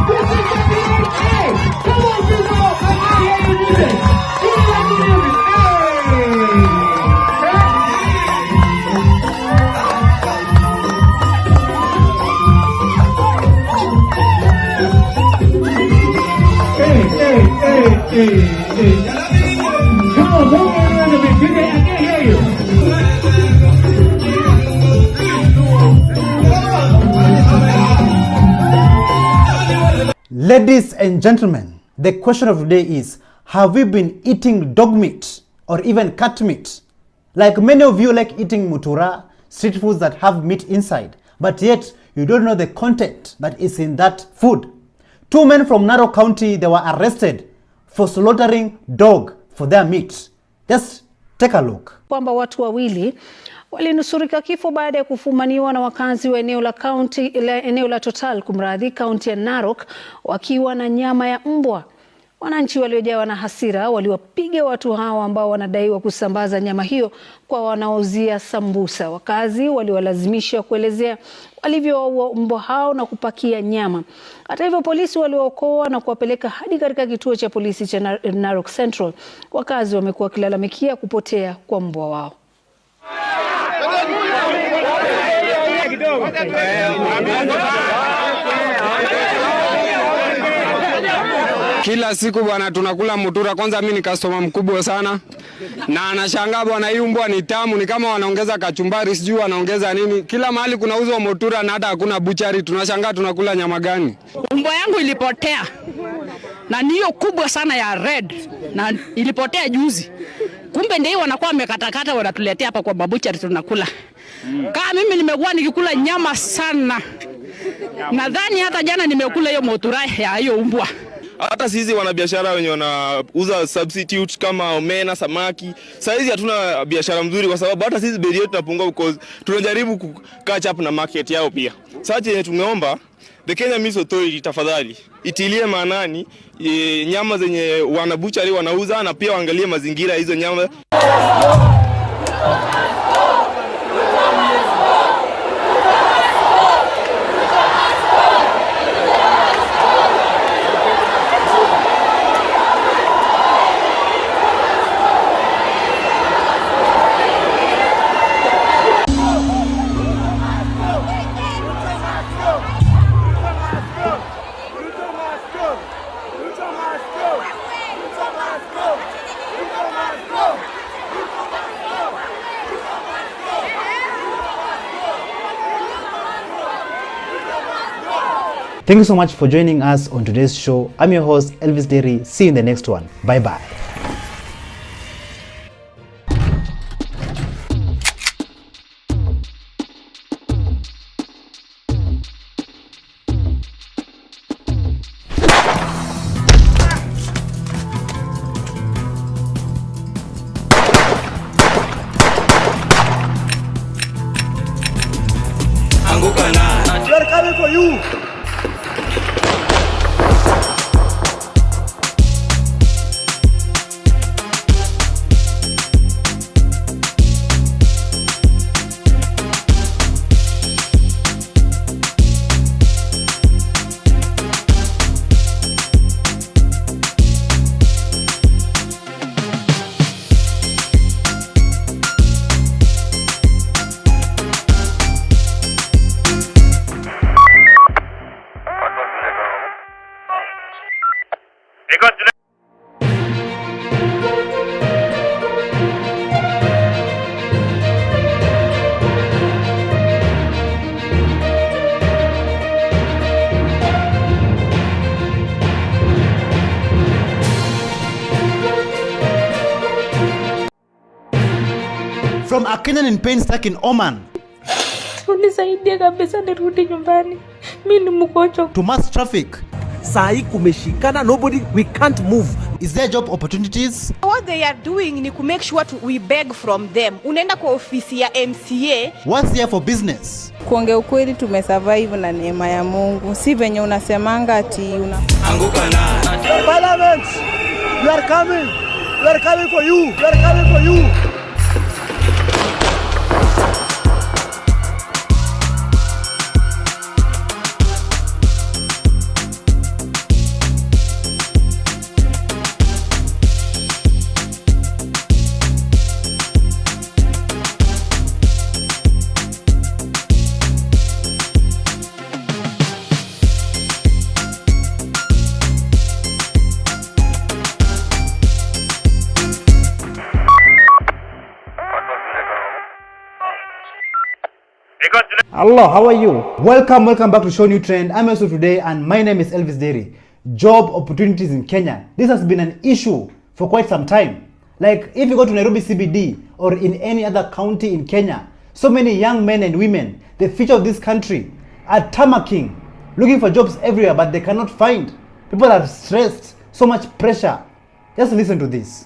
This is the DNA. Come on, people, I hear the music. Give me the music. Hey. Come on, move on a little bit. I can't hear you. Ladies and gentlemen, the question of the day is, have you been eating dog meat or even cat meat? Like many of you like eating mutura, street foods that have meat inside, but yet you don't know the content that is in that food. 2 men from Narok County, they were arrested for slaughtering dog for their meat. Just take a look. Kwamba watu wawili walinusurika kifo baada ya kufumaniwa na wakazi wa eneo la Total, kumradhi, kaunti ya Narok, wakiwa na nyama ya mbwa. Wananchi waliojawa na hasira waliwapiga watu hao ambao wanadaiwa kusambaza nyama hiyo kwa wanaozia sambusa. Wakazi waliwalazimisha kuelezea walivyowaua mbwa hao na kupakia nyama. Hata hivyo, polisi waliwaokoa na kuwapeleka hadi katika kituo cha polisi cha Narok Central. Wakazi wamekuwa wakilalamikia kupotea kwa mbwa wao. Kila siku bwana tunakula mutura. Kwanza mimi ni customer mkubwa sana. Na anashangaa bwana, hii mbwa ni tamu, ni kama wanaongeza kachumbari, sijui wanaongeza nini. Kila mahali kunauzwa mutura na hata hakuna buchari. Tunashangaa tunakula nyama gani? Mbwa yangu ilipotea. Na niyo kubwa sana ya red. Na ilipotea juzi. Kumbe ndio wanakuwa wamekatakata wanatuletea hapa kwa babuchari tunakula. Kama mimi nimekuwa nikikula nyama sana. Nadhani hata jana nimekula hiyo mutura ya hiyo mbwa. Hata sisi wanabiashara wenye wanauza substitute kama omena, samaki, saizi hatuna biashara mzuri kwa sababu hata sisi bei yetu tunapungua because tunajaribu catch up na market yao pia. Sasa yenye tumeomba the Kenya Meat Authority tafadhali itilie maanani nyama zenye wanabuchari wanauza na pia waangalie mazingira hizo nyama. Thank you so much for joining us on today's show. I'm your host, Elvis Derry. See you in the next one. Bye-bye. We are coming for you. From a Kenyan in pain stuck in Oman. Unisaidie kabisa nirudi nyumbani. Mimi ni mgonjwa. To mass traffic. Sai kumeshikana, nobody, we can't move. Is there job opportunities? What they are doing ni to make sure we beg from them. Unaenda kwa ofisi ya MCA. What's there for business? Kuongea ukweli tumesurvive na neema ya Mungu. Si venye unasemanga ati Anguka na. Parliament, we are coming. We are coming for you. We are coming for you. Hello, how are you? Welcome back to ShowNewTrend. I'm also today and my name is Elvis Derry. Job opportunities in Kenya. This has been an issue for quite some time. Like if you go to Nairobi CBD or in any other county in Kenya, so many young men and women, the future of this country, are tamarking, looking for jobs everywhere but they cannot find. People are stressed, so much pressure. Just listen to this.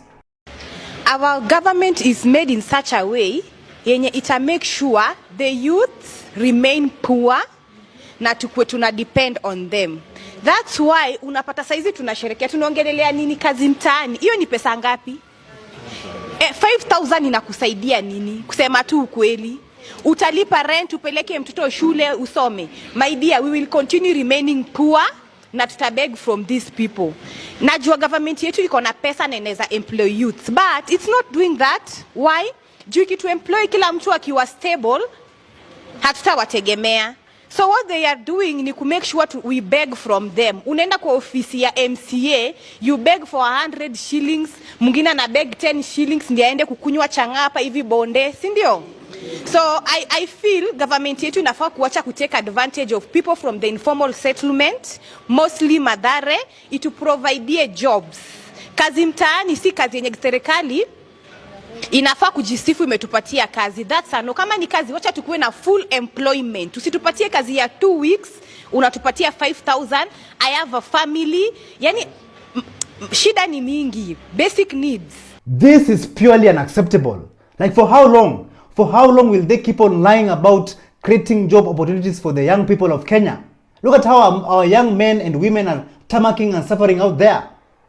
Our government is made in such a way yenye ita make sure the youth remain poor na tukwe tuna depend on them. That's why unapata saizi tunasherekea, tunaongelelea nini kazi mtaani. Hiyo ni pesa ngapi? 5,000 inakusaidia nini? Kusema tu ukweli. Utalipa rent, upeleke mtoto shule usome. My dear, we will continue remaining poor na tutabeg from these people. Najua government yetu iko na pesa na inaweza employ youth, but it's not doing that. Why? Juu kitu employ kila mtu akiwa stable, hatutawategemea. So what they are doing ni to make sure we beg from them. Unaenda kwa ofisi ya MCA, you beg for 100 shillings, mwingine na beg 10 shillings ndiye aende kukunywa changapa hivi bonde, si ndio? So I feel government yetu inafaa kuacha take advantage of people from the informal settlement, mostly Mathare, itu provide jobs. Kazi mtaani si kazi yenye serikali inafaa kujisifu imetupatia kazi. That's no. Kama ni kazi, wacha tukuwe na full employment. Usitupatie kazi ya 2 weeks, unatupatia 5,000. I have a family. Yani shida ni mingi. Basic needs. This is purely unacceptable. Like for how long? For how long will they keep on lying about creating job opportunities for the young people of Kenya? Look at how our young men and women are tamacking and suffering out there.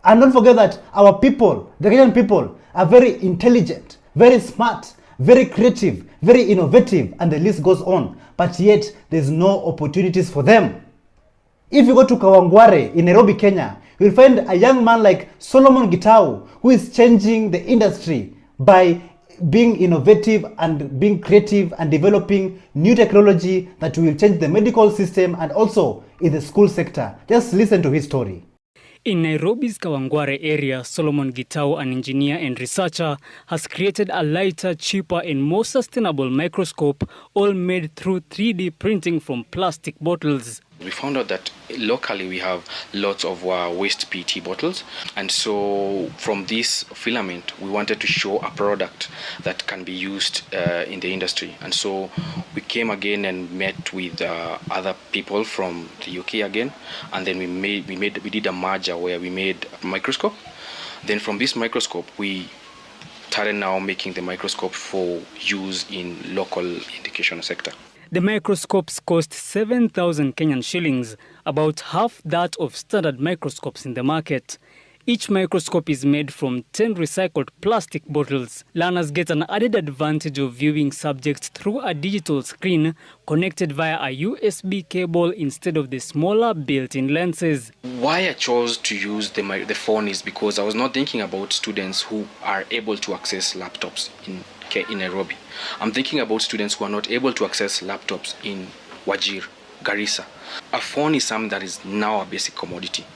And don't forget that our people, the Kenyan people, are very intelligent, very smart, very creative, very innovative, and the list goes on. But yet, there's no opportunities for them. If you go to Kawangware in Nairobi, Kenya, you'll find a young man like Solomon Gitau, who is changing the industry by being innovative and being creative and developing new technology that will change the medical system and also in the school sector. Just listen to his story. In Nairobi's Kawangware area, Solomon Gitau, an engineer and researcher, has created a lighter, cheaper and more sustainable microscope, all made through 3D printing from plastic bottles. We found out that locally we have lots of waste PET bottles, and so from this filament we wanted to show a product that can be used in the industry. And so we came again and met with other people from the UK again, and then we did a merger where we made a microscope. Then from this microscope we started now making the microscope for use in local education sector. The microscopes cost 7,000 Kenyan shillings, about half that of standard microscopes in the market. Each microscope is made from 10 recycled plastic bottles. Learners get an added advantage of viewing subjects through a digital screen connected via a USB cable instead of the smaller built-in lenses. Why I chose to use the phone is because I was not thinking about students who are able to access laptops in Nairobi. I'm thinking about students who are not able to access laptops in Wajir, Garissa. A phone is something that is now a basic commodity.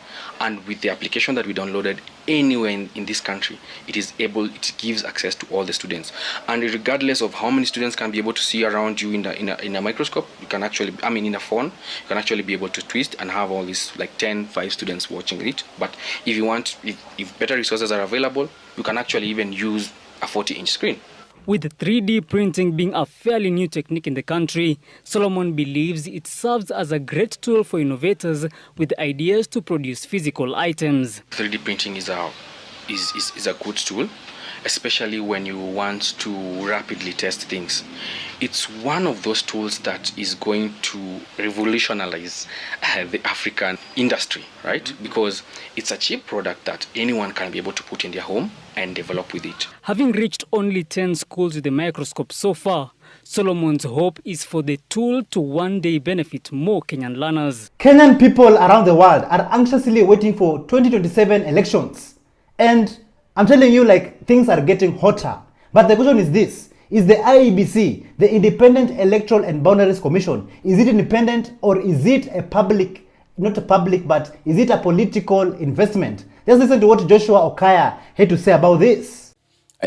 And with the application that we downloaded anywhere in this country, it gives access to all the students. And regardless of how many students can be able to see around you in a microscope, you can actually, in a phone, you can actually be able to twist and have all these like 5 students watching it. But if you want, if better resources are available, you can actually even use a 40-inch screen. With 3D printing being a fairly new technique in the country, Solomon believes it serves as a great tool for innovators with ideas to produce physical items. 3D printing is a good tool, especially when you want to rapidly test things. It's one of those tools that is going to revolutionize the African industry, right? Because it's a cheap product that anyone can be able to put in their home and develop with it. Having reached only 10 schools with the microscope so far, Solomon's hope is for the tool to one day benefit more Kenyan learners. Kenyan people around the world are anxiously waiting for 2027 elections. And I'm telling you, like, things are getting hotter. But the question is this. Is the IEBC, the Independent Electoral and Boundaries Commission, is it independent or is it a public, not a public, but is it a political investment? Just listen to what Joshua Okaya had to say about this.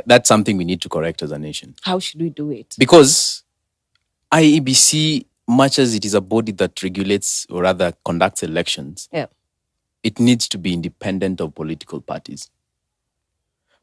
That's something we need to correct as a nation. How should we do it? Because IEBC, much as it is a body that regulates or rather conducts elections, it needs to be independent of political parties.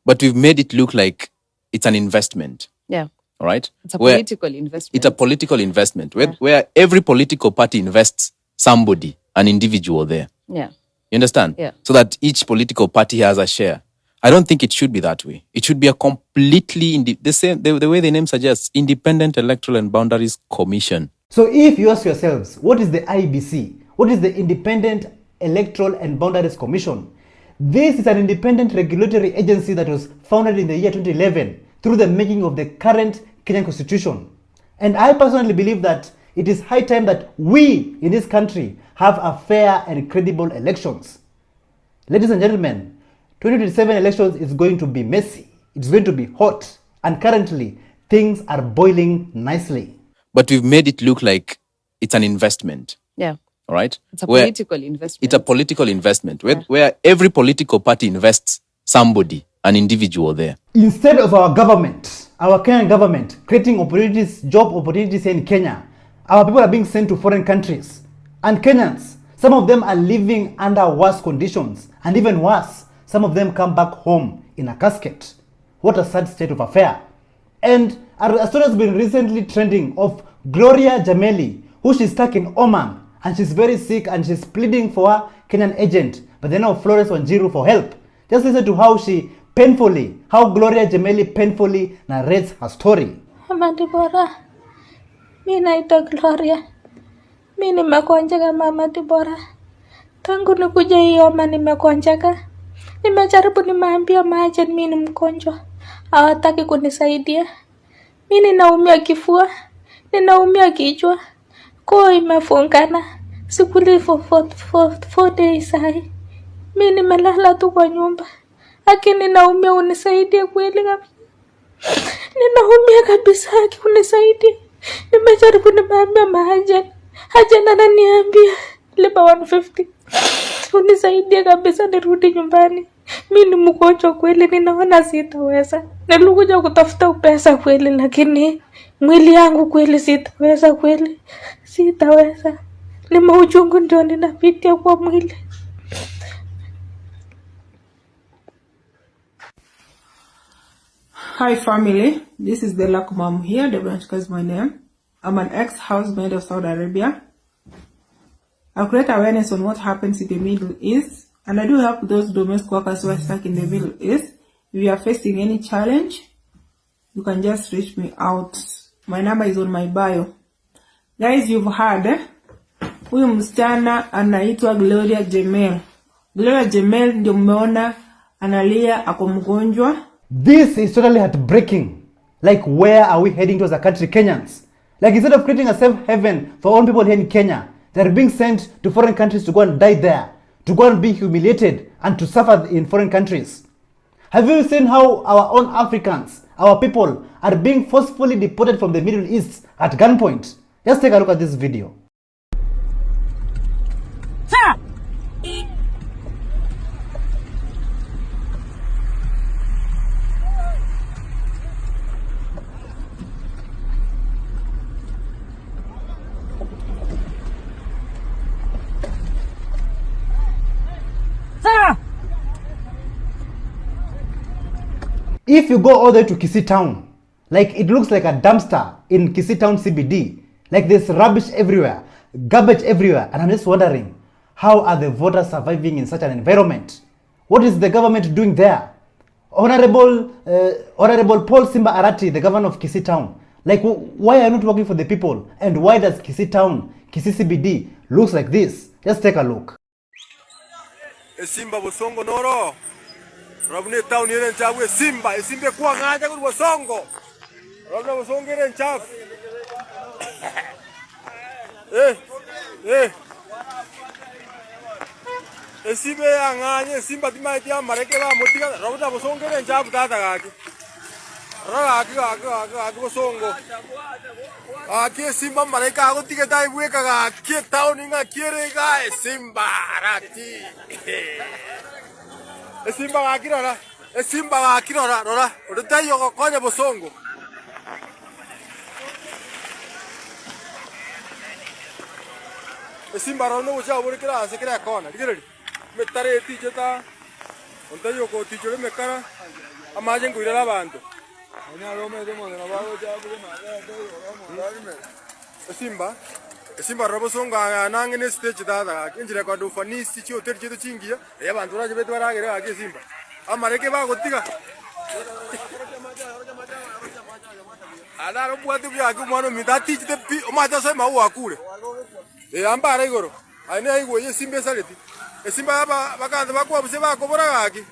But we've made it look like it's an investment. Yeah. All right? It's a political investment. It's a political investment where every political party invests somebody, an individual there. Yeah. You understand? Yeah. So that each political party has a share. I don't think it should be that way. It should be a completely, the way the name suggests, Independent Electoral and Boundaries Commission. So if you ask yourselves, what is the IEBC? What is the Independent Electoral and Boundaries Commission. This is an independent regulatory agency that was founded in the year 2011 through the making of the current Kenyan Constitution. And I personally believe that it is high time that we in this country have a fair and credible elections. Ladies and gentlemen, 2027 elections is going to be messy. It's going to be hot. And currently, things are boiling nicely. But we've made it look like it's an investment. Yeah. All right? It's a political investment. It's a political investment where every political party invests somebody, an individual there. Instead of our government, our Kenyan government, creating opportunities, job opportunities here in Kenya, our people are being sent to foreign countries. And Kenyans, some of them are living under worse conditions. And even worse, some of them come back home in a casket. What a sad state of affair. And a story has been recently trending of Gloria Jameli, who she's stuck in Oman. And she's very sick and she's pleading for her Kenyan agent. But then now Flores Wanjiru for help. Just listen to how Gloria Jameli painfully narrates her story. Mama Deborah, mimi naitwa Gloria. Mimi nimekonjeka Mama Deborah. Tangu nikuja hiyo Oman nimekonjeka. Nimejaribu nimeambia maaje mimi ni mgonjwa. Hawataki kunisaidia. Mimi ninaumia kifua, ninaumia kichwa. Koo imefungana. Sikuli for 4 days sahi. Mimi nimelala tu kwa nyumba. Lakini ninaumia, unisaidie kweli kabisa. Ninaumia kabisa, unisaidie. Nimejaribu nimeambia maaje. Haja ananiambia lipa 150. Unisaidie kabisa nirudi nyumbani. Mimi ni mgonjwa kweli, ninaona sitaweza. Nilikuja kutafuta pesa kweli, lakini mwili yangu kweli sitaweza kweli. Sitaweza. Ni mauchungu ndio ninapitia kwa mwili. Hi family, this is the Luck Mom here. Deborah is my name. I'm an ex-housemaid of Saudi Arabia. I create awareness on what happens in the Middle East, and I do help those domestic workers who are stuck in the Middle East. If you are facing any challenge, you can just reach me out. My number is on my bio. Guys, you've heard, huyu msichana anaitwa Gloria Jamel. Gloria Jamel ndio mmeona analia ako mgonjwa. This is totally heartbreaking. Like, where are we heading to as a country, Kenyans? Like, instead of creating a safe haven for all people here in Kenya, they're being sent to foreign countries to go and die there, to go and be humiliated and to suffer in foreign countries. Have you seen how our own Africans, our people, are being forcefully deported from the Middle East at gunpoint? Just take a look at this video. Sir! If you go all the way to Kisii town, like it looks like a dumpster in Kisii town CBD, like there's rubbish everywhere, garbage everywhere, and I'm just wondering, how are the voters surviving in such an environment? What is the government doing there? Honorable Paul Simba Arati, the governor of Kisii town, like why are you not working for the people? And why does Kisii town, Kisii CBD looks like this? Just take a look. Simba Bosongo Noro. Robne town yene chafu Simba kwa ngaja kwa Bosongo. Robne Bosongo yene chafu. Simba ya nganye Simba timaiti ya mareke ba motika Robne Bosongo yene chafu tata gaki. Aki Bosongo. Aki Simba mareka ako tiketa ibueka gaki town inga kiere ga Simba Arati. Simba wakirora, Simba wakirora, rora, urutayo kokonya Bosongo. Simba rono ucha burikira asekira kona, digireri. Metare tijeta. Untayo ko tijore mekara. Amaje ngwira abantu. Anya rome demo na bago jabu na. Simba Bosongo anangene stage dada kinjira kwa dofanisi chi hotel chetu chingia ya bantu raje betu baragere ake Simba amareke ba gotiga ala robwatu bya kumano mitati chite pi o mata sema wa kule ambara igoro ane aigo ye Simba saleti esimba bakanza bakwa buse bakobora gaki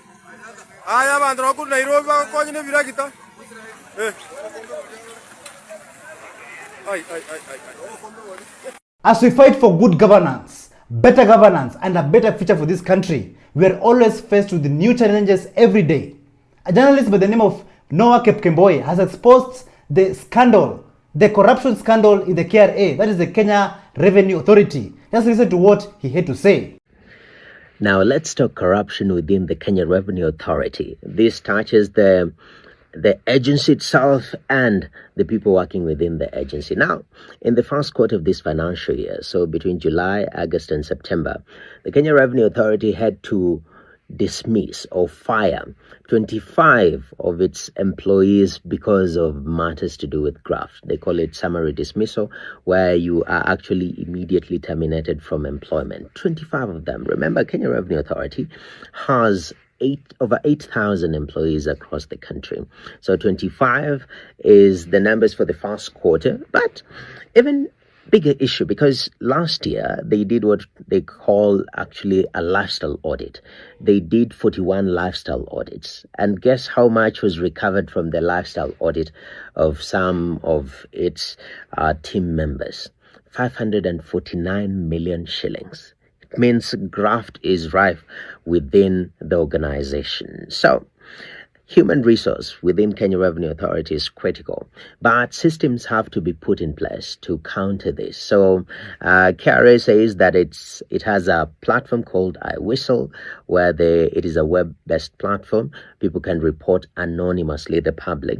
aya abantu bakuru Nairobi bakonye ne biragita As we fight for good governance, better governance, and a better future for this country, we are always faced with new challenges every day. A journalist by the name of Noah Kepkemboi has exposed the scandal, the corruption scandal in the KRA, that is the Kenya Revenue Authority. Just listen to what he had to say. Now let's talk corruption within the Kenya Revenue Authority. This touches the agency itself and the people working within the agency. Now, in the first quarter of this financial year, so between July, August, and September, the Kenya Revenue Authority had to dismiss or fire 25 of its employees because of matters to do with graft. They call it summary dismissal, where you are actually immediately terminated from employment. 25 of them. Remember, Kenya Revenue Authority has over 8,000 employees across the country. So 25 is the numbers for the first quarter, but even bigger issue, because last year they did what they call actually a lifestyle audit. They did 41 lifestyle audits, and guess how much was recovered from the lifestyle audit of some of its team members? 549 million shillings. It means graft is rife within the organization. So human resource within Kenya Revenue Authority is critical, but systems have to be put in place to counter this. So KRA says that it has a platform called iWhistle, where it is a web-based platform. People can report anonymously, the public,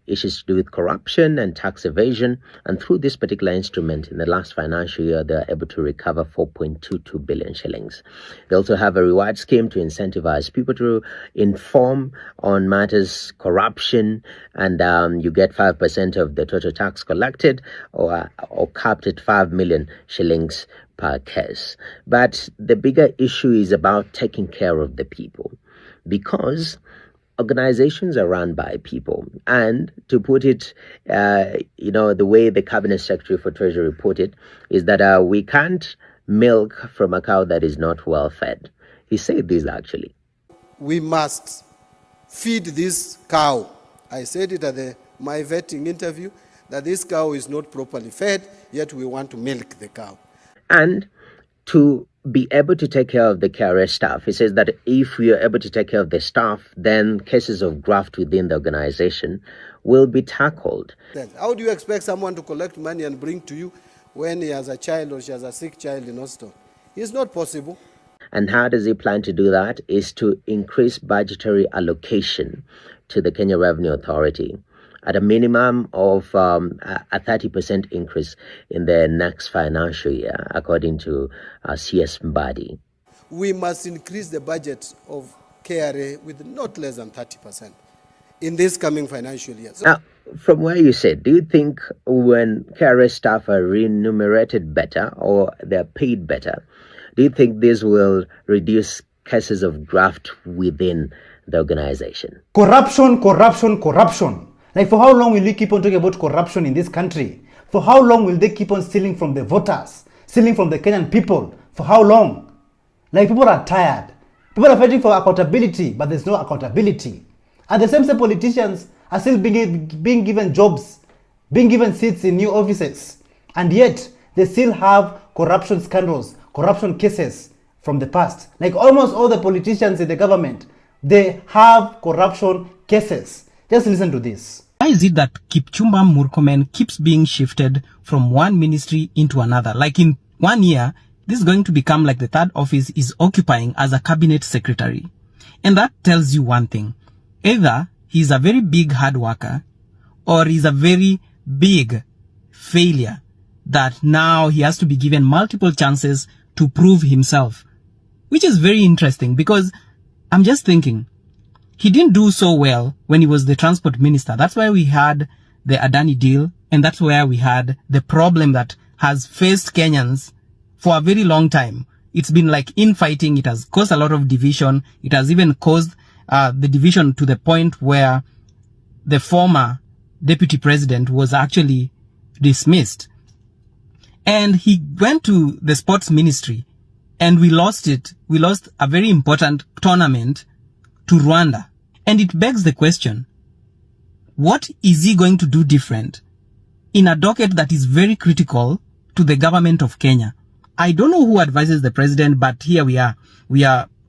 issues to do with corruption and tax evasion. And through this particular instrument, in the last financial year, they're able to recover 4.22 billion shillings. They also have a reward scheme to incentivize people to inform on matters corruption, and you get 5% of the total tax collected, or capped at 5 million shillings per case. But the bigger issue is about taking care of the people, because organizations are run by people. And to put it, the way the Cabinet Secretary for Treasury put it, is that we can't milk from a cow that is not well fed. He said this actually. We must feed this cow. I said it at my vetting interview, that this cow is not properly fed, yet we want to milk the cow. And to be able to take care of the KRA staff, he says that if we are able to take care of the staff, then cases of graft within the organization will be tackled. How do you expect someone to collect money and bring to you when he has a child or she has a sick child in hospital? It's not possible. And how does he plan to do that? Is to increase budgetary allocation to the Kenya Revenue Authority at a minimum of a 30% increase in the next financial year, according to CS Mbadi. We must increase the budget of KRA with not less than 30% in this coming financial year. So now, from where you said, do you think when KRA staff are remunerated better or they're paid better, do you think this will reduce cases of graft within the organization? Corruption, corruption, corruption. Like, for how long will we keep on talking about corruption in this country? For how long will they keep on stealing from the voters, stealing from the Kenyan people? For how long? Like, people are tired. People are fighting for accountability, but there's no accountability. And the same politicians are still being given jobs, being given seats in new offices. And yet, they still have corruption scandals, corruption cases from the past. Like, almost all the politicians in the government, they have corruption cases. Just listen to this. Why is it that Kipchumba Murkomen keeps being shifted from one ministry into another? Like, in 1 year, this is going to become like the third office is occupying as a cabinet secretary. And that tells you one thing. Either he's a very big hard worker, or he's a very big failure that now he has to be given multiple chances to prove himself. Which is very interesting, because I'm just thinking, he didn't do so well when he was the transport minister. That's why we had the Adani deal, and that's where we had the problem that has faced Kenyans for a very long time. It's been like infighting. It has caused a lot of division. It has even caused the division to the point where the former deputy president was actually dismissed. And he went to the sports ministry, and we lost it. We lost a very important tournament to Rwanda. And it begs the question, what is he going to do different in a docket that is very critical to the government of Kenya? I don't know who advises the president, but here we are.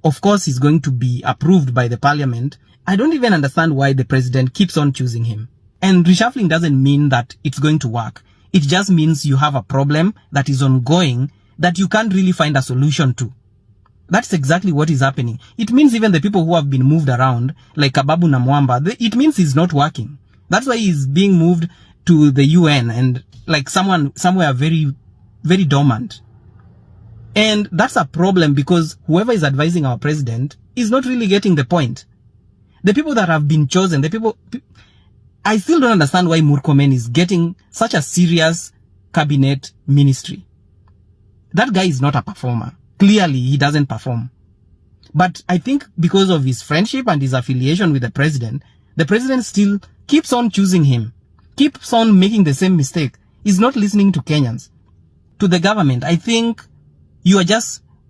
Of course, he's going to be approved by the parliament. I don't even understand why the president keeps on choosing him. And reshuffling doesn't mean that it's going to work. It just means you have a problem that is ongoing that you can't really find a solution to. That's exactly what is happening. It means even the people who have been moved around, like Kababu na Mwamba, it means he's not working. That's why he's being moved to the UN and like somewhere very, very dormant. And that's a problem because whoever is advising our president is not really getting the point. The people that have been chosen, I still don't understand why Murkomen is getting such a serious cabinet ministry. That guy is not a performer. Clearly, he doesn't perform. But I think because of his friendship and his affiliation with the president still keeps on choosing him, keeps on making the same mistake. He's not listening to Kenyans. To the government, I think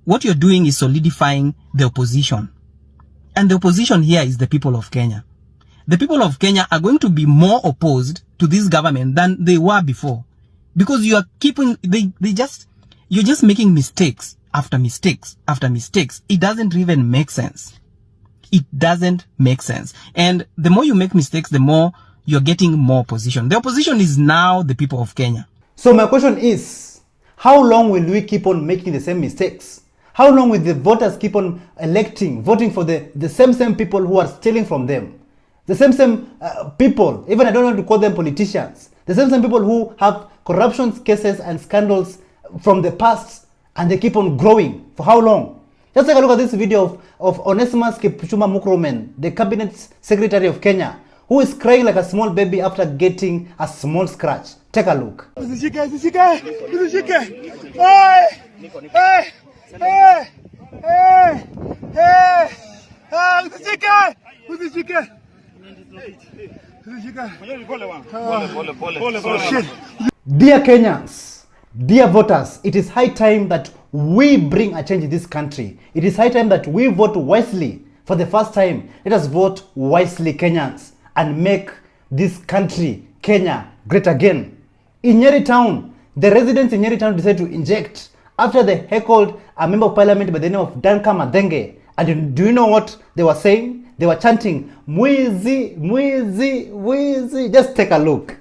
what you're doing is solidifying the opposition. And the opposition here is the people of Kenya. The people of Kenya are going to be more opposed to this government than they were before. Because you are you're just making mistakes after mistakes after mistakes. It doesn't even make sense. It doesn't make sense. And the more you make mistakes, the more you're getting more opposition. The opposition is now the people of Kenya. So my question is, how long will we keep on making the same mistakes? How long will the voters keep on voting for the same people who are stealing from them? The same people, even I don't want to call them politicians, the same people who have corruption cases and scandals from the past, and they keep on growing. For how long? Just take a look at this video of Onesimus Kipchumba Murkomen, the cabinet secretary of Kenya, who is crying like a small baby after getting a small scratch. Take a look. Dear Kenyans, dear voters, it is high time that we bring a change in this country. It is high time that we vote wisely. For the first time, let us vote wisely, Kenyans, and make this country, Kenya, great again. In Nyeri Town, the residents in Nyeri Town decided to inject after they heckled a member of parliament by the name of Danka Madenge. And do you know what they were saying? They were chanting, Mwizi, Mwizi, Mwizi. Just take a look.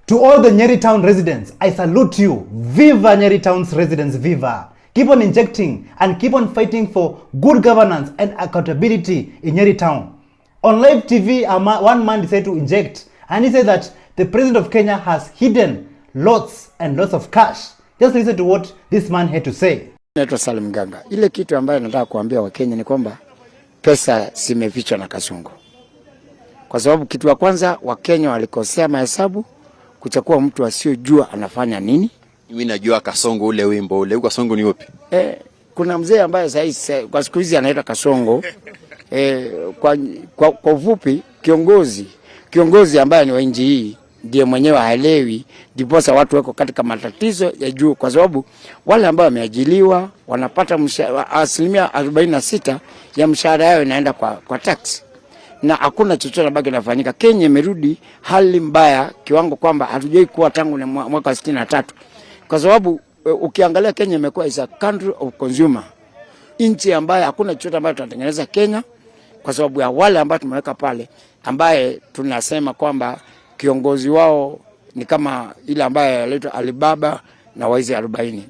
To all the Nyeri Town residents, I salute you. Viva Nyeri Town's residents, viva. Keep on injecting and keep on fighting for good governance and accountability in Nyeri Town. On live TV, one man decided to inject, and he said that the president of Kenya has hidden lots and lots of cash. Just listen to what this man had to say. Naitwa Salim Ganga. Ile kitu ambayo nataka kuambia Wakenya ni kwamba pesa zimefichwa na kasongo. Kwa sababu kitu ya kwanza Wakenya walikosea mahesabu kuchukua mtu asiyojua anafanya nini. Mimi najua Kasongo ule wimbo ule. Kasongo ni upi? Kuna mzee ambaye sasa kwa siku hizi anaitwa Kasongo. Kwa ufupi kiongozi ambaye ni wa nchi hii ndiye mwenyewe haelewi, ndiposa watu wako katika matatizo ya juu, kwa sababu wale ambao wameajiliwa wanapata asilimia 46 ya mshahara yao inaenda kwa tax. na hakuna chochote ambacho kinafanyika. Kenya imerudi hali mbaya kiwango kwamba hatujai kuwa tangu mwaka 63, kwa sababu ukiangalia Kenya imekuwa is a country of consumer, nchi ambayo hakuna chochote ambacho tunatengeneza Kenya, kwa sababu ya wale ambao tumeweka pale, ambaye tunasema kwamba kiongozi wao ni kama ile ambaye anaitwa Alibaba na waizi 40.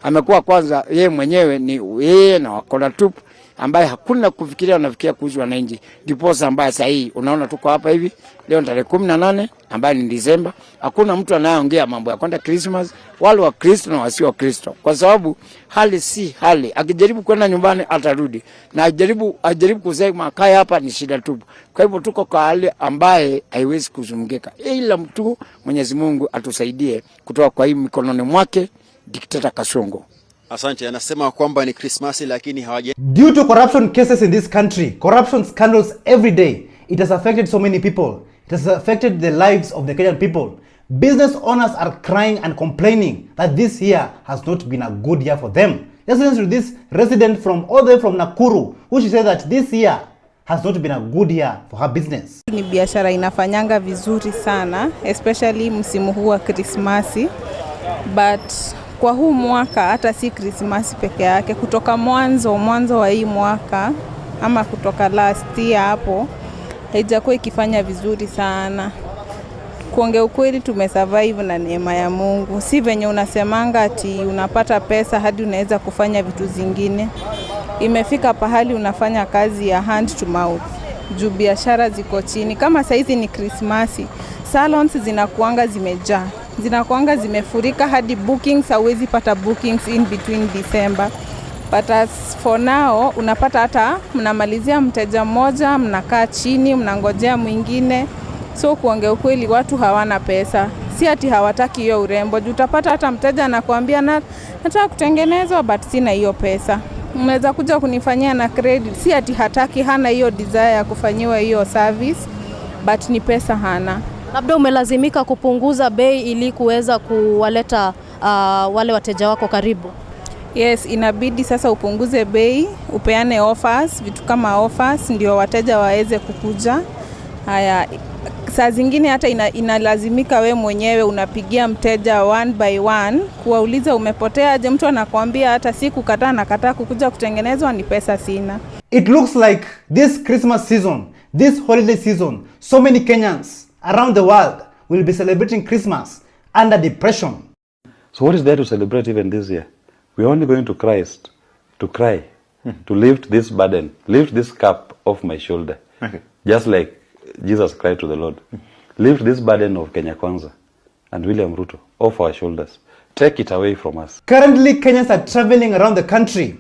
Amekuwa kwanza yeye mwenyewe ni yeye na wakona tupu, ambaye hakuna kufikiria, unafikiria kuhusu wananchi. Diposa ambaye sasa hii unaona tuko hapa hivi leo tarehe 18 ambaye ni Disemba, hakuna mtu anayeongea mambo ya kwenda Christmas, wale wa Kristo na wasio wa Kristo, kwa sababu hali si hali. Akijaribu kwenda nyumbani atarudi, na ajaribu kusema kaya hapa ni shida tupu. Kwa hivyo tuko kwa hali ambaye haiwezi kuzungumzika, ila mtu Mwenyezi Mungu atusaidie kutoka kwa hii mikononi mwake dikteta Kasongo. Asante. Anasema kwamba ni Christmas lakini hawaje. Due to corruption cases in this country, corruption scandals every day, it has affected so many people. It has affected the lives of the Kenyan people. Business owners are crying and complaining that this year has not been a good year for them. Just listen to this resident from all the way from Nakuru, who she said that this year has not been a good year for her business. Ni biashara inafanyanga vizuri sana, especially msimu huu wa Krismasi. But kwa huu mwaka hata si Krismasi peke yake, kutoka mwanzo wa hii mwaka ama kutoka last year hapo haijakuwa ikifanya vizuri sana. Kuongea ukweli, tumesurvive na neema ya Mungu. Si venye unasemanga ati unapata pesa hadi unaweza kufanya vitu zingine. Imefika pahali unafanya kazi ya hand to mouth. Juu biashara ziko chini. Kama saizi ni Krismasi, salons zinakuanga zimejaa. Zinakuanga zimefurika hadi bookings, hauwezi pata bookings in between December. But as for now, unapata hata mnamalizia mteja mmoja, mnakaa chini, mnangojea mwingine. So kuongea ukweli, watu hawana pesa. Si ati hawataki hiyo urembo. Utapata hata mteja anakuambia nataka kutengenezwa but sina hiyo pesa. Unaweza kuja kunifanyia na credit. Si ati hataki, hana hiyo desire ya kufanyiwa hiyo service, but ni pesa hana. Labda umelazimika kupunguza bei ili kuweza kuwaleta wale wateja wako karibu. Yes, inabidi sasa upunguze bei, upeane offers, vitu kama offers ndio wateja waweze kukuja. Haya, saa zingine hata inalazimika we mwenyewe unapigia mteja one by one kuwauliza umepotea aje. Mtu anakuambia hata siku kataa nakataa kukuja kutengenezwa, ni pesa sina. It looks like this Christmas season, this holiday season, so many Kenyans around the world will be celebrating Christmas under depression. So what is there to celebrate even this year? We are only going to Christ to cry, to lift this burden, lift this cup off my shoulder, just like Jesus cried to the Lord. Lift this burden of Kenya Kwanza and William Ruto off our shoulders. Take it away from us. Currently, Kenyans are traveling around the country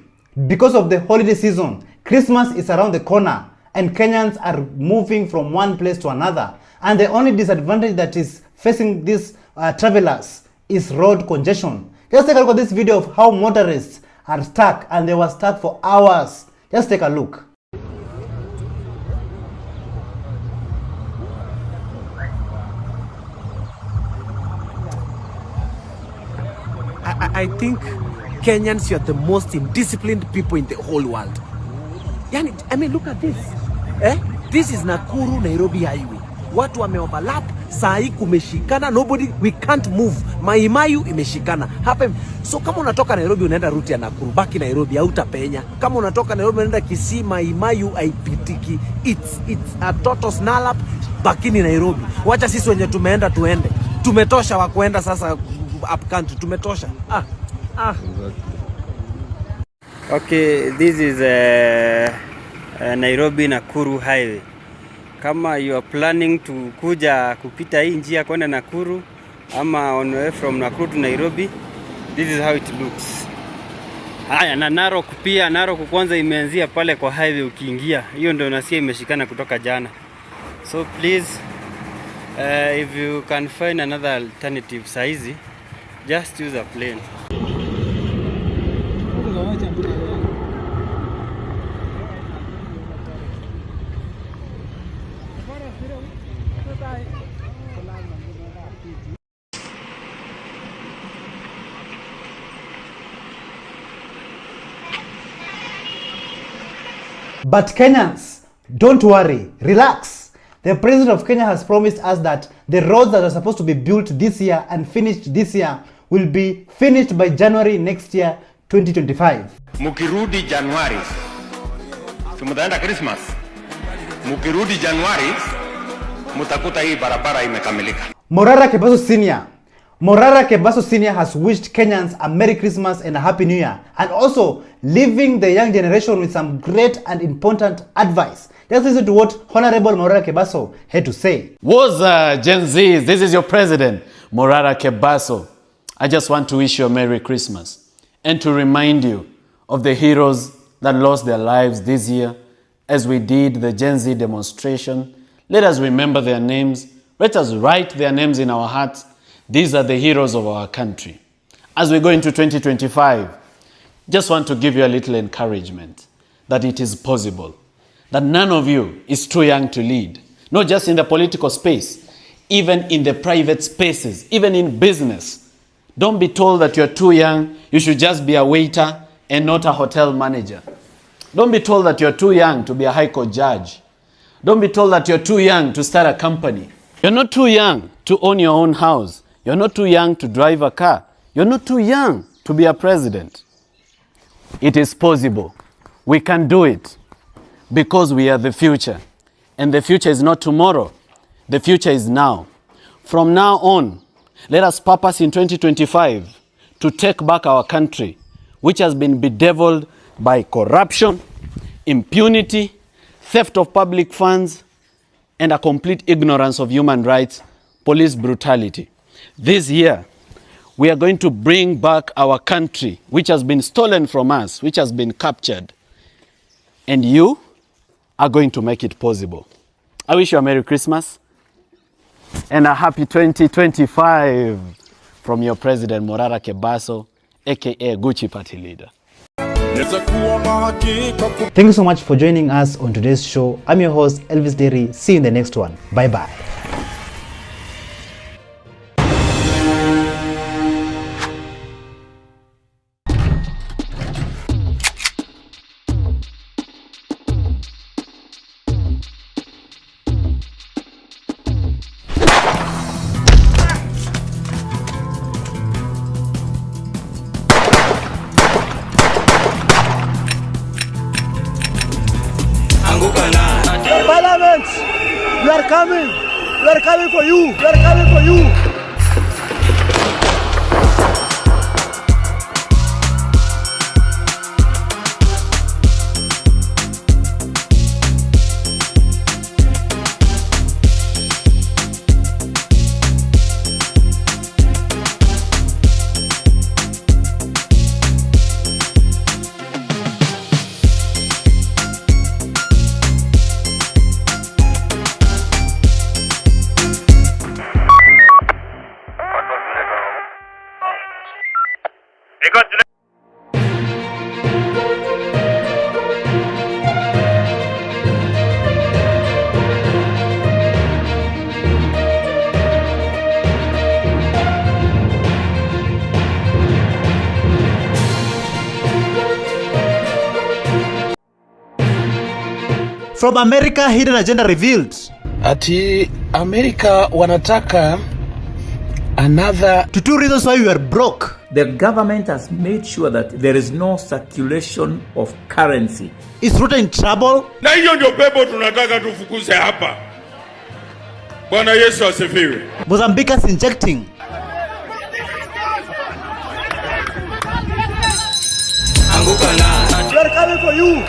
because of the holiday season. Christmas is around the corner and Kenyans are moving from one place to another. And the only disadvantage that is facing these travelers is road congestion. Just take a look at this video of how motorists are stuck, and they were stuck for hours. Just take a look. I think Kenyans, you are the most indisciplined people in the whole world. I mean, look at this. This is Nakuru Nairobi highway. Watu wame overlap, saa hii kumeshikana, we can't move. Maimayu imeshikana. Hapa, so kama unatoka Nairobi unaenda route ya Nakuru, baki Nairobi hautapenya. Kama unatoka Nairobi unaenda Kisii, Maimayu haipitiki. It's a total snarl, bakini Nairobi. Wacha sisi wenye tumeenda tuende. Tumetosha wa kuenda sasa up country, tumetosha. Okay, this is Nairobi Nakuru highway. Kama you are planning to kuja kupita hii njia kwenda Nakuru ama on way from Nakuru to Nairobi, this is how it looks. Haya, na Narok pia, Narok kwanza imeanzia pale kwa highway ukiingia. Hiyo ndio unasikia imeshikana kutoka jana. So please, if you can find another alternative size, just use a plane. But Kenyans, Don't worry, relax. The President of Kenya has promised us that the roads that are supposed to be built this year and finished this year will be finished by January next year, 2025. Mukirudi Januari, tumutaenda Christmas. Mukirudi Januari, mutakuta hii barabara imekamilika. Morara Kebaso Senior. Morara Kebaso Senior has wished Kenyans a Merry Christmas and a Happy New Year, and also leaving the young generation with some great and important advice. Let's listen to what Honorable Morara Kebaso had to say. What's Gen Z? This is your president, Morara Kebaso. I just want to wish you a Merry Christmas and to remind you of the heroes that lost their lives this year as we did the Gen Z demonstration. Let us remember their names. Let us write their names in our hearts. These are the heroes of our country. As we go into 2025, just want to give you a little encouragement that it is possible, that none of you is too young to lead, not just in the political space, even in the private spaces, even in business. Don't be told that you're too young, you should just be a waiter and not a hotel manager. Don't be told that you're too young to be a high court judge. Don't be told that you're too young to start a company. You're not too young to own your own house. You're not too young to drive a car. You're not too young to be a president. It is possible. We can do it because we are the future. And the future is not tomorrow. The future is now. From now on, let us purpose in 2025 to take back our country, which has been bedeviled by corruption, impunity, theft of public funds, and a complete ignorance of human rights, police brutality. This year, we are going to bring back our country, which has been stolen from us, which has been captured. And you are going to make it possible. I wish you a Merry Christmas and a happy 2025 from your President Morara Kebaso, aka Gucci Party Leader. Thank you so much for joining us on today's show. I'm your host, Elvis Derry. See you in the next one. Bye-bye. Parliament, we are coming. We are coming for you. We are coming for you. From America, hidden agenda revealed. Ati America wanataka another to 2 reasons why we are broke. The government has made sure that there is no circulation of currency. Is Ruto in trouble? Na hiyo ndio pepo tunataka tufukuze hapa. Bwana Yesu asifiwe. Mozambique is injecting. We are coming for you.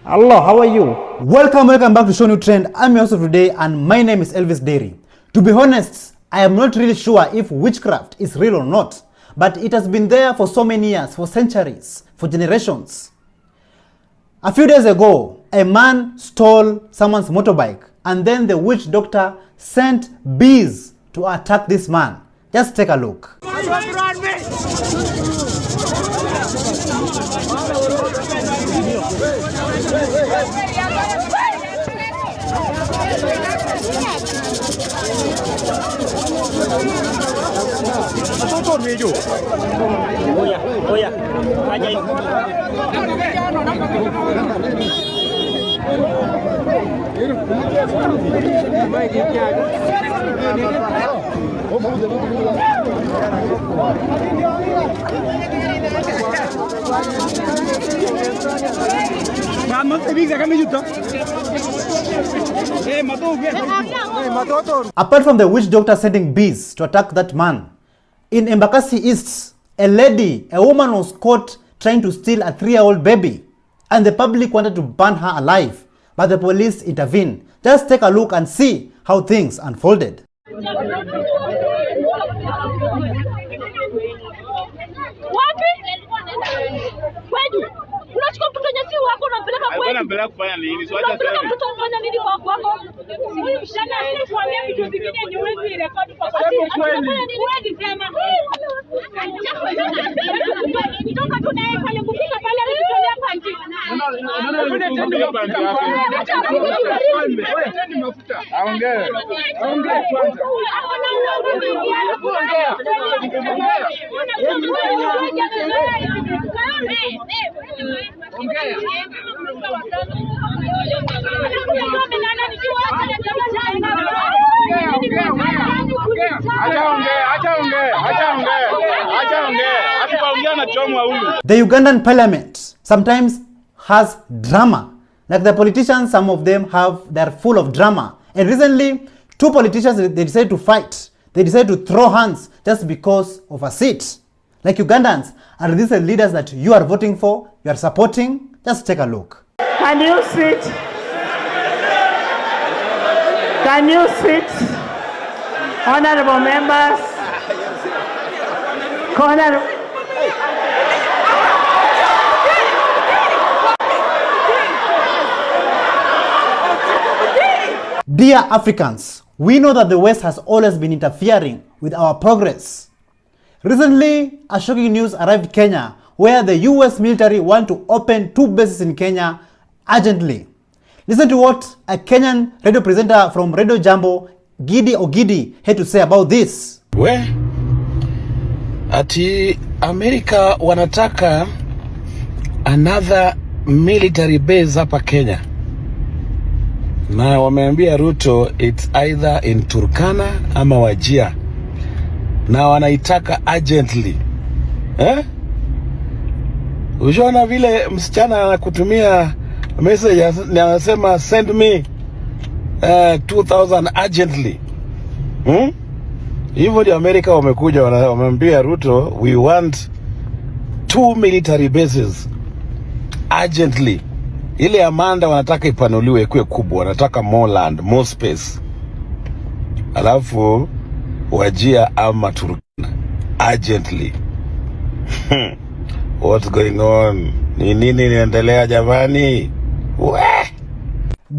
Hello, how are you? Welcome back to ShowNewTrend. I'm your host of today and my name is Elvis Derry. To be honest, I am not really sure if witchcraft is real or not, but it has been there for so many years, for centuries, for generations. A few days ago, a man stole someone's motorbike and then the witch doctor sent bees to attack this man. Just take a look. Apart from the witch doctor sending bees to attack that man, in Embakasi East, a woman was caught trying to steal a 3-year-old baby, and the public wanted to burn her alive, but the police intervened. Just take a look and see how things unfolded. The Ugandan parliament sometimes has drama. Like the politicians, some of them they're full of drama. And recently, 2 politicians, they decided to fight. They decided to throw hands just because of a seat. Like Ugandans, are these the leaders that you are voting for, you are supporting? Just take a look. Can you sit? Can you sit? Honorable members. Dear Africans, we know that the West has always been interfering with our progress. Recently, a shocking news arrived in Kenya where the US military want to open 2 bases in Kenya urgently. Listen to what a Kenyan radio presenter from Radio Jambo, Gidi Ogidi, had to say about this. Ati Amerika wanataka another military base hapa Kenya. Na wameambia Ruto it's either in Turkana ama Wajir. Na wanaitaka urgently. Ushona vile msichana anakutumia message anasema send me 2000 urgently. Hivyo ndio Amerika wamekuja wameambia Ruto we want 2 military bases urgently. Ile Amanda wanataka ipanuliwe ikuwe kubwa, wanataka more land, more space. Alafu Wajir ama Turkana urgently. What's going on? Ni nini inaendelea jamani?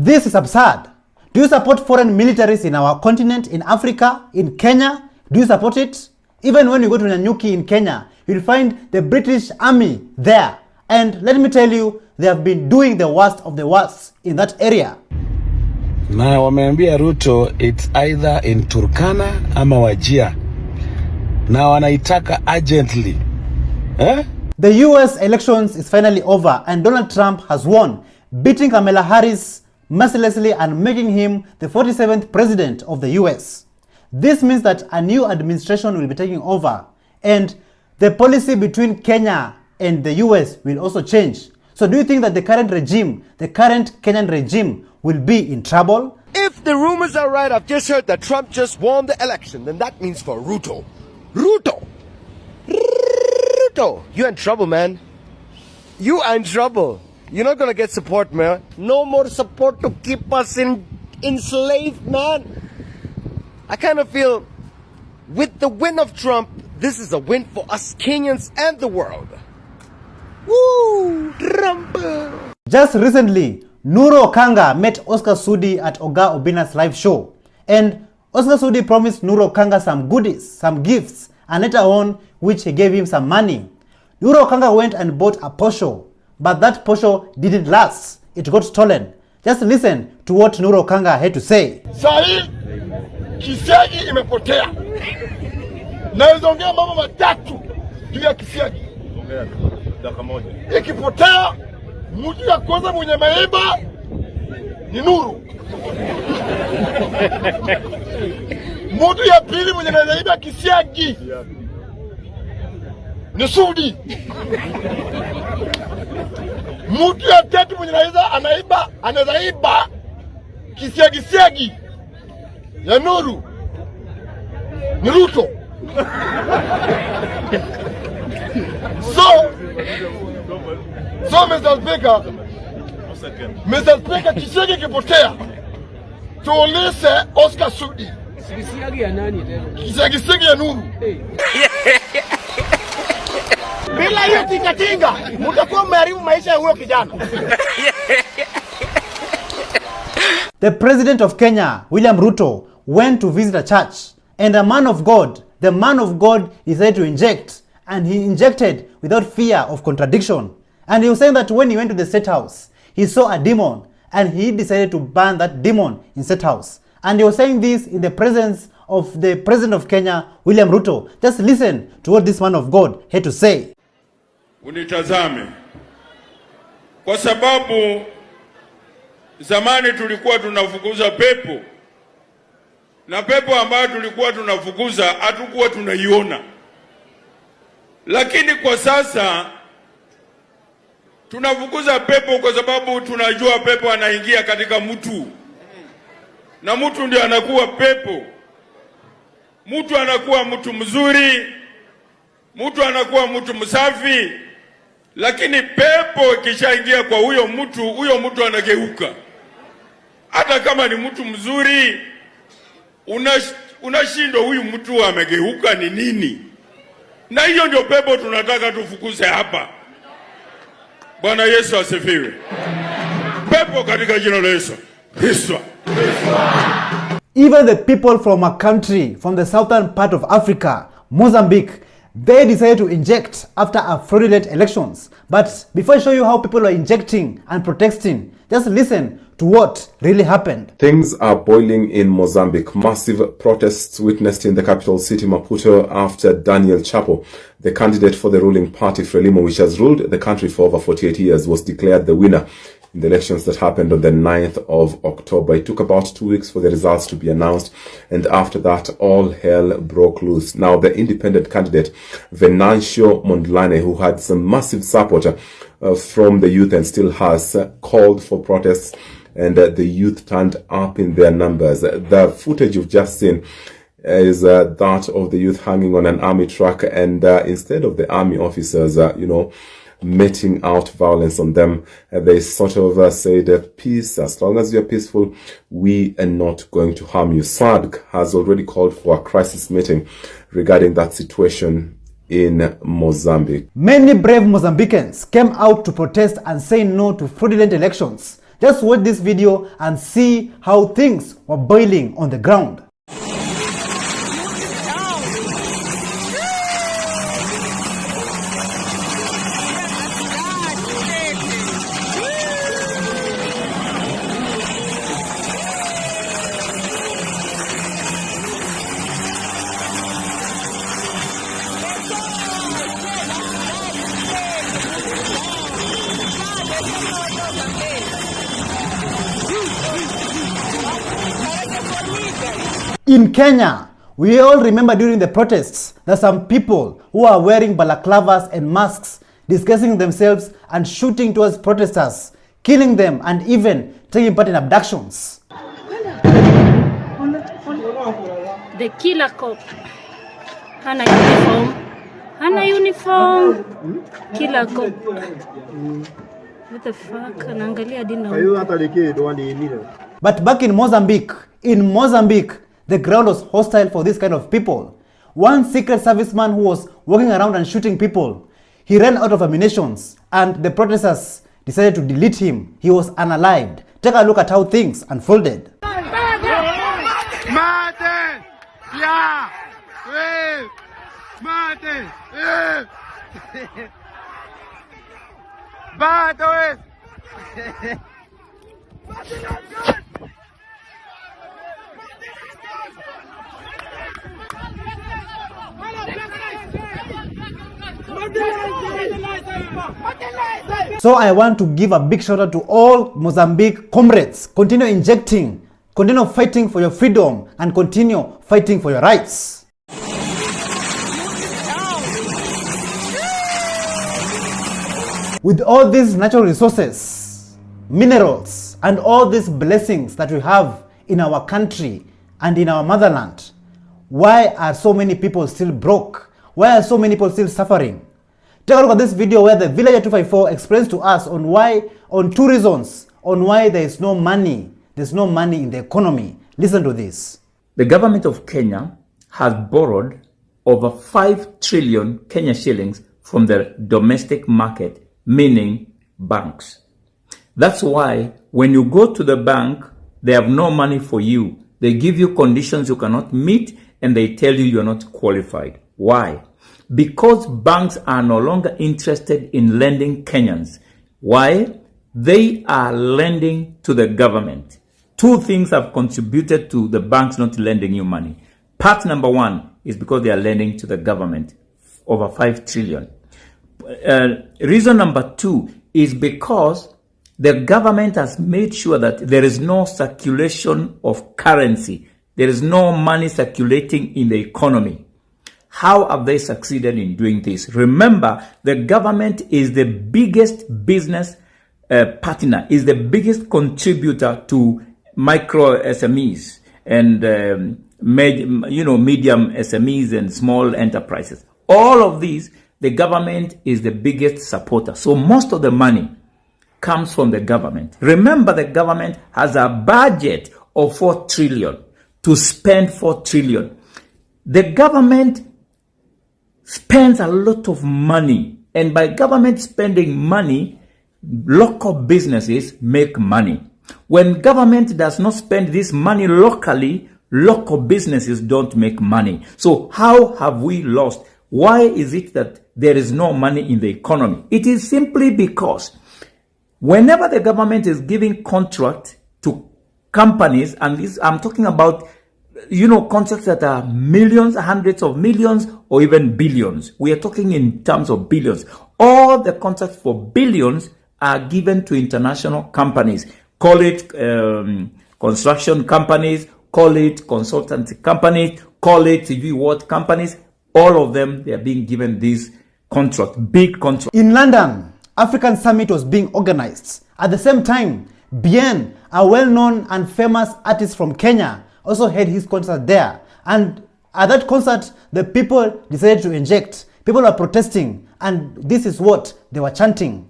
This is absurd. Do you support foreign militaries in our continent, in Africa, in Kenya? Do you support it? Even when you go to Nanyuki in Kenya, you'll find the British Army there. And let me tell you, they have been doing the worst of the worst in that area. Na wameambia Ruto it's either in Turkana ama Wajir. Na wanaitaka urgently. The US elections is finally over and Donald Trump has won, beating Kamala Harris mercilessly and making him the 47th president of the US. This means that a new administration will be taking over and the policy between Kenya and the US will also change. So do you think that the current Kenyan regime will be in trouble? If the rumors are right, I've just heard that Trump just won the election, then that means for Ruto, you're in trouble, man. You are in trouble. You're not gonna get support, man. No more support to keep us enslaved, man. I kind of feel with the win of Trump, this is a win for us Kenyans and the world. Woo! Trump! Just recently, Nuru Okanga met Oscar Sudi at Oga Obina's live show. And Oscar Sudi promised Nuru Okanga some goodies, some gifts, and later on, which he gave him some money. Nuru Okanga went and bought a Porsche, but that Porsche didn't last. It got stolen. Just listen to what Nuru Okanga had to say. Sahi kisiagi imepotea. Naweza ongea mambo matatu juu ya kisiagi. Ongea dakika moja. Ikipotea, mtu ya kwanza mwenye maiba ni Nuru. Mtu ya pili mwenye anaiba kisiagi ni Sudi. Mtu ya tatu mwenye anaiba kisiagi ya Nuru ni Ruto. So Mr. Speaker, kisiagi kipotea, tuulize Oscar Sudi. Kisiagi ya nani tena? Kisiagi ya Nuru. Bila hiyo tingatinga, mtakuwa mmeharibu maisha ya huyo kijana. The president of Kenya, William Ruto, went to visit a church, and a man of God, the man of God, decided to inject, and he injected without fear of contradiction. And he was saying that when he went to the State House, he saw a demon, and he decided to ban that demon in State House. And he was saying this in the presence of the president of Kenya, William Ruto. Just listen to what this man of God had to say. Unitazame, kwa sababu zamani tulikuwa tunafukuza pepo, na pepo ambayo tulikuwa tunafukuza hatukuwa tunaiona, lakini kwa sasa tunafukuza pepo kwa sababu tunajua pepo anaingia katika mtu, na mtu ndiye anakuwa pepo. Mtu anakuwa mtu mzuri, mtu anakuwa mtu msafi, lakini pepo ikishaingia kwa huyo mtu anageuka. Hata kama ni mtu mzuri, unashindwa huyu mtu amegeuka ni nini? Na hiyo ndio pepo tunataka tufukuze hapa. Bwana Yesu asifiwe. Pepo katika jina la Yesu Kristo. Even the people from a country from the southern part of Africa, Mozambique, they decided to inject after a fraudulent elections. But before I show you how people are injecting and protesting, just listen to what really happened. Things are boiling in Mozambique. Massive protests witnessed in the capital city Maputo after Daniel Chapo, the candidate for the ruling party Frelimo, which has ruled the country for over 48 years, was declared the winner in the elections that happened on the 9th of October. It took about 2 weeks for the results to be announced, and after that, all hell broke loose. Now, the independent candidate, Venancio Mondlane, who had some massive support from the youth and still has, called for protests, and the youth turned up in their numbers. The footage you've just seen is that of the youth hanging on an army truck, and instead of the army officers, meting out violence on them, they sort of said, peace, as long as you're peaceful, we are not going to harm you. SADC has already called for a crisis meeting regarding that situation in Mozambique. Many brave Mozambicans came out to protest and say no to fraudulent elections. Just watch this video and see how things were boiling on the ground. In Kenya, we all remember during the protests that some people who are wearing balaclavas and masks disguising themselves and shooting towards protesters, killing them and even taking part in abductions. The killer cop. Hana uniform. Hana uniform. Killer cop. What the fuck? Anaangalia dina. But back in Mozambique, the ground was hostile for this kind of people. One secret serviceman who was walking around and shooting people, he ran out of ammunition, and the protesters decided to delete him. He was unalived. Take a look at how things unfolded. So I want to give a big shout out to all Mozambique comrades. Continue injecting, continue fighting for your freedom, and continue fighting for your rights. With all these natural resources, minerals, and all these blessings that we have in our country and in our motherland, why are so many people still broke? Why are so many people still suffering? Take a look at this video where the Villager 254 explains to us on two reasons on why there is no money. There's no money in the economy. Listen to this. The government of Kenya has borrowed over 5 trillion Kenya shillings from the domestic market, meaning banks. That's why when you go to the bank, they have no money for you. They give you conditions you cannot meet and they tell you you're not qualified. Why? Because banks are no longer interested in lending Kenyans. Why? They are lending to the government. Two things have contributed to the banks not lending you money. Part number one is because they are lending to the government, over 5 trillion. Reason number two is because the government has made sure that there is no circulation of currency. There is no money circulating in the economy. How have they succeeded in doing this? Remember, the government is the biggest business partner, is the biggest contributor to micro SMEs and medium SMEs and small enterprises. All of these, the government is the biggest supporter. So most of the money comes from the government. Remember, the government has a budget of 4 trillion to spend 4 trillion. The government spends a lot of money, and by government spending money, local businesses make money. When government does not spend this money locally, local businesses don't make money. So how have we lost? Why is it that there is no money in the economy? It is simply because whenever the government is giving contract to companies, and this, I'm talking about contracts that are millions, hundreds of millions, or even billions. We are talking in terms of billions. All the contracts for billions are given to international companies. Call it construction companies, call it consultancy companies, call it what companies. All of them, they are being given these contracts, big contracts. In London, African Summit was being organized. At the same time, Bien, a well-known and famous artist from Kenya, also had his concert there. And at that concert, the people decided to inject. People were protesting, and this is what they were chanting.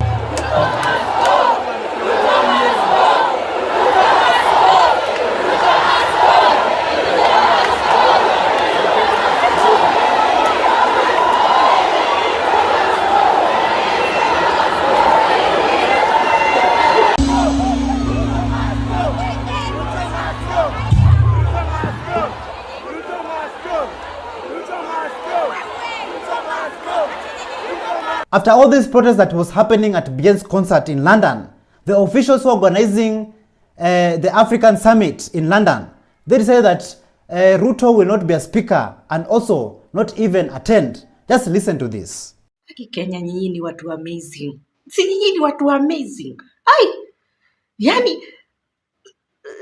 After all this protest that was happening at Bien's concert in London, the officials who are organizing the African Summit in London, they decided that Ruto will not be a speaker and also not even attend. Just listen to this. Kenya, nyinyi ni watu amazing. Si nyinyi ni watu amazing. Ai! Yani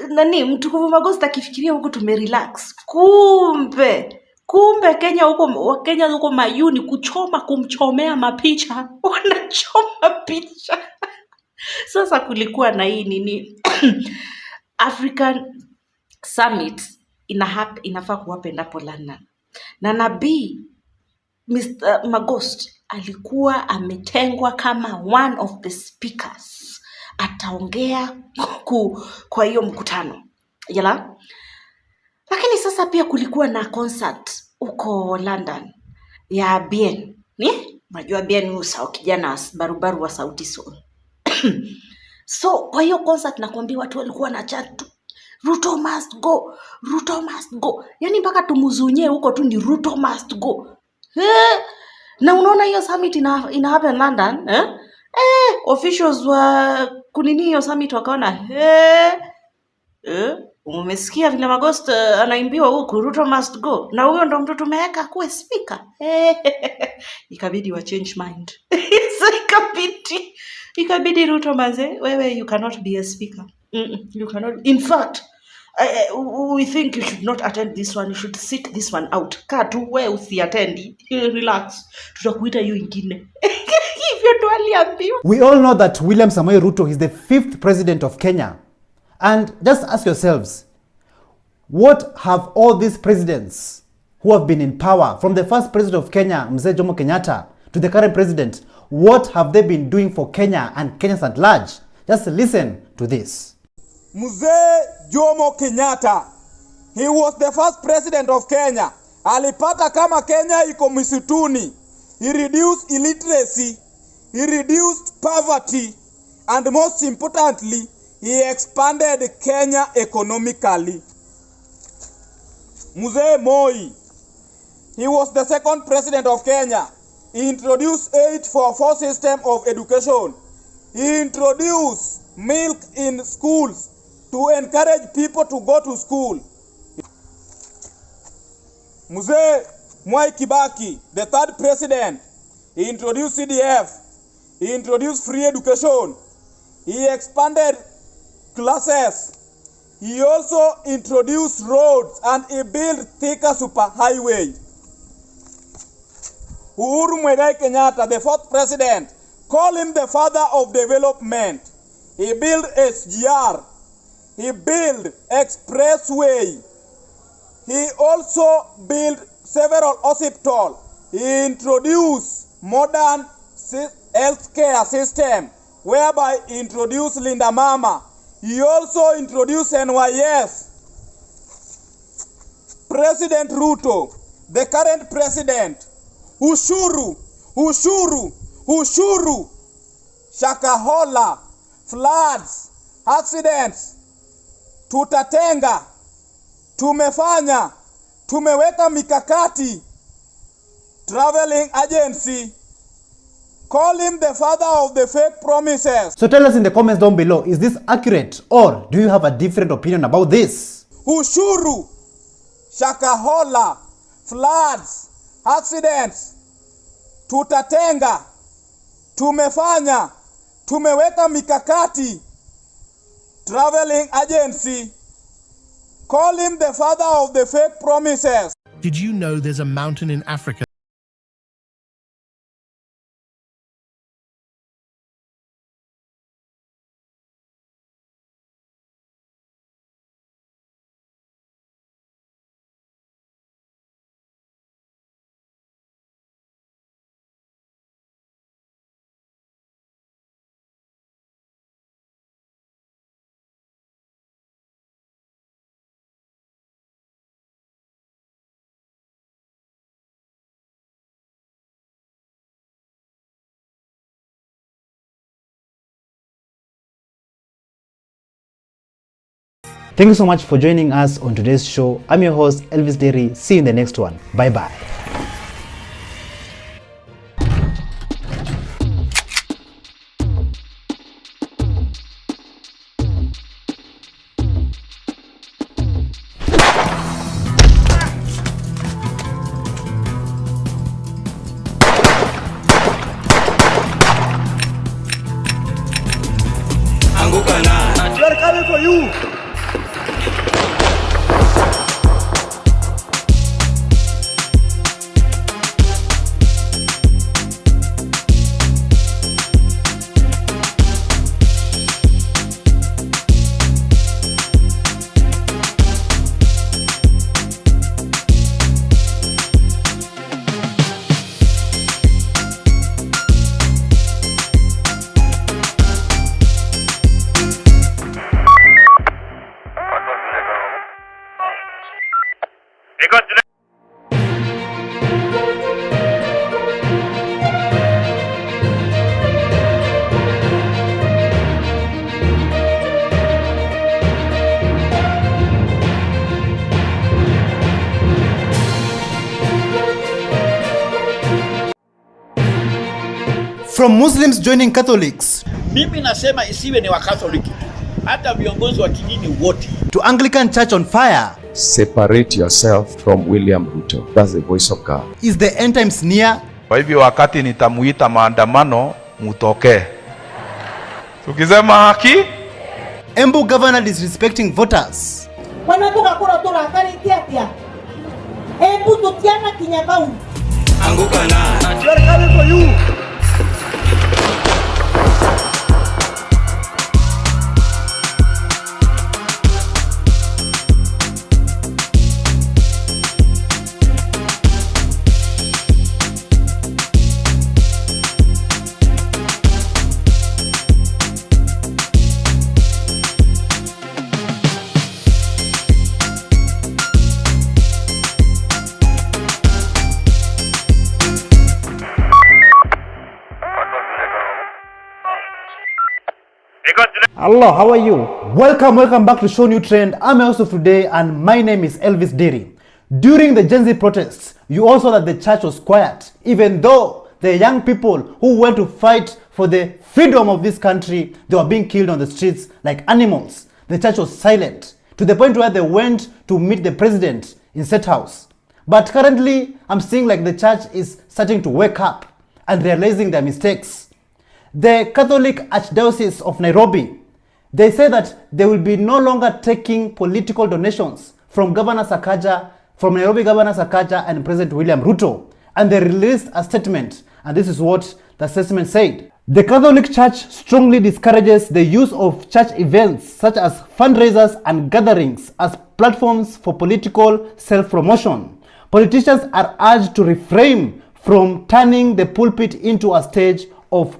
nani mtukufu Magosta akifikiria huko tumerelax. Kumbe Kenya huko mayuni kumchomea mapicha. Wanachoma picha. Sasa kulikuwa na hii nini African Summit inafaa kuhappen hapo London. Na nabii Mr. Magost alikuwa ametengwa kama one of the speakers. Ataongea kwa hiyo mkutano. Yala? Lakini sasa pia kulikuwa na concert uko London ya Bien. Unajua Bien Musa kijana barubaru wa Sauti Sol. So kwa hiyo concert nakwambia watu walikuwa na chat tu, Ruto must go, Ruto must go. Yani mpaka tumuzunye huko tu ni Ruto must go. Na unaona hiyo summit ina happen London, officials wa kunini hiyo summit wakaona, umesikia vile Magost anaimbiwa huko Ruto must go, na huyo ndo mtu tumeweka kuwe speaker. Ikabidi wa change mind. So ikabidi Ruto maze, wewe you cannot be a speaker. You cannot. In fact, we think you should not attend this one. You should sit this one out. Kaa tu wewe usiattend. Relax. Tutakuita hiyo ingine. Hivyo ndo aliambiwa. We all know that William Samoei Ruto is the 5th president of Kenya. And just ask yourselves, what have all these presidents who have been in power, from the first president of Kenya, Mzee Jomo Kenyatta, to the current president, what have they been doing for Kenya and Kenyans at large? Just listen to this. Mzee Jomo Kenyatta, he was the first president of Kenya. Alipata kama Kenya iko misutuni. He reduced illiteracy, he reduced poverty, and most importantly, he expanded Kenya economically. Mzee Moi, he was the second president of Kenya. He introduced 844 system of education. He introduced milk in schools to encourage people to go to school. Mzee Mwai Kibaki, the third president, he introduced CDF. He introduced free education. He expanded classes. He also introduced roads and he built thicker superhighway. Uhuru Muigai Kenyatta, the fourth president, call him the father of development. He built SGR. He built expressway. He also built several hospitals. He introduced modern healthcare system, whereby he introduced Linda Mama. He also introduced NYS. President Ruto, the current president, ushuru, Shakahola, floods, accidents, tutatenga, tumefanya, tumeweka mikakati, traveling agency. Call him the father of the fake promises. So tell us in the comments down below, is this accurate or do you have a different opinion about this? Ushuru, Shakahola, floods, accidents, tutatenga, tumefanya, tumeweka mikakati, traveling agency. Call him the father of the fake promises. Did you know there's a mountain in Africa Thank you so much for joining us on today's show. I'm your host, Elvis Derry. See you in the next one. Bye-bye. They're coming for you. From Muslims joining Catholics, mimi nasema isiwe ni wa Catholic, hata viongozi wa kidini wote, to Anglican Church on fire. Separate yourself from William Ruto. That's the voice of God. Is the end times near? Kwa hivyo wakati nitamuita maandamano, mutoke. Tukisema haki, Embu governor disrespecting voters. Wanatoka kura tora kali tia. Embu tutiana kinyakau. Anguka na. We are coming for you. Hello, how are you? Welcome back to ShowNewTrend. I'm also today and my name is Elvis Diri. During the Gen Z protests, you also saw that the church was quiet, even though the young people who went to fight for the freedom of this country, they were being killed on the streets like animals. The church was silent to the point where they went to meet the president in State House. But currently, I'm seeing like the church is starting to wake up and realizing their mistakes. The Catholic Archdiocese of Nairobi, they say that they will be no longer taking political donations from Governor Sakaja, from Nairobi Governor Sakaja and President William Ruto. And they released a statement, and this is what the statement said. The Catholic Church strongly discourages the use of church events such as fundraisers and gatherings as platforms for political self-promotion. Politicians are urged to refrain from turning the pulpit into a stage of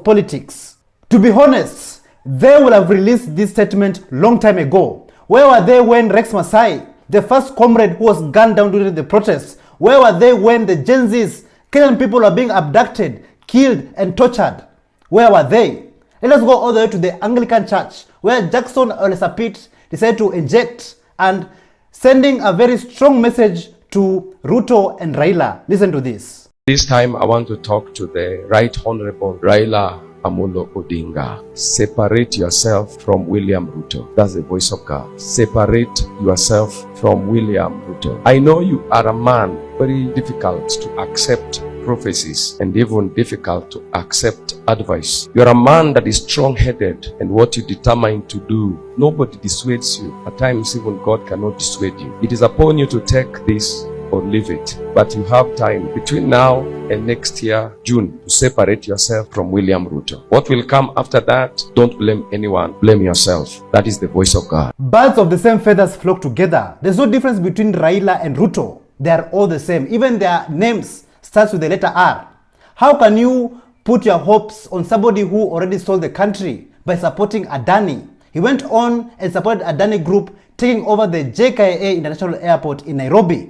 politics. To be honest, they will have released this statement long time ago. Where were they when Rex Masai, the first comrade who was gunned down during the protests, where were they when the Gen Zs, Kenyan people were being abducted, killed and tortured? Where were they? Let us go all the way to the Anglican Church, where Jackson Olesapit decided to inject and sending a very strong message to Ruto and Raila. Listen to this. This time I want to talk to the Right Honorable Raila Amolo Odinga. Separate yourself from William Ruto. That's the voice of God. Separate yourself from William Ruto. I know you are a man very difficult to accept prophecies and even difficult to accept advice. You are a man that is strong-headed, and what you determine to do, nobody dissuades you. At times even God cannot dissuade you. It is upon you to take this or leave it. But you have time between now and next year, June, to separate yourself from William Ruto. What will come after that, don't blame anyone, blame yourself. That is the voice of God. Birds of the same feathers flock together. There's no difference between Raila and Ruto. They are all the same. Even their names starts with the letter R. How can you put your hopes on somebody who already sold the country by supporting Adani? He went on and supported Adani Group taking over the JKIA International Airport in Nairobi.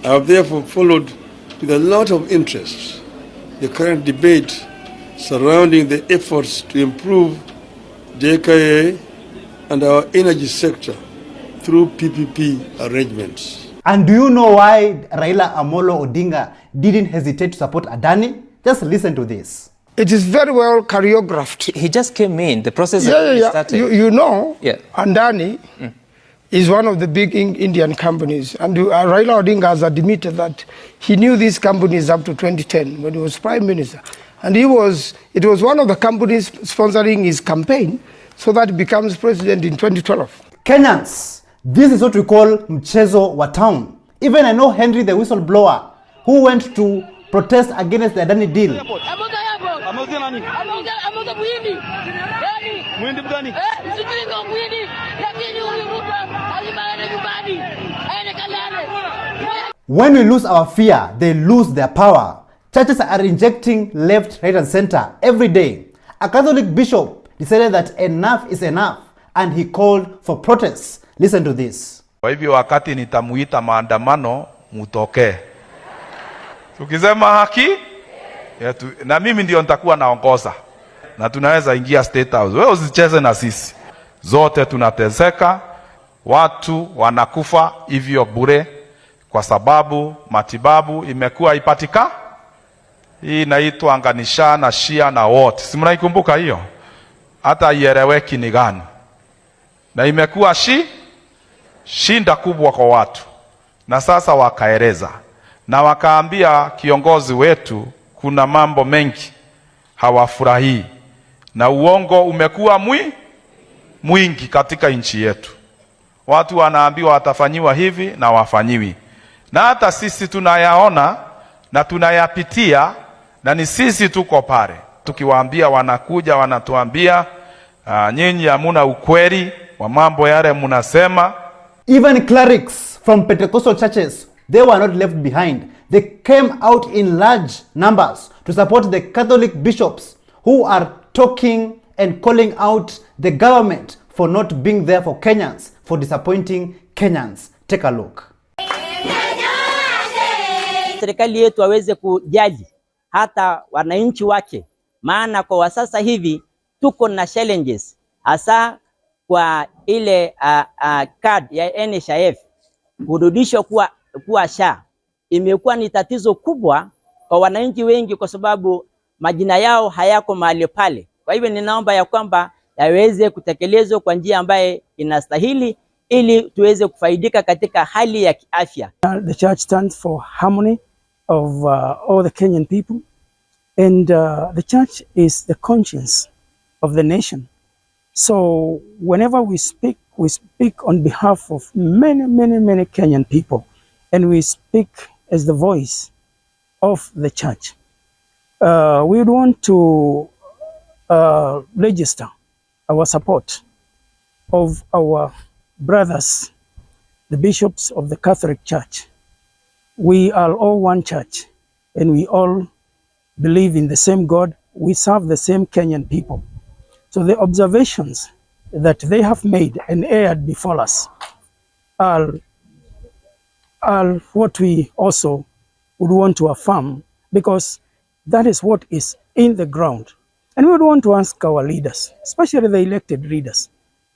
I have therefore followed with a lot of interest the current debate surrounding the efforts to improve JKIA and our energy sector through PPP arrangements. And do you know why Raila Amolo Odinga didn't hesitate to support Adani? Just listen to this. It is very well choreographed. He just came in. The process started. You know, Adani is one of the big Indian companies. And Raila Odinga has admitted that he knew these companies up to 2010 when he was Prime Minister. And it was one of the companies sponsoring his campaign so that he becomes president in 2012. Kenyans, this is what we call mchezo wa town. Even I know Henry the whistleblower who went to protest against the Adani deal. When we lose our fear, they lose their power. Churches are injecting left, right and center every day. A Catholic bishop decided that enough is enough and he called for protests. Listen to this. Kwa hivyo wakati nitamuita maandamano, mutoke. Tukisema haki, na mimi ndio nitakuwa naongoza. Na tunaweza ingia State House. Wewe usicheze na sisi. Zote tunateseka, watu wanakufa hivyo bure kwa sababu matibabu imekuwa Hii inaitwa Anganisha na Shia na wote. Si mnaikumbuka hiyo? Hata ieleweki ni gani. Na imekuwa shinda kubwa kwa watu. Na sasa wakaeleza. Na wakaambia kiongozi wetu kuna mambo mengi hawafurahii. Na uongo umekuwa mwingi katika nchi yetu. Watu wanaambiwa watafanyiwa hivi na wafanyiwi. Na hata sisi tunayaona na tunayapitia, na ni sisi tuko pale. Tukiwaambia wanakuja wanatuambia nyinyi hamuna ukweli wa mambo yale mnasema. Even clerics from Pentecostal churches, they were not left behind. They came out in large numbers to support the Catholic bishops who are talking and calling out the government for not being there for Kenyans, for disappointing Kenyans. Take a look. Serikali yetu aweze kujali hata wananchi wake, maana kwa sasa hivi tuko na challenges, hasa kwa ile card ya NHIF kurudishwa kuwa SHA. Imekuwa ni tatizo kubwa kwa wananchi wengi kwa sababu majina yao hayako mahali pale. Kwa hivyo ninaomba ya kwamba yaweze kutekelezwa kwa njia ambaye inastahili ili tuweze kufaidika katika hali ya kiafya. The church stands for harmony of all the Kenyan people, and the church is the conscience of the nation. So whenever we speak on behalf of many Kenyan people, and we speak as the voice of the church. We would want to register our support of our brothers, the bishops of the Catholic Church. We are all one church, and we all believe in the same God. We serve the same Kenyan people. So the observations that they have made and aired before us are what we also would want to affirm, because that is what is in the ground. And we would want to ask our leaders, especially the elected leaders,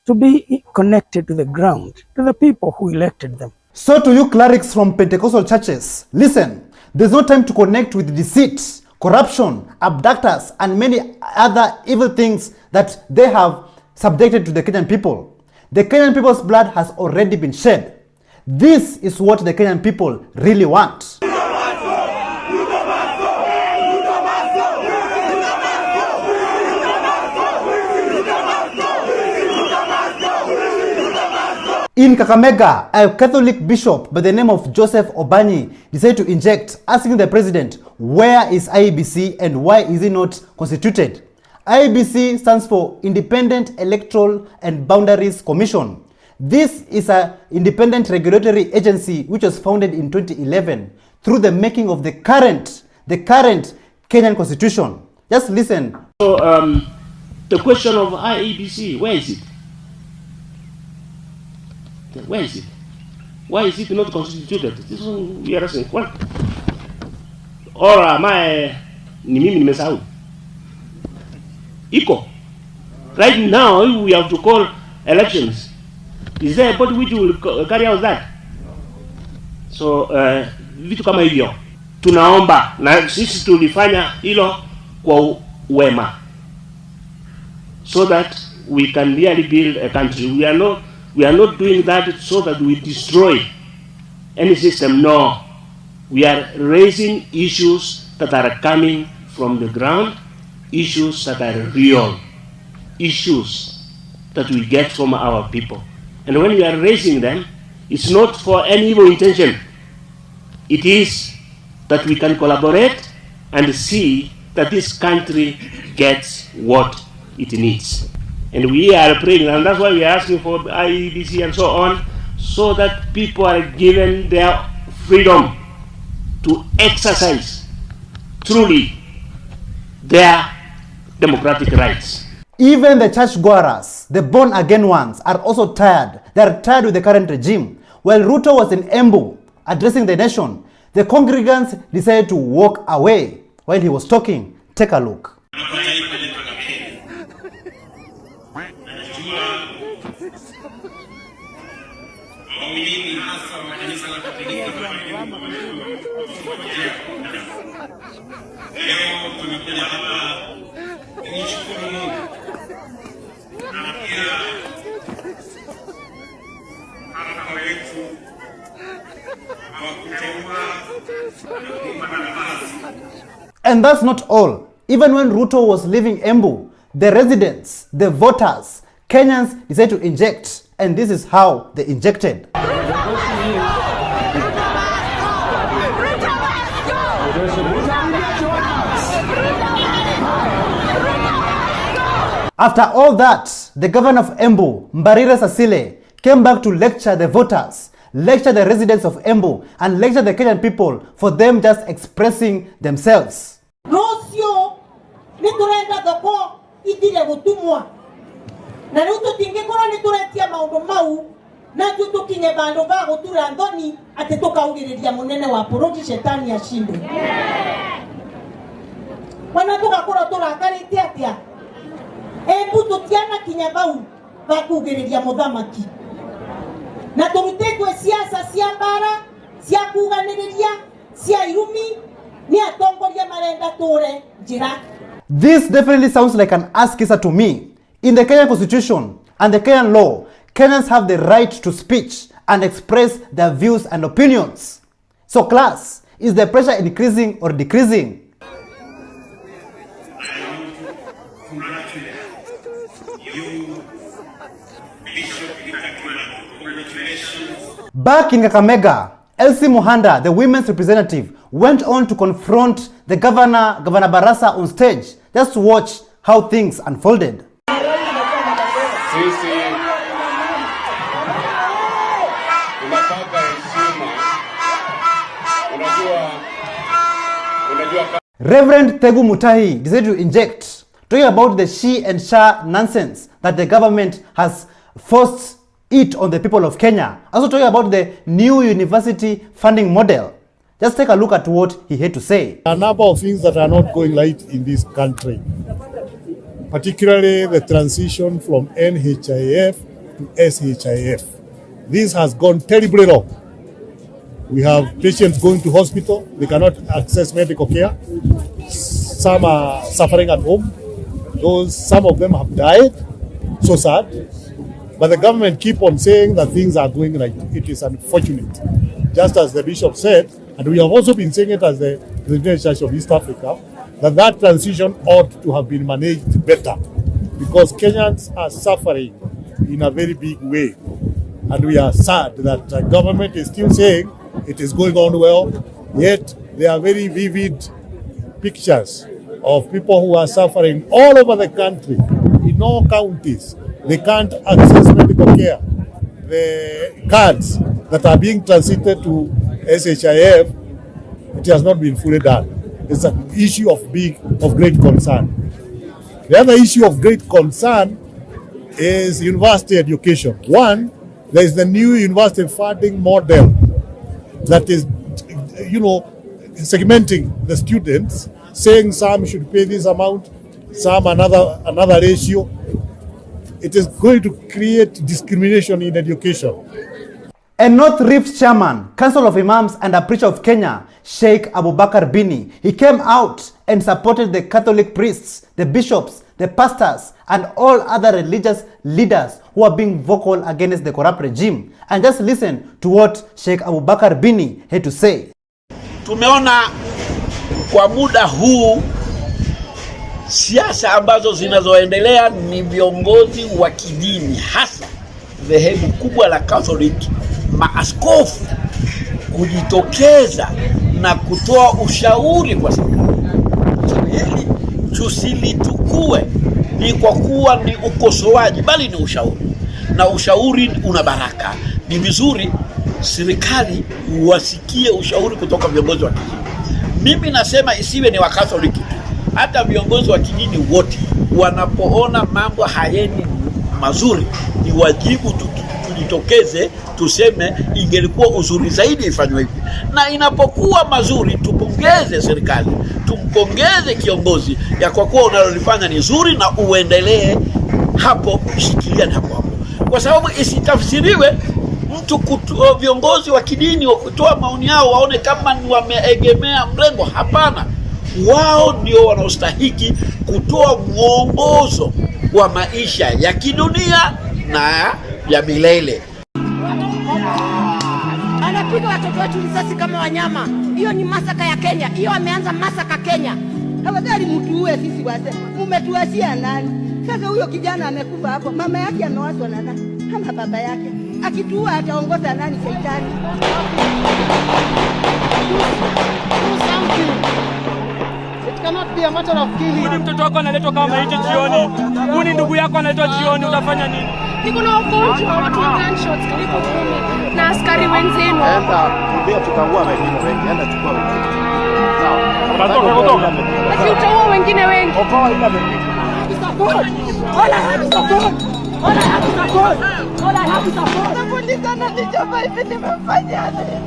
to be connected to the ground, to the people who elected them. So to you clerics from Pentecostal churches, listen, there's no time to connect with deceit, corruption, abductors, and many other evil things that they have subjected to the Kenyan people. The Kenyan people's blood has already been shed. This is what the Kenyan people really want. In Kakamega, a Catholic bishop by the name of Joseph Obanyi decided to inject, asking the president, where is IEBC and why is it not constituted? IEBC stands for Independent Electoral and Boundaries Commission. This is an independent regulatory agency which was founded in 2011 through the making of the current Kenyan constitution. Just listen. So the question of IEBC, where is it? Where is it? Why is it not constituted? This one we are asking. What? Or am I ni mimi nimesahau? Iko. Right now we have to call elections. Is there a body which will carry out that? So vitu kama hivyo tunaomba, na sisi tulifanya hilo kwa wema, so that we can really build a country. We are not doing that so that we destroy any system. No, we are raising issues that are coming from the ground, issues that are real, issues that we get from our people. And when we are raising them, it's not for any evil intention. It is that we can collaborate and see that this country gets what it needs. And we are praying, and that's why we are asking for IEBC and so on, so that people are given their freedom to exercise truly their democratic rights. Even the churchgoers, the born-again ones, are also tired. They are tired with the current regime. While Ruto was in Embu addressing the nation, the congregants decided to walk away while he was talking. Take a look. Leo tumekuja hapa kumshukuru Mungu na pia hapa wetu And that's not all. Even when Ruto was leaving Embu, the residents, the voters, Kenyans decided to inject, and this is how they injected. After all that, the governor of Embu, Mbarire Sasile, came back to lecture the voters, lecture the residents of Embu, and lecture the Kenyan people for them just expressing themselves. Rosio, niturenda doko itire gutumwa. Na ruto tingekora nituretia maundu mau na tutukinye bandu ba gutura ndoni ati tukaugiriria munene wa bũrũri shetani ashinde. Wana tugakora turakarite atia. Embu tutiana kinya bau bakugiriria muthamaki. Na turutetwe siasa cia mbara, cia kuganiriria, cia irumi, ni atongoria marenda ture njira. This definitely sounds like an ass kisser to me. In the Kenyan Constitution and the Kenyan law, Kenyans have the right to speech and express their views and opinions. So class, is the pressure increasing or decreasing? Back in Kakamega, Elsie Muhanda, the women's representative, went on to confront the Governor Barasa on stage just to watch how things unfolded. Reverend Tegu Mutahi decided to inject, talking about the she and sha nonsense that the government has forced it on the people of Kenya. Also talking about the new university funding model. Just take a look at what he had to say. A number of things that are not going right in this country, particularly the transition from NHIF to SHIF. This has gone terribly wrong. We have patients going to hospital, they cannot access medical care. Some are suffering at home. Some of them have died. So sad. But the government keep on saying that things are going right. It is unfortunate. Just as the bishop said, and we have also been saying it as the President Church of East Africa, that transition ought to have been managed better, because Kenyans are suffering in a very big way. And we are sad that the government is still saying it is going on well, yet there are very vivid pictures of people who are suffering all over the country, in all counties. They can't access medical care. The cards that are being transited to SHIF, it has not been fully done. It's an issue of great concern. The other issue of great concern is university education. One, there is the new university funding model that is, segmenting the students, saying some should pay this amount, some another ratio. It is going to create discrimination in education. A North Rift chairman, Council of Imams and a preacher of Kenya, Sheikh Abubakar Bini, he came out and supported the Catholic priests, the bishops, the pastors, and all other religious leaders who are being vocal against the corrupt regime. And just listen to what Sheikh Abubakar Bini had to say. Tumeona kwa muda huu siasa ambazo zinazoendelea ni viongozi wa kidini, hasa dhehebu kubwa la Catholic, maaskofu kujitokeza na kutoa ushauri kwa serikali. Hili tusilitukue ni kwa kuwa ni ukosoaji, bali ni ushauri. Na ushauri una baraka. Ni vizuri serikali wasikie ushauri kutoka viongozi wa kidini. Mimi nasema isiwe ni wa Catholic tu. Hata viongozi wa kidini wote wanapoona mambo hayendi mazuri, ni wajibu tujitokeze tuseme ingelikuwa uzuri zaidi ifanywe hivi. Na inapokuwa mazuri tupongeze serikali, tumpongeze kiongozi ya kwa kuwa unalolifanya ni zuri na uendelee hapo, shikilia hapo. Kwa sababu isitafsiriwe mtu viongozi wa kidini kutoa maoni yao waone kama ni wameegemea mrengo. Hapana. Wao ndio wanaostahiki kutoa mwongozo wa maisha ya kidunia na ya milele. Anapiga watoto wetu risasi kama wanyama. Hiyo ni masaka ya Kenya. Hiyo ameanza masaka Kenya. Tafadhali mtuue sisi wazee. Mmetuasia nani? Sasa huyo kijana amekufa hapo. Mama yake amewaswa na nani? Kama baba yake. Akituua ataongoza nani shetani? It cannot be a matter of killing. Ni mtoto wako analetwa kama maiti jioni. Huni ndugu yako analetwa jioni, utafanya nini? Niko na ugonjwa watu wa gunshots karibu 10 na askari wenzenu. Enda, ndio tutaua wengine wengi. Enda chukua wengine. Sawa. Kutoka. Basi utaua wengine wengi. Okoa ila wengine. All I have is a phone. All I have is a phone. All I have is a phone. Polisi ananichapa hivi nimefanya nini?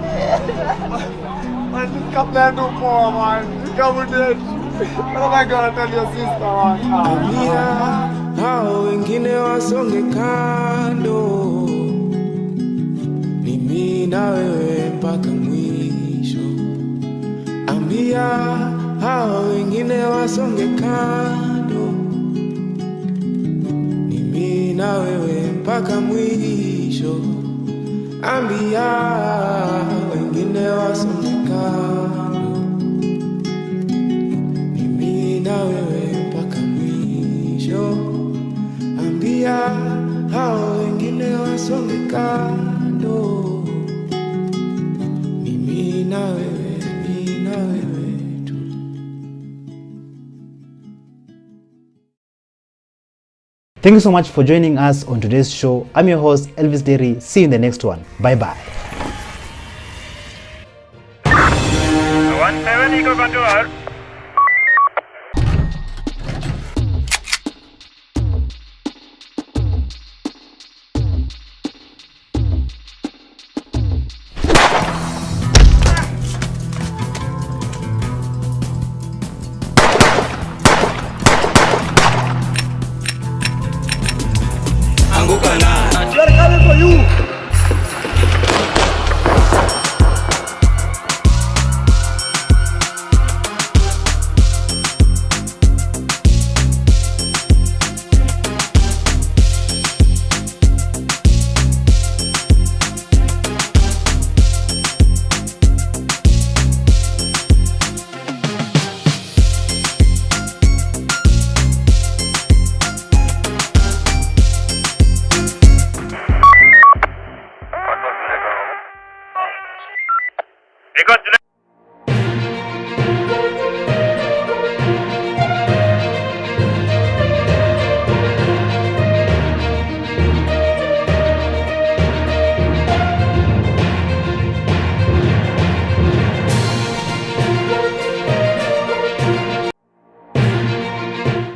Man, come and do more, man. Come with it. What am I gonna tell your sister, man? Hao wengine wasonge kando, ni mimi na wewe mpaka mwisho. Ambia hao wengine wasonge kando, ni mimi na wewe mpaka mwisho. Ambia wengine wasonge kando, ni mimi na wewe mpaka mwisho. Ambia hao wengine wasonge kando, mimi na wewe tu. Thank you so much for joining us on today's show. I'm your host, Elvis Derry. See you in the next one. Bye-bye. We are coming for you.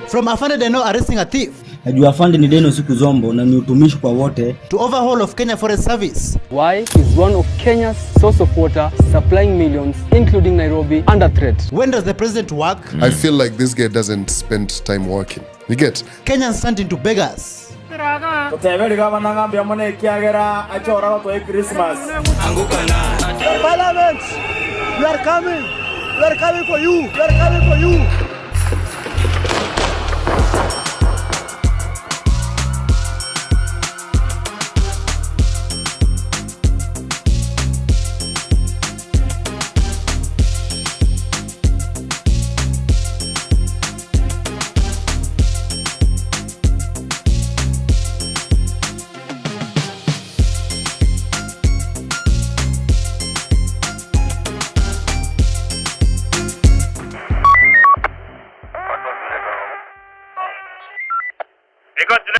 From Afande Deno arresting a thief, najua Afande ni Deno siku zombo na ni utumishi kwa wote, to overhaul of Kenya Forest Service. Why is one of Kenya's source of water supplying millions, including Nairobi, under threat? When does the president work? I feel like this guy doesn't spend time working. You get? Kenyans turned into beggars. Parliament, we are coming. We are coming for you. We are coming for you.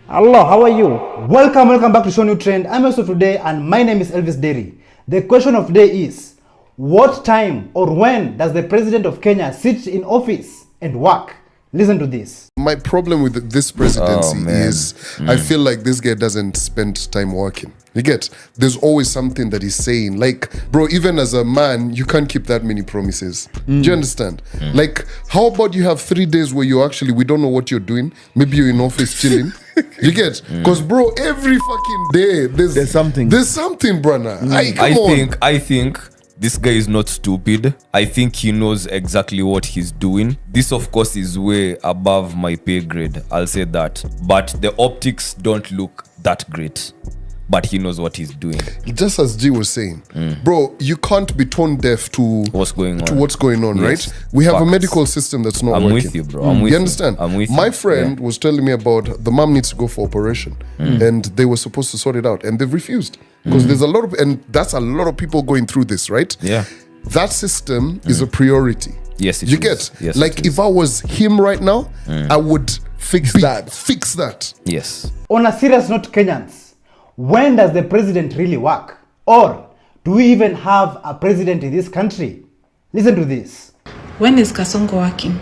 Hello, how are you? Welcome back to ShowNewTrend. I'm also today and my name is Elvis Derry. The question of the day is, what time or when does the president of Kenya sit in office and work? Listen to this. my problem with this presidency is I feel like this guy doesn't spend time working. You get? There's always something that he's saying. Like, bro, even as a man, you can't keep that many promises. Do you understand? Like, how about you have 3 days where you actually, we don't know what you're doing. Maybe you're in office chilling. You get? Because, bro, every fucking day, there's something. There's something, brother. I think This guy is not stupid. I think he knows exactly what he's doing. This of course is way above my pay grade, I'll say that. But the optics don't look that great. But he knows what he's doing. Just as G was saying, bro, you can't be tone deaf to what's going on, Yes. right? We have a Facts. medical system that's not I'm working. with you, bro. I'm with you you. understand? I'm with My you. friend was telling me about the mom needs to go for operation, and they were supposed to sort it out, and they've refused because there's a lot of, and that's a lot of people going through this, right? Yeah. That system is a priority. Yes, you get Yes, like if I was him right now, I would fix that. Yes. On a serious note, Kenyans, when does the president really work? Or do we even have a president in this country? Listen to this. When is Kasongo working?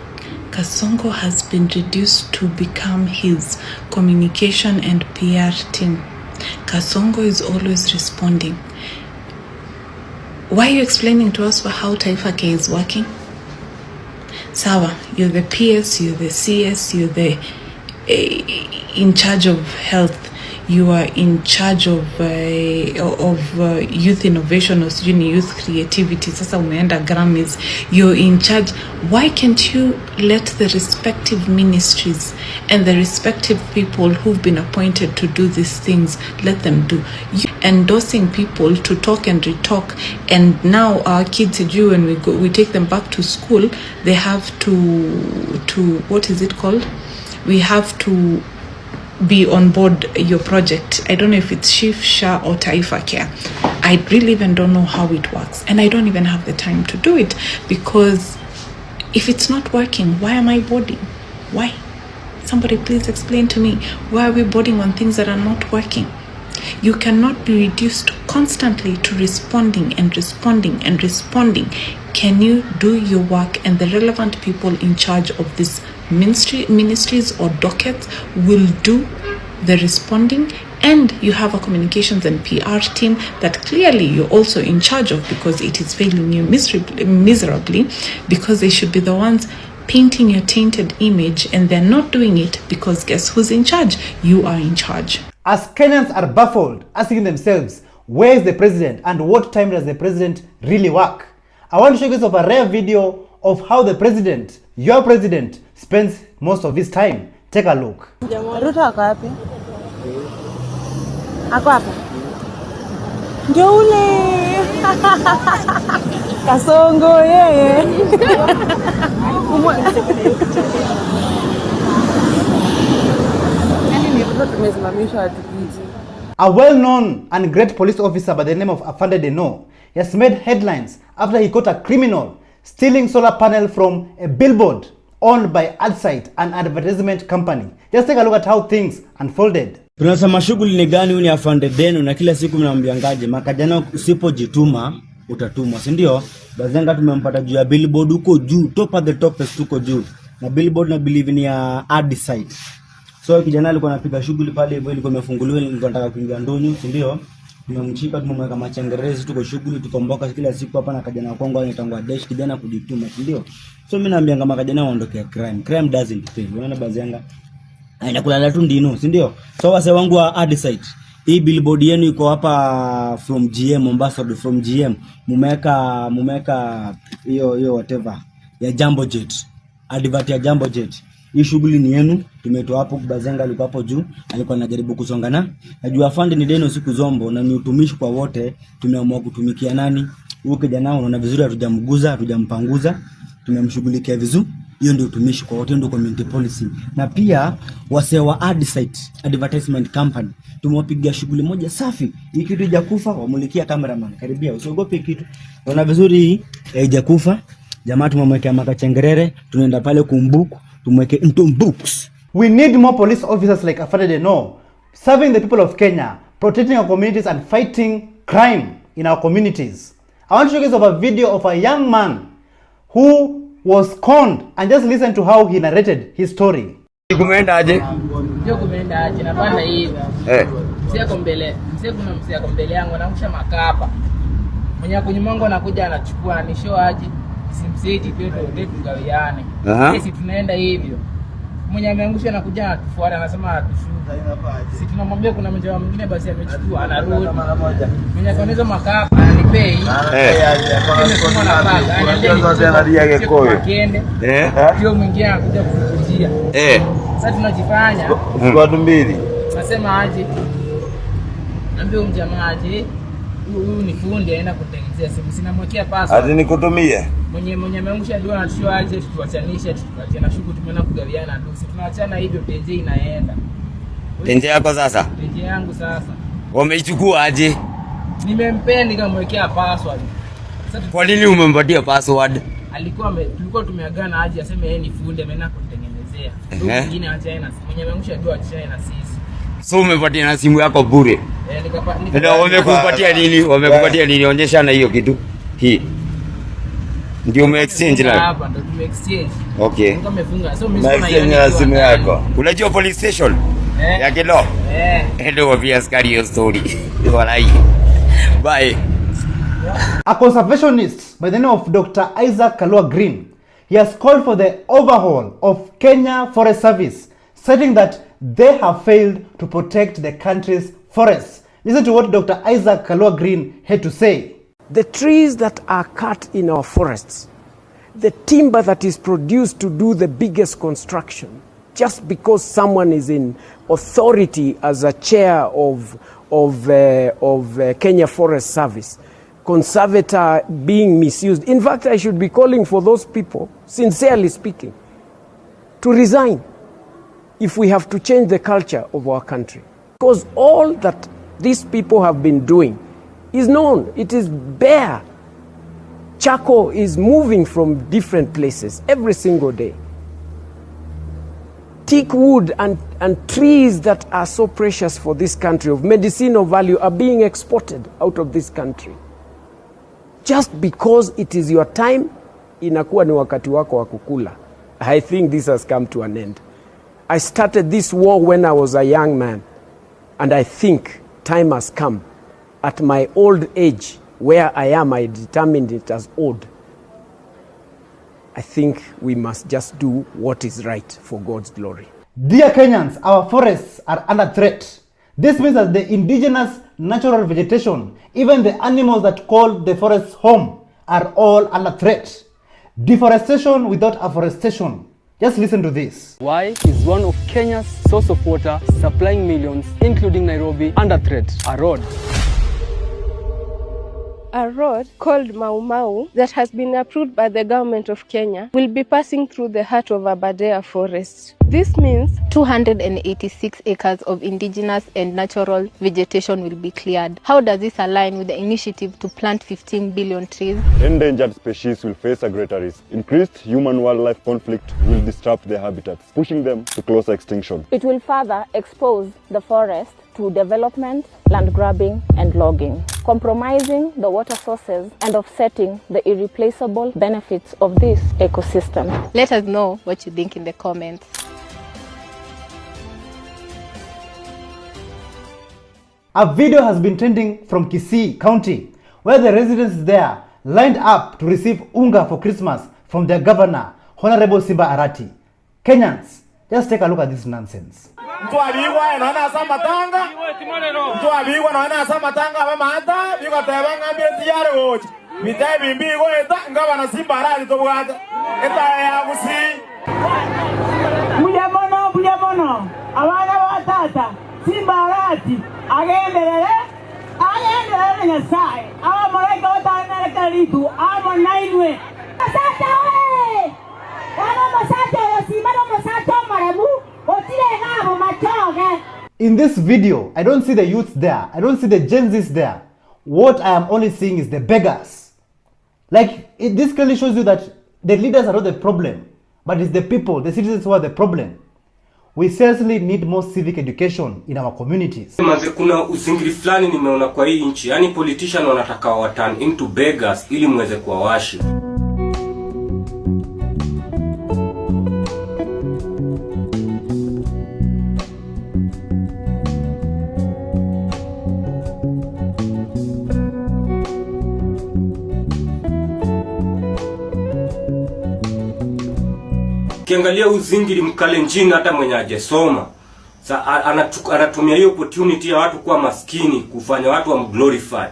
Kasongo has been reduced to become his communication and PR team. Kasongo is always responding. Why are you explaining to us how Taifa K is working? Sawa, you're the PS, you're the CS, you're the in charge of health. You are in charge of youth innovation or youth creativity. Sasa umeenda Grammys. You're in charge. Why can't you let the respective ministries and the respective people who've been appointed to do these things, let them do? You endorsing people to talk and retalk, and now our kids, when we take them back to school, they have to what is it called? We have to be on board your project. I don't know if it's Shift, SHA or Taifa Care. I really even don't know how it works, and I don't even have the time to do it, because if it's not working, why am I boarding? Why? Somebody please explain to me, why are we boarding on things that are not working? You cannot be reduced constantly to responding and responding and responding. Can you do your work, and the relevant people in charge of this ministries or dockets will do the responding, and you have a communications and PR team that clearly you're also in charge of, because it is failing you miserably, because they should be the ones painting your tainted image, and they're not doing it because guess who's in charge? You are in charge. As Kenyans are baffled, asking themselves, where is the president and what time does the president really work? I want to show you guys of a rare video of how the president, your president, spends most of his time. Take a look. Ruto ako wapi? Ako hapa. Ndio ule. Kasongo yeye. A well-known and great police officer by the name of Afande Deno has made headlines after he caught a criminal stealing solar panel from a billboard owned by AdSite, an advertisement company. Just take a look at how things unfolded. Tunasema shughuli ni gani? Uni Afande Deno, na kila siku mnambiangaje makajana usipojituma utatumwa, si ndio? Bazenga tumempata juu ya billboard huko juu, top of the topest huko juu. Na billboard na believe ni ya AdSite. So kijana alikuwa anapiga shughuli pale hivyo, ilikuwa imefunguliwa, nilikuwa nataka kuingia ndonyo, si ndio? Tumemchika, tumemweka machengerezi, tuko shughuli, tukomboka kila siku hapa na kijana kwangu anatangwa dash, kijana kujituma, si ndio? So mimi naambia kama kijana waondokea crime. Crime doesn't pay. Unaona bazenga? Aina kulala tu ndino, si ndio? So wase wangu wa AdSite, hii billboard yenu iko hapa from GM, Mombasa from GM. Mumeka hiyo whatever ya Jambo Jet. Advert ya Jambo Jet. Hii shughuli ni yenu, tumetoa hapo. Bazenga alikuwa hapo juu, alikuwa anajaribu kusongana. Najua Afande ni Deno siku zombo na ni utumishi kwa wote, tumeamua kutumikia nani? Huyo kijana unaona vizuri, hatujamguza, hatujampanguza, tumemshughulikia vizuri. Hiyo ndio utumishi kwa wote, ndio community policy. Na pia wase wa AdSite, advertisement company, tumewapigia shughuli moja safi. Hii kitu haijakufa, wamulikia cameraman. Karibia, usiogope kitu. Unaona vizuri hii haijakufa. Jamaa tumemwekea makachengerere, tunaenda pale kumbuku, tumweke into books. We need more police officers like Afande Deno, serving the people of Kenya, protecting our communities and fighting crime in our communities. I want to show you guys of a video of a young man who was conned, and just listen to how he narrated his story. Kumeenda aje? Ndio kumeenda aje, napanda hivi. Mzee ako mbele, kuna mzee ako mbele yangu anaangusha makapa. Mwenye ako nyuma yangu anakuja anachukua, anishow aje. Simseti peto gawiane. Sisi tunaenda hivyo. Mwenye ameangusha anakuja anatufuata, anasema atushuka. Sisi tunamwambia kuna mmoja mwingine basi amechukua, anarudi. Mwenye akaoneza makapa, pay. Ndio mwingine anakuja kukujia. Sasa tunajifanya. Watu mbili. Nasema aje? Ambie mjamaa aje. Huyu ni fundi aenda kutengenezea simu. Sinamwekea password. Ati nikutumie. Mwenye ameangusha dua na sio aje tuachanishe tukaachana shuku tumeona kugawiana dosi. Tunaachana hivyo tenje inaenda. Tenje yako sasa? Tenje yangu sasa. Wameichukua aje? Nimempea nikamwekea password. Kwa nini umempatia password? Tulikuwa tumeagana aje aseme yeye ni fundi ameenda kutengenezea. Ndio mwingine achae na mwenye ameangusha dua achae na sisi. So umepatia na simu yako bure? Ndio wamekupatia nini? Wamekupatia nini? Onyesha na hiyo kitu. Hii. Ndio ume-exchange live. Hapa ndio tume-exchange. Okay. Ndio umefunga. So mimi sina simu yako. Unajua police station? Ya Kilo? Ndio wapi askari hiyo story. Walai. Bye. A conservationist by the name of Dr. Isaac Kalua Green, he has called for the overhaul of Kenya Forest Service, stating that they have failed to protect the country's forests. Listen to what Dr. Isaac Kalua Green had to say. The trees that are cut in our forests, the timber that is produced to do the biggest construction, just because someone is in authority as a chair of Kenya Forest Service, conservator being misused. In fact, I should be calling for those people, sincerely speaking, to resign if we have to change the culture of our country. Because all that these people have been doing is known. It is bare. Charcoal is moving from different places every single day. Teak wood and trees that are so precious for this country of medicinal value are being exported out of this country. Just because it is your time, inakuwa ni wakati wako wa kukula. I think this has come to an end. I started this war when I was a young man, and I think time has come. At my old age, where I am, I determined it as old. I think we must just do what is right for God's glory. Dear Kenyans, our forests are under threat. This means that the indigenous natural vegetation, even the animals that call the forests home, are all under threat. Deforestation without afforestation. Just listen to this. Why is one of Kenya's source of water supplying millions, including Nairobi, under threat? A road. A road called Mau Mau that has been approved by the government of Kenya will be passing through the heart of Aberdare Forest. This means 286 acres of indigenous and natural vegetation will be cleared. How does this align with the initiative to plant 15 billion trees? Endangered species will face a greater risk. Increased human-wildlife conflict will disrupt their habitats, pushing them to closer extinction. It will further expose the forest to development, land grabbing and logging, compromising the water sources and offsetting the irreplaceable benefits of this ecosystem. Let us know what you think in the comments. A video has been trending from Kisii County, where the residents there lined up to receive unga for Christmas from their governor, Honorable Simba Arati. Kenyans, just take a look at this nonsense. Mtu aliwa anaona sama tanga. Mtu aliwa anaona sama tanga wa mata, biko tebanga mbele tiyare wote. Mitai bimbi goeta ngaba na Simba Arati to bwata. Eta ya busi. Bujamono. Abana batata Simba Arati agenderere nyasaye. Aba malaika watana kalitu aba nainwe. Masata we. Wana masata Simba no masata marabu. In this video, I don't see the youths there. I don't see the Gen Zs there. What I am only seeing is the beggars. Like, this clearly shows you that the leaders are not the problem, but it's the people, the citizens who are the problem. We seriously need more civic education in our communities. Kuna usingili fulani nimeona kwa hii nchi. Yani politician wanataka wa turn into beggars ili mweze kuwawashi. Kiangalia uzingiri mkalenjini hata mwenye hajesoma. Anatumia hiyo opportunity ya watu kuwa maskini kufanya watu wa glorify.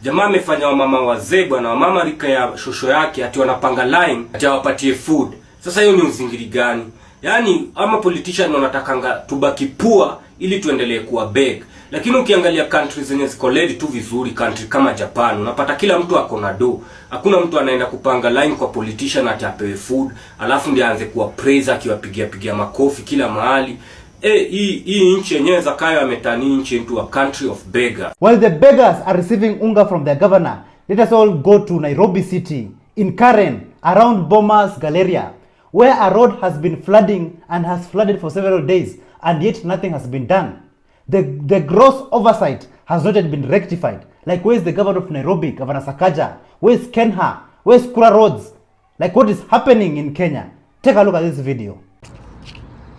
Jamaa amefanya wamama wazee bwana, wamama rika ya shosho yake ati wanapanga line ati awapatie food. Sasa hiyo ni uzingiri gani? Yaani ama politician wanatakanga tubaki pua ili tuendelee kuwa beg. Lakini ukiangalia countries zenye ziko led tu vizuri, country kama Japan, unapata kila mtu ako na do. Hakuna mtu anaenda kupanga line kwa politician ati apewe food, alafu ndiye aanze kuwa praise akiwapigia makofi kila mahali. Hii nchi yenyewe Zakayo ametani nchi into a country of beggars. While the beggars are receiving unga from their governor, let us all go to Nairobi City, in Karen, around Bomas Galleria, where a road has been flooding and has flooded for several days, and yet nothing has been done. The gross oversight has not yet been rectified. Like, where is the governor of Nairobi, Governor Sakaja? Where is Kenha? Where is Kura Roads? Like, what is happening in Kenya? Take a look at this video.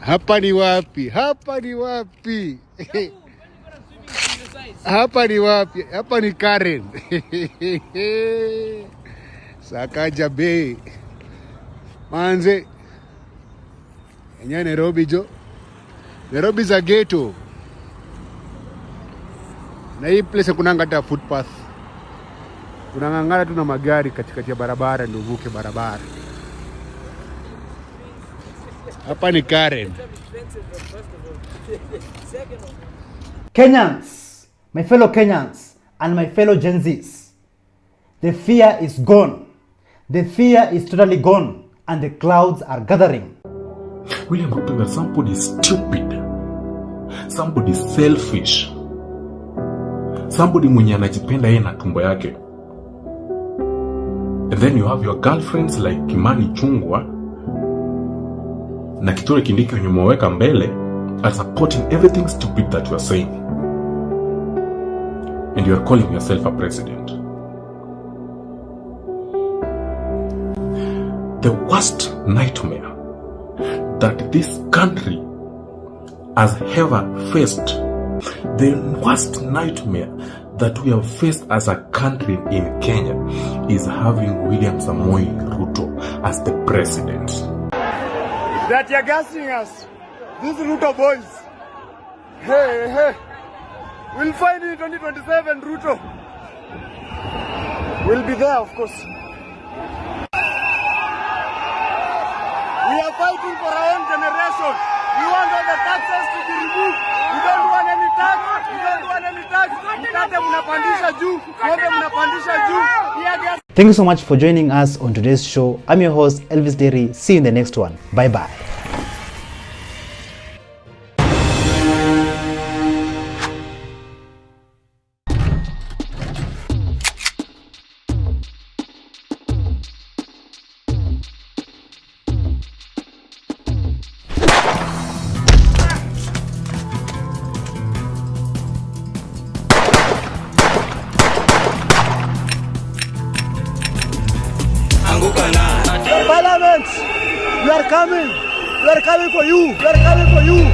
Hapa ni wapi? Hapa ni wapi? Hapa ni wapi? Hapa ni Karen. Sakaja Bay. Manze. Enya Nairobi jo. Nairobi za ghetto. Na hii place kunanga hata footpath. Unangangana tu na magari katikati ya barabara ndio uvuke barabara. Hapa ni Karen. Kenyans, my fellow Kenyans and my fellow Gen Zs, the fear is gone. The fear is totally gone and the clouds are gathering. William Ruto, that somebody is stupid, somebody is selfish, somebody mwenye anajipenda yeye na tumbo yake. And then you have your girlfriends like Kimani Chungwa na Kithure Kindiki wenye umeweka mbele are supporting everything stupid that you are saying. And you are calling yourself a president. The worst nightmare that this country has ever faced, the worst nightmare that we have faced as a country in Kenya is having William Samoei Ruto as the president. That you're gassing us, these Ruto boys. Hey, we'll find in 2027 Ruto. We'll be there, of course. We are fighting for our own generation. We want all the taxes to be removed. We don't want any tax. We don't want any tax. Mkate mnapandisha juu, ng'ombe mnapandisha juu. Thank you so much for joining us on today's show. I'm your host, Elvis Derry. See you in the next one. Bye-bye. Parliament, we are coming. We are coming for you. We are coming for you.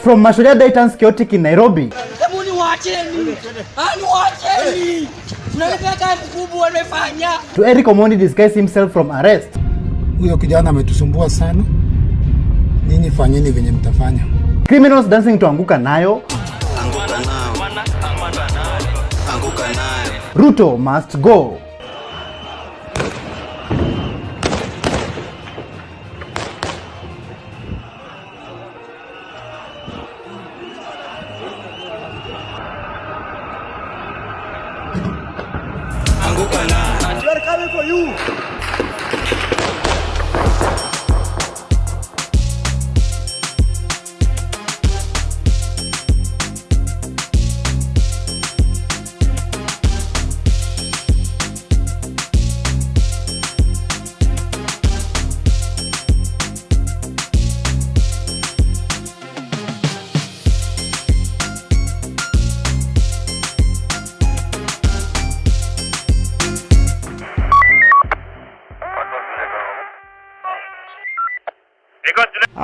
From Mashujaa Dayton's chaotic in Nairobi. Hebu niwacheni. Niwacheni. Tunalipeka mkubwa wamefanya. To Eric Omondi disguised himself from arrest. Huyo kijana ametusumbua sana. Ninyi fanyeni venye mtafanya. Criminals dancing to Anguka Nayo. Anguka nao. Anguka nayo. Ruto must go. We are coming for you.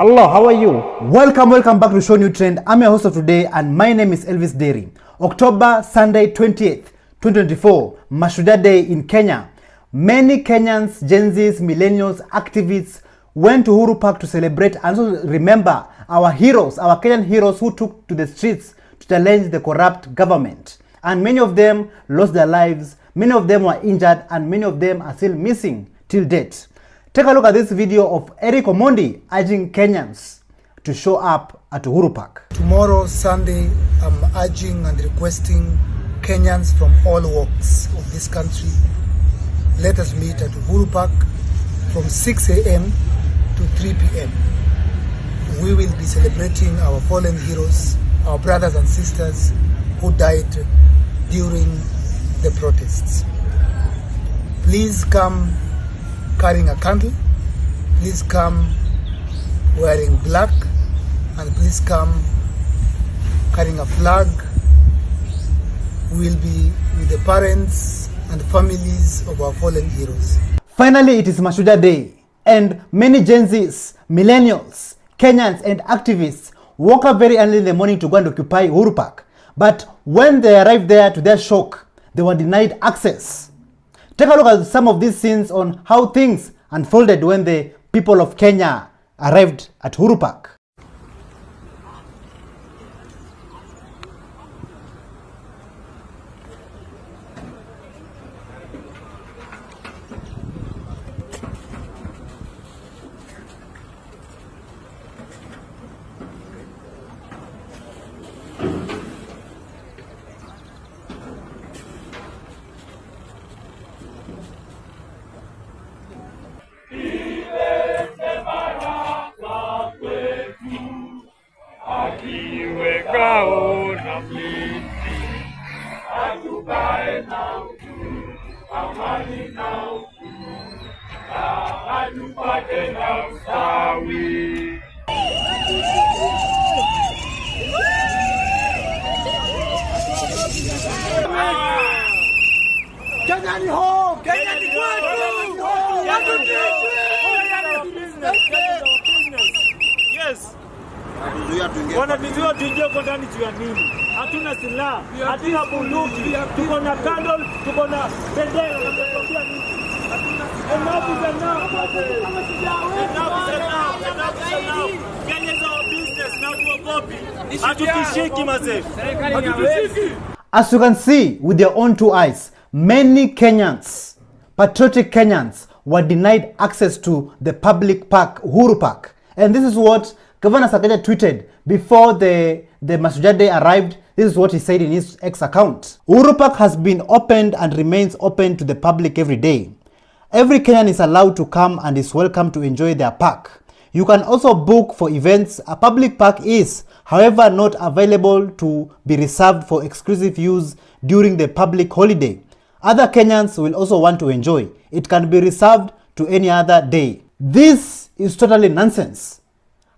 Hello, how are you? Welcome back to ShowNewTrend. I'm your host of today and my name is Elvis Derry. October Sunday 20th, 2024, Mashujaa Day in Kenya. Many Kenyans, Gen Zs, millennials, activists went to Uhuru Park to celebrate and also remember our heroes, our Kenyan heroes who took to the streets to challenge the corrupt government. And many of them lost their lives, many of them were injured, and many of them are still missing till date. Take a look at this video of Eric Omondi urging Kenyans to show up at Uhuru Park. Tomorrow, Sunday, I'm urging and requesting Kenyans from all walks of this country, let us meet at Uhuru Park from 6 a.m. to 3 p.m. We will be celebrating our fallen heroes, our brothers and sisters who died during the protests. Please come carrying a candle, please come wearing black, and please come carrying a flag. We will be with the parents and families of our fallen heroes. Finally, it is Mashujaa Day, and many Gen Zs, millennials, Kenyans, and activists woke up very early in the morning to go and occupy Uhuru Park. But when they arrived there, to their shock, they were denied access. Take a look at some of these scenes on how things unfolded when the people of Kenya arrived at Uhuru Park. Kenya ni home! Kenya ni kwetu! Yes. Wanatuzuia tuingie kwa ndani juu ya nini? Hatuna silaha, hatuna bunduki, tuko na candle, tuko na bendera, nakwambia nini? Enough is enough. Kenya is our business, na tuogopi. Hatutishiki mazee. Hatutishiki. As you can see with your own two eyes, many Kenyans, patriotic Kenyans, were denied access to the public park, Uhuru Park. And this is what Governor Sakaja tweeted before the Mashujaa Day arrived. This is what he said in his X account. Uhuru Park has been opened and remains open to the public every day. Every Kenyan is allowed to come and is welcome to enjoy their park. You can also book for events. A public park is, however, not available to be reserved for exclusive use during the public holiday. Other Kenyans will also want to enjoy. It can be reserved to any other day. This is totally nonsense.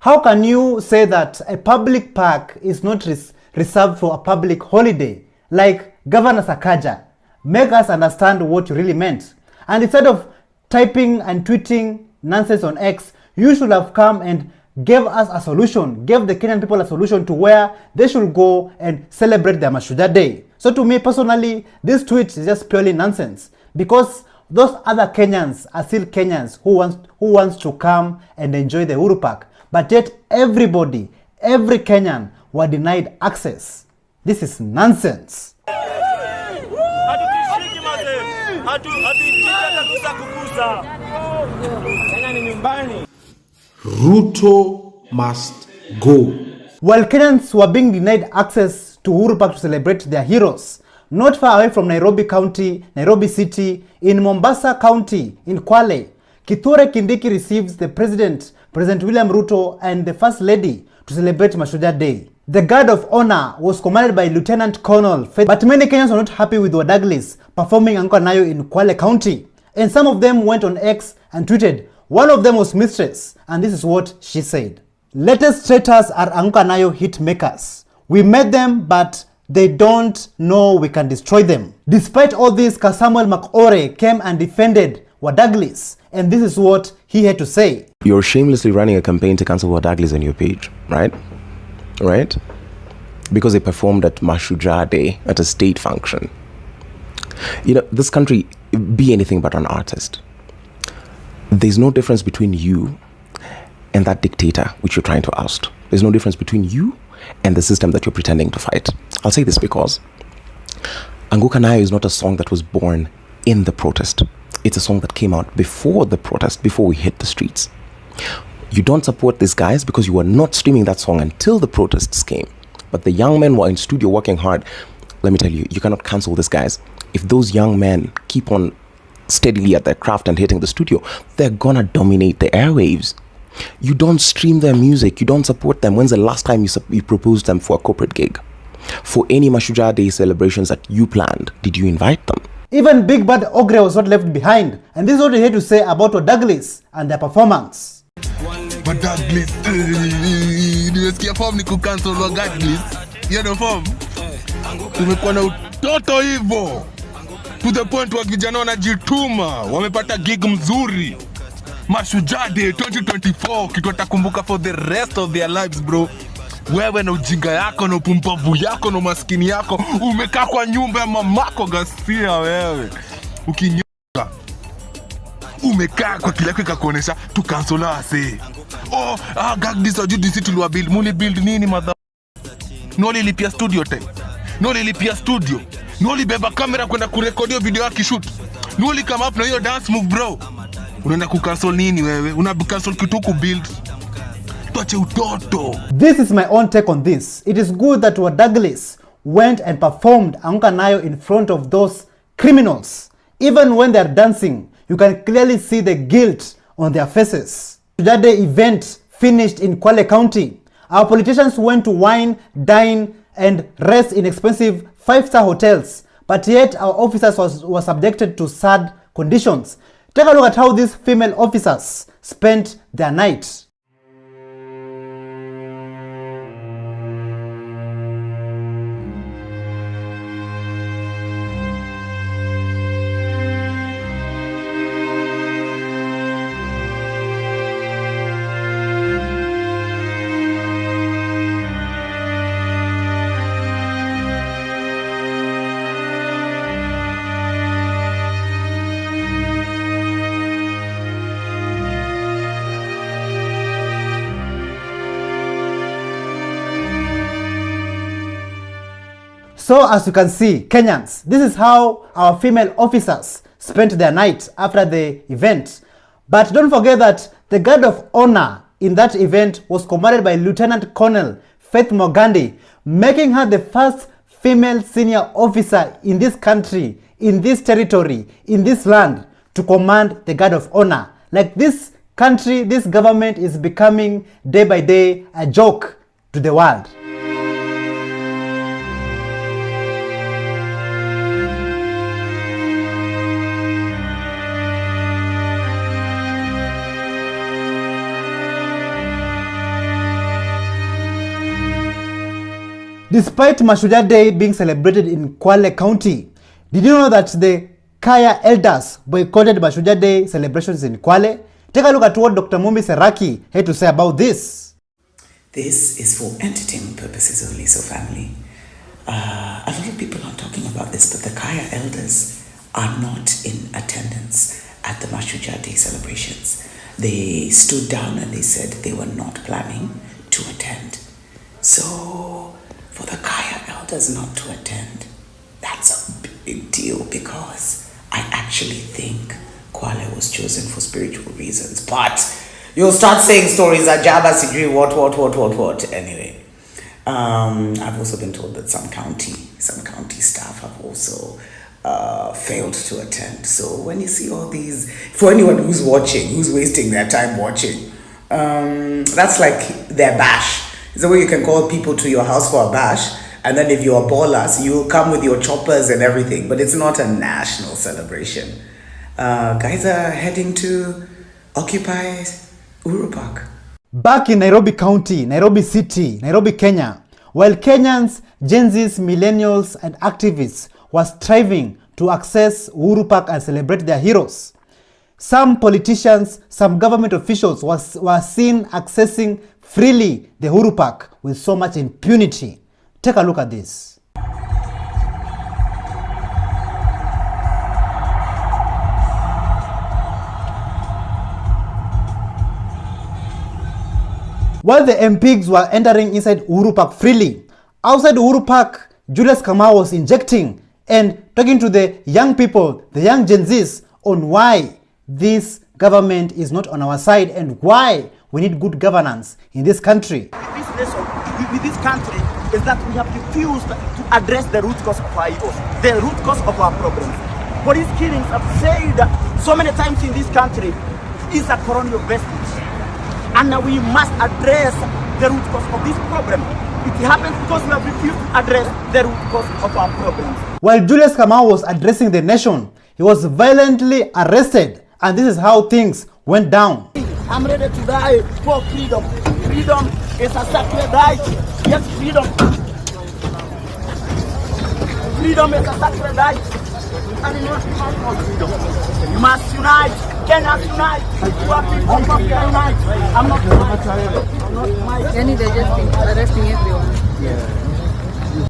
How can you say that a public park is not reserved for a public holiday? Like Governor Sakaja, make us understand what you really meant. And instead of typing and tweeting nonsense on X, you should have come and gave us a solution, gave the Kenyan people a solution to where they should go and celebrate their Mashujaa Day. So to me personally, this tweet is just purely nonsense, because those other Kenyans are still Kenyans who wants to come and enjoy the Uhuru Park. But yet everybody, every Kenyan were denied access. This is nonsense. Ruto must go. While Kenyans were being denied access to Uhuru Park to celebrate their heroes, not far away from Nairobi County, Nairobi City, in Mombasa County, in Kwale, Kithure Kindiki receives the President William Ruto, and the First Lady to celebrate Mashujaa Day. The guard of honor was commanded by Lieutenant Colonel, but many Kenyans were not happy with Wadaglis performing Anko Nayo in Kwale County. And some of them went on X and tweeted. One of them was Mistress, and this is what she said. Latest traitors are Anko Nayo hit makers. We met them, but they don't know we can destroy them. Despite all this, Samuel Makore came and defended Wadaglis, and this is what he he had to say. You're shamelessly running a campaign to cancel Wadagli's on your page, right? Right? Because they performed at Mashujaa Day at a state function. You know, this country, be anything but an artist. There's no difference between you and that dictator which you're trying to oust. There's no difference between you and the system that you're pretending to fight. I'll say this because Anguka Nayo is not a song that was born in the protest. It's a song that came out before the protest, before we hit the streets. You don't support these guys because you were not streaming that song until the protests came. But the young men were in studio working hard. Let me tell you, you cannot cancel these guys. If those young men keep on steadily at their craft and hitting the studio, they're gonna dominate the airwaves. You don't stream their music, you don't support them. When's the last time you proposed them for a corporate gig? For any Mashujaa Day celebrations that you planned, did you invite them? Even Big Bad Ogre was not left behind, and this is what he had to say about Wadagli's and their performance. Wadagli's, nimesikia form ni kucancel Wadagli's. You know form? Tumekuwa na utoto hivyo. To the point wa vijana wanajituma, wamepata gig mzuri. Mashujaa Day 2024 kitu watakumbuka for the rest of their lives, bro. Wewe na ujinga yako na upumbavu yako na maskini yako umekaa kwa nyumba ya mamako Gasia wewe. Ukinyoka. Umekaa kwa kile kikakuonesha tu cancel ase. Oh, gagdis or judisi tuliwa build. Muli build nini mother? Noli lipia studio time. Noli lipia studio. Noli beba kamera kwenda kurekodio video yaki shoot. Noli come up na hiyo dance move, bro. Unaenda kucancel nini wewe? Unacancel kitu ku build. This is my own take on this. It is good that Wadagli's went and performed Anguka Nayo in front of those criminals. Even when they are dancing, you can clearly see the guilt on their faces. Mashujaa Day event finished in Kwale County. Our politicians went to wine, dine, and rest in expensive 5-star hotels, but yet our officers were subjected to sad conditions. Take a look at how these female officers spent their night. So as you can see, Kenyans, this is how our female officers spent their night after the event. But don't forget that the guard of honor in that event was commanded by Lieutenant Colonel Faith Mogandi, making her the first female senior officer in this country, in this territory, in this land, to command the guard of honor. Like this country, this government is becoming day by day a joke to the world. Despite Mashujaa Day being celebrated in Kwale County, did you know that the Kaya elders boycotted Mashujaa Day celebrations in Kwale? Take a look at what Dr. Mumbi Seraki had to say about this. This is for entertainment purposes only, so family. A lot of people are talking about this, but the Kaya elders are not in attendance at the Mashujaa Day celebrations. They stood down and they said they were not planning to attend. So for the Kaya elders not to attend, that's a big deal, because I actually think Kwale was chosen for spiritual reasons. But you'll start saying stories that Jabba Sigri, what. Anyway, I've also been told that some county staff have also failed to attend. So when you see all these, for anyone who's watching, who's wasting their time watching, that's like their bash. It's a way you can call people to your house for a bash, and then if you're ballers, you'll come with your choppers and everything, but it's not a national celebration. Guys are heading to occupy Uhuru Park. Back in Nairobi County, Nairobi City, Nairobi, Kenya, while Kenyans, Gen Zs, millennials, and activists were striving to access Uhuru Park and celebrate their heroes, some politicians, some government officials were seen accessing freely the Uhuru Park with so much impunity. Take a look at this. While the MPs were entering inside Uhuru Park freely, outside Uhuru Park, Julius Kamau was injecting and talking to the young people, the young Gen Zs, on why this government is not on our side and why we need good governance in this country. This nation, with this country, is that we have refused to address the root cause of our evils, the root cause of our problems. Police killings have said so many times in this country is a colonial vestige. And now we must address the root cause of this problem. It happens because we have refused to address the root cause of our problems. While Julius Kamau was addressing the nation, he was violently arrested, and this is how things went down. I'm ready to die for freedom. Freedom is a sacred right. Yes, freedom. Freedom is a sacred right. And you must fight for freedom. You must unite. Kenyans unite. You are people from Kenya unite. I'm not Kenny, they're just arresting everyone.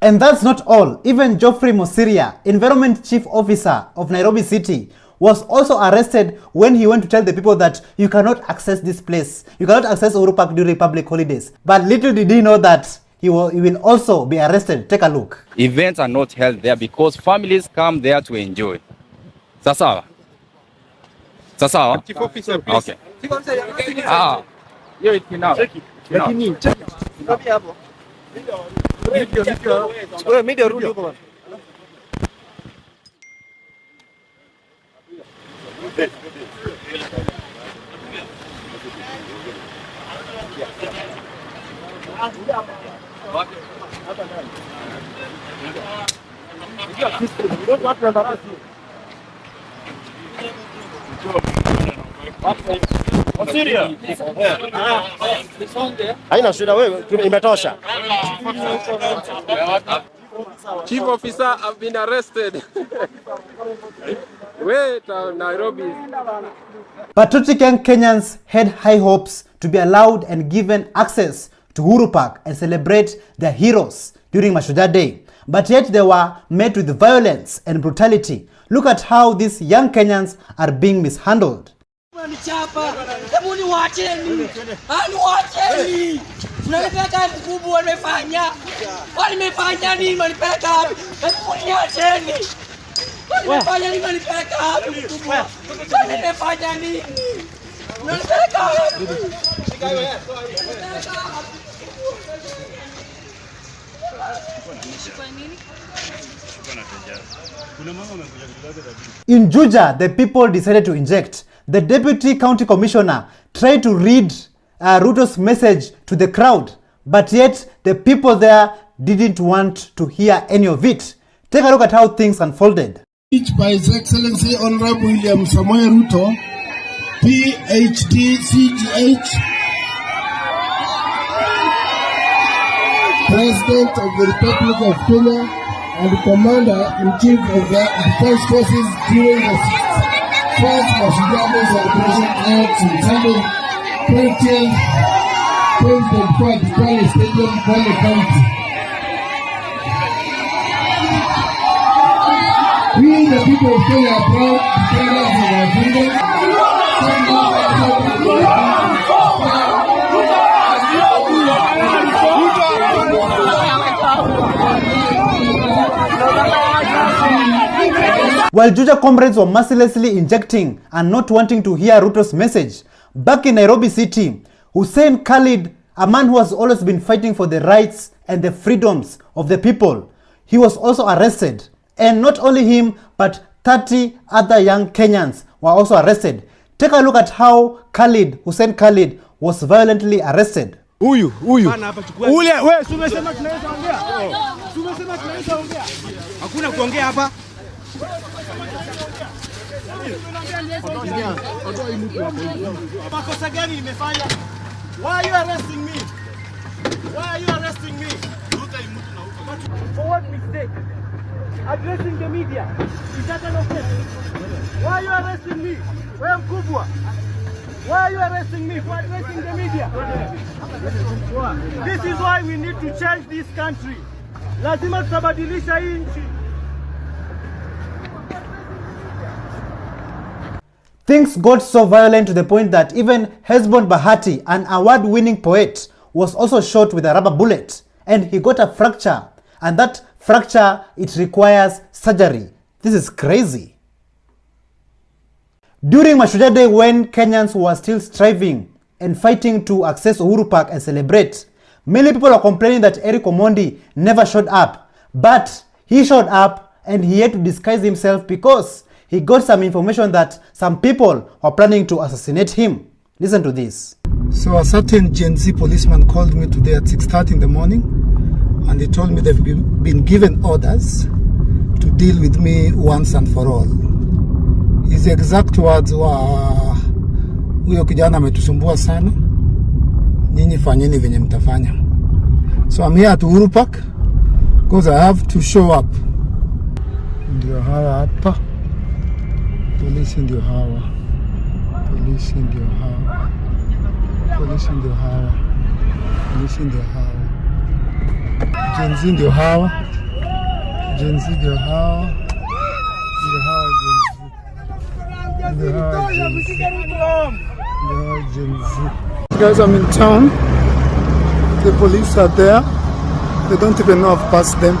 And that's not all. Even Geoffrey Mosiria, Environment Chief Officer of Nairobi City, was also arrested when he went to tell the people that you cannot access this place. You cannot access Uhuru Park during public holidays. But little did he know that he will also be arrested. Take a look. Events are not held there because families come there to enjoy. Sasawa. Sasawa. Chief Officer, please. Okay. Here it now. Check it. Media rudi huko bwana. Haina shida wewe, imetosha. Chief Officer have been arrested. Wait, Nairobi. Patriotic young Kenyans had high hopes to be allowed and given access to Uhuru Park and celebrate their heroes during Mashujaa Day. But yet they were met with violence and brutality. Look at how these young Kenyans are being mishandled. Hebu niwacheni. Niwacheni. Mnanipeleka mkubwa wamefanya. Walimefanya nini mnanipeleka wapi? Hebu niwacheni. Walimefanya nini mnanipeleka wapi mkubwa? Walimefanya nini? Mnanipeleka wapi? In Juja, the people decided to inject. The deputy county commissioner tried to read Ruto's message to the crowd, but yet the people there didn't want to hear any of it. Take a look at how things unfolded. Speech by His Excellency Honorable William Samoei Ruto, PhD, CGH, President of the Republic of Kenya and Commander-in-Chief of the Defense Forces during the first Mashujaa Day celebration held on Sunday, 20th, 2024 at Kwale Stadium, Kwale County. We, the people of Kenya, are proud defenders of our freedom. While Juja comrades were mercilessly injecting and not wanting to hear Ruto's message, back in Nairobi City, Hussein Khalid, a man who has always been fighting for the rights and the freedoms of the people, he was also arrested. And not only him, but 30 other young Kenyans were also arrested. Take a look at how Hussein Khalid, was violently arrested. Huyu. Ule, wewe umesema tunaweza ongea? Umesema tunaweza ongea? Hakuna kuongea hapa. Makosa gani nimefanya? Why are you arresting me? Why are you arresting me? For what mistake? addressing the media. Is that an offense? Why are you arresting me? Where mkubwa? Why are you arresting me for addressing the media? This is why we need to change this country. Lazima tutabadilisha hii nchi. Things got so violent to the point that even Hesbon Bahati, an award-winning poet, was also shot with a rubber bullet, and he got a fracture, and that fracture, it requires surgery. This is crazy. During Mashujaa Day, when Kenyans were still striving and fighting to access Uhuru Park and celebrate, many people are complaining that Eric Omondi never showed up, but he showed up and he had to disguise himself because he got some information that some people were planning to assassinate him. Listen to this. So a certain Gen Z policeman called me today at 6:30 in the morning, and they told me they've been given orders to deal with me once and for all. His exact words were, huyo kijana ametusumbua sana, nyinyi fanyeni venye mtafanya. So I'm here at Uhuru Park because I have to show up. Ndio hawa hapa. Polisi ndio hawa. Polisi ndio hawa. Polisi ndio hawa. Polisi ndio hawa. Gen Z ndio hawa. Gen Z ndio hawa. Ndio hawa Gen Z. Ndio hawa Gen Z. Ndio hawa Gen Z. Guys, I'm in town. The police are there. They don't even know I've passed them.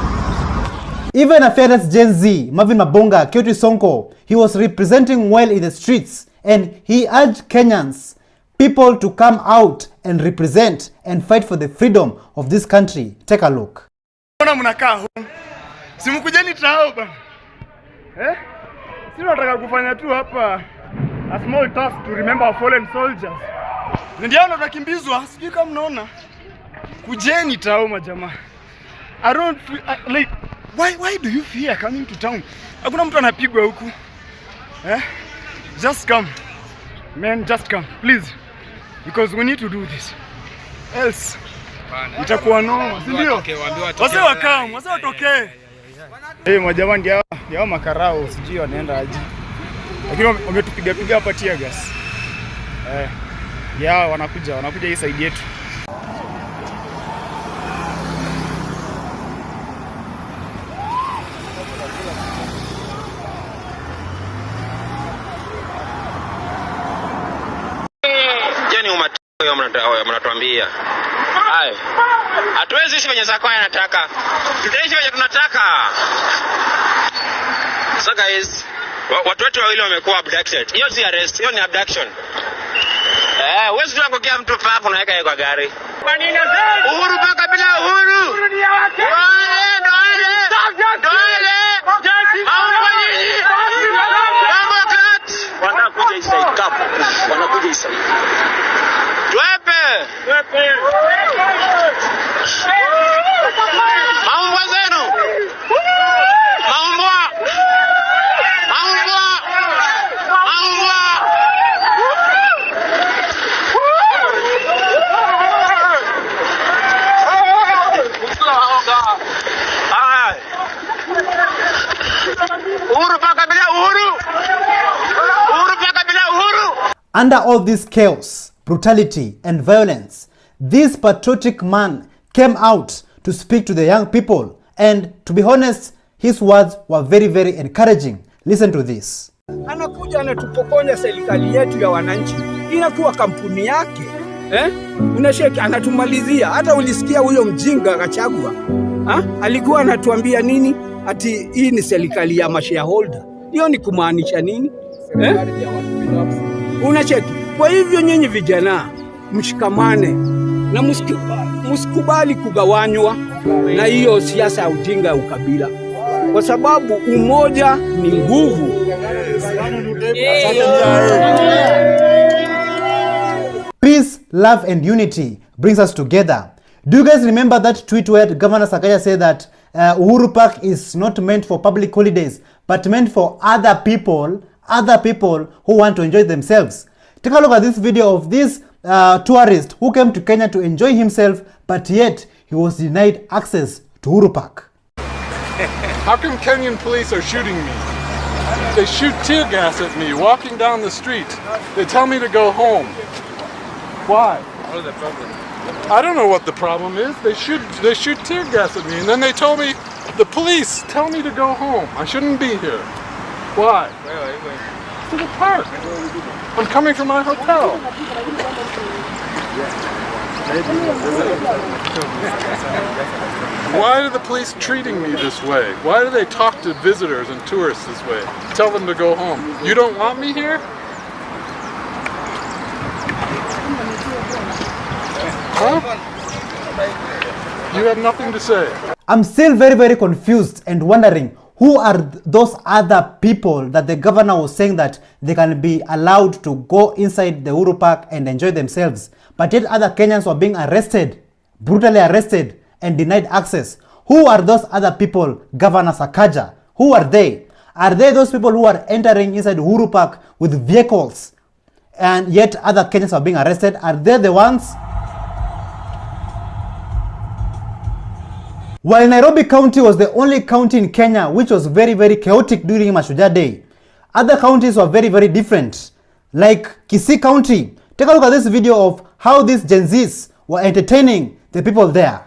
Even a fearless Gen Z, Marvin Mabonga, Kyoto Sonko, he was representing well in the streets, and he urged Kenyans, people to come out and represent and fight for the freedom of this country. Take a look. Mbona mnakaa huko? Simkujeni trao bana. Sisi tunataka kufanya tu hapa a small task to remember our fallen soldiers. Ndio tunakimbizwa, sijui kama mnaona. Kujeni trao majamaa. I don't feel, like why do you fear coming to town? Hakuna mtu anapigwa huku. Just come. Man, just come, please. Because we need to do this. Else itakuwa noma, si ndio? Wase wakamu, wase watokee. Majamaa ndio hao makarao, sijui wanaenda aje. Lakini wametupiga hapa tear gas. Wanakuja hii side yetu. Mnatuambia hayo, hatuwezi ishi venye zako anataka, tutaishi venye tunataka. So guys, watu wetu wawili wamekuwa abducted. Hiyo si arrest, hiyo ni abduction. Wewe unakokea mtu hapo unaweka yeye kwa gari. Uhuru paka bila uhuru. Uhuru ni wake. Wanakuja inside kapo. Wanakuja inside. Tuepe. Maumbwa zenu. Maumbwa. Uhuru paka bila uhuru. Uhuru paka bila uhuru. Under all this chaos, brutality and violence, this patriotic man came out to speak to the young people, and to be honest, his words were very, very encouraging. Listen to this. Anakuja anatupokonya serikali yetu ya wananchi, inakuwa kampuni yake. Unasheki anatumalizia. Hata ulisikia huyo mjinga Gachagua alikuwa anatuambia nini? Ati hii ni serikali ya shareholder. Hiyo ni kumaanisha nini? Unacheki. Kwa hivyo nyinyi vijana mshikamane na msikubali kugawanywa na hiyo siasa ya ujinga ya ukabila, kwa sababu umoja ni nguvu. Peace, love and unity brings us together. Do you guys remember that tweet where Governor Sakaja said that Uhuru Park is not meant for public holidays, but meant for other people who want to enjoy themselves? Take a look at this video of this tourist who came to Kenya to enjoy himself, but yet he was denied access to Uhuru Park. How come Kenyan police are shooting me? They shoot tear gas at me walking down the street. They tell me to go home. Why? What is the problem? I don't know what the problem is. They shoot tear gas at me, and then they told me, the police tell me to go home. I shouldn't be here. Why? Where are you going? To the park. I'm coming from my hotel. Why are the police treating me this way? Why do they talk to visitors and tourists this way? Tell them to go home. You don't want me here? Huh? You have nothing to say. I'm still very, very confused and wondering who are those other people that the governor was saying that they can be allowed to go inside the Uhuru Park and enjoy themselves. But yet other Kenyans were being arrested, brutally arrested and denied access. Who are those other people, Governor Sakaja? Who are they? Are they those people who are entering inside Uhuru Park with vehicles and yet other Kenyans are being arrested? Are they the ones? While Nairobi County was the only county in Kenya which was very, very chaotic during Mashujaa Day, other counties were very, very different. Like Kisii County. Take a look at this video of how these Gen Zs were entertaining the people there.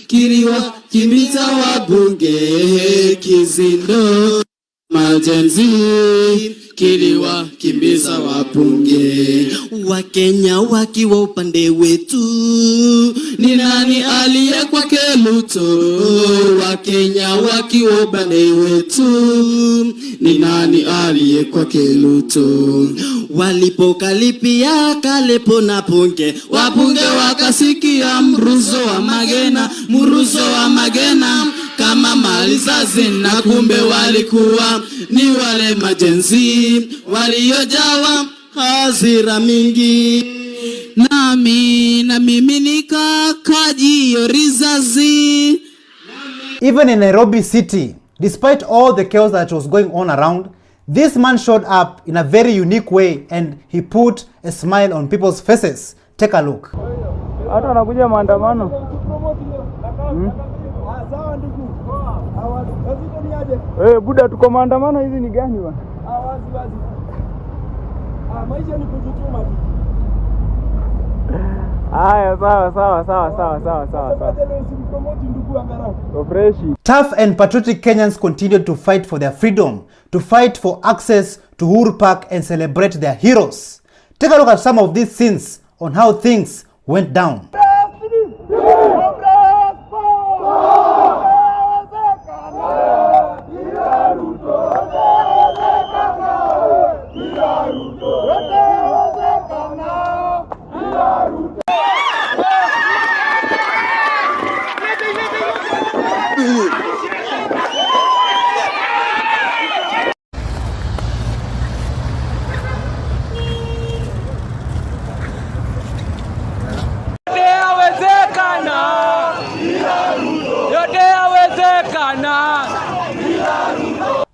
Kiriwa kimita wabunge kizindo majenzi kiriwa kimbiza wabunge Wakenya wakiwa upande wetu ni nani aliye kwa keluto Wakenya wakiwa upande wetu ni nani aliye kwa keluto Walipokalipia kalepo na punge wabunge wakasikia mruzo wa magena kama mali za zina kumbe walikuwa ni wale majenzi waliojawa hasira mingi na mimi nikakajio rizazi. Even in Nairobi city, despite all the chaos that was going on around, this man showed up in a very unique way and he put a smile on people's faces. Take a look. Hata wanakuja maandamano. Buda tuko maandamano hizi ni gani bwana? Maisha ni kujituma tu. Tough and patriotic Kenyans continued to fight for their freedom, to fight for access to Uhuru Park and celebrate their heroes. Take a look at some of these scenes on how things went down.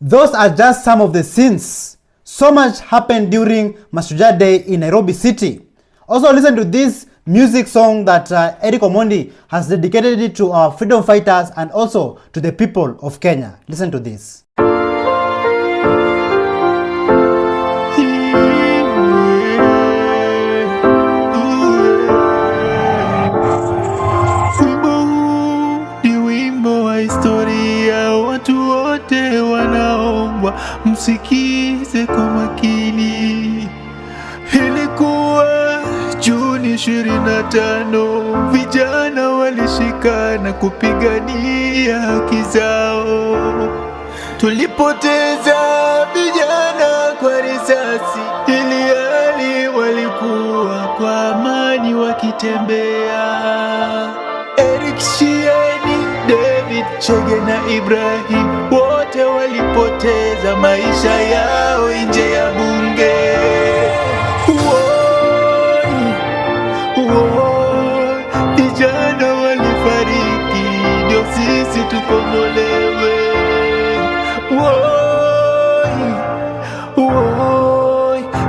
Those are just some of the scenes. So much happened during Mashujaa Day in Nairobi City. Also listen to this music song that Eric Omondi has dedicated it to our freedom fighters and also to the people of Kenya. Listen to this. Msikize kwa makini. Ilikuwa Juni 25, vijana walishikana kupigania haki zao. Tulipoteza vijana kwa risasi, ili hali walikuwa kwa amani wakitembea. Eric Shieni, David Chege na Ibrahim wote walipoteza maisha yao nje ya bunge. Vijana walifariki ndio sisi tukombolewe.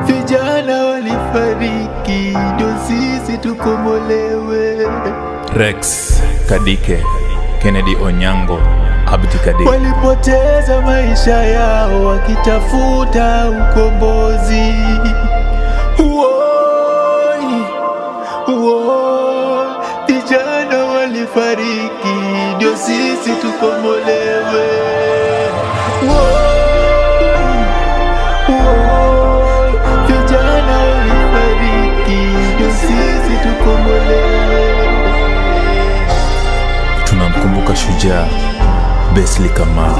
Vijana walifariki ndio sisi tukombolewe. Rex Kadike, Kennedy Onyango, abdikadir. Walipoteza maisha yao wakitafuta ukombozi. Vijana walifariki ndio sisi tukombolewe. Vijana walifariki ndio sisi tukombolewe. Tunamkumbuka shujaa Besli Kamau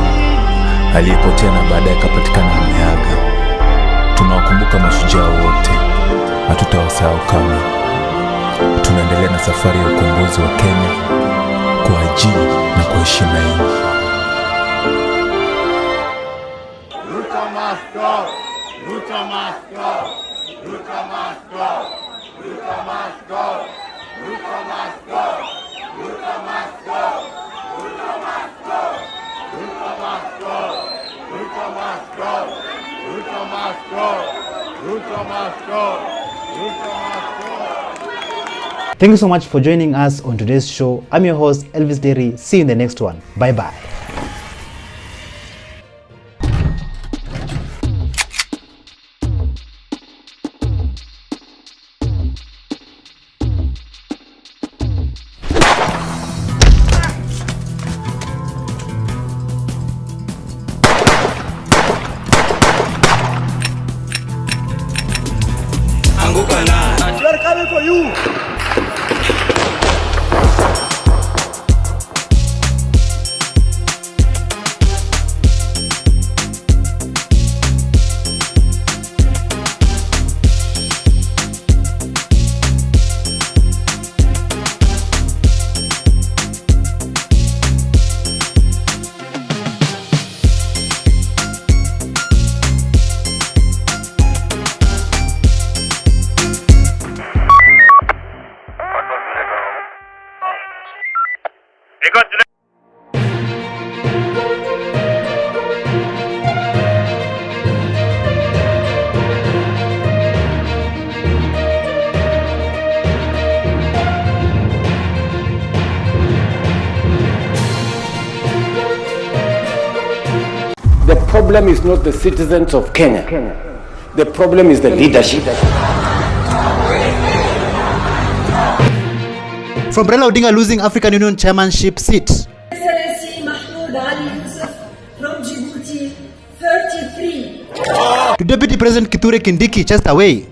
aliyepotea na baadaye akapatikana ameaga. Tunawakumbuka mashujaa wote, hatutawasahau kamwe. Tunaendelea na safari ya ukombozi wa Kenya kwa ajili na kwa heshima yenu. Ruto must go. Ruto must go. Ruto must go. Ruto must go. Ruto must go. Ruto must go. Ruto must go. Ruto must go. Ruto must go. Ruto must go. Ruto must go. Ruto must go. Thank you so much for joining us on today's show. I'm your host, Elvis Derry. See you in the next one. Bye-bye. We're coming for you. The problem is not the citizens of Kenya. The problem is the leadership. From Raila Odinga losing African Union chairmanship seat, Excellency Mahmoud Ali Yusuf from Djibouti, 33. to Deputy President Kithure Kindiki chased away.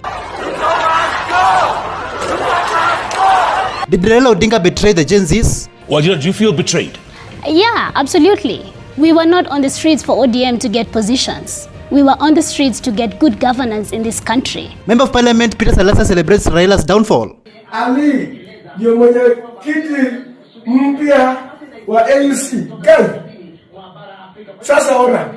Did Raila Odinga betray the Gen Zs? Well, do you feel betrayed? Yeah, absolutely. We were not on the streets for ODM to get positions. We were on the streets to get good governance in this country. Member of Parliament Peter Salasa celebrates Raila's downfall. Ali ndio mwenyekiti mpya wa ANC. Gani? Sasa ona.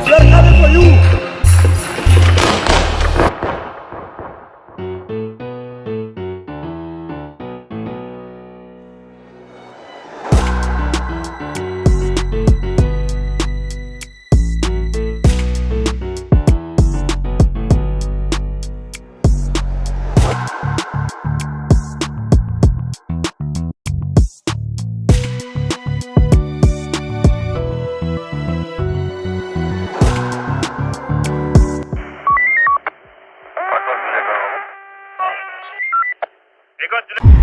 We're coming for you.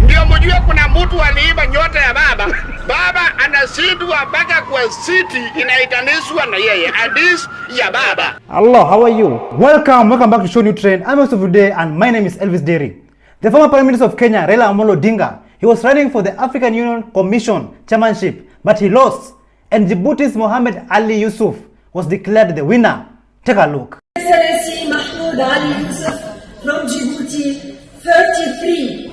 Ndio mjue kuna mtu aliiba nyota ya baba. Baba anashindwa mpaka kwa city inaitanishwa na yeye. Hadith ya baba. Allah, how are you? Welcome back to ShowNewTrend. I'm host of today and my name is Elvis Derry. The former Prime Minister of Kenya, Raila Amolo Odinga, he was running for the African Union Commission chairmanship, but he lost. And Djibouti's Mohamed Ali Yusuf was declared the winner. Take a look. Excellency Mahmoud Ali Yusuf from Djibouti, 33.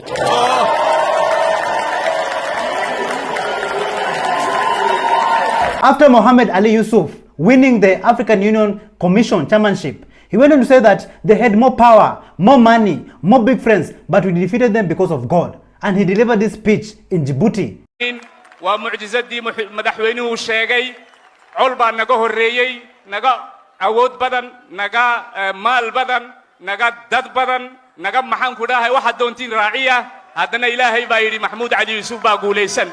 After Mohamed Ali Yusuf winning the African Union Commission chairmanship, he went on to say that they had more power, more money, more big friends, but we defeated them because of God. And he delivered this speech in Djibouti. ومعجزتي مدحوينه الشيغي علبا نغا هريي نغا awood badan naga maal badan naga dad badan naga maxaan ku dhahay waxa doontiin raaciya haddana ilaahay baa yidhi maxamuud cali yuusuf baa guulaysan.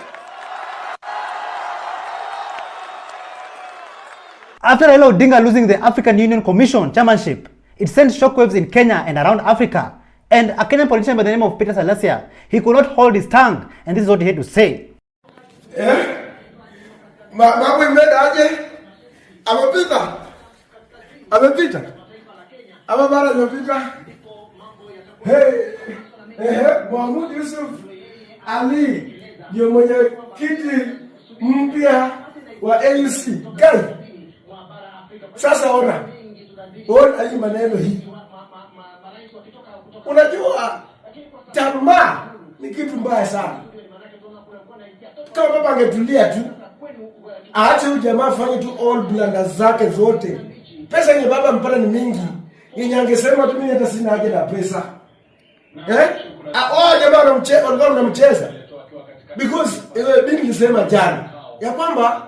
After Raila Odinga losing the African Union Commission chairmanship, it sent shockwaves in Kenya and around Africa. And a Kenyan politician by the name of Peter Salasia, he could not hold his tongue, and this is what he had to say. Mambo imeenda aje? Amepita. Ama bara amepita. Mahmoud Yusuf Ali ndio mwenyekiti mpya wa AUC. Gai. Sasa ona hii maneno hii. Unajua tamaa ni kitu mbaya sana. Kama baba angetulia tu, aache huyu jamaa afanye tu all blunders zake zote. Pesa yenye baba mpana ni mingi. Yenye angesema tu mimi hata sina haja na pesa. Jamaa wanamcheza. Because mimi nilisema jana ya kwamba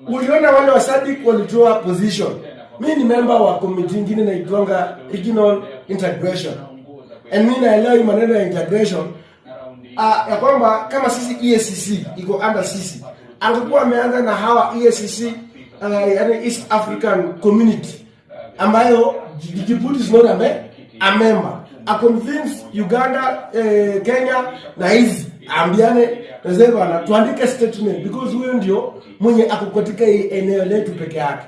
uliona wale wa Sadik walitoa position. Mimi ni member wa committee nyingine inaitwa Regional Integration. And mimi naelewa maneno ya integration. Ya kwamba kama sisi EACC iko under sisi, angekuwa ameanza na hawa EACC yani East African Community ambayo Djibouti is not a member. I convince Uganda, Kenya na hizi ambiane nasema na tuandike statement because huyo ndio mwenye akukotika eneo letu peke yake.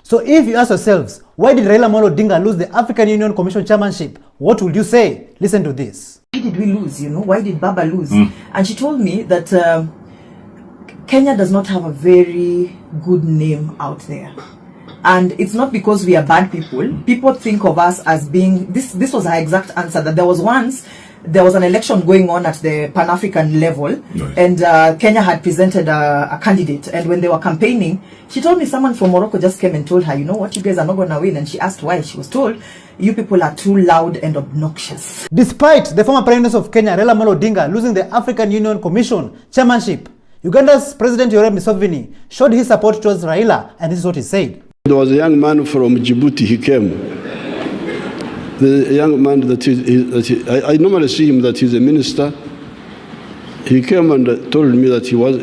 So if you ask yourselves, why did Raila Amolo Odinga lose the African Union Commission chairmanship? What would you say? Listen to this. Why did we lose? Why did Baba lose? And she told me that Kenya does not have a very good name out there. And it's not because we are bad people. People think of us as being, this was her exact answer, that there was an election going on at the Pan-African level, nice. And Kenya had presented a candidate, and when they were campaigning, she told me someone from Morocco just came and told her, you know what, you guys are not going to win. And she asked why. She was told, you people are too loud and obnoxious. Despite the former Prime Minister of Kenya, Raila Amolo Odinga, losing the African Union Commission chairmanship, Uganda's President Yoweri Museveni showed his support towards Raila, and this is what he said. There was a young man from Djibouti, he came. The young man I normally see him that he's a minister. He came and told me that he was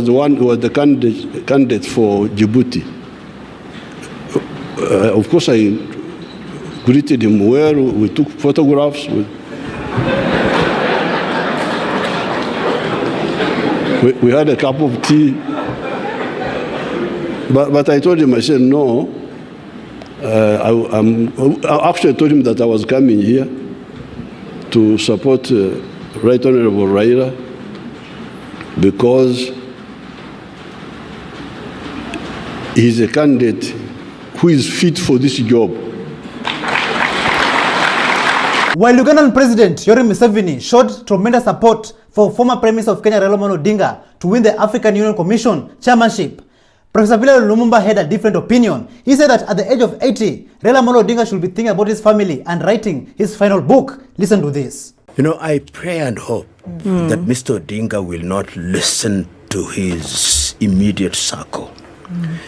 the one who was the candidate for Djibouti. Of course, I greeted him well. We took photographs. We had a cup of tea. But I told him, I said, no. I actually told him that I was coming here to support Right Honorable Raila because he's a candidate who is fit for this job. While Ugandan President Yoweri Museveni showed tremendous support for former Prime Minister of Kenya Raila Amolo Odinga to win the African Union Commission chairmanship, Professor Philip Lumumba had a different opinion. He said that at the age of 80, Raila Amolo Odinga should be thinking about his family and writing his final book. Listen to this. I pray and hope that Mr. Odinga will not listen to his immediate circle,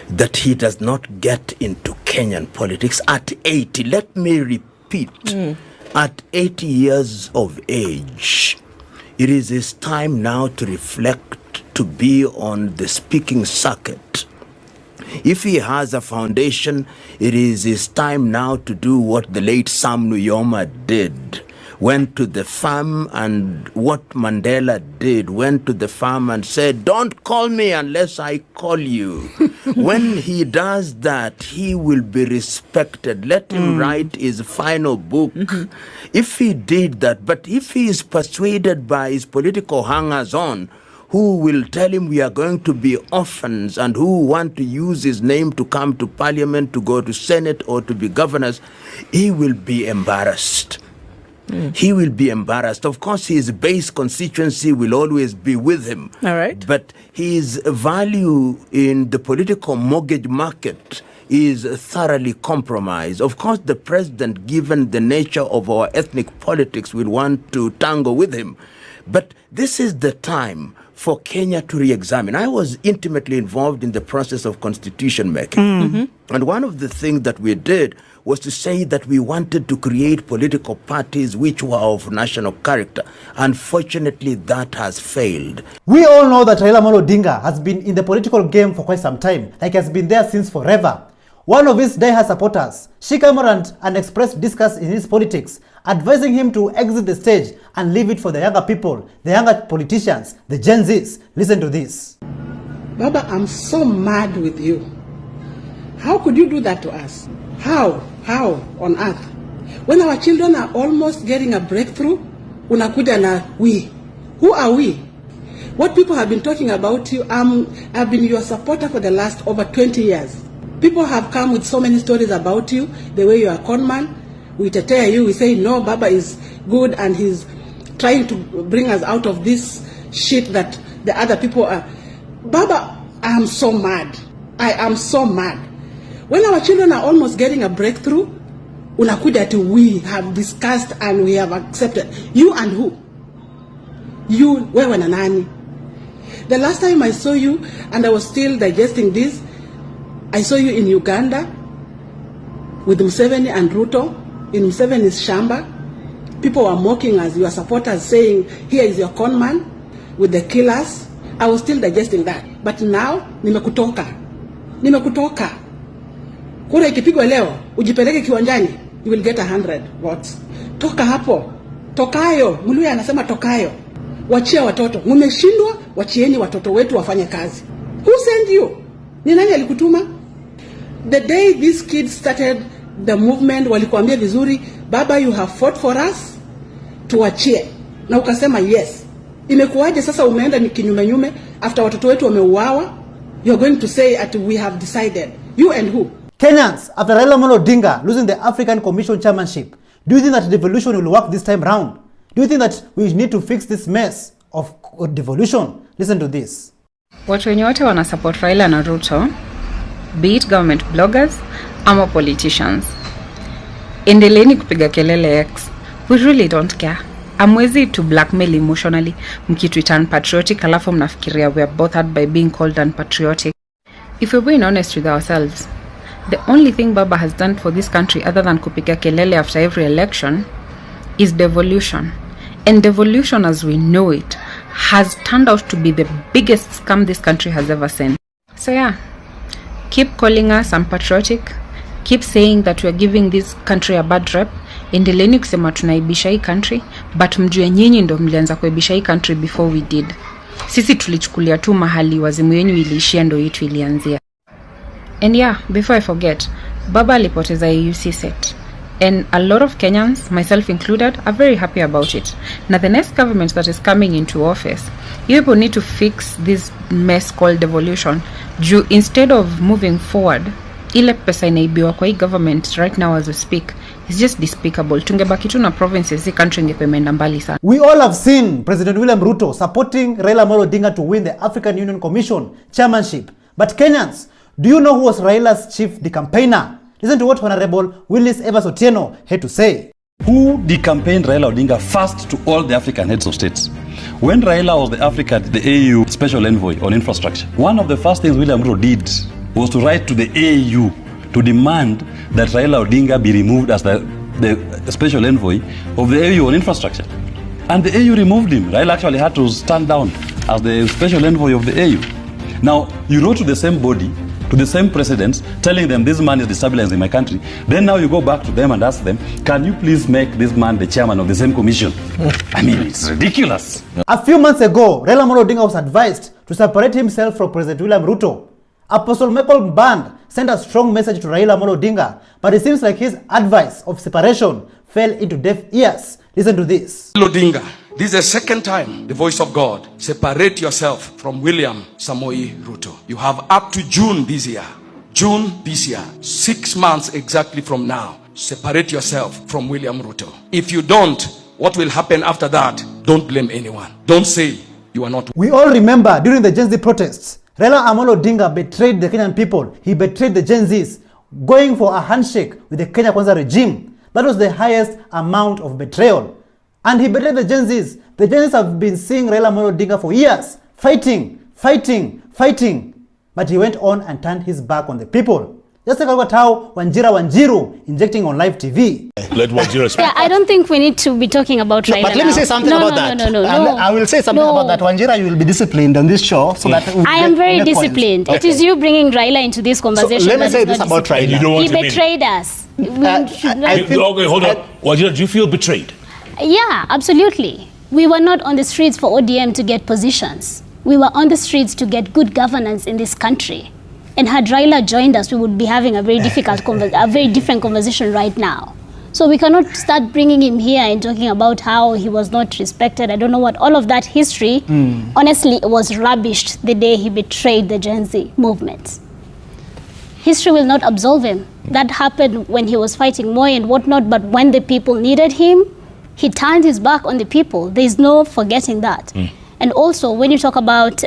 that he does not get into Kenyan politics at 80. Let me repeat, at 80 years of age, it is his time now to reflect, to be on the speaking circuit. If he has a foundation, it is his time now to do what the late Sam Nujoma did. Went to the farm, and what Mandela did, went to the farm and said, don't call me unless I call you. When he does that, he will be respected. Let him write his final book. If he did that, but if he is persuaded by his political hangers-on, who will tell him we are going to be orphans and who want to use his name to come to parliament, to go to Senate or to be governors, he will be embarrassed. He will be embarrassed. Of course, his base constituency will always be with him. All right. But his value in the political mortgage market is thoroughly compromised. Of course, the president, given the nature of our ethnic politics, will want to tangle with him. But this is the time for Kenya to re-examine. I was intimately involved in the process of constitution making. And one of the things that we did was to say that we wanted to create political parties which were of national character. Unfortunately, that has failed. We all know that Raila Amolo Odinga has been in the political game for quite some time, like he has been there since forever. One of his diehard supporters, she came around and expressed disgust in his politics, advising him to exit the stage and leave it for the younger people, the younger politicians, the Gen Zs. Listen to this. Baba, I'm so mad with you. How could you do that to us? How on earth? When our children are almost getting a breakthrough, unakuja na we. Who are we? What people have been talking about you, I've been your supporter for the last over 20 years. People have come with so many stories about you, the way you are a con man. We tetea you, we say no, Baba is good and he's trying to bring us out of this shit that the other people are. Baba, I am so mad. I am so mad. When our children are almost getting a breakthrough, unakuja to we have discussed and we have accepted. You and who? You, wewe na nani? The last time I saw you, and I was still digesting this, I saw you in Uganda with Museveni and Ruto in Museveni's shamba. People were mocking us, your supporters, saying, here is your con man with the killers. I was still digesting that. But now, nimekutoka. Kura ikipigwa leo, ujipeleke kiwanjani, you will get 100 votes. Toka hapo. Tokayo. Muluya anasema tokayo. Wachia watoto. Mumeshindwa, wachieni watoto wetu wafanye kazi. Who sent you? Ni nani alikutuma? The day these kids started the movement, walikuambia vizuri, Baba, you have fought for us, tuachie. Na ukasema yes. Imekuwaje sasa umeenda ni kinyume after watoto wetu wameuawa? You are going to say that we have decided. You and who? Kenyans, after Raila Amolo Odinga losing the African Commission chairmanship, do you think that devolution will work this time round? Do you think that we need to fix this mess of devolution? Listen to this. Watu wenye wote wana support Raila na Ruto, be it government bloggers ama politicians, endeleeni kupiga kelele X. We really don't care. Amwezi to blackmail emotionally, mkitu turn patriotic, alafu mnafikiria we are both hurt by being called unpatriotic. If we're being honest with ourselves, the only thing Baba has done for this country other than kupiga kelele after every election is devolution. And devolution as we know it has turned out to be the biggest scam this country has ever seen. So yeah, keep calling us unpatriotic, keep saying that we are giving this country a bad rep. Endeleeni kusema tunaibisha hii country, but mjue nyinyi ndo mlianza kuibisha hii country before we did. Sisi tulichukulia tu mahali wazimu yenu iliishia ndo yetu ilianzia. And yeah, before I forget, Baba alipoteza AUC set. And a lot of Kenyans, myself included, are very happy about it. Now the next government that is coming into office, you people need to fix this mess called devolution. Instead of moving forward, ile pesa inaibiwa kwa hii government right now as we speak is just despicable. Tungebaki tu na provinces, hii country ingepemenda mbali sana. We all have seen President William Ruto supporting Raila Amolo Odinga to win the African Union Commission chairmanship. But Kenyans, do you know who was Raila's chief campaigner? Listen to what Honorable Willis Evans Otieno had to say. Who decampaigned Raila Odinga first to all the African heads of states? When Raila was the AU Special Envoy on Infrastructure, one of the first things William Ruto did was to write to the AU to demand that Raila Odinga be removed as the Special Envoy of the AU on Infrastructure. And the AU removed him. Raila actually had to stand down as the Special Envoy of the AU. Now, you wrote to the same body, to the same presidents, telling them this man is destabilizing my country. Then now you go back to them and ask them, can you please make this man the chairman of the same commission? I mean, it's ridiculous. A few months ago, Raila Amolo Odinga was advised to separate himself from President William Ruto. Apostle Michael Band sent a strong message to Raila Amolo Odinga, but it seems like his advice of separation fell into deaf ears. Listen to this. Odinga, this is the second time the voice of God. Separate yourself from William Samoei Ruto. You have up to June this year. 6 months exactly from now. Separate yourself from William Ruto. If you don't, what will happen after that? Don't blame anyone. Don't say you are not. We all remember during the Gen Z protests, Raila Amolo Odinga betrayed the Kenyan people. He betrayed the Gen Zs, going for a handshake with the Kenya Kwanza regime. That was the highest amount of betrayal. And he betrayed the Gen Zs. The Gen Zs have been seeing Raila Amolo Odinga for years, fighting, but he went on and turned his back on the people. Just take a look at how Wanjiru injecting on live TV. Let Wanjiru speak. Yeah, I don't think we need to be talking about Raila But let me say something about that. No. I will say something about that. Wanjiru, you will be disciplined on this show so that I am very disciplined. It is you bringing Raila into this conversation. So let me say this about Raila. He betrayed us. Okay, hold on. Wanjiru, do you feel betrayed? Yeah, absolutely. We were not on the streets for ODM to get positions. We were on the streets to get good governance in this country. And had Raila joined us, we would be having a very difficult, a very different conversation right now. So we cannot start bringing him here and talking about how he was not respected. I don't know what, all of that history, honestly, it was rubbished the day he betrayed the Gen Z movement. History will not absolve him. That happened when he was fighting Moi and whatnot, but when the people needed him, he turned his back on the people. There is no forgetting that. And also, when you talk about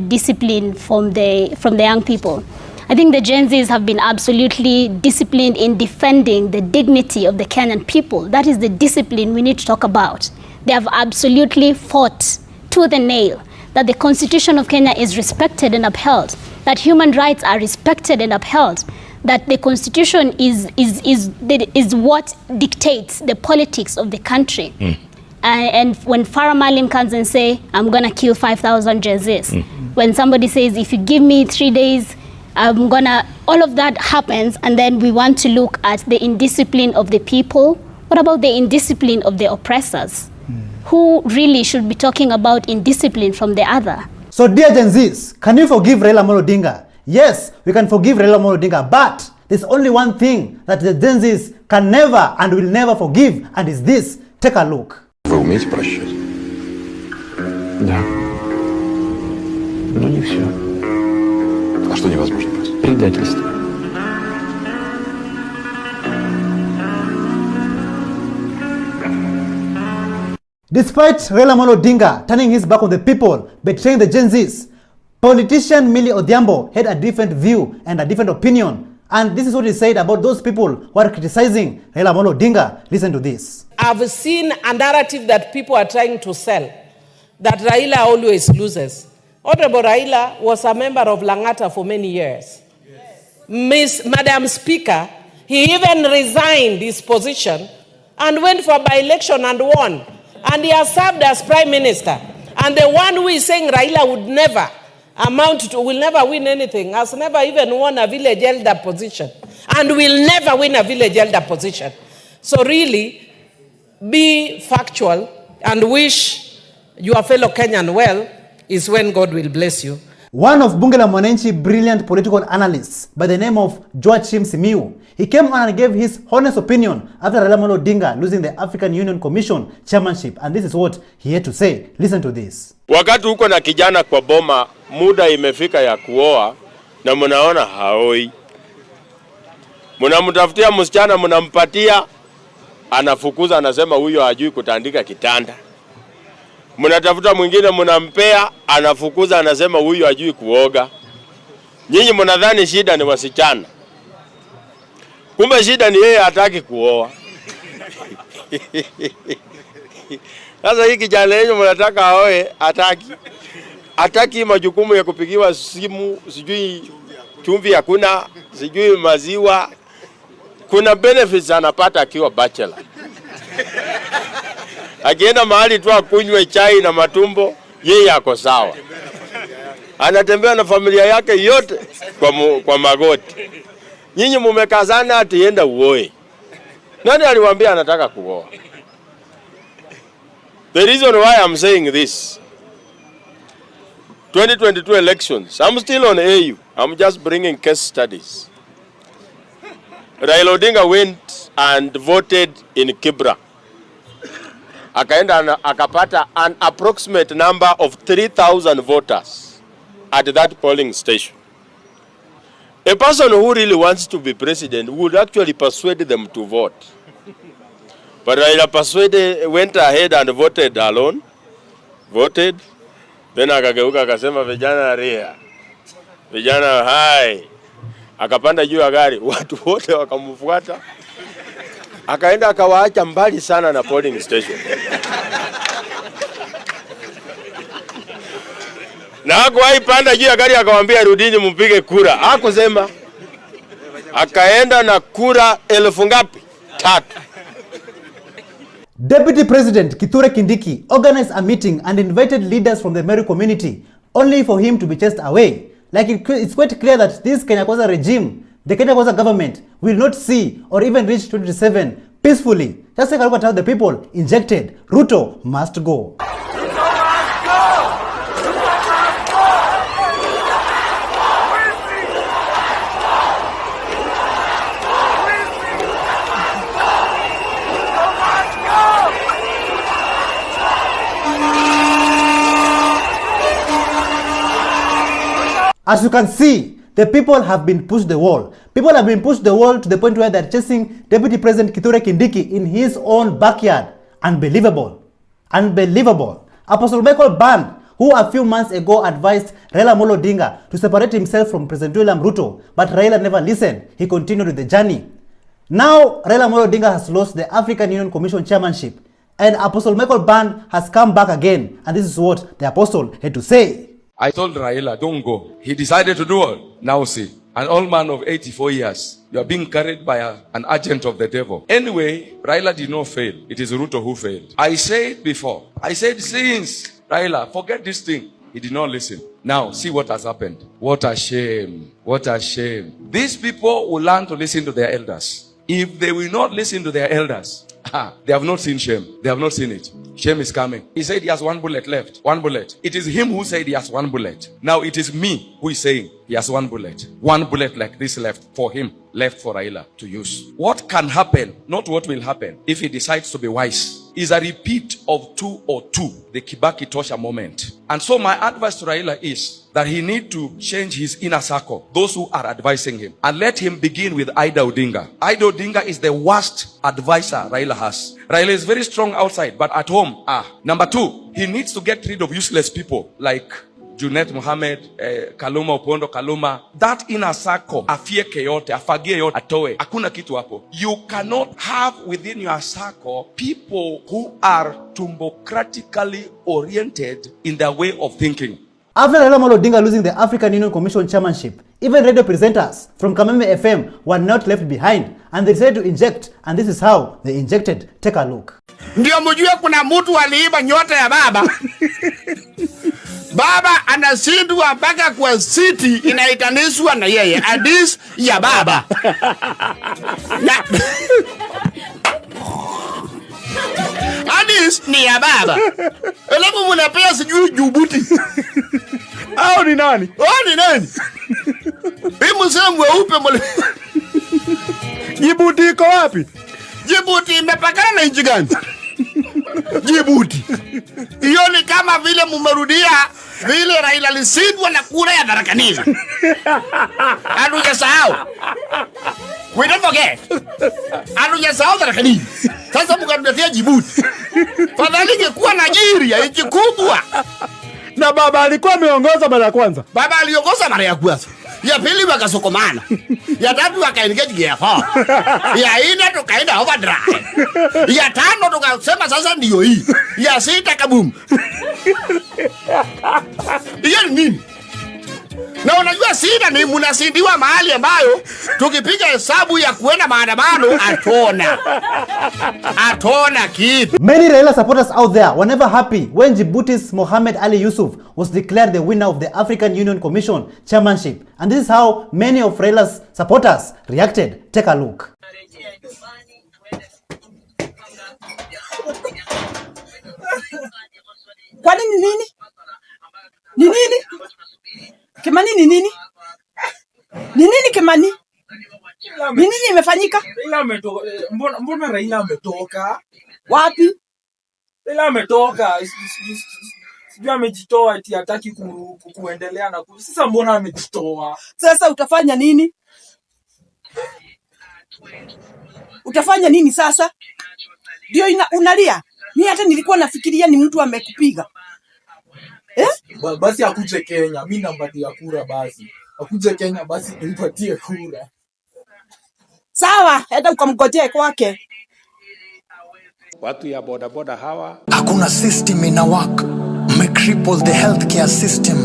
discipline from the young people, I think the Gen Zs have been absolutely disciplined in defending the dignity of the Kenyan people. That is the discipline we need to talk about. They have absolutely fought tooth and nail that the Constitution of Kenya is respected and upheld, that human rights are respected and upheld, that the Constitution is what dictates the politics of the country. And when Farah Malim comes and say, I'm going to kill 5,000 Gen Zs, when somebody says, if you give me 3 days, I'm gonna, all of that happens, and then we want to look at the indiscipline of the people. What about the indiscipline of the oppressors? Who really should be talking about indiscipline from the other? So dear Gen Zs, can you forgive Raila Amolo Odinga? Yes, we can forgive Raila Amolo Odinga, but there's only one thing that the Gen Zs can never and will never forgive, and is this. Take a look. Вы умеете прощать? Да. Но не все. А что невозможно простить? Предательство. Despite Raila Amolo Odinga turning his back on the people, betraying the Gen Zs, politician Millie Odhiambo had a different view and a different opinion. And this is what he said about those people who are criticizing Raila Amolo Odinga. Listen to this. I've seen a narrative that people are trying to sell, that Raila always loses. Honorable Raila was a member of Langata for many years. Madam Speaker, he even resigned his position and went for by-election and won. And he has served as Prime Minister. And the one who is saying Raila would never will never win anything, has never even won a village elder position, and will never win a village elder position. So really, be factual and wish your fellow Kenyan well is when God will bless you. One of Bunge la Mwananchi brilliant political analysts by the name of Joachim Simiu, he came on and gave his honest opinion after Raila Amolo Odinga losing the African Union Commission chairmanship, and this is what he had to say. Listen to this. Wakati uko na kijana kwa boma, muda imefika ya kuoa na mnaona haoi. Mnamtafutia msichana, mnampatia, anafukuza, anasema huyo hajui kutandika kitanda. Mnatafuta mwingine, mnampea, anafukuza, anasema huyo hajui kuoga. Nyinyi mnadhani shida ni wasichana. Kumbe shida ni yeye hataki kuoa. Sasa hii kijana yenu mnataka aoe, hataki majukumu ya kupigiwa simu, sijui chumvi hakuna, sijui maziwa. Kuna benefits anapata akiwa bachelor. Akienda mahali tu akunywe chai na matumbo, yeye ako sawa. Anatembea na familia yake yote kwa magoti. Nyinyi mumekazana atienda uoe. Nani aliwaambia anataka kuoa? The reason why I'm saying this, 2022 elections, I'm still on AU. I'm just bringing case studies. Raila Odinga went and voted in Kibra. Akaenda akapata an approximate number of 3,000 voters at that polling station. A person who really wants to be president would actually persuade them to vote. But Raila went ahead and voted alone. Voted. Then akageuka akasema vijana ria. Vijana hai. Akapanda juu ya gari. Watu wote wakamfuata. Akaenda akawaacha mbali sana na polling station. Na hakuwahi panda juu ya gari akamwambia rudini mpige kura. Hakusema. Akaenda na kura 1000 ngapi? 3. Deputy President Kithure Kindiki organized a meeting and invited leaders from the Meru community only for him to be chased away. Like it's quite clear that this Kenya Kwanza regime, the Kenya Kwanza government, will not see or even reach 2027 peacefully. Just take a look at how the people injected. Ruto must go. As you can see, the people have been pushed the wall. People have been pushed the wall to the point where they're chasing Deputy President Kithure Kindiki in his own backyard. Unbelievable. Unbelievable. Apostle Michael Band, who a few months ago advised Raila Amolo Odinga to separate himself from President William Ruto, but Raila never listened. He continued with the journey. Now, Raila Amolo Odinga has lost the African Union Commission chairmanship, and Apostle Michael Band has come back again, and this is what the apostle had to say. I told Raila, don't go. He decided to do it. Now see, an old man of 84 years, you are being carried by an agent of the devil. Anyway, Raila did not fail. It is Ruto who failed. I said before, I said since, Raila, forget this thing. He did not listen. Now, see what has happened. What a shame. What a shame. These people will learn to listen to their elders. If they will not listen to their elders, they have not seen shame. They have not seen it. Shame is coming. He said he has 1 bullet left. 1 bullet. It is him who said he has 1 bullet. Now it is me who is saying he has 1 bullet. 1 bullet like this left for him, left for Raila to use. What can happen, not what will happen, if he decides to be wise, is a repeat of 202, the Kibaki Tosha moment. And so my advice to Raila is that he need to change his inner circle, those who are advising him, and let him begin with Ida Odinga. Ida Odinga is the worst advisor Raila has. Raila is very strong outside, but at home, Number 2, he needs to get rid of useless people like Junet Mohammed, Kaluma Opondo Kaluma. That inner circle, afieke yote, afagie yote, atoe. Hakuna kitu hapo. You cannot have within your circle people who are tumbocratically oriented in their way of thinking. After Raila Amolo Odinga losing the African Union Commission chairmanship, even radio presenters from Kameme FM were not left behind, and they decided to inject, and this is how they injected. Take a look. Ndio mjue kuna mtu aliiba nyota ya baba. Baba anashindwa mpaka kwa city inaitanishwa na yeye. Hadis ya baba. Hadis ni ya baba. Alafu mnapea sijui Djibouti. Hao ni nani? Hao ni nani? Bimu semu weupe mole. Djibouti iko wapi? Djibouti imepakana na nchi gani? Djibouti. Hiyo ni kama vile mumerudia vile Raila alishindwa na kura ya Tharaka-Nithi. Hatujasahau. We don't forget. Hatujasahau Tharaka-Nithi. Sasa mkatuletea Djibouti. Fadhali ingekuwa Nigeria, nchi kubwa. Na baba alikuwa ameongoza mara ya kwanza. Baba aliongoza mara ya kwanza. Ya pili wakasokomana. Ya tatu wakaengage gear 4. Ya nne tukaenda overdrive. Ya tano tukasema sasa ndio hii. Ya sita kabum. Hiyo ni nini? Na unajua sida ni mnasindiwa mahali ambayo tukipiga hesabu ya kuenda maandamano atona kitu. Many Raila supporters out there were never happy when Djibouti's Mohamed Ali Yusuf was declared the winner of the African Union Commission chairmanship. And this is how many of Raila's supporters reacted. Take a look. Kwa nini? Ni nini? Kimani ni nini? Ni nini Kimani? Ni nini imefanyika? Raila ametoka. Mbona Raila ametoka? Wapi? Raila ametoka. Sijui amejitoa eti hataki kuendelea na sasa mbona amejitoa? Sasa utafanya nini? Utafanya nini sasa? Ndio unalia? Mimi hata nilikuwa nafikiria ni mtu amekupiga. Basi akuje Kenya, mimi nampatia kura basi. Akuje Kenya basi nimpatie kura. Sawa, hata ukamgojea kwake. Watu ya bodaboda hawa. Hakuna system ina work. Cripple the healthcare system.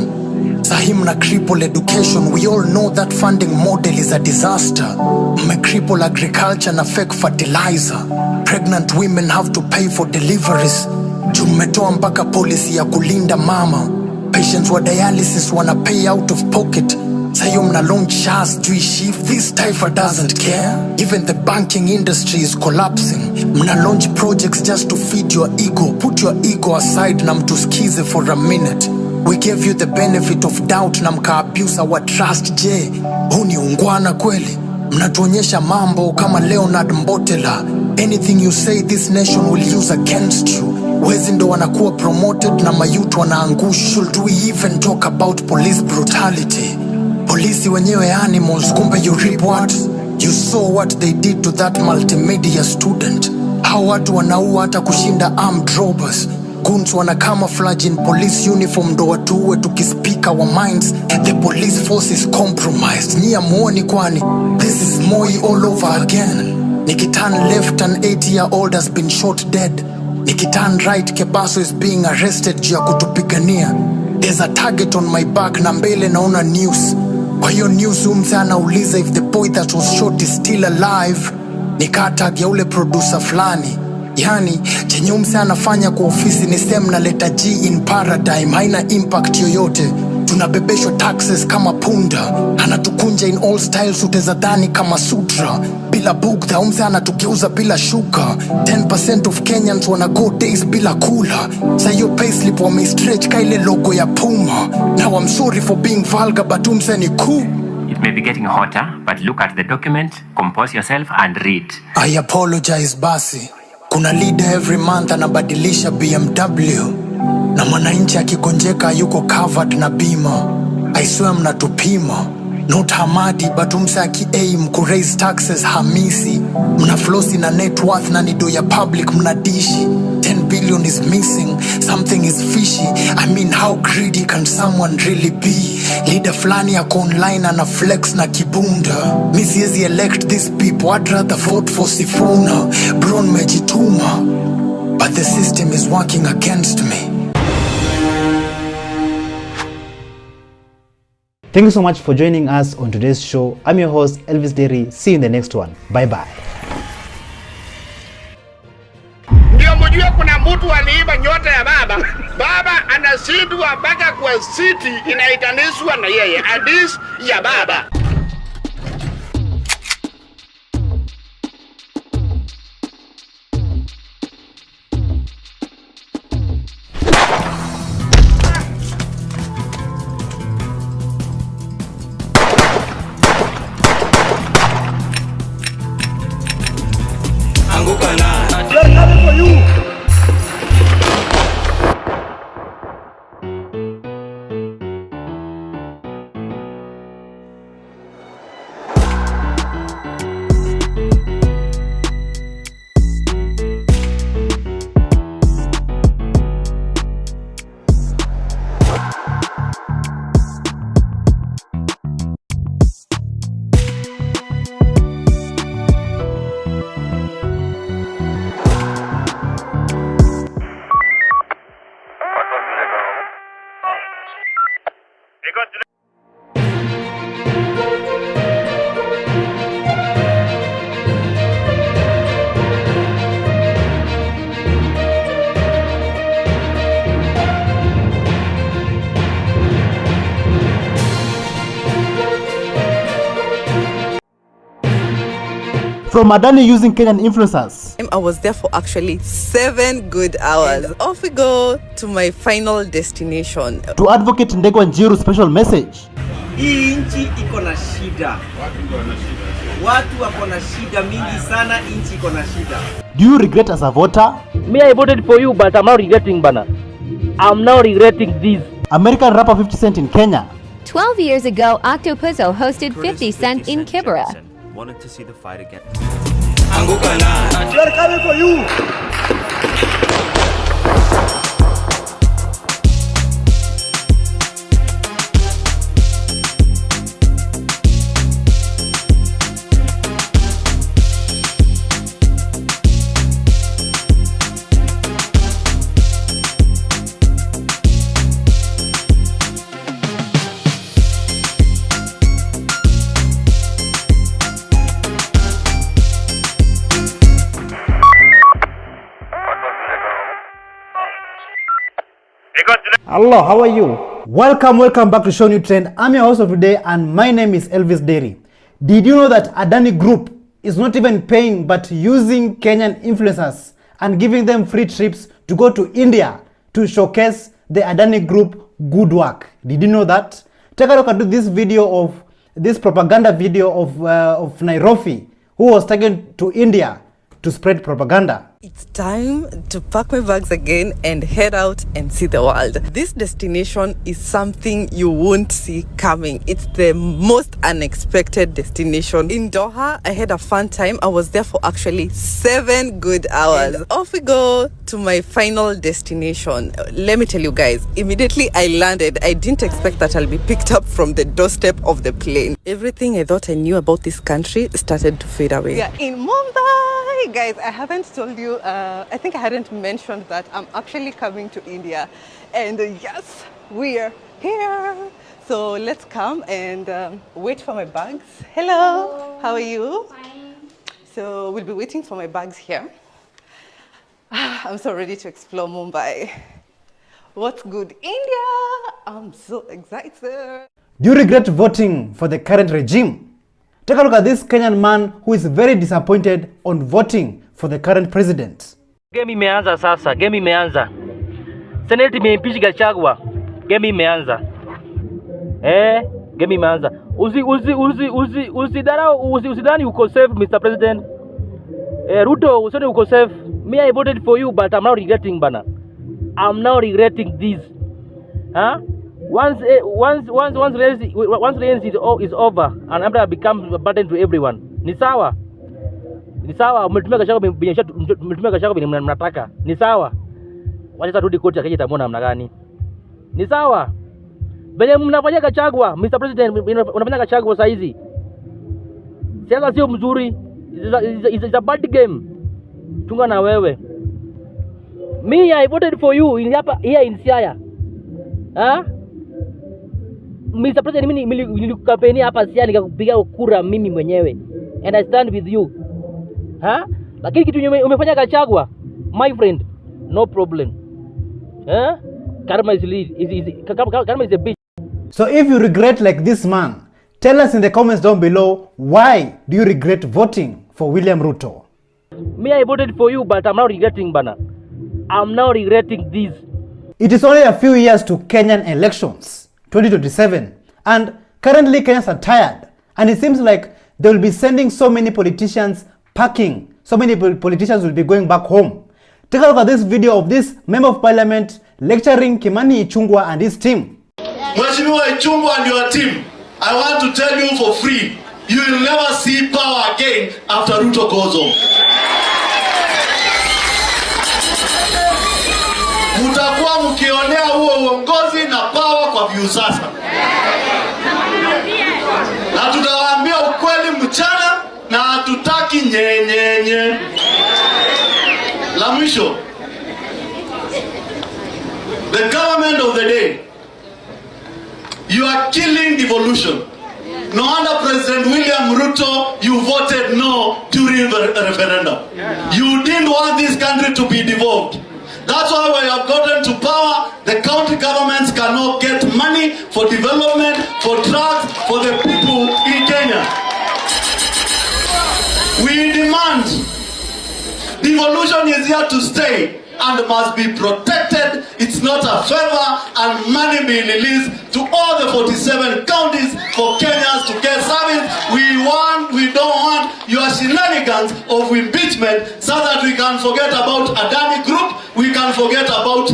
Sahi mna cripple education. We all know that funding model is a disaster. Mme cripple agriculture na fake fertilizer. Pregnant women have to pay for deliveries. Tumetoa mpaka policy ya kulinda mama. Patients wa dialysis wanna pay out of pocket. Sayo mna launch shares juu shift. This Taifa doesn't care. Even the banking industry is collapsing. Mna launch projects just to feed your ego. Put your ego aside na mtuskize for a minute. We gave you the benefit of doubt na mka abuse our trust. Je, huu ni ungwana kweli? Mnatuonyesha mambo kama Leonard Mbotela. Anything you say this nation will use against you. Wezi ndo wanakuwa promoted na mayutu wanaangush. Should we even talk about police brutality? Polisi wenyewe animals, kumbe you reap what? You saw what they did to that multimedia student. Hao watu wanaua hata kushinda armed robbers. Goons wana camouflage in police uniform ndo watuwe tukispeak our minds. The police force is compromised. Nyia muoni kwani? This is Moi all over again. Nikiturn left, an 8-year-old has been shot dead. Nikiturn right, Kebaso is being arrested juu ya kutupigania. There's a target on my back na mbele naona news. Kwa hiyo news umse anauliza if the boy that was shot is still alive. Nikatag ya ule producer flani. Yani, chenye umse anafanya kwa ofisi ni same na letter G in paradigm. Haina impact yoyote. Tunabebeshwa taxes kama punda. Anatukunja in all styles uteza dhani kama sutra. Bila bugdha umse anatugeuza bila shuka. 10% of Kenyans wanna go days bila kula. Sayo payslip wame-stretch ka ile logo ya Puma. Now I'm sorry for being vulgar but umse ni cool. It may be getting hotter, but look at the document, compose yourself and read. I apologize basi. Kuna leader every month anabadilisha BMW. Na mwananchi akigonjeka yuko covered na bima. I swear mnatupima. Not Hamadi but umse aki-aim ku-raise taxes Hamisi. Mna flosi na net worth na nido ya public mnadishi. 10 billion is missing, something is fishy. I mean, how greedy can someone really be? Leader flani yako online ana flex na kibunda. Mi siezi elect these people, I'd rather vote for Sifuna. Bron mejituma, but the system is working against me. Thank you so much for joining us on today's show. I'm your host, Elvis Derry. See you in the next one. Bye-bye. Ndio mjue kuna mtu aliiba nyota ya baba. Baba anashindwa mpaka kwa city inaitanishwa na yeye. Hadisi ya baba. They're coming for you. From Adani using Kenyan influencers. I was there for actually 7 good hours. And off we go to my final destination. To advocate Ndegwa Njiru's special message. Hii nchi iko na shida. Watu wako na shida mingi sana, nchi iko na shida. Do you regret as a voter? Me, I voted for you, but I'm now regretting, Bana. I'm now regretting this. American rapper 50 Cent in Kenya. 12 years ago, Octopuzzo hosted 50 Cent in Kibera. Wanted to see the fight again. They're coming for you. Hello, how are you? Welcome back to ShowNewTrend. I'm your host of today and my name is Elvis Derry. Did you know that Adani Group is not even paying but using Kenyan influencers and giving them free trips to go to India to showcase the Adani Group good work? Did you know that? Take a look at this video of this propaganda video of Nairobi, who was taken to India to spread propaganda. It's time to pack my bags again and head out and see the world. This destination is something you won't see coming. It's the most unexpected destination. In Doha, I had a fun time. I was there for actually 7 good hours. And off we go to my final destination. Let me tell you guys, immediately I landed, I didn't expect that I'll be picked up from the doorstep of the plane. Everything I thought I knew about this country started to fade away. Yeah, in Mumbai. Guys, I haven't told you, I think I hadn't mentioned that I'm actually coming to India, and yes, we're here. So let's come and wait for my bags. Hello, how are you? Fine. So we'll be waiting for my bags here. I'm so ready to explore Mumbai. What's good, India? I'm so excited. Do you regret voting for the current regime? Take a look at this Kenyan man who is very disappointed on voting for the current president. Game imeanza sasa, game imeanza. Senate imeimpeach Gachagua. Game imeanza. Game imeanza. Usidhani uko safe, Mr. President. Ruto, usidhani uko safe. Me, I voted for you, but I'm now regretting, bana. I'm now regretting this. Huh? Once rains is over and Amra becomes a burden to everyone. Ni sawa. Ni sawa, umetumia Gachagua vile mnataka. Ni sawa. Wacha turudi koti akaje tamona namna gani. Ni sawa. Venye mnafanya Gachagua, Mr. President, unafanya Gachagua saa hizi. Siasa sio mzuri. It's a bad game. Chunga na wewe. Me, I voted for you here in Siaya. Huh? Mr. President, mimi nilikukampeni hapa Siaya nikakupiga kura mimi mwenyewe. And I stand with you. Huh? Lakini kitu umefanya Gachagua, my friend, no problem. Huh? Karma is a bitch. So if you regret like this man, tell us in the comments down below, why do you regret voting for William Ruto? Me, I voted for you, but I'm now regretting, bana. I'm now regretting this. It is only a few years to Kenyan elections, 2027, and currently Kenyans are tired, and it seems like they will be sending so many politicians packing, so many politicians will be going back home. Take a look at this video of this member of parliament lecturing Kimani Ichung'wah and his team. Mheshimiwa Ichung'wah and your team, I want to tell you for free, you will never see power again after Ruto goes home. Mutakuwa mkionea huo uongozi na power kwa view sasa. Na tutawaambia ukweli mchana na hatutaki nyenyenye. La mwisho, the government of the day, you are killing devolution. No wonder President William Ruto, you voted no during the referendum. You didn't want this country to be devolved. That's why when you have gotten to power, the county governments cannot get money for development, for drugs, for the people in Kenya. We demand devolution is here to stay and must be protected. It's not a favor, and money being released to all the 47 counties for Kenyans to get service. We don't want your shenanigans of impeachment so that we can forget about Adani Group. We can forget about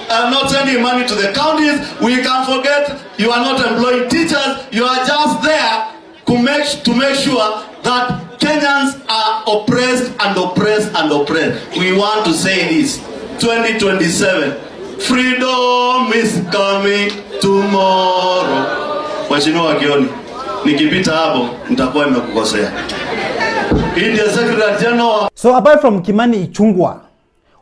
not sending money to the counties. We can forget you are not employing teachers. You are just there to make sure that Kenyans are oppressed and oppressed and oppressed. We want to say this. 2027. Freedom is coming tomorrow. Mheshimiwa Kioni, nikipita hapo nitakuwa nimekukosea. India Secretary General. So apart from Kimani Ichung'wah,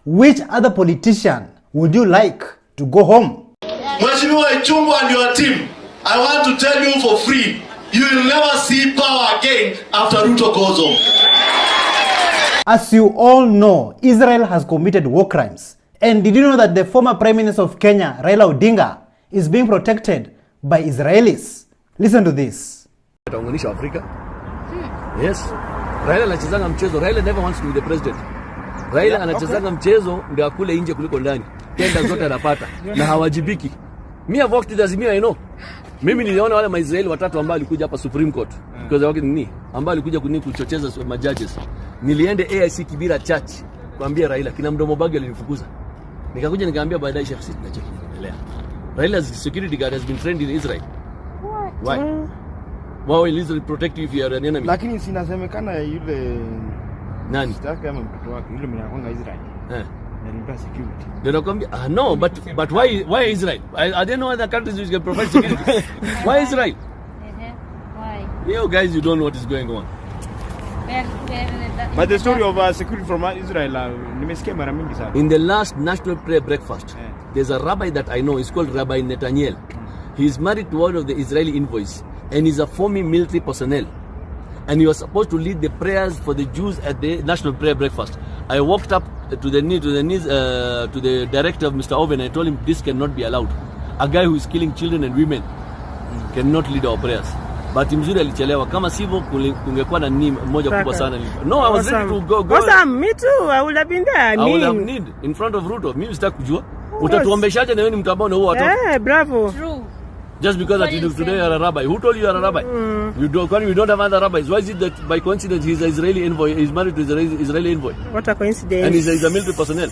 which other politician would you like to go home? Mheshimiwa Ichung'wah and your team, I want to tell you for free, you will never see power again after Ruto goes home. As you all know, Israel has committed war crimes And did you know that the former Prime Minister of Kenya, Raila Odinga, is being protected by Israelis? Listen to this. Africa. Yes. Raila anachezanga mchezo. Raila never wants to be the president. Raila anachezanga mchezo ndio akule nje kuliko ndani. Tenda zote anapata na hawajibiki. Mimi have worked as I know. Mimi niliona wale Maisraeli watatu ambao walikuja hapa Supreme Court. Because wake nini? Ambao walikuja kuchocheza majudges. Niliende AIC Kibira Church kuambia Raila kina mdomo bagi alinifukuza. Nikakuja nikaambia baadaye Sheikh Sisi na cheki endelea. Raila's security guard has been trained in Israel. Why? Why will Israel protect you if you are an enemy? Lakini sinasemekana yule nani? Sitaki kama mtoto wake yule mwenye anakuanga Israel. Ndio security. Ndio nakwambia no, but why Israel? I don't know other countries which can provide security. Why Israel? Why? You guys, you don't know what is going on. But the story of security from Israel, nimesikia mara mingi sana. In the last national prayer breakfast, there's a rabbi that I know. He's called Rabbi Netanyahu. He's married to one of the Israeli envoys, and he's a former military personnel. And he was supposed to lead the prayers for the Jews at the national prayer breakfast. I walked up to the director of Mr. Oven and I told him this cannot be allowed. A guy who is killing children and women cannot lead our prayers. But mzuri alichelewa. Kama sivyo kungekuwa na nini moja kubwa sana. No, I was ready to go. Awesome, me too. I would have been there. I would have need in front of Ruto. Mimi sitaki kujua. Utatuombeshaje na wewe ni mtu ambao huo watu? Bravo. True. Just because that you today are a rabbi. Who told you are a rabbi? We don't have other rabbis. Why is it that by coincidence he's an Israeli envoy? He's married to an Israeli envoy. What a coincidence. And he's a military personnel.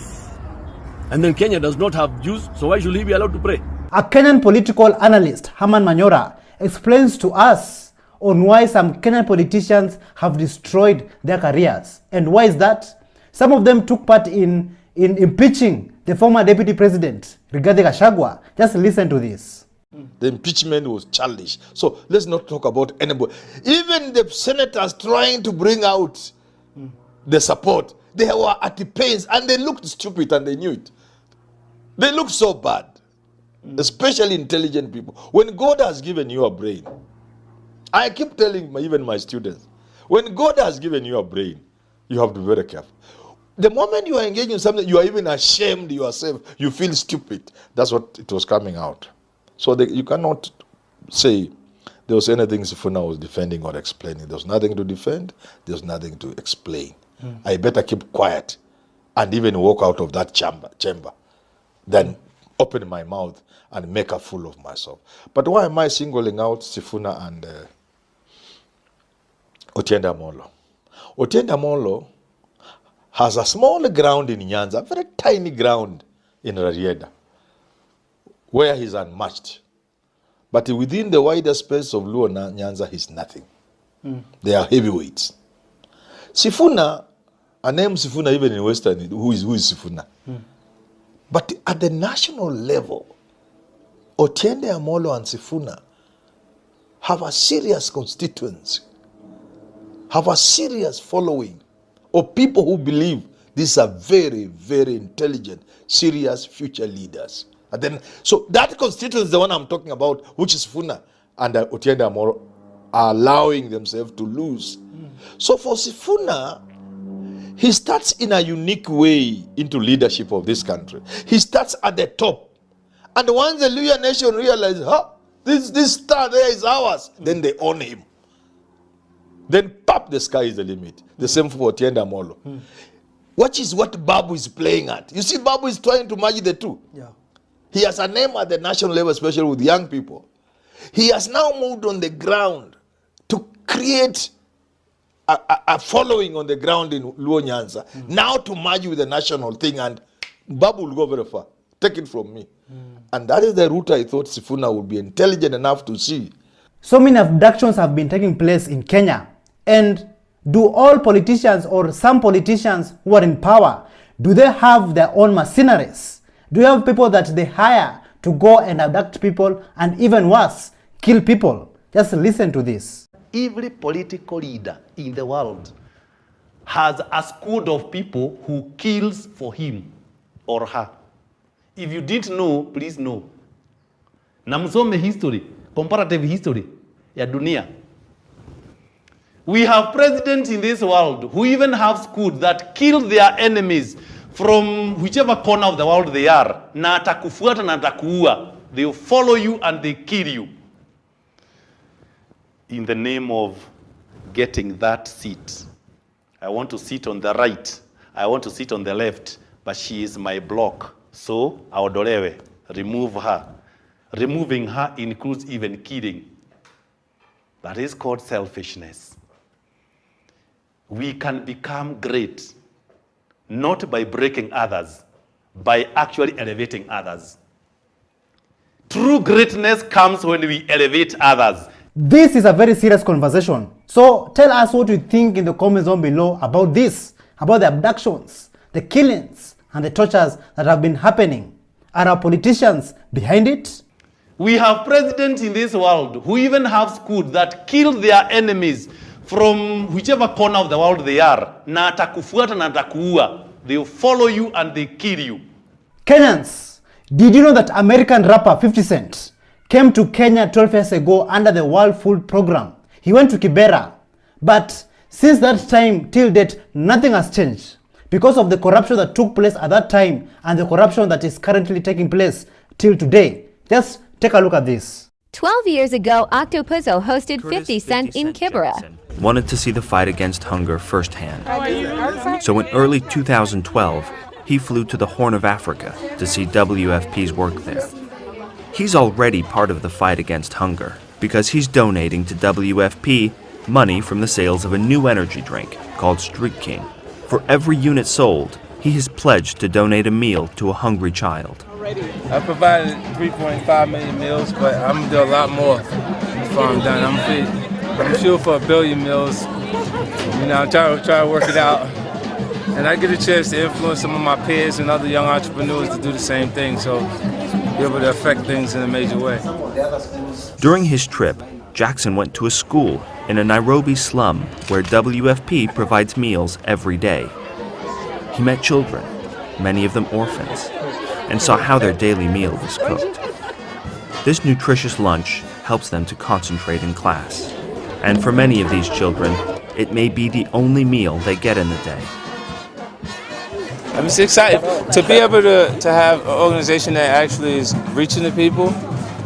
And then Kenya does not have Jews, so why should he be allowed to pray? A Kenyan political analyst, Herman Manyora, explains to us on why some Kenyan politicians have destroyed their careers. And why is that? Some of them took part in impeaching the former deputy president, Rigathi Gachagua. Just listen to this. The impeachment was childish. So let's not talk about anybody. Even the senators trying to bring out the support, they were at the pains and they looked stupid and they knew it. They looked so bad, especially intelligent people. When God has given you a brain, I keep telling even my students, when God has given you a brain, you have to be very careful. The moment you are engaging in something, you are even ashamed yourself, you feel stupid. That's what it was coming out. So you cannot say there was anything Sifuna was defending or explaining. There was nothing to defend. There was nothing to explain. I better keep quiet and even walk out of that chamber than open my mouth and make a fool of myself. But why am I singling out Sifuna and Otiende Amolo? Otiende Amolo has a small ground in Nyanza, very tiny ground in Rarieda, where he's unmatched. But within the wider space of Luo Nyanza, he's nothing. They are heavyweights. Sifuna, a name Sifuna even in Western, who is Sifuna? But at the national level, Otiende Amolo and Sifuna have a serious constituency, have a serious following of people who believe these are very, very intelligent, serious future leaders. And then, so that constituency is the one I'm talking about, which is Sifuna and Otiende Amolo are allowing themselves to lose. So for Sifuna, he starts in a unique way into leadership of this country. He starts at the top. And once the Luya nation realizes, this star there is ours, then they own him. Then pop, the sky is the limit. The same for Otiende Amolo. Which is what Babu is playing at. You see, Babu is trying to merge the two. Yeah. He has a name at the national level, especially with young people. He has now moved on the ground to create a following on the ground in Luo Nyanza. Now to merge with the national thing, and Babu will go very far. Take it from me. And that is the route I thought Sifuna would be intelligent enough to see. So many abductions have been taking place in Kenya. And do all politicians or some politicians who are in power, do they have their own mercenaries? Do you have people that they hire to go and abduct people and even worse, kill people? Just listen to this. Every political leader in the world has a squad of people who kills for him or her. If you didn't know, please know. Na msome history, comparative history ya dunia. We have presidents in this world who even have squad that kill their enemies from whichever corner of the world they are, na atakufuata na atakuua. They will follow you and they kill you. In the name of getting that seat. I want to sit on the right. I want to sit on the left. But she is my block. So, aodolewe. Remove her. Removing her includes even killing. That is called selfishness. We can become great, not by breaking others, by actually elevating others. True greatness comes when we elevate others. This is a very serious conversation. So tell us what you think in the comments down below about this, about the abductions, the killings, and the tortures that have been happening. Are our politicians behind it? We have presidents in this world who even have schools that kill their enemies from whichever corner of the world they are. Na atakufuata na atakuua. They will follow you and they kill you. Kenyans, did you know that American rapper 50 Cent came to Kenya 12 years ago under the World Food Program? He went to Kibera. But since that time till date, nothing has changed. Because of the corruption that took place at that time and the corruption that is currently taking place till today. Just take a look at this. 12 years ago, Octopuzzo hosted 50 Cent in Kibera. Wanted to see the fight against hunger firsthand. So in early 2012, he flew to the Horn of Africa to see WFP's work there. He's already part of the fight against hunger because he's donating to WFP money from the sales of a new energy drink called Street King. For every unit sold, he has pledged to donate a meal to a hungry child. I provided 3.5 million meals, but I'm gonna do a lot more before I'm done. I'm shooting for 1 billion meals. You know, I'm trying to work it out. And I get a chance to influence some of my peers and other young entrepreneurs to do the same thing, so be able to affect things in a major way. During his trip, Jackson went to a school in a Nairobi slum where WFP provides meals every day. He met children, many of them orphans, and saw how their daily meal was cooked. This nutritious lunch helps them to concentrate in class. And for many of these children, it may be the only meal they get in the day. I'm just excited to be able to have an organization that actually is reaching the people.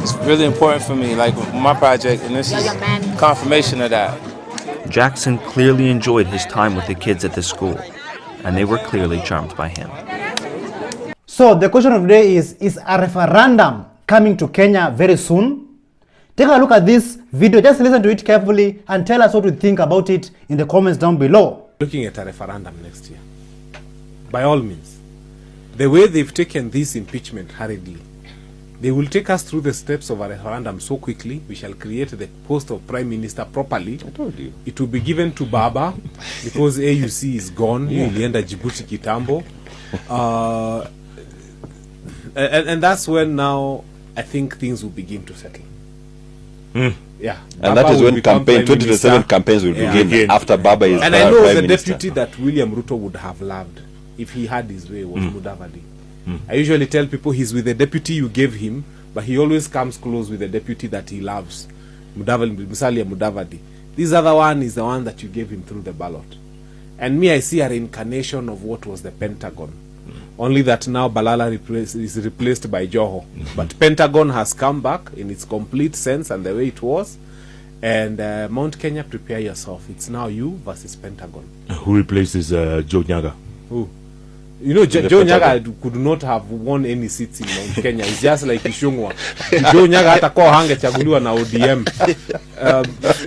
It's really important for me, like my project, and this is confirmation of that. Jackson clearly enjoyed his time with the kids at the school, and they were clearly charmed by him. So the question of the day is a referendum coming to Kenya very soon? Take a look at this video, just listen to it carefully and tell us what you think about it in the comments down below. Looking at a referendum next year, by all means. The way they've taken this impeachment hurriedly, they will take us through the steps of a referendum so quickly, we shall create the post of Prime Minister properly. I told you. It will be given to Baba because AUC is gone. Yeah. Ilienda Djibouti kitambo. And that's when now I think things will begin to settle. Yeah. And Baba that is will when become campaign Prime 2027 Minister. campaigns will begin after Baba is And I know Prime the Minister. deputy that William Ruto would have loved if he had his way was Mm. Mudavadi. I usually tell people he's with the deputy you gave him, but he always comes close with the deputy that he loves. Musalia Mudavadi. This other one is the one that you gave him through the ballot. And me, I see a reincarnation of what was the Pentagon. Only that now Balala is replaced by Joho. But Pentagon has come back in its complete sense and the way it was. And Mount Kenya, prepare yourself. It's now you versus Pentagon. Who replaces Joe Nyaga? Who? You know, The Joe Nyaga Pentagon. could not have won any seats in Mount Kenya. It's just like Ishungwa. Joe Nyaga hatakuwa hangechaguliwa na ODM.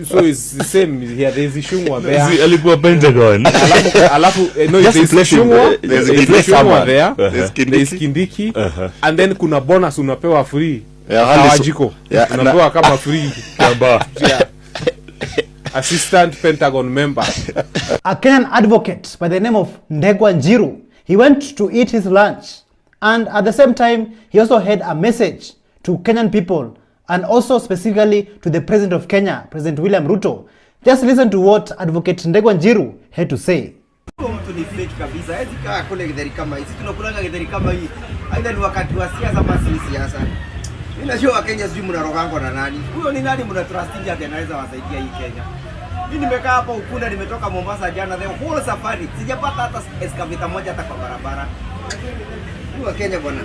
So it's the same here. There's Ishungwa there. Alikuwa Pentagon. No, Just there's replace him. Ishungwa. There's There's replace Ishungwa someone. there. There's There's Kindiki. Kindiki. And then kuna bonus unapewa free. Yeah, Hawajiko. yeah, Unapewa kama free. Yeah. Assistant Pentagon member. A Kenyan advocate by the name of Ndegwa Njiru, he went to eat his lunch, and at the same time he also had a message to Kenyan people and also specifically to the President of Kenya, President William Ruto. Just listen to what Advocate Ndegwa Njiru had to say. Mtu ni fake kabisa. Hawezi kaa kule githeri kama hii. Sisi tunakulanga githeri kama hii. Aidha ni wakati wa siasa ama si siasa. Mimi najua Wakenya sijui mnarogangwa na nani. Huyo ni nani mnatrustingi ati anaweza wasaidia hii Kenya? Mimi nimekaa hapa Ukunda, nimetoka Mombasa jana, the whole safari sijapata hata excavator moja hata kwa barabara. Wa Kenya bwana.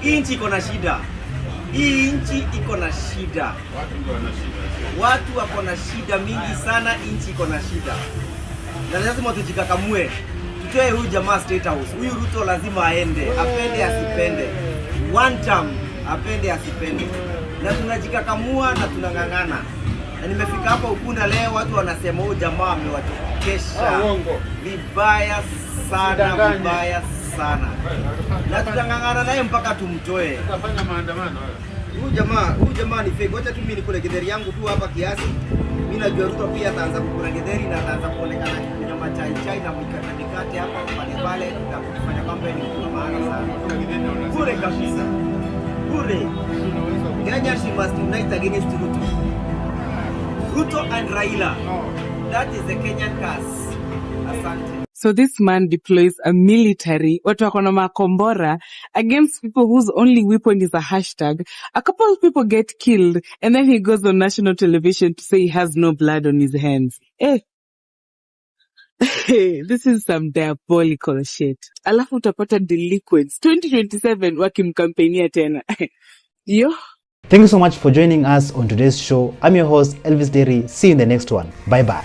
Hii nchi iko na shida. Hii nchi iko na shida. Watu wako na shida mingi sana, nchi iko na shida. Na lazima tujikakamue. Tutoe huyu jamaa State House. Huyu Ruto lazima aende, apende asipende. One term, apende asipende. Na tunajikakamua na tunang'ang'ana. Na nimefika hapa Ukunda leo, watu wanasema huyu jamaa amewachokesha vibaya sana, vibaya sana. Na tutang'ang'ana naye mpaka tumtoe. Tutafanya maandamano. Huyu jamaa ni fake. Wacha tu mimi nikule githeri yangu tu hapa kiasi. Mimi najua Ruto pia ataanza kukula githeri na ataanza kuonekana kunywa machai na mikate hapa pale na kufanya kampeni kwa maana sana. Bure kabisa. Bure. Kenya she must unite against Ruto. Ruto and Raila. That is the Kenyan curse. Asante. So this man deploys a military, watu wako na makombora, against people whose only weapon is a hashtag. A couple of people get killed, and then he goes on national television to say he has no blood on his hands. This is some diabolical shit. Alafu utapata delinquents 2027 wakimkampenia tena. Yo. Thank you so much for joining us on today's show. I'm your host, Elvis Derry. See you in the next one. Bye-bye.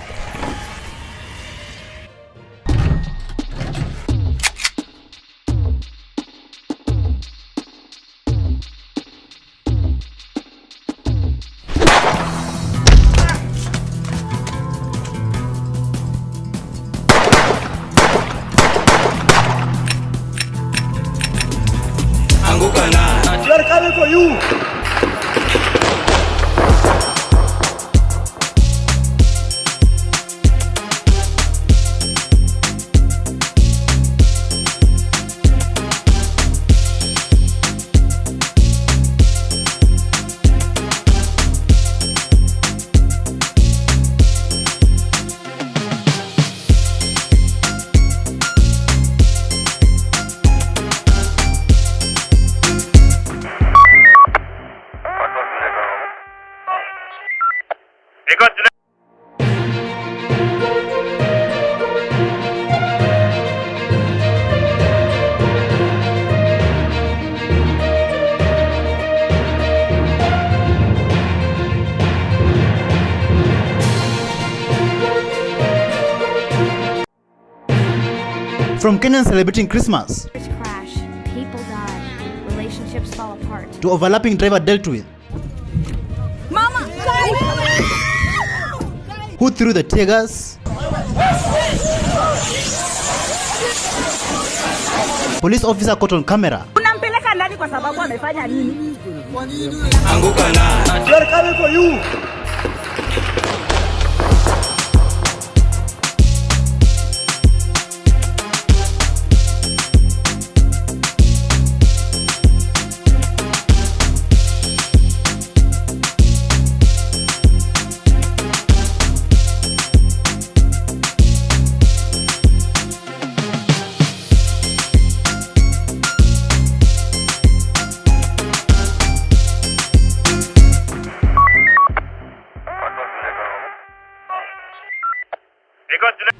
We are coming for you. From Kenyans celebrating Christmas Crash, people die, relationships fall apart. to overlapping driver dealt with, Mama, who threw the tear gas, police officer caught on camera, unampeleka ndani kwa sababu amefanya nini? Anguka na. We are coming for you.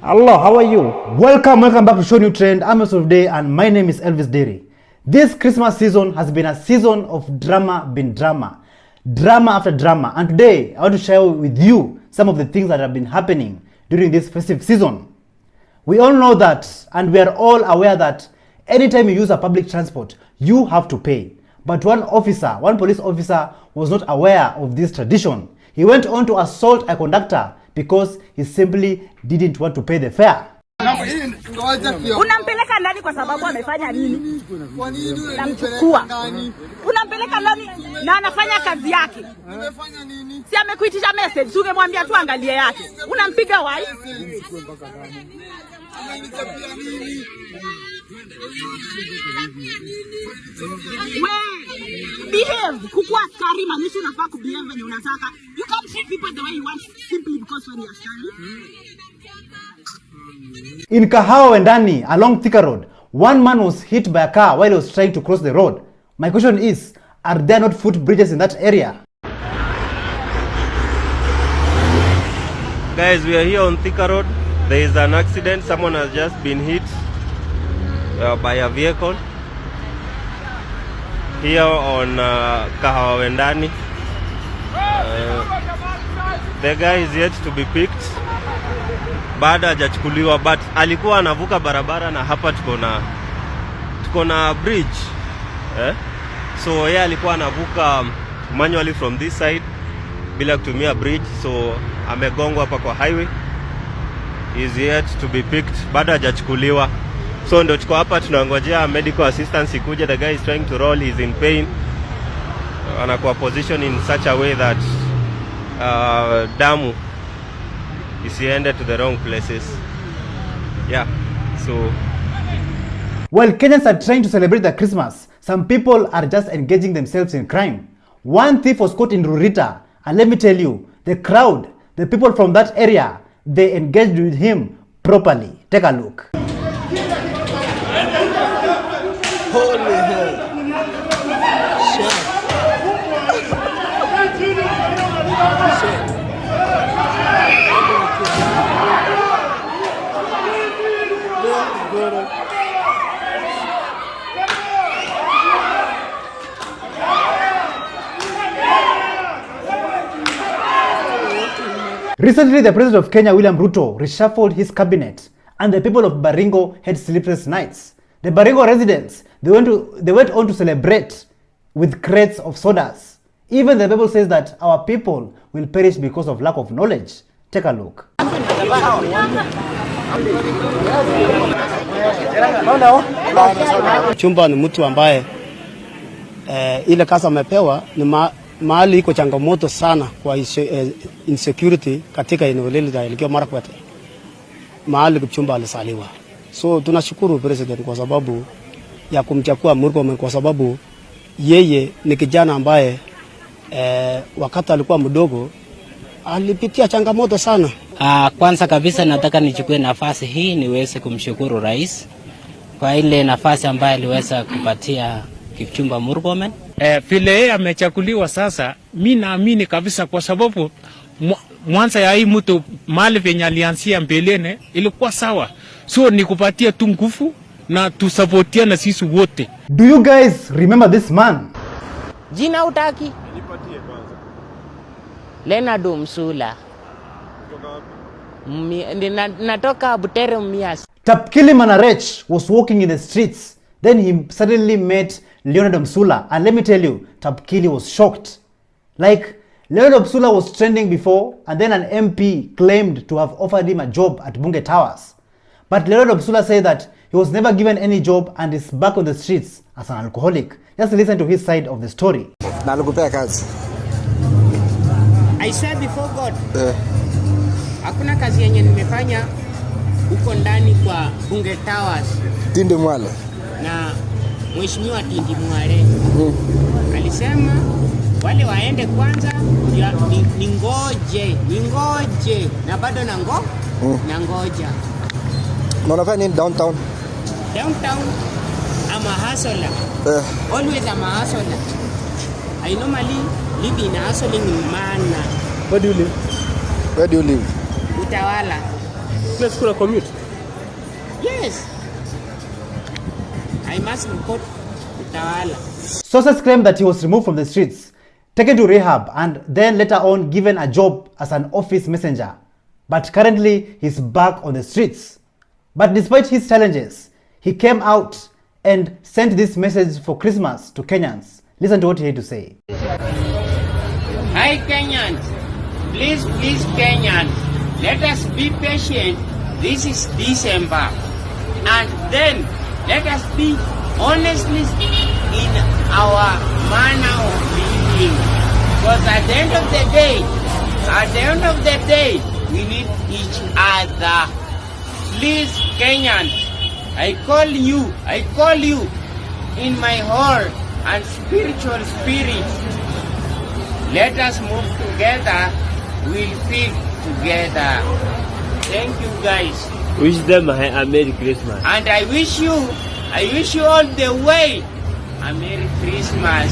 Hello, how are you? Welcome back to ShowNewTrend. I'm your host of the day and my name is Elvis Derry. This Christmas season has been a season of drama after drama, and today I want to share with you some of the things that have been happening during this festive season. We all know that, and we are all aware that anytime you use a public transport, you have to pay. But one police officer was not aware of this tradition. He went on to assault a conductor because he simply didn't want to pay the fare. Unampeleka ndani kwa sababu amefanya nini? Namchukua. Unampeleka ndani na anafanya kazi yake. Amefanya nini? Si amekuitisha message, si ungemwambia tu angalie yake. Unampiga wai? Behave. Kukua askari maanisha unafaa kubehave venye unataka. You can't treat people the way you want simply because when you are askari. In Kahawa Wendani, along Thika Road, one man was hit by a car while he was trying to cross the road. My question is, are there not footbridges in that area? Guys, we are here on Thika Road. There is an accident. Someone has just been hit. by a vehicle here on Kahawa Wendani. The guy is yet to be picked. Bado hajachukuliwa, but alikuwa anavuka barabara na hapa tuko na bridge. So yeye alikuwa anavuka manually from this side bila kutumia bridge, so amegongwa hapa kwa highway. Is yet to be picked. Bado hajachukuliwa. So ndio tuko hapa tunangojea medical assistance ikuje. The guy is trying to roll, he's in pain. Anakuwa position in such a way that damu isiende to the wrong places. Yeah. So while Kenyans are trying to celebrate the Christmas, some people are just engaging themselves in crime. One thief was caught in Rurita, and let me tell you, the crowd, the people from that area, they engaged with him properly. Take a look. Holy hell. Shit. Recently, the President of Kenya, William Ruto, reshuffled his cabinet, and the people of Baringo had sleepless nights. The Baringo residents, they went on to celebrate with crates of sodas. Even the Bible says that our people will perish because of lack of knowledge. Take a look. Chumba ni mtu ambaye ile kazi amepewa ni mahali iko changamoto sana kwa insecurity katika eneo lile la Elgeyo Marakwet. Mahali Kipchumba alisaliwa. So tunashukuru president kwa sababu ya kumchagua Murkomen, kwa sababu yeye ni kijana ambaye wakati alikuwa mdogo alipitia changamoto sana. Kwanza kabisa nataka nichukue nafasi hii niweze kumshukuru rais kwa ile nafasi ambayo aliweza kupatia Kipchumba Murkomen. Vile yeye amechaguliwa sasa, mimi naamini kabisa kwa sababu mwanza ya hii mtu mahali penye alianzia mbelene ilikuwa sawa. So ni kupatia tu nguvu na tusapotiana sisi wote. Do you guys remember this man? Jina utaki? Nipatie kwanza. Leonard Msula. Kutoka wapi? Natoka Butere Mumias. Tapkili Manarech was walking in the streets. Then he suddenly met Leonard Msula. And let me tell you, Tapkili was shocked. Like, Leonard Msula was trending before, and then an MP claimed to have offered him a job at Bunge Towers. But Leonard Msula said that he was never given any job and is back on the streets as an alcoholic. Just listen to his side of the story. I swear before God, hakuna kazi yenye nimefanya huko ndani kwa Bunge Towers. Tinde Mwale. Na Mheshimiwa Tindi Mwale. Alisema wale waende kwanza, ningoje na bado nangoja. Unafanya nini downtown? Downtown, I'm a hustler. Always I'm a hustler. I normally live in a hustling manner. Where do you live? Where do you live? Utawala. Let's go commute. Yes. I must report Utawala. Sources claim that he was removed from the streets, taken to rehab, and then later on given a job as an office messenger. But currently, he's back on the streets. But despite his challenges, he came out and sent this message for Christmas to Kenyans. Listen to what he had to say. Hi Kenyans, please Kenyans, let us be patient. This is December. And then let us be honestly in our manner of living. Because at the end of the day, we need each other. Please Kenyans, I call you in my heart and spiritual spirit. Let us move together, we'll feel together. Thank you guys. Wish them a Merry Christmas. And I wish you all the way a Merry Christmas.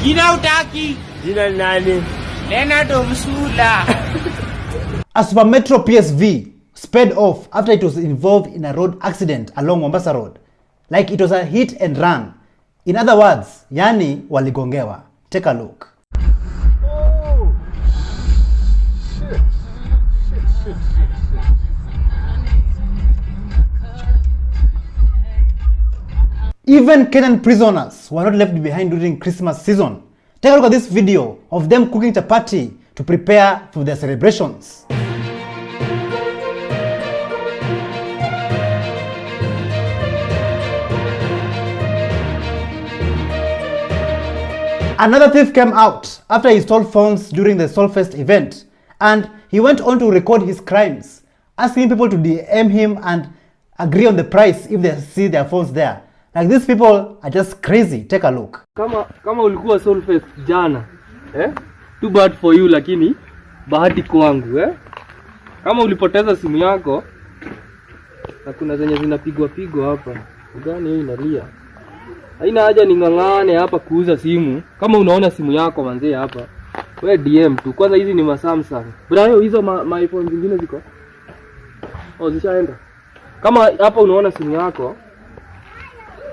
Jina utaki? Jina nani? Leonard Msula. As per Metro PSV sped off after it was involved in a road accident along Mombasa Road. like it was a hit and run. In other words, yani waligongewa. Take a look. Even Kenyan prisoners were not left behind during Christmas season. Take a look at this video of them cooking chapati to prepare for their celebrations. Another thief came out after he stole phones during the Solfest event, and he went on to record his crimes, asking people to DM him and agree on the price if they see their phones there. Like, these people are just crazy. Take a look. Kama ulikuwa Solfest jana, too bad for you, lakini bahati kwangu, Kama ulipoteza simu yako, na kuna zenye zinapigwa hapa. Gani hii inalia? Haina haja ningangane hapa kuuza simu. Kama unaona simu yako manzee hapa, wewe DM tu. Kwanza hizi ni Samsung. Bro, hizo ma iPhone zingine ziko. Zishaenda. Kama hapa unaona simu yako,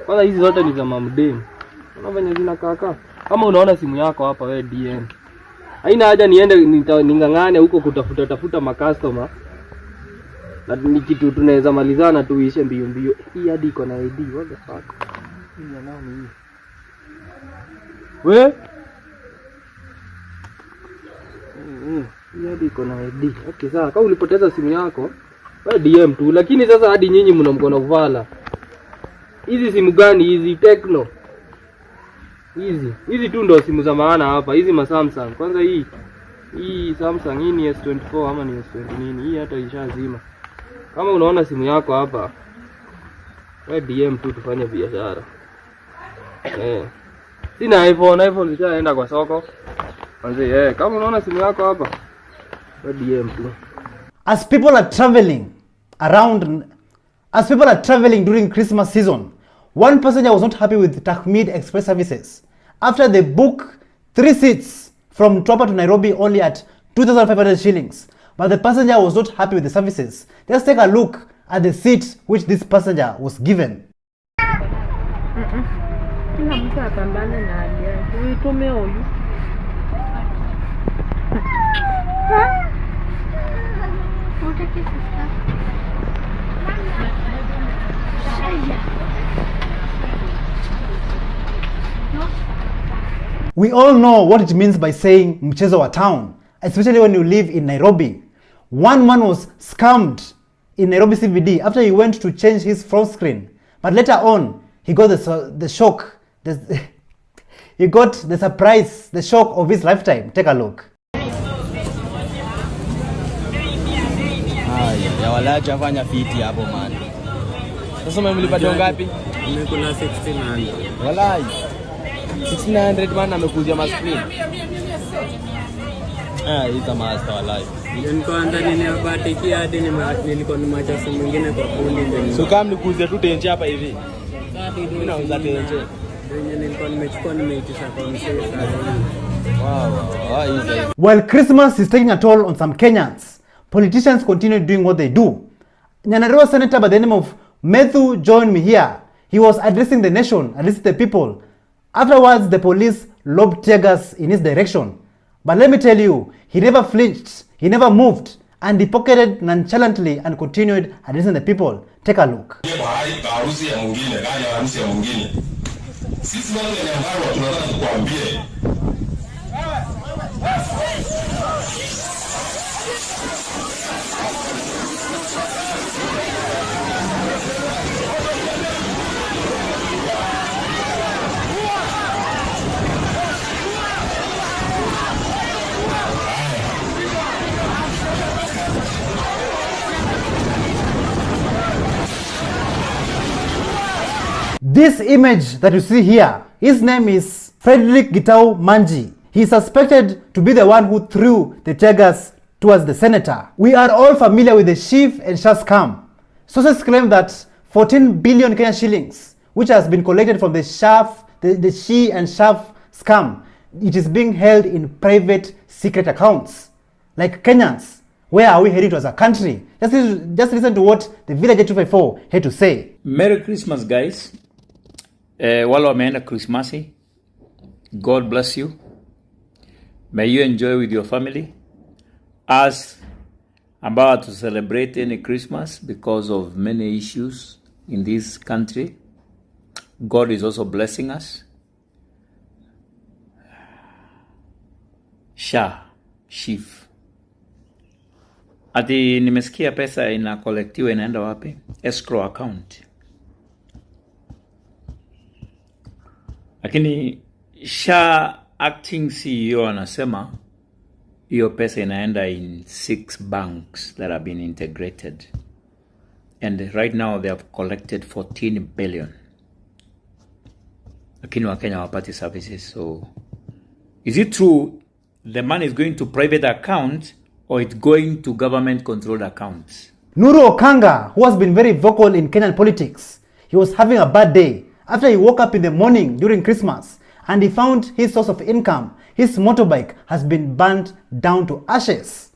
kwanza hizi zote ni za mamdem. Unaona zinakaa. Kama unaona simu yako hapa, wewe DM. Haina haja niende ningangane huko kutafuta ma customer. Na ni kitu tunaweza malizana tuishe mbio. Hii hadi iko na ID. What the fuck? Hii nani hii? We? Hii hadi iko na ID. Okay, sawa. Kama ulipoteza simu yako, wewe DM tu. Lakini sasa hadi nyinyi mnamkona vala. Hizi simu gani hizi? Tecno. Hizi tu ndo simu za maana hapa. Hizi ma Samsung. Kwanza hii Samsung hii ni S24 ama ni S20 nini? Hii hata ishazima. Kama unaona simu yako hapa, wewe DM tu tufanye biashara. Sina iPhone zishaenda kwa soko. Manze, kama unaona simu yako hapa, wewe DM tu. As people are traveling during Christmas season, one passenger was not happy with Tahmid Express services after they booked 3 seats from Mtwapa to Nairobi only at 2,500 shillings. But the passenger was not happy with the services. Let's take a look at the seat which this passenger was given. Kila mtu apambane na hali yake. Uitome huyu. We all know what it means by saying mchezo wa town, especially when you live in Nairobi. One man was scammed in Nairobi CBD after he went to change his phone screen. But later on, he got the shock. He got the surprise, the shock of his lifetime. Take a look. Ya walaji afanya fiti hapo man. Sasa mlipata ngapi? Nimekula 1600. Walai. 1600 man amekuzia ma screen. Hizo master walai. Nilikuwa ndani ya batiki hadi nilikuwa nimeacha simu nyingine kwa fundi ndio. So kama nikuzia tu tenje hapa hivi. Mimi nauza tenje. Nilikuwa nimechukua nimeitisha kwa msee. Wow. While Christmas is taking a toll on some Kenyans, politicians continue doing what they do. Nyandarua Senator by the name of Methu joined me here. He was addressing the nation, addressing the people. Afterwards, the police lobbed tear gas in his direction. But let me tell you, he never flinched, he never moved, and he pocketed nonchalantly and continued addressing the people. Take a look. This image that you see here, his name is Frederick Gitau Manji. He is suspected to be the one who threw the tear gas towards the senator. We are all familiar with the Chief and Sha scam. Sources claim that 14 billion Kenyan shillings, which has been collected from the She and Shaf scam, it is being held in private secret accounts. Like Kenyans, where are we heading to as a country? Just listen to what the Villager 254 had to say. Merry Christmas, guys. Wale wameenda Krismasi, God bless you. May you enjoy with your family. Us about to celebrate any Christmas because of many issues in this country, God is also blessing us. Shif. Ati nimesikia pesa ina kolektiwa inaenda wapi? Escrow account. Lakini acting CEO anasema hiyo pesa inaenda in 6 banks that have been integrated. And right now they have collected 14 billion. Lakini Wakenya wapati services. So is it true the money is going to private accounts or it's going to government controlled accounts? Nuru Okanga, who has been very vocal in Kenyan politics, he was having a bad day after he woke up in the morning during Christmas and he found his source of income, his motorbike, has been burnt down to ashes.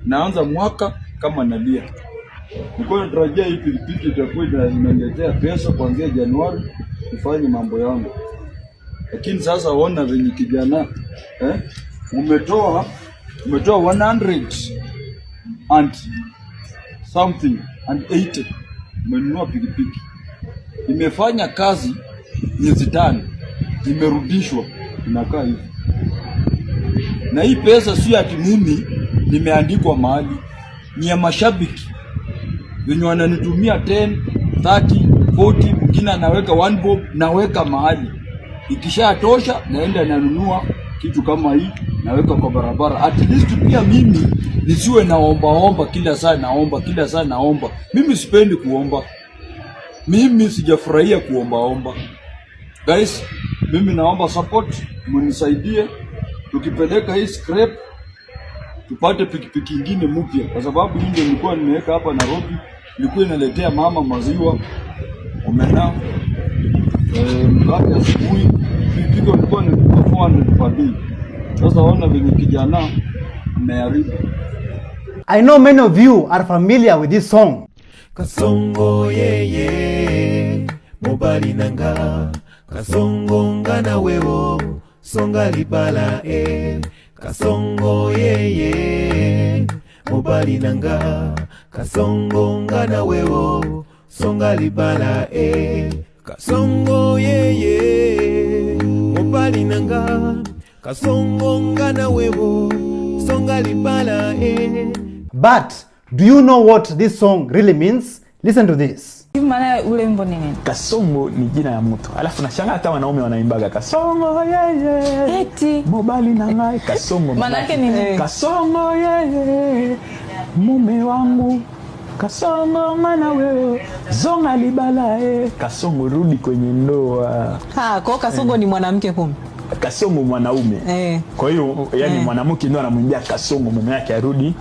Naanza mwaka kama nalia. Nilikuwa natarajia hii pikipiki itakuwa inaniletea pesa kuanzia Januari kufanya mambo yangu. Lakini sasa ona venye kijana umetoa 100 and something and 80 umenunua pikipiki. Nimefanya kazi miezi 5, nimerudishwa, inakaa hivi. Na hii pesa sio ati mimi nimeandikwa mahali, ni ya mashabiki wenye wananitumia 10, 30, 40, mwingine anaweka 1 bob, naweka mahali. Ikishatosha naenda nanunua kitu kama hii, naweka kwa barabara. At least pia mimi nisiwe naomba kila saa naomba. Mimi sipendi kuomba. Mimi sijafurahia kuomba. Guys, mimi naomba support, mnisaidie tukipeleka hii scrap tupate pikipiki nyingine mpya, kwa sababu hii ndio nilikuwa nimeweka hapa Nairobi, nilikuwa inaletea mama maziwa, omena, mkate asubuhi, pikipiki ilikuwa ni 400 per day. Sasa ona venye kijana mmeharibu. I know many of you are familiar with this song. Kasongo yeye mobali nanga, kasongo ngana wewo songa libala kasongo yeye mobali nanga, kasongo ngana wewo songa libala kasongo yeye mobali nanga, kasongo ngana wewo songa libala But do you know what this song really means? Listen to this. Maana ule wimbo ni nini? Kasongo ni jina ya mtu. Alafu nashangaa hata wanaume wanaimbaga kasongo yeye. Eti mobali na ngai kasongo. Maana yake ni nini? Kasongo yeye. Mume wangu. Kasongo mana wewe. Zonga libala kasongo rudi kwenye ndoa. Kwa kasongo ni mwanamke kumbe. Kasongo mwanaume. Kwa hiyo yani mwanamke ndio anamwambia kasongo mume wake arudi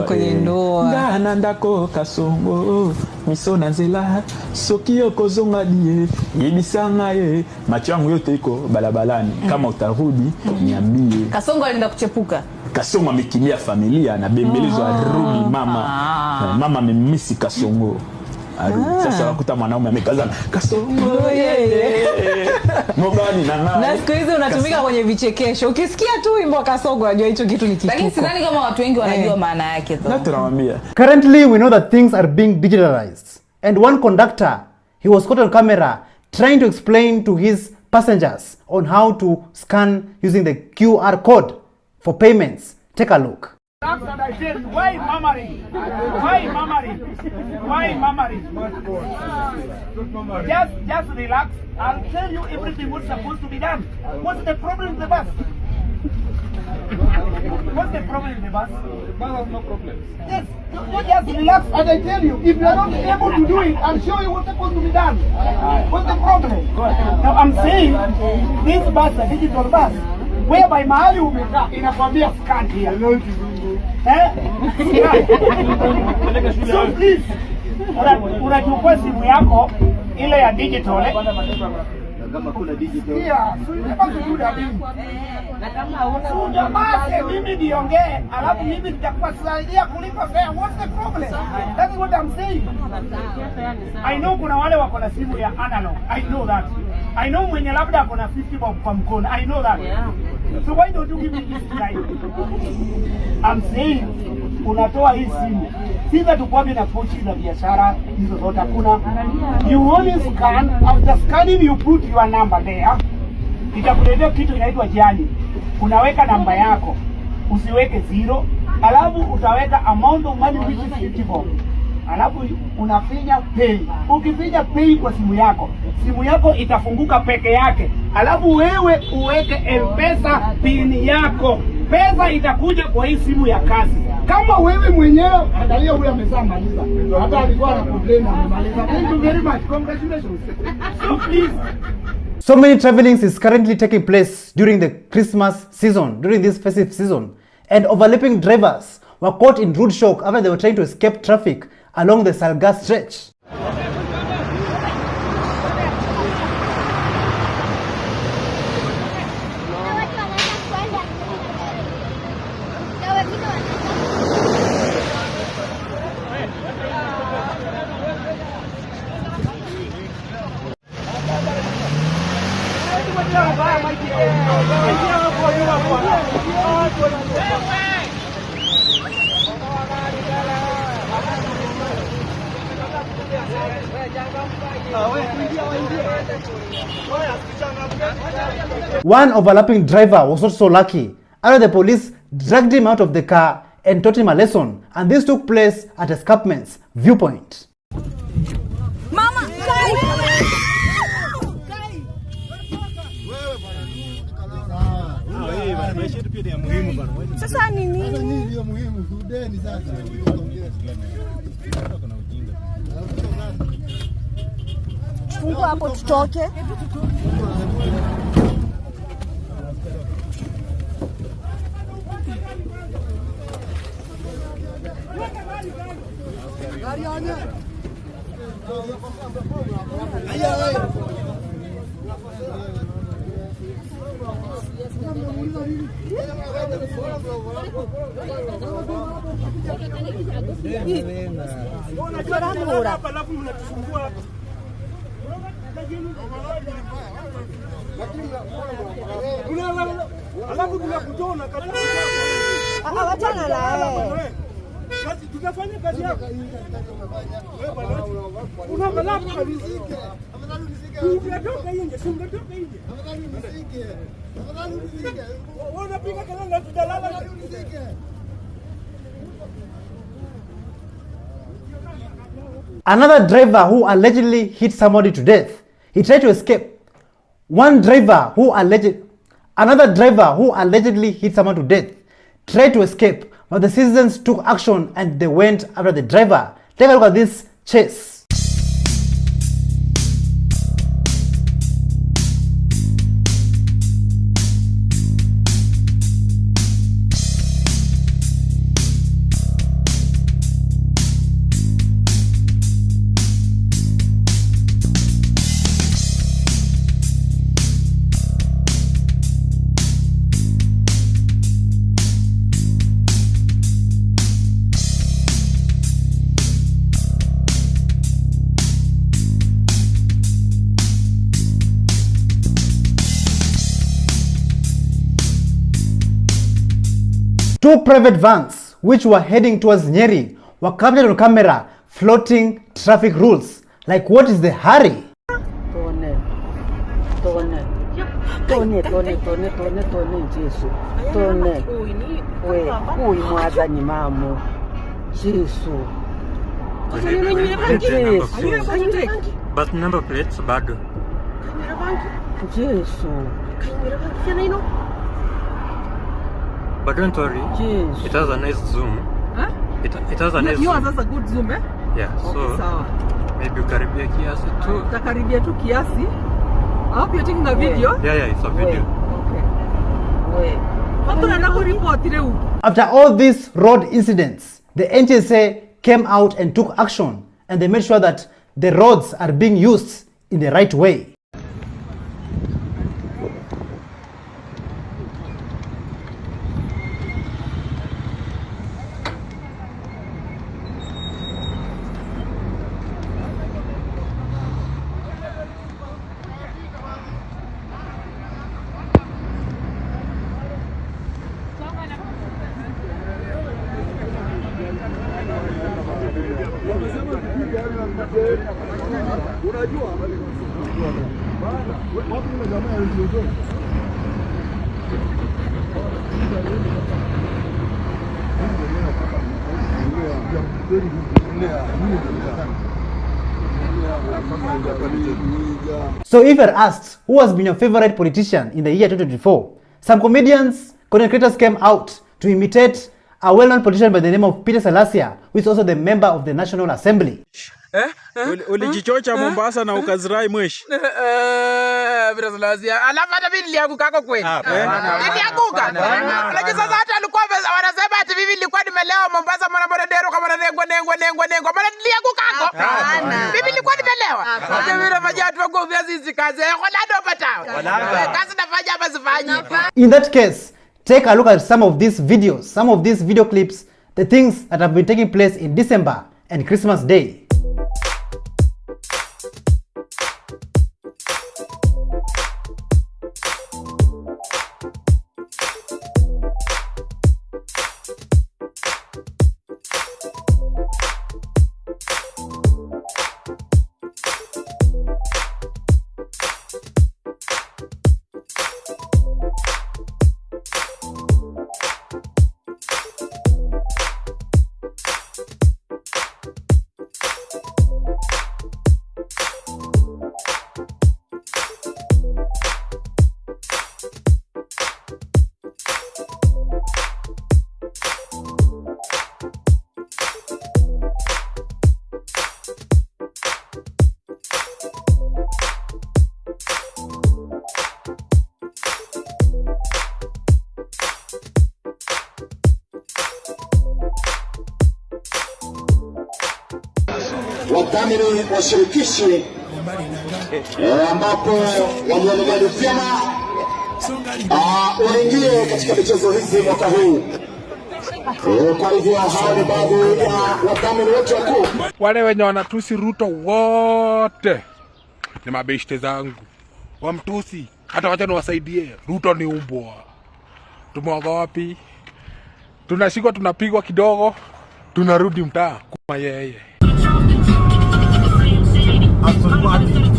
kwenye ndoa. Ngana ndako kasongo misona nzela sokio kozonga die yebisanga macho yangu yote iko balabalani kama utarudi niambie. Kasongo alienda kuchepuka. Kasongo amekimbia familia na bembelezo arudi mama amemisi kasongo. Sasa wakuta mwanaume amekazana kasongo mobali na ngai. Na siku hizi unatumika kwenye vichekesho. Ukisikia tu wimbo kasongo unajua hicho kitu ni kituko. Lakini sidhani kama watu wengi wanajua maana yake tu. Na tunawaambia. Currently we know that things are being digitalized, and one conductor, he was caught on camera trying to explain to his passengers on how to scan using the QR code for payments. Take a look. Why mamaring? Just relax. I'll tell you everything what's supposed to be done. What's the problem with the bus? What's the problem with the bus? Bus has no problem. Yes, you just relax and I tell you, if you are not able to do it, I'll show you what's supposed to be done. What's the problem? Now I'm saying, this bus, a digital bus, whereby mahali umekaa inakwambia scan here. So please, unachukua simu yako ile ya digital kama kuna digital. Yeah, so you have to do that. So mimi niongee, alafu mimi nitakusaidia kulipa fare. What's the problem? That's what I'm saying. I know kuna wale wako na simu ya analog. I know that. I know mwenye labda akona 50 bob kwa mkono. I know that. Yeah. So why don't you give me this guy? I'm saying unatoa hii simu. Sasa tukwambie na pochi za biashara hizo zote hakuna. You only scan, after scanning you put your number there. Itakuletea kitu inaitwa jani. Unaweka namba yako. Usiweke 0. Alafu utaweka amount of money which is 50 bob. Alafu unafinya pay. Ukifinya pay kwa simu yako itafunguka peke yake. Alafu wewe uweke M-Pesa pin yako. Pesa itakuja kwa hii simu ya kazi. Kama wewe mwenyewe angalia huyu ameshamaliza. Hata alikuwa anakomplain amemaliza. Thank you very much. Congratulations. So please. So many travelings is currently taking place during the Christmas season, during this festive season. And overlapping drivers were caught in rude shock after they were trying to escape traffic along the Salga stretch. One overlapping driver was not so lucky after the police dragged him out of the car and taught him a lesson, and this took place at Escarpment's viewpoint. Mama, sasa ni nini? Ndio muhimu, udeni sasa. Fungua hapo tutoke. Tutafanya kazi yako. Unaangalia kwa riziki. Ungetoka nje, ungetoka nje. Wanapiga kelele tudalala na riziki. Another driver who allegedly hit somebody to death. He tried to escape. Another driver who allegedly hit someone to death tried to escape, but the citizens took action and they went after the driver. Take a look at this chase. Two private vans which were heading towards Nyeri were captured on camera floating traffic rules. Like, what is the hurry? But number plates bado. But don't worry, it has a nice zoom. Huh? It has a nice zoom. Yours has a good zoom, eh? Yeah, okay, so sawa. Maybe ukaribia kiasi tu. Takaribia tu kiasi. I hope you're taking a video. Yeah, it's a video. Okay. After all these road incidents, the NTSA came out and took action, and they made sure that the roads are being used in the right way. So if you're asked who has been your favorite politician in the year 2024, some comedians, content creators came out to imitate a well-known politician by the name of Peter Salasia, who is also the member of the National Assembly. Ulijichocha Mombasa na ukazirai mweshi. Peter Salasia. Alafu hata mimi nilianguka kweli. Nilianguka. Lakini sasa hata alikuwa wanasema ati mimi nilikuwa nimelewa Mombasa mwana dero kama nengo. Mbona nilianguka hapo? Mimi nilikuwa nimelewa. Mimi nafanya watu wangu viazi hizi kazi. Kolado patao. Kazi nafanya hapa sifanyi. In that case, take a look at some of these videos, some of these video clips, the things that have been taking place in December and Christmas Day. Wadhamini washirikishi ambapo walionekana vyema waingie katika michezo hizi mwaka huu. Kwa hivyo hao ni baadhi ya wadhamini wote wakuu. Wale wenye wanatusi Ruto wote ni mabeshte zangu. Wamtusi hata wacha niwasaidie. Ruto ni umbwa. Tumeoga wapi? Tunashikwa tunapigwa kidogo, tunarudi mtaa kama yeye. Aston Martin.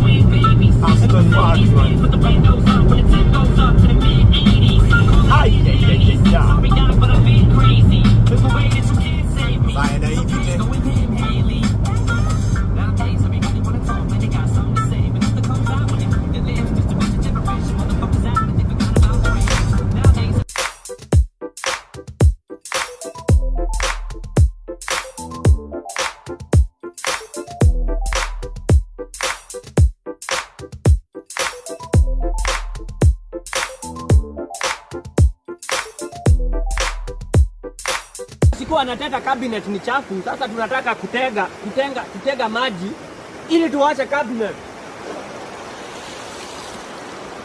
Sikuwa anataka cabinet ni chafu, sasa tunataka kutega maji ili tuache cabinet.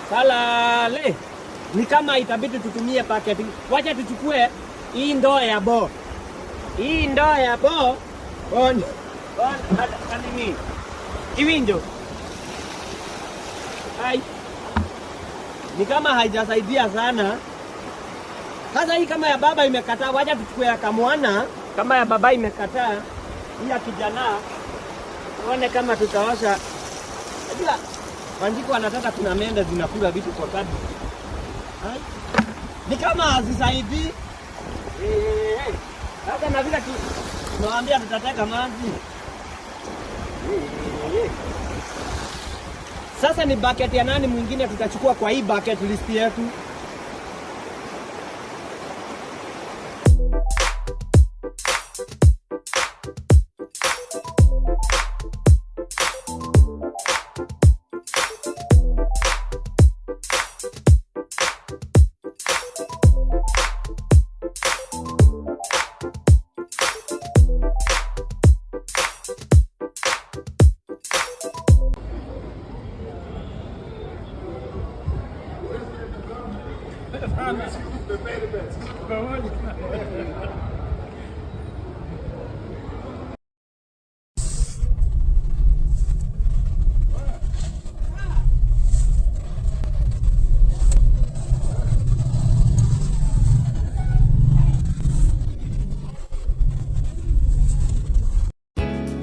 Salale. Ni kama itabidi tutumie packet. Wacha tuchukue hii ndoo ya bo. Hii ndoo ya bo. Nini? Iwinjo. Hai. Ni kama haijasaidia sana. Sasa hii kama ya baba imekataa, wacha tuchukue ya kamwana. Kama ya baba imekataa, hii ya kijana. Tuone kama tutaosha. Unajua Wanjiko wanataka tuna menda zinakula vitu kwa kadi. Ni kama hazisaidii. Sasa na vile tunawaambia tutateka maji. Sasa ni bucket ya nani mwingine tutachukua kwa hii bucket list yetu?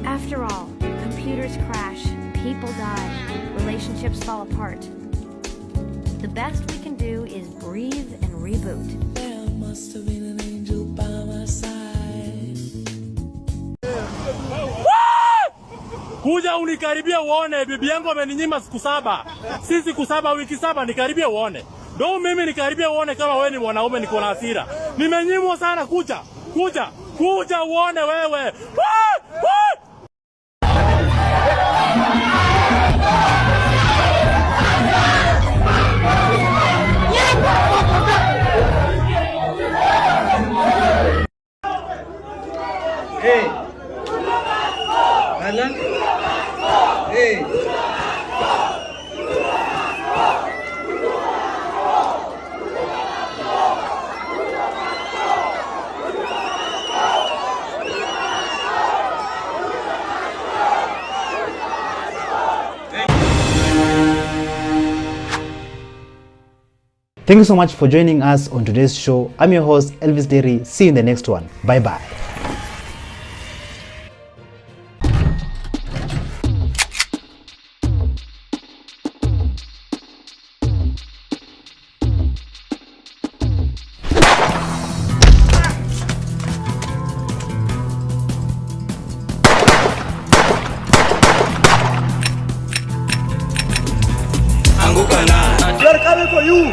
After all, computers the best we can do is breathe and reboot. There must have been an angel by my side. Kuja unikaribia uone, bibi yangu ameninyima siku 7. Si siku 7, wiki 7, nikaribia uone. Ndio mimi nikaribia uone kama wewe ni mwanaume niko na hasira. Nimenyimwa sana, kuja uone wewe. Hey. Alan. Hey. Thank you so much for joining us on today's show. I'm your host, Elvis Derry. See you in the next one. Bye-bye. We are coming for you.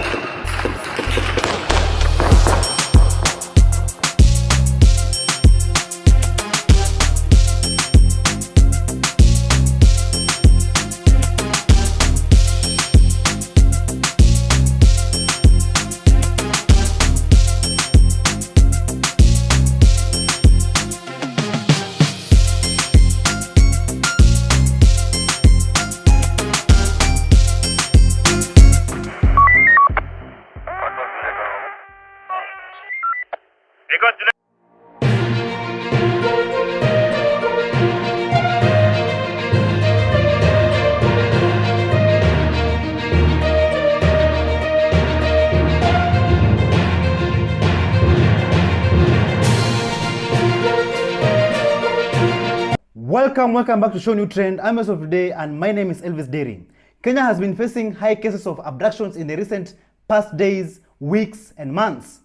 Welcome back to ShowNewTrend. I'm your host of today, and my name is Elvis Derry. Kenya has been facing high cases of abductions in the recent past days, weeks, and months.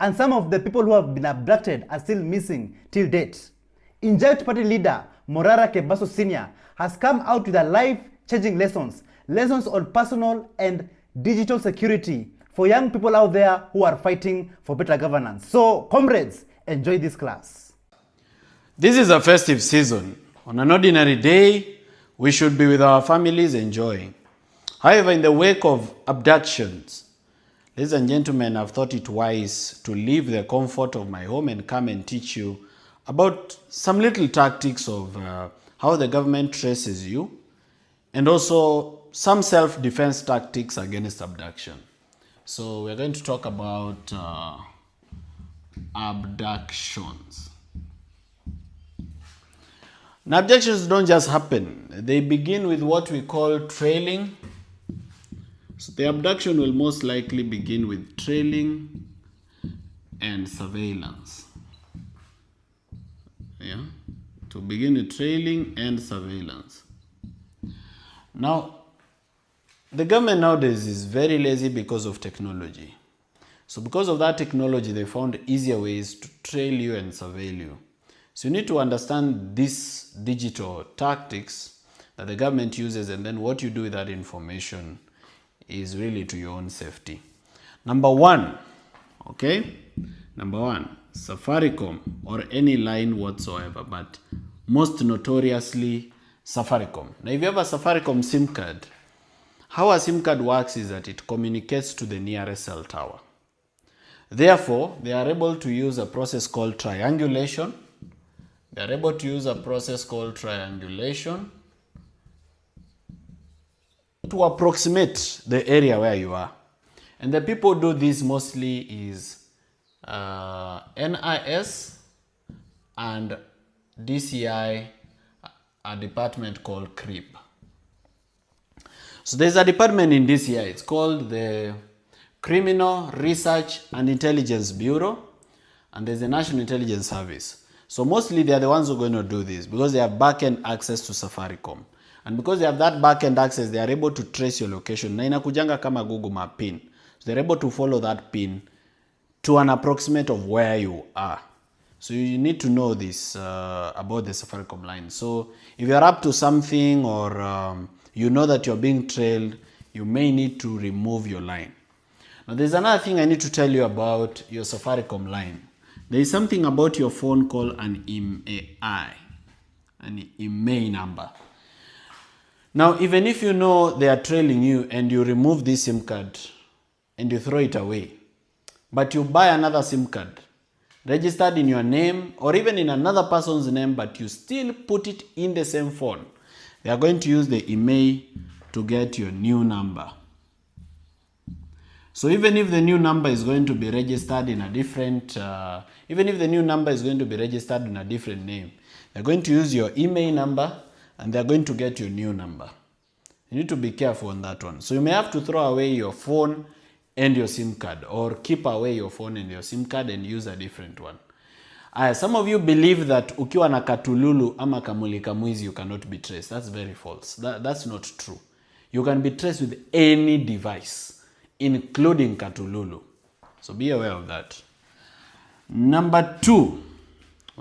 And some of the people who have been abducted are still missing till date. Inject Party leader Morara Kebaso Sr. has come out with a life-changing lessons on personal and digital security for young people out there who are fighting for better governance. So, comrades, enjoy this class. This is a festive season. On an ordinary day, we should be with our families enjoying. However, in the wake of abductions, ladies and gentlemen, I've thought it wise to leave the comfort of my home and come and teach you about some little tactics of how the government traces you, and also some self-defense tactics against abduction. So we're going to talk about abductions. Now, abductions don't just happen. They begin with what we call trailing. So the abduction will most likely begin with trailing and surveillance. Yeah, to begin with trailing and surveillance. Now, the government nowadays is very lazy because of technology. So because of that technology, they found easier ways to trail you and surveil you. So you need to understand these digital tactics that the government uses, and then what you do with that information is really to your own safety. Number one, Safaricom, or any line whatsoever, but most notoriously Safaricom. Now if you have a Safaricom SIM card, how a SIM card works is that it communicates to the nearest cell tower. Therefore, they are able to use a process called triangulation. They are able to use a process called triangulation to approximate the area where you are. And the people do this mostly is NIS and DCI, a department called CRIP. So there's a department in DCI, it's called the Criminal Research and Intelligence Bureau, and there's the National Intelligence Service. So mostly they are the ones who are going to do this because they have back-end access to Safaricom. And because they have that back-end access, they are able to trace your location. Na inakujanga kama Google Map pin. So they're able to follow that pin to an approximate of where you are. So you need to know this about the Safaricom line. So if you're up to something or you know that you're being trailed, you may need to remove your line. Now there's another thing I need to tell you about your Safaricom line. There is something about your phone called an IMEI, an IMEI number. Now, even if you know they are trailing you and you remove this SIM card and you throw it away, but you buy another SIM card registered in your name or even in another person's name, but you still put it in the same phone, they are going to use the IMEI to get your new number. So even if the new number is going to be registered in a different, name, they're going to use your IMEI number and they're going to get your new number. You need to be careful on that one. So you may have to throw away your phone and your SIM card, or keep away your phone and your SIM card and use a different one. Some of you believe that ukiwa na katululu ama kamulika mwizi you cannot be traced. That's very false. That's not true. You can be traced with any device, including katululu. So be aware of that. Number 2,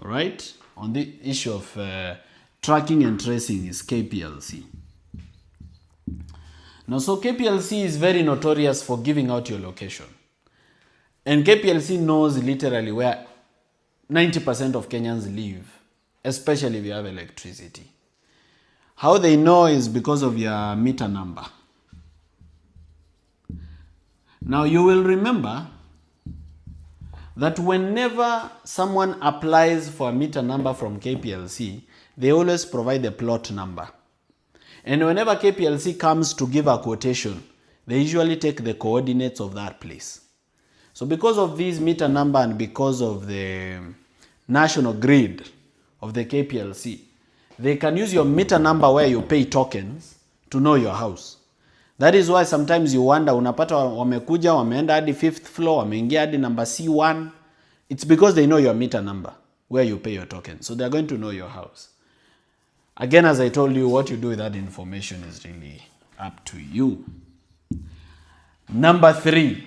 all right, on the issue of tracking and tracing is KPLC. Now, so KPLC is very notorious for giving out your location. And KPLC knows literally where 90% of Kenyans live, especially if you have electricity. How they know is because of your meter number. Now, you will remember that whenever someone applies for a meter number from KPLC, they always provide the plot number. And whenever KPLC comes to give a quotation, they usually take the coordinates of that place. So because of this meter number and because of the national grid of the KPLC, they can use your meter number where you pay tokens to know your house. That is why sometimes you wonder, unapata wamekuja, wameenda hadi 5th floor, wameingia hadi number C1. It's because they know your meter number where you pay your token. So they're going to know your house. Again, as I told you, what you do with that information is really up to you. Number 3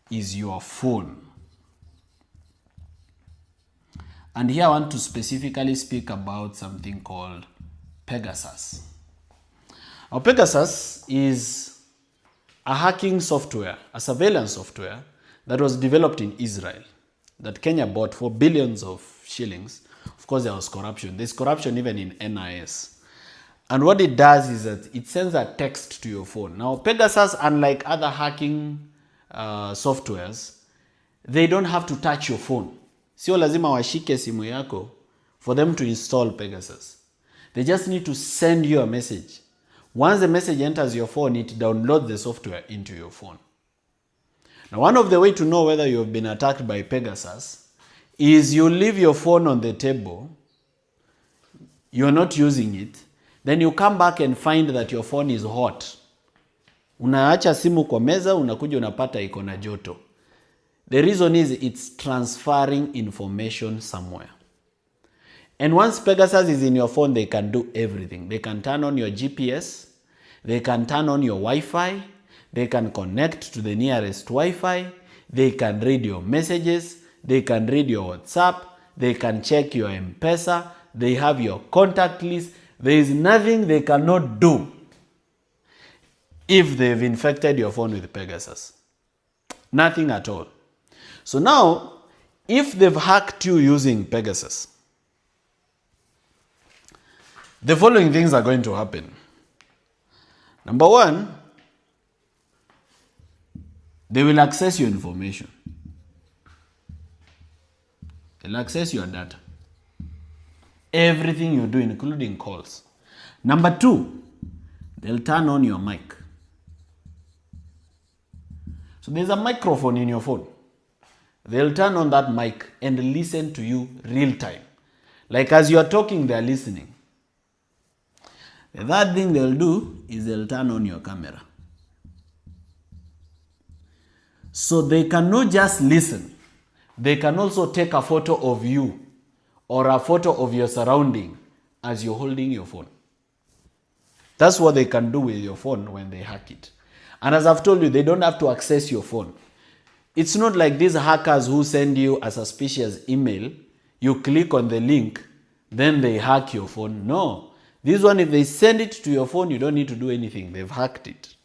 is your phone. And here I want to specifically speak about something called Pegasus. Now, Pegasus is a hacking software, a surveillance software that was developed in Israel that Kenya bought for billions of shillings. Of course, there was corruption. There's corruption even in NIS. And what it does is that it sends a text to your phone. Now, Pegasus, unlike other hacking softwares, they don't have to touch your phone. Sio lazima washike simu yako for them to install Pegasus. They just need to send you a message. Once the message enters your phone, it downloads the software into your phone. Now, one of the ways to know whether you have been attacked by Pegasus is you leave your phone on the table, you're not using it, then you come back and find that your phone is hot. Unaacha simu kwa meza, unakuja unapata iko na joto. The reason is it's transferring information somewhere. And once Pegasus is in your phone, they can do everything. They can turn on your GPS, they can turn on your Wi-Fi, they can connect to the nearest Wi-Fi, they can read your messages, they can read your WhatsApp, they can check your M-Pesa, they have your contact list. There is nothing they cannot do if they've infected your phone with Pegasus. Nothing at all. So now, if they've hacked you using Pegasus, the following things are going to happen. Number 1, they will access your information. They'll access your data. Everything you do, including calls. Number 2, they'll turn on your mic. So there's a microphone in your phone. They'll turn on that mic and listen to you real time. Like as you are talking, they're listening. The third thing they'll do is they'll turn on your camera. So they cannot just listen. They can also take a photo of you or a photo of your surrounding as you're holding your phone. That's what they can do with your phone when they hack it. And as I've told you, they don't have to access your phone. It's not like these hackers who send you a suspicious email, you click on the link, then they hack your phone. No. This one, if they send it to your phone, you don't need to do anything. They've hacked it.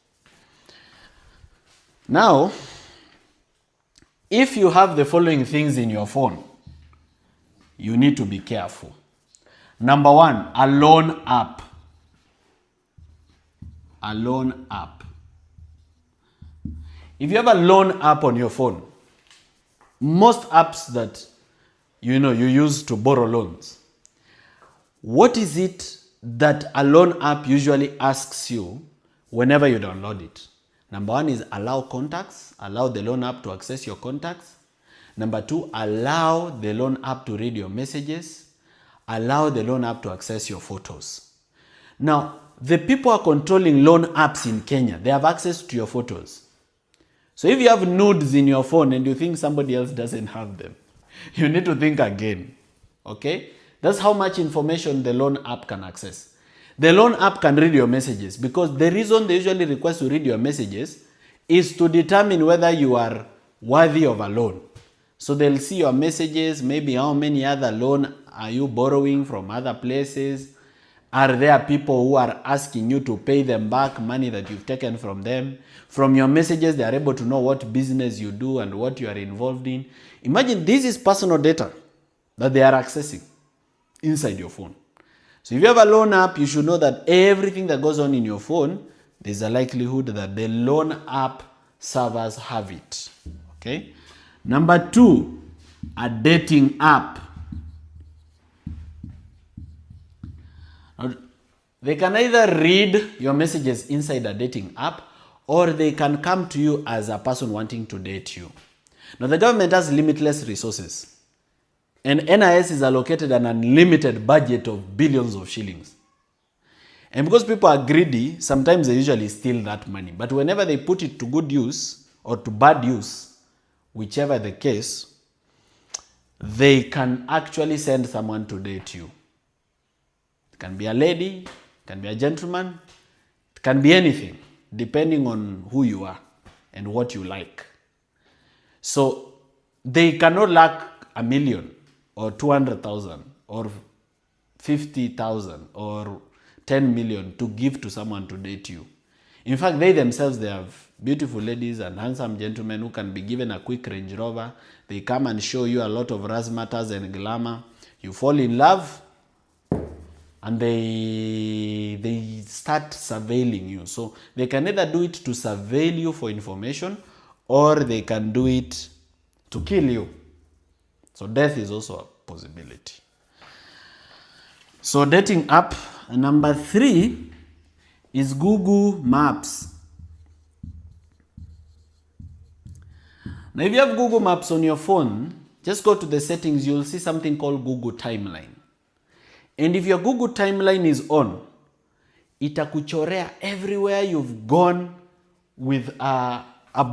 Now, if you have the following things in your phone, you need to be careful. Number one, a loan app. A loan app. If you have a loan app on your phone, most apps that you use to borrow loans, what is it that a loan app usually asks you whenever you download it? Number one is allow contacts, allow the loan app to access your contacts. Number two, allow the loan app to read your messages, allow the loan app to access your photos. Now, the people who are controlling loan apps in Kenya, they have access to your photos. So if you have nudes in your phone and you think somebody else doesn't have them, you need to think again, okay? That's how much information the loan app can access. The loan app can read your messages because the reason they usually request to read your messages is to determine whether you are worthy of a loan. So they'll see your messages, maybe how many other loan are you borrowing from other places. Are there people who are asking you to pay them back money that you've taken from them? From your messages, they are able to know what business you do and what you are involved in. Imagine this is personal data that they are accessing inside your phone. So if you have a loan app, you should know that everything that goes on in your phone, there's a likelihood that the loan app servers have it. Okay? Number two, a dating app. They can either read your messages inside a dating app or they can come to you as a person wanting to date you. Now, the government has limitless resources and NIS is allocated an unlimited budget of billions of shillings. And because people are greedy, sometimes they usually steal that money. But whenever they put it to good use or to bad use, whichever the case, they can actually send someone to date you. It can be a lady, it can be a gentleman, it can be anything, depending on who you are and what you like. So they cannot lack 1 million or 200,000 or 50,000 or 10 million to give to someone to date you. In fact, they themselves, they have beautiful ladies and handsome gentlemen who can be given a quick Range Rover. They come and show you a lot of razzmatazz and glamour. You fall in love and they start surveilling you. So they can either do it to surveil you for information or they can do it to kill you. So death is also a possibility. So dating app. Number 3 is Google Maps. Now if you have Google Maps on your phone, just go to the settings, you'll see something called Google Timeline. And if your Google Timeline is on, itakuchorea everywhere you've gone with a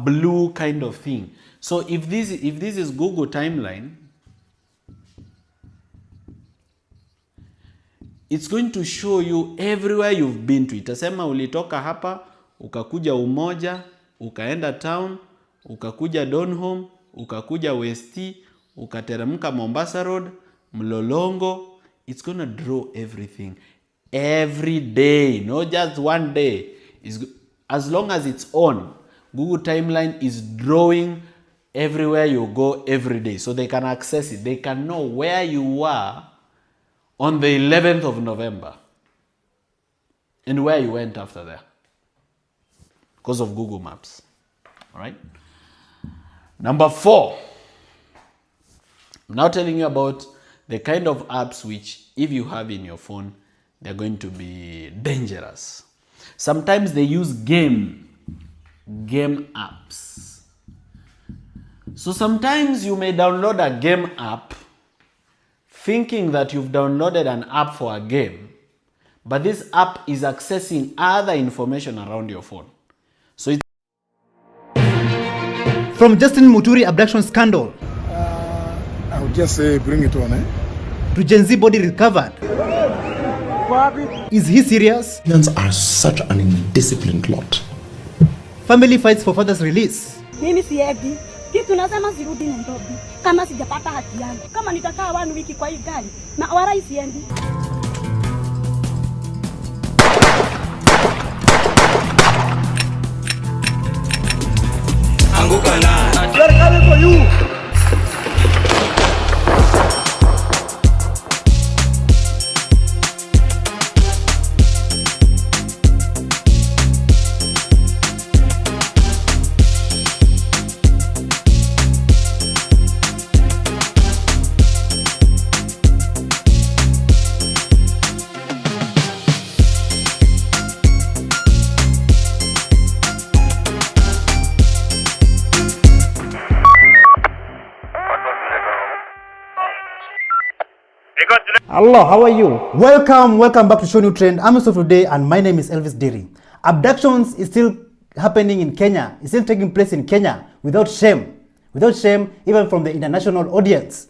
blue kind of thing. So if this is Google Timeline, it's going to show you everywhere you've been to. Itasema ulitoka hapa, ukakuja Umoja, ukaenda town, ukakuja Donholm, ukakuja West, ukateremka Mombasa Road, Mlolongo. It's going to draw everything. Every day, not just one day. As long as it's on, Google Timeline is drawing everywhere you go every day. So they can access it. They can know where you are on the 11th of November and where you went after that because of Google Maps. All right. Number 4, I'm now telling you about the kind of apps which, if you have in your phone, they're going to be dangerous. Sometimes they use game apps. So sometimes you may download a game app thinking that you've downloaded an app for a game, but this app is accessing other information around your phone. So it's from Justin Muturi abduction scandal, I would just say bring it on, to Gen Z body recovered, Is he serious? Kenyans are such an indisciplined lot. Family fights for father's release. Mimi siendi. Kitu nasema sirudi Nairobi kama sijapata haki yangu. Kama nitakaa 1 wiki kwa hii gari na wala siendi. Anguka na. We are coming for you. Hello, how are you? Welcome back to ShowNewTrend. I'm Yusuf today and my name is Elvis Diri. Abductions is still happening in Kenya. It's still taking place in Kenya without shame. Without shame even from the international audience.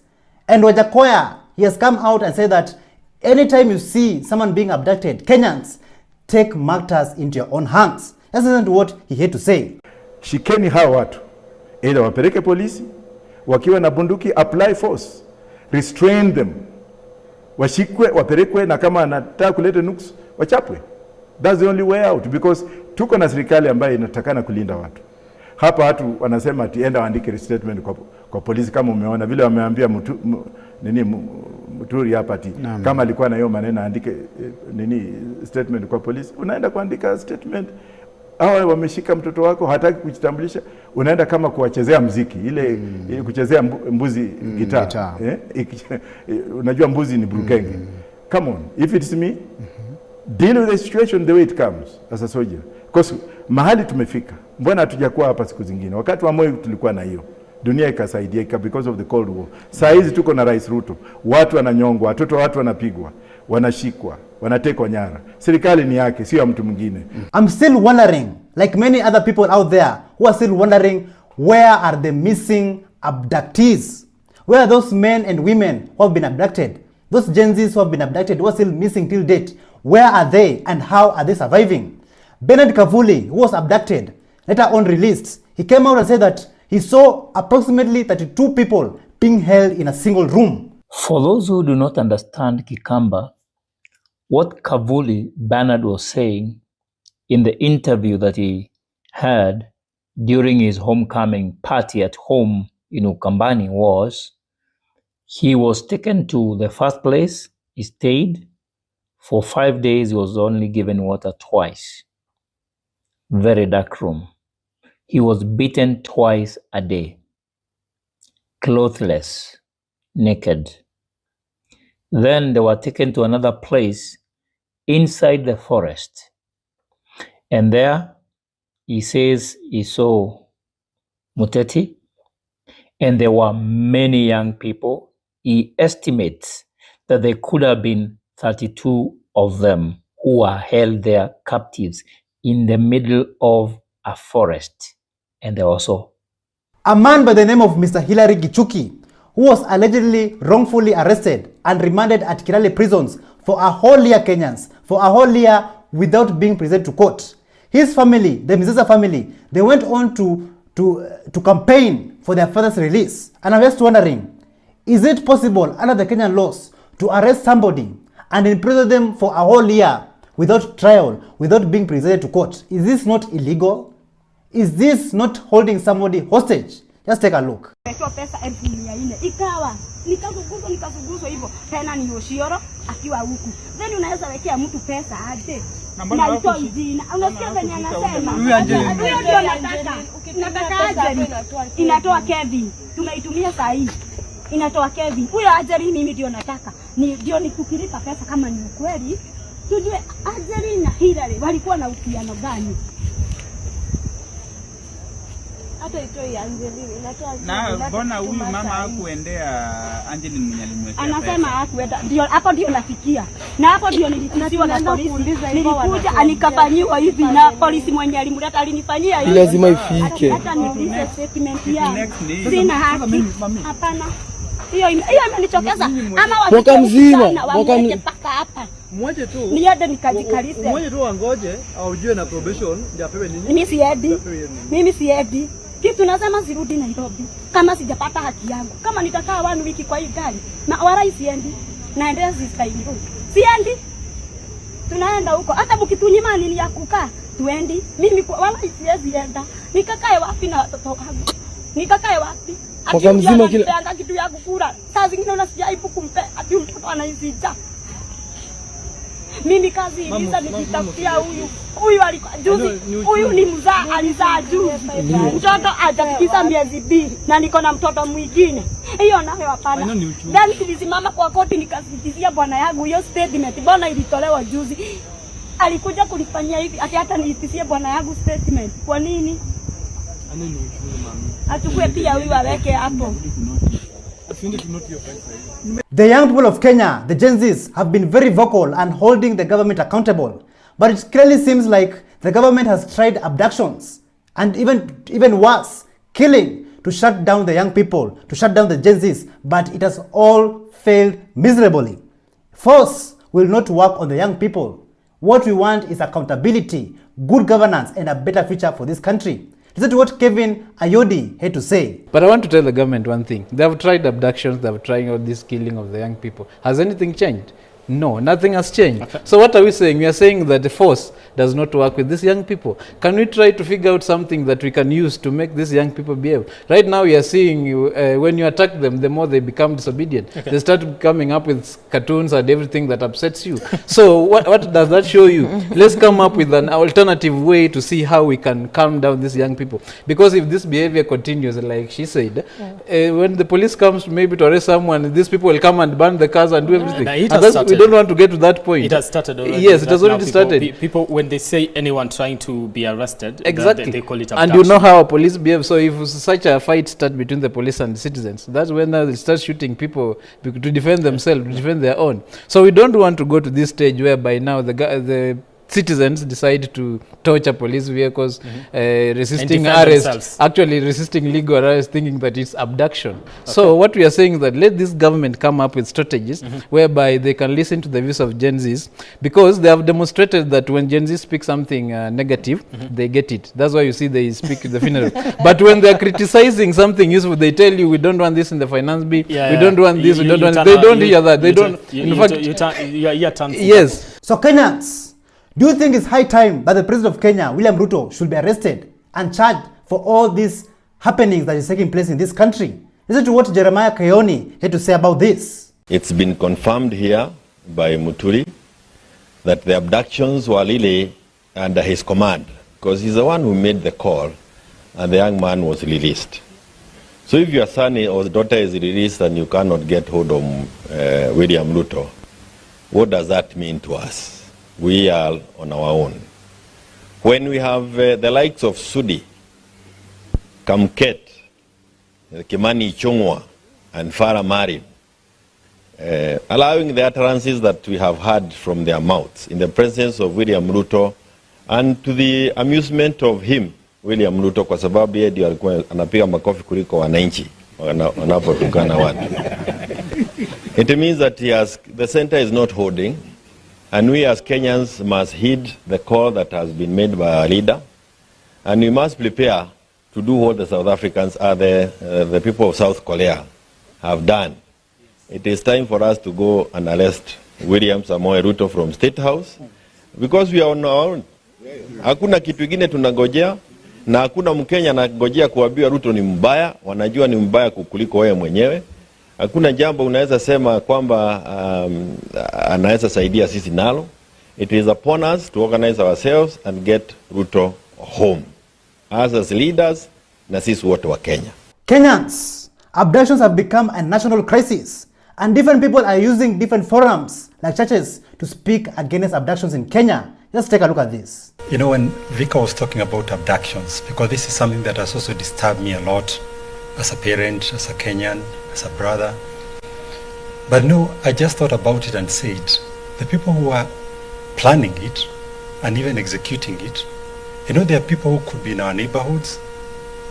And Wajakoya, he has come out and said that anytime you see someone being abducted, Kenyans, take matters into your own hands. That's not what he had to say. Shikeni hawa watu. Either wapeleke polisi, wakiwa na bunduki, apply force, restrain them. Washikwe, wapelekwe, na kama anataka kuleta nuks, wachapwe. That's the only way out, because tuko na serikali ambayo inatakana kulinda watu. Hapa watu wanasema ati enda waandike statement kwa polisi, kama umeona vile wameambia Muturi hapa ati kama alikuwa na hiyo maneno aandike statement kwa polisi. Unaenda kuandika statement, hao wameshika mtoto wako, hataki kujitambulisha, unaenda kama kuwachezea muziki ile kuchezea mbuzi gitaa. Unajua mbuzi ni burukenge. Come on, if it's me, deal with the situation the way it comes as a soldier. Because mahali tumefika, mbona hatujakuwa hapa siku zingine? Wakati wa Moi tulikuwa na hiyo, dunia ikasaidia because of the Cold War. Saa hizi tuko na Rais Ruto, watu wananyongwa, watoto watu wanapigwa, wanashikwa, wanatekwa nyara. Serikali ni yake, sio ya mtu mwingine. I'm still wondering, like many other people out there who are still wondering, where are the missing abductees? Where are those men and women who have been abducted? Those Gen Zs who have been abducted, who are still missing till date. Where are they and how are they surviving? Bernard Kavuli, who was abducted, later on released, he came out and said that he saw approximately 32 people being held in a single room. For those who do not understand Kikamba, what Kavuli Bernard was saying in the interview that he had during his homecoming party at home in Ukambani was, he was taken to the first place, he stayed for 5 days, he was only given water twice. Very dark room. He was beaten twice a day, clothless, naked. Then they were taken to another place inside the forest. And there, he says he saw Muteti, and there were many young people. He estimates that there could have been 32 of them who are held there captives in the middle of a forest. And they also a man by the name of Mr. Hilary Gichuki, who was allegedly wrongfully arrested and remanded at Kirale prisons for a whole year, Kenyans, for a whole year without being presented to court. His family, the Mziza family, they went on to campaign for their father's release. And I'm just wondering, is it possible under the Kenyan laws to arrest somebody and imprison them for a whole year without trial, without being presented to court? Is this not illegal? Is this not holding somebody hostage? Just take a look. Pesa 1400 ikawa nikazunguzwa hivyo tena ni Oshioro akiwa huku. Then unaweza wekea mtu pesa aje? Na ito jina. Unasikia venye anasema? Huyo ndio nataka aje. Inatoa Kevin. Tunaitumia saa hii. Inatoa Kevin. Huyo Ajeri mimi ndio nataka. Ndio nikukilipa pesa kama ni ukweli. Tujue Ajeri na Hilary walikuwa na uhusiano gani? Hata itoi Angelini inatoa. Na mbona huyu mama hakuendea Angelini mwenye alimwekea? Anasema hakuenda. Ndio hapo ndio nafikia. Na hapo ndio nilikuwa na polisi. Nilikuja anikafanyiwa hivi na polisi mwenye alimleta alinifanyia hivi. Lazima ifike. Hata niulize statement yangu. Sina haki. Hapana. Hiyo imenichokeza ama mwaka mzima mwaka paka hapa. Mwache tu. Niende nikajikalise. Mwache tu angoje aujue na probation ndio apewe nini? Mimi siendi. Mimi siendi. Kitu nasema sirudi Nairobi kama sijapata haki yangu. Kama nitakaa 1 wiki kwa hii gari na wala siendi. Naendea sister yangu. Siendi. Tunaenda huko. Hata mkitunyima nini ya kukaa, tuendi. Mimi wala siwezi enda. Nikakae wapi na watoto wangu? Nikakae wapi? Mwaka mzima kila kitu ya kukula. Saa zingine unasijaibu kumpe ati mtoto anaisija. Mimi kazi iliza nikitafutia huyu alikuwa juzi, huyu ni mzaa alizaa juzi. Mtoto hajafikisha miezi 2 na niko na mtoto mwingine. Hiyo nayo hapana. Then nilisimama kwa koti nikasitizia bwana yangu hiyo statement bwana ilitolewa juzi. Alikuja kunifanyia hivi ati hata niitisie bwana yangu statement. Kwa nini? Atukue pia huyu aweke hapo. The young people of Kenya, the Gen Zs, have been very vocal and holding the government accountable. But it clearly seems like the government has tried abductions and even worse, killing to shut down the young people, to shut down the Gen Zs, but it has all failed miserably. Force will not work on the young people. What we want is accountability, good governance, and a better future for this country. Listen to what Kevin Ayodi had to say. But I want to tell the government one thing. They have tried abductions, they have tried all this killing of the young people. Has anything changed? No, nothing has changed. Okay. So what are we saying? We are saying that the force does not work with these young people. Can we try to figure out something that we can use to make these young people behave? Right now we are seeing when you attack them, the more they become disobedient. Okay. They start coming up with cartoons and everything that upsets you. So what does that show you? Let's come up with an alternative way to see how we can calm down these young people. Because if this behavior continues, like she said, when the police comes maybe to arrest someone, these people will come and burn the cars and do everything. We don't want to get to that point. It has started already. Yes, it has already started. People, when they say anyone trying to be arrested, exactly, they call it abduction. And you know how police behave. So if such a fight starts between the police and the citizens, that's when they start shooting people to defend themselves, to defend their own. So we don't want to go to this stage whereby now the citizens decide to torture police vehicles, resisting arrest, themselves. Actually resisting legal arrest, thinking that it's abduction. Okay. So what we are saying is that let this government come up with strategies whereby they can listen to the views of Gen Zs, because they have demonstrated that when Gen Z speak something negative, they get it. That's why you see they speak the funeral. But when they are criticizing something useful, they tell you we don't want this in the finance bill, we don't want this, we don't want. They don't hear that. They don't. In fact, yes. So Kenyans, do you think it's high time that the President of Kenya, William Ruto, should be arrested and charged for all these happenings that is taking place in this country? Listen to what Jeremiah Kayoni had to say about this. It's been confirmed here by Muturi that the abductions were really under his command, because he's the one who made the call and the young man was released. So if your son or daughter is released and you cannot get hold of William Ruto, what does that mean to us? We are on our own. When we have the likes of Sudi, Kamket, Kimani Ichung'wa, and Farah Marin, allowing the utterances that we have heard from their mouths in the presence of William Ruto, and to the amusement of him, William Ruto, kwa sababu yeye ndio alikuwa anapiga makofi kuliko wananchi wanapotukana watu. It means that the center is not holding. And we as Kenyans must heed the call that has been made by our leader. And we must prepare to do what the South Africans, the people of South Korea, have done. It is time for us to go and arrest William Samoei Ruto from State House, because we are on our own. Hakuna kitu kingine tunangojea, na hakuna Mkenya anangojea kuambiwa Ruto ni mbaya. Wanajua ni mbaya kukuliko wewe mwenyewe. Hakuna jambo unaweza sema kwamba anaweza saidia sisi nalo. It is upon us to organize ourselves and get Ruto home. As leaders, na sisi wote wa Kenya. Kenyans, abductions have become a national crisis, and different people are using different forums like churches to speak against abductions in Kenya. Let's take a look at this. You know, when Vika was talking about abductions, because this is something that has also disturbed me a lot as a parent, as a Kenyan, as a brother. But no, I just thought about it and said, the people who are planning it and even executing it, you know, there are people who could be in our neighborhoods.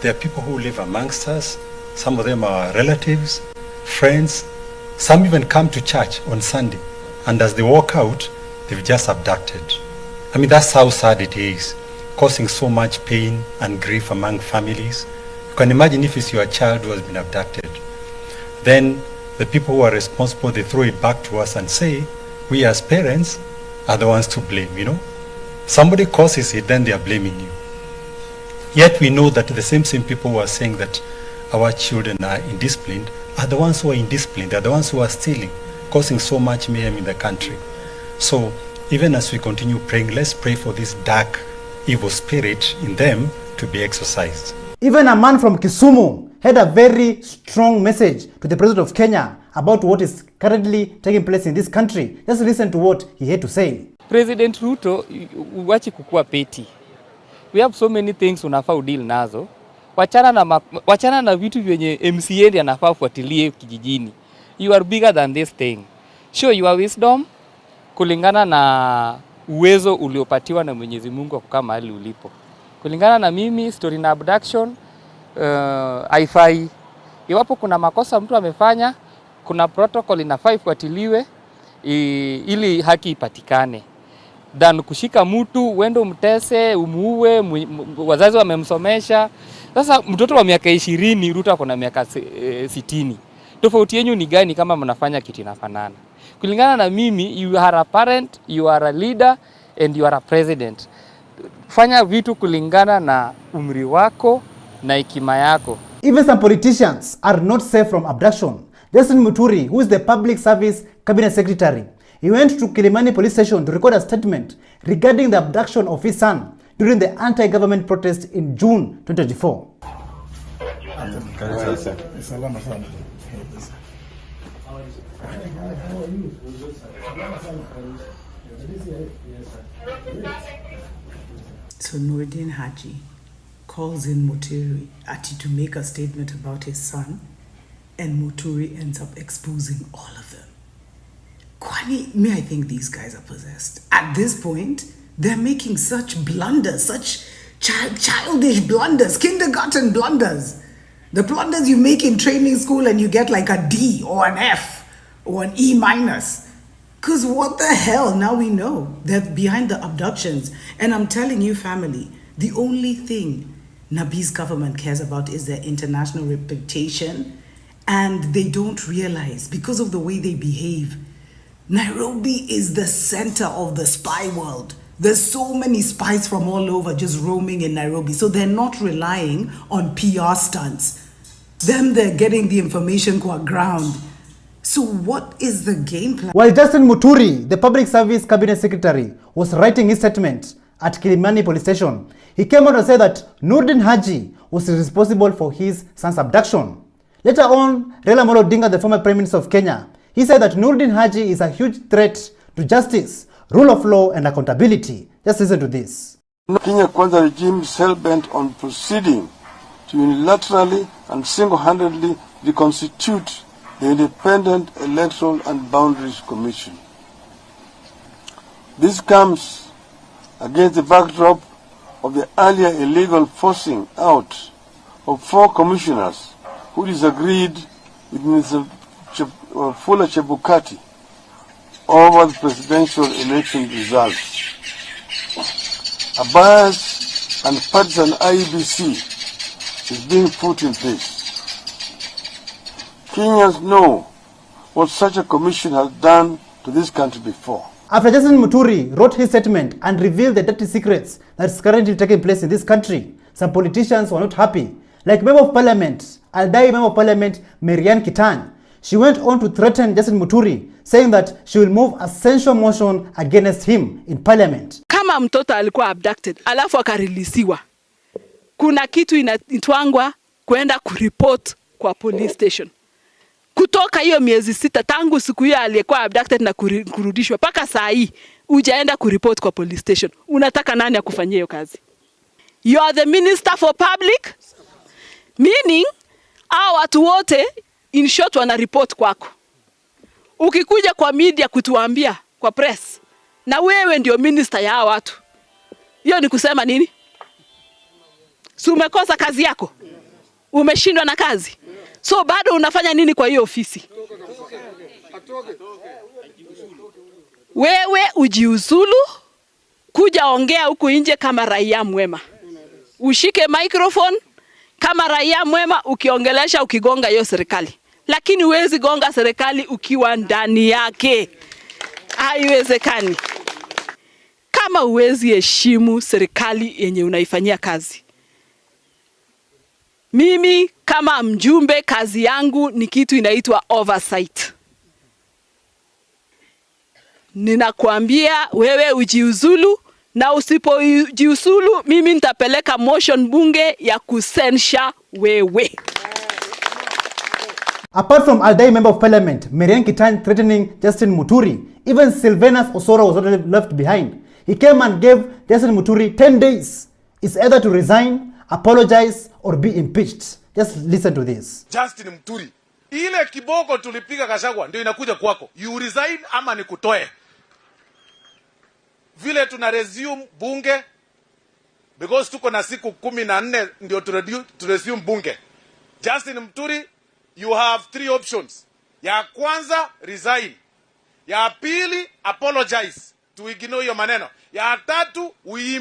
There are people who live amongst us. Some of them are relatives, friends. Some even come to church on Sunday. And as they walk out, they've just abducted. I mean, that's how sad it is, causing so much pain and grief among families. You can imagine if it's your child who has been abducted. Then the people who are responsible, they throw it back to us and say, we as parents are the ones to blame, you know. Somebody causes it, then they are blaming you. Yet we know that the same people who are saying that our children are indisciplined are the ones who are indisciplined. They are the ones who are stealing, causing so much mayhem in the country. So even as we continue praying, let's pray for this dark, evil spirit in them to be exorcised. Even a man from Kisumu had a very strong message to the President of Kenya about what is currently taking place in this country. Just listen to what he had to say. President Ruto, uwachi kukua peti. We have so many things unafaa udeal nazo. Wachana na vitu vyenye MCA ndiye anafaa fuatilie kijijini. You are bigger than this thing. Show your wisdom kulingana na uwezo uliopatiwa na Mwenyezi Mungu kukaa mahali ulipo. Kulingana na mimi, story na abduction haifai. Iwapo kuna makosa mtu amefanya, kuna protocol inafaa ifuatiliwe ili haki ipatikane. Dan kushika mtu, uende umtese, umuue, wazazi wamemsomesha. Sasa mtoto wa miaka 20, Ruto ako na miaka 60. Tofauti yenu ni gani kama mnafanya kitu inafanana? Kulingana na mimi, you are a parent, you are a leader and you are a president. Fanya vitu kulingana na umri wako na hekima yako. Even some politicians are not safe from abduction. Justin Muturi, who is the Public Service Cabinet Secretary, he went to Kilimani police station to record a statement regarding the abduction of his son during the anti-government protest in June 2024. So Nuruddin Haji calls in Muturi to make a statement about his son, and Muturi ends up exposing all of them. Kwani, I think these guys are possessed. At this point, they're making such blunders, such childish blunders, kindergarten blunders. The blunders you make in training school and you get like a D or an F or an E minus. Because what the hell, now we know they're behind the abductions. And I'm telling you, family, the only thing Nabi's government cares about is their international reputation. And they don't realize, because of the way they behave, Nairobi is the center of the spy world. There's so many spies from all over just roaming in Nairobi. So they're not relying on PR stunts. They're getting the information qua ground. So what is the game plan? While Justin Muturi, the Public Service Cabinet Secretary, was writing his statement at Kilimani police station, he came out and said that Nuruddin Haji was responsible for his son's abduction. Later on, Raila Amolo Odinga, the former Prime Minister of Kenya, he said that Nuruddin Haji is a huge threat to justice, rule of law and accountability. Just listen to this. Kenya Kwanza regime is hell-bent on proceeding to unilaterally and single-handedly reconstitute the Independent Electoral and Boundaries Commission. This comes against the backdrop of the earlier illegal forcing out of 4 commissioners who disagreed with Mr. Wafula Chebukati over the presidential election results. A biased and partisan IEBC is being put in place. Kenyans know what such a commission has done to this country before. After Justin Muturi wrote his statement and revealed the dirty secrets that is currently taking place in this country, some politicians were not happy. Like Member of Parliament, Aldai Member of Parliament Marian Kitany, she went on to threaten Justin Muturi, saying that she will move a censure motion against him in Parliament. Kama mtoto alikuwa abducted, alafu akarilisiwa, kuna kitu inaitwangwa kwenda kuripoti kwa police station. Kutoka hiyo miezi 6 tangu siku hiyo aliyekuwa abducted na kurudishwa paka saa hii hujaenda kuripoti kwa police station. Unataka nani akufanyie hiyo kazi? You are the minister for public, meaning hao watu wote in short wana report kwako. Ukikuja kwa media kutuambia kwa press na wewe ndio minister ya hao watu, hiyo ni kusema nini? Si umekosa kazi yako? Umeshindwa na kazi? So bado unafanya nini kwa hiyo ofisi? wewe ujiuzulu, kuja ongea huku nje kama raia mwema. Ushike microphone kama raia mwema ukiongelesha ukigonga hiyo serikali. Lakini huwezi gonga serikali ukiwa ndani yake. Haiwezekani. Kama huwezi heshimu serikali yenye unaifanyia kazi. Mimi kama mjumbe, kazi yangu ni kitu inaitwa oversight. Ninakuambia wewe ujiuzulu, na usipojiuzulu mimi nitapeleka motion bunge ya kusensha wewe. Apart from Aldai Member of Parliament, Marian Kitan threatening Justin Muturi, even Sylvanus Osoro was not left behind. He came and gave Justin Muturi 10 days. It's either to resign, apologize, or be impeached. Just listen to this. Justin Muturi, ile kiboko tulipiga Gachagua ndio inakuja kwako. You resign ama nikutoe. Vile tuna resume bunge, because tuko na siku 14 ndio to resume bunge. Justin Muturi, you have 3 options. Ya kwanza, resign. Ya pili, apologize to ignore your maneno. Ya tatu, we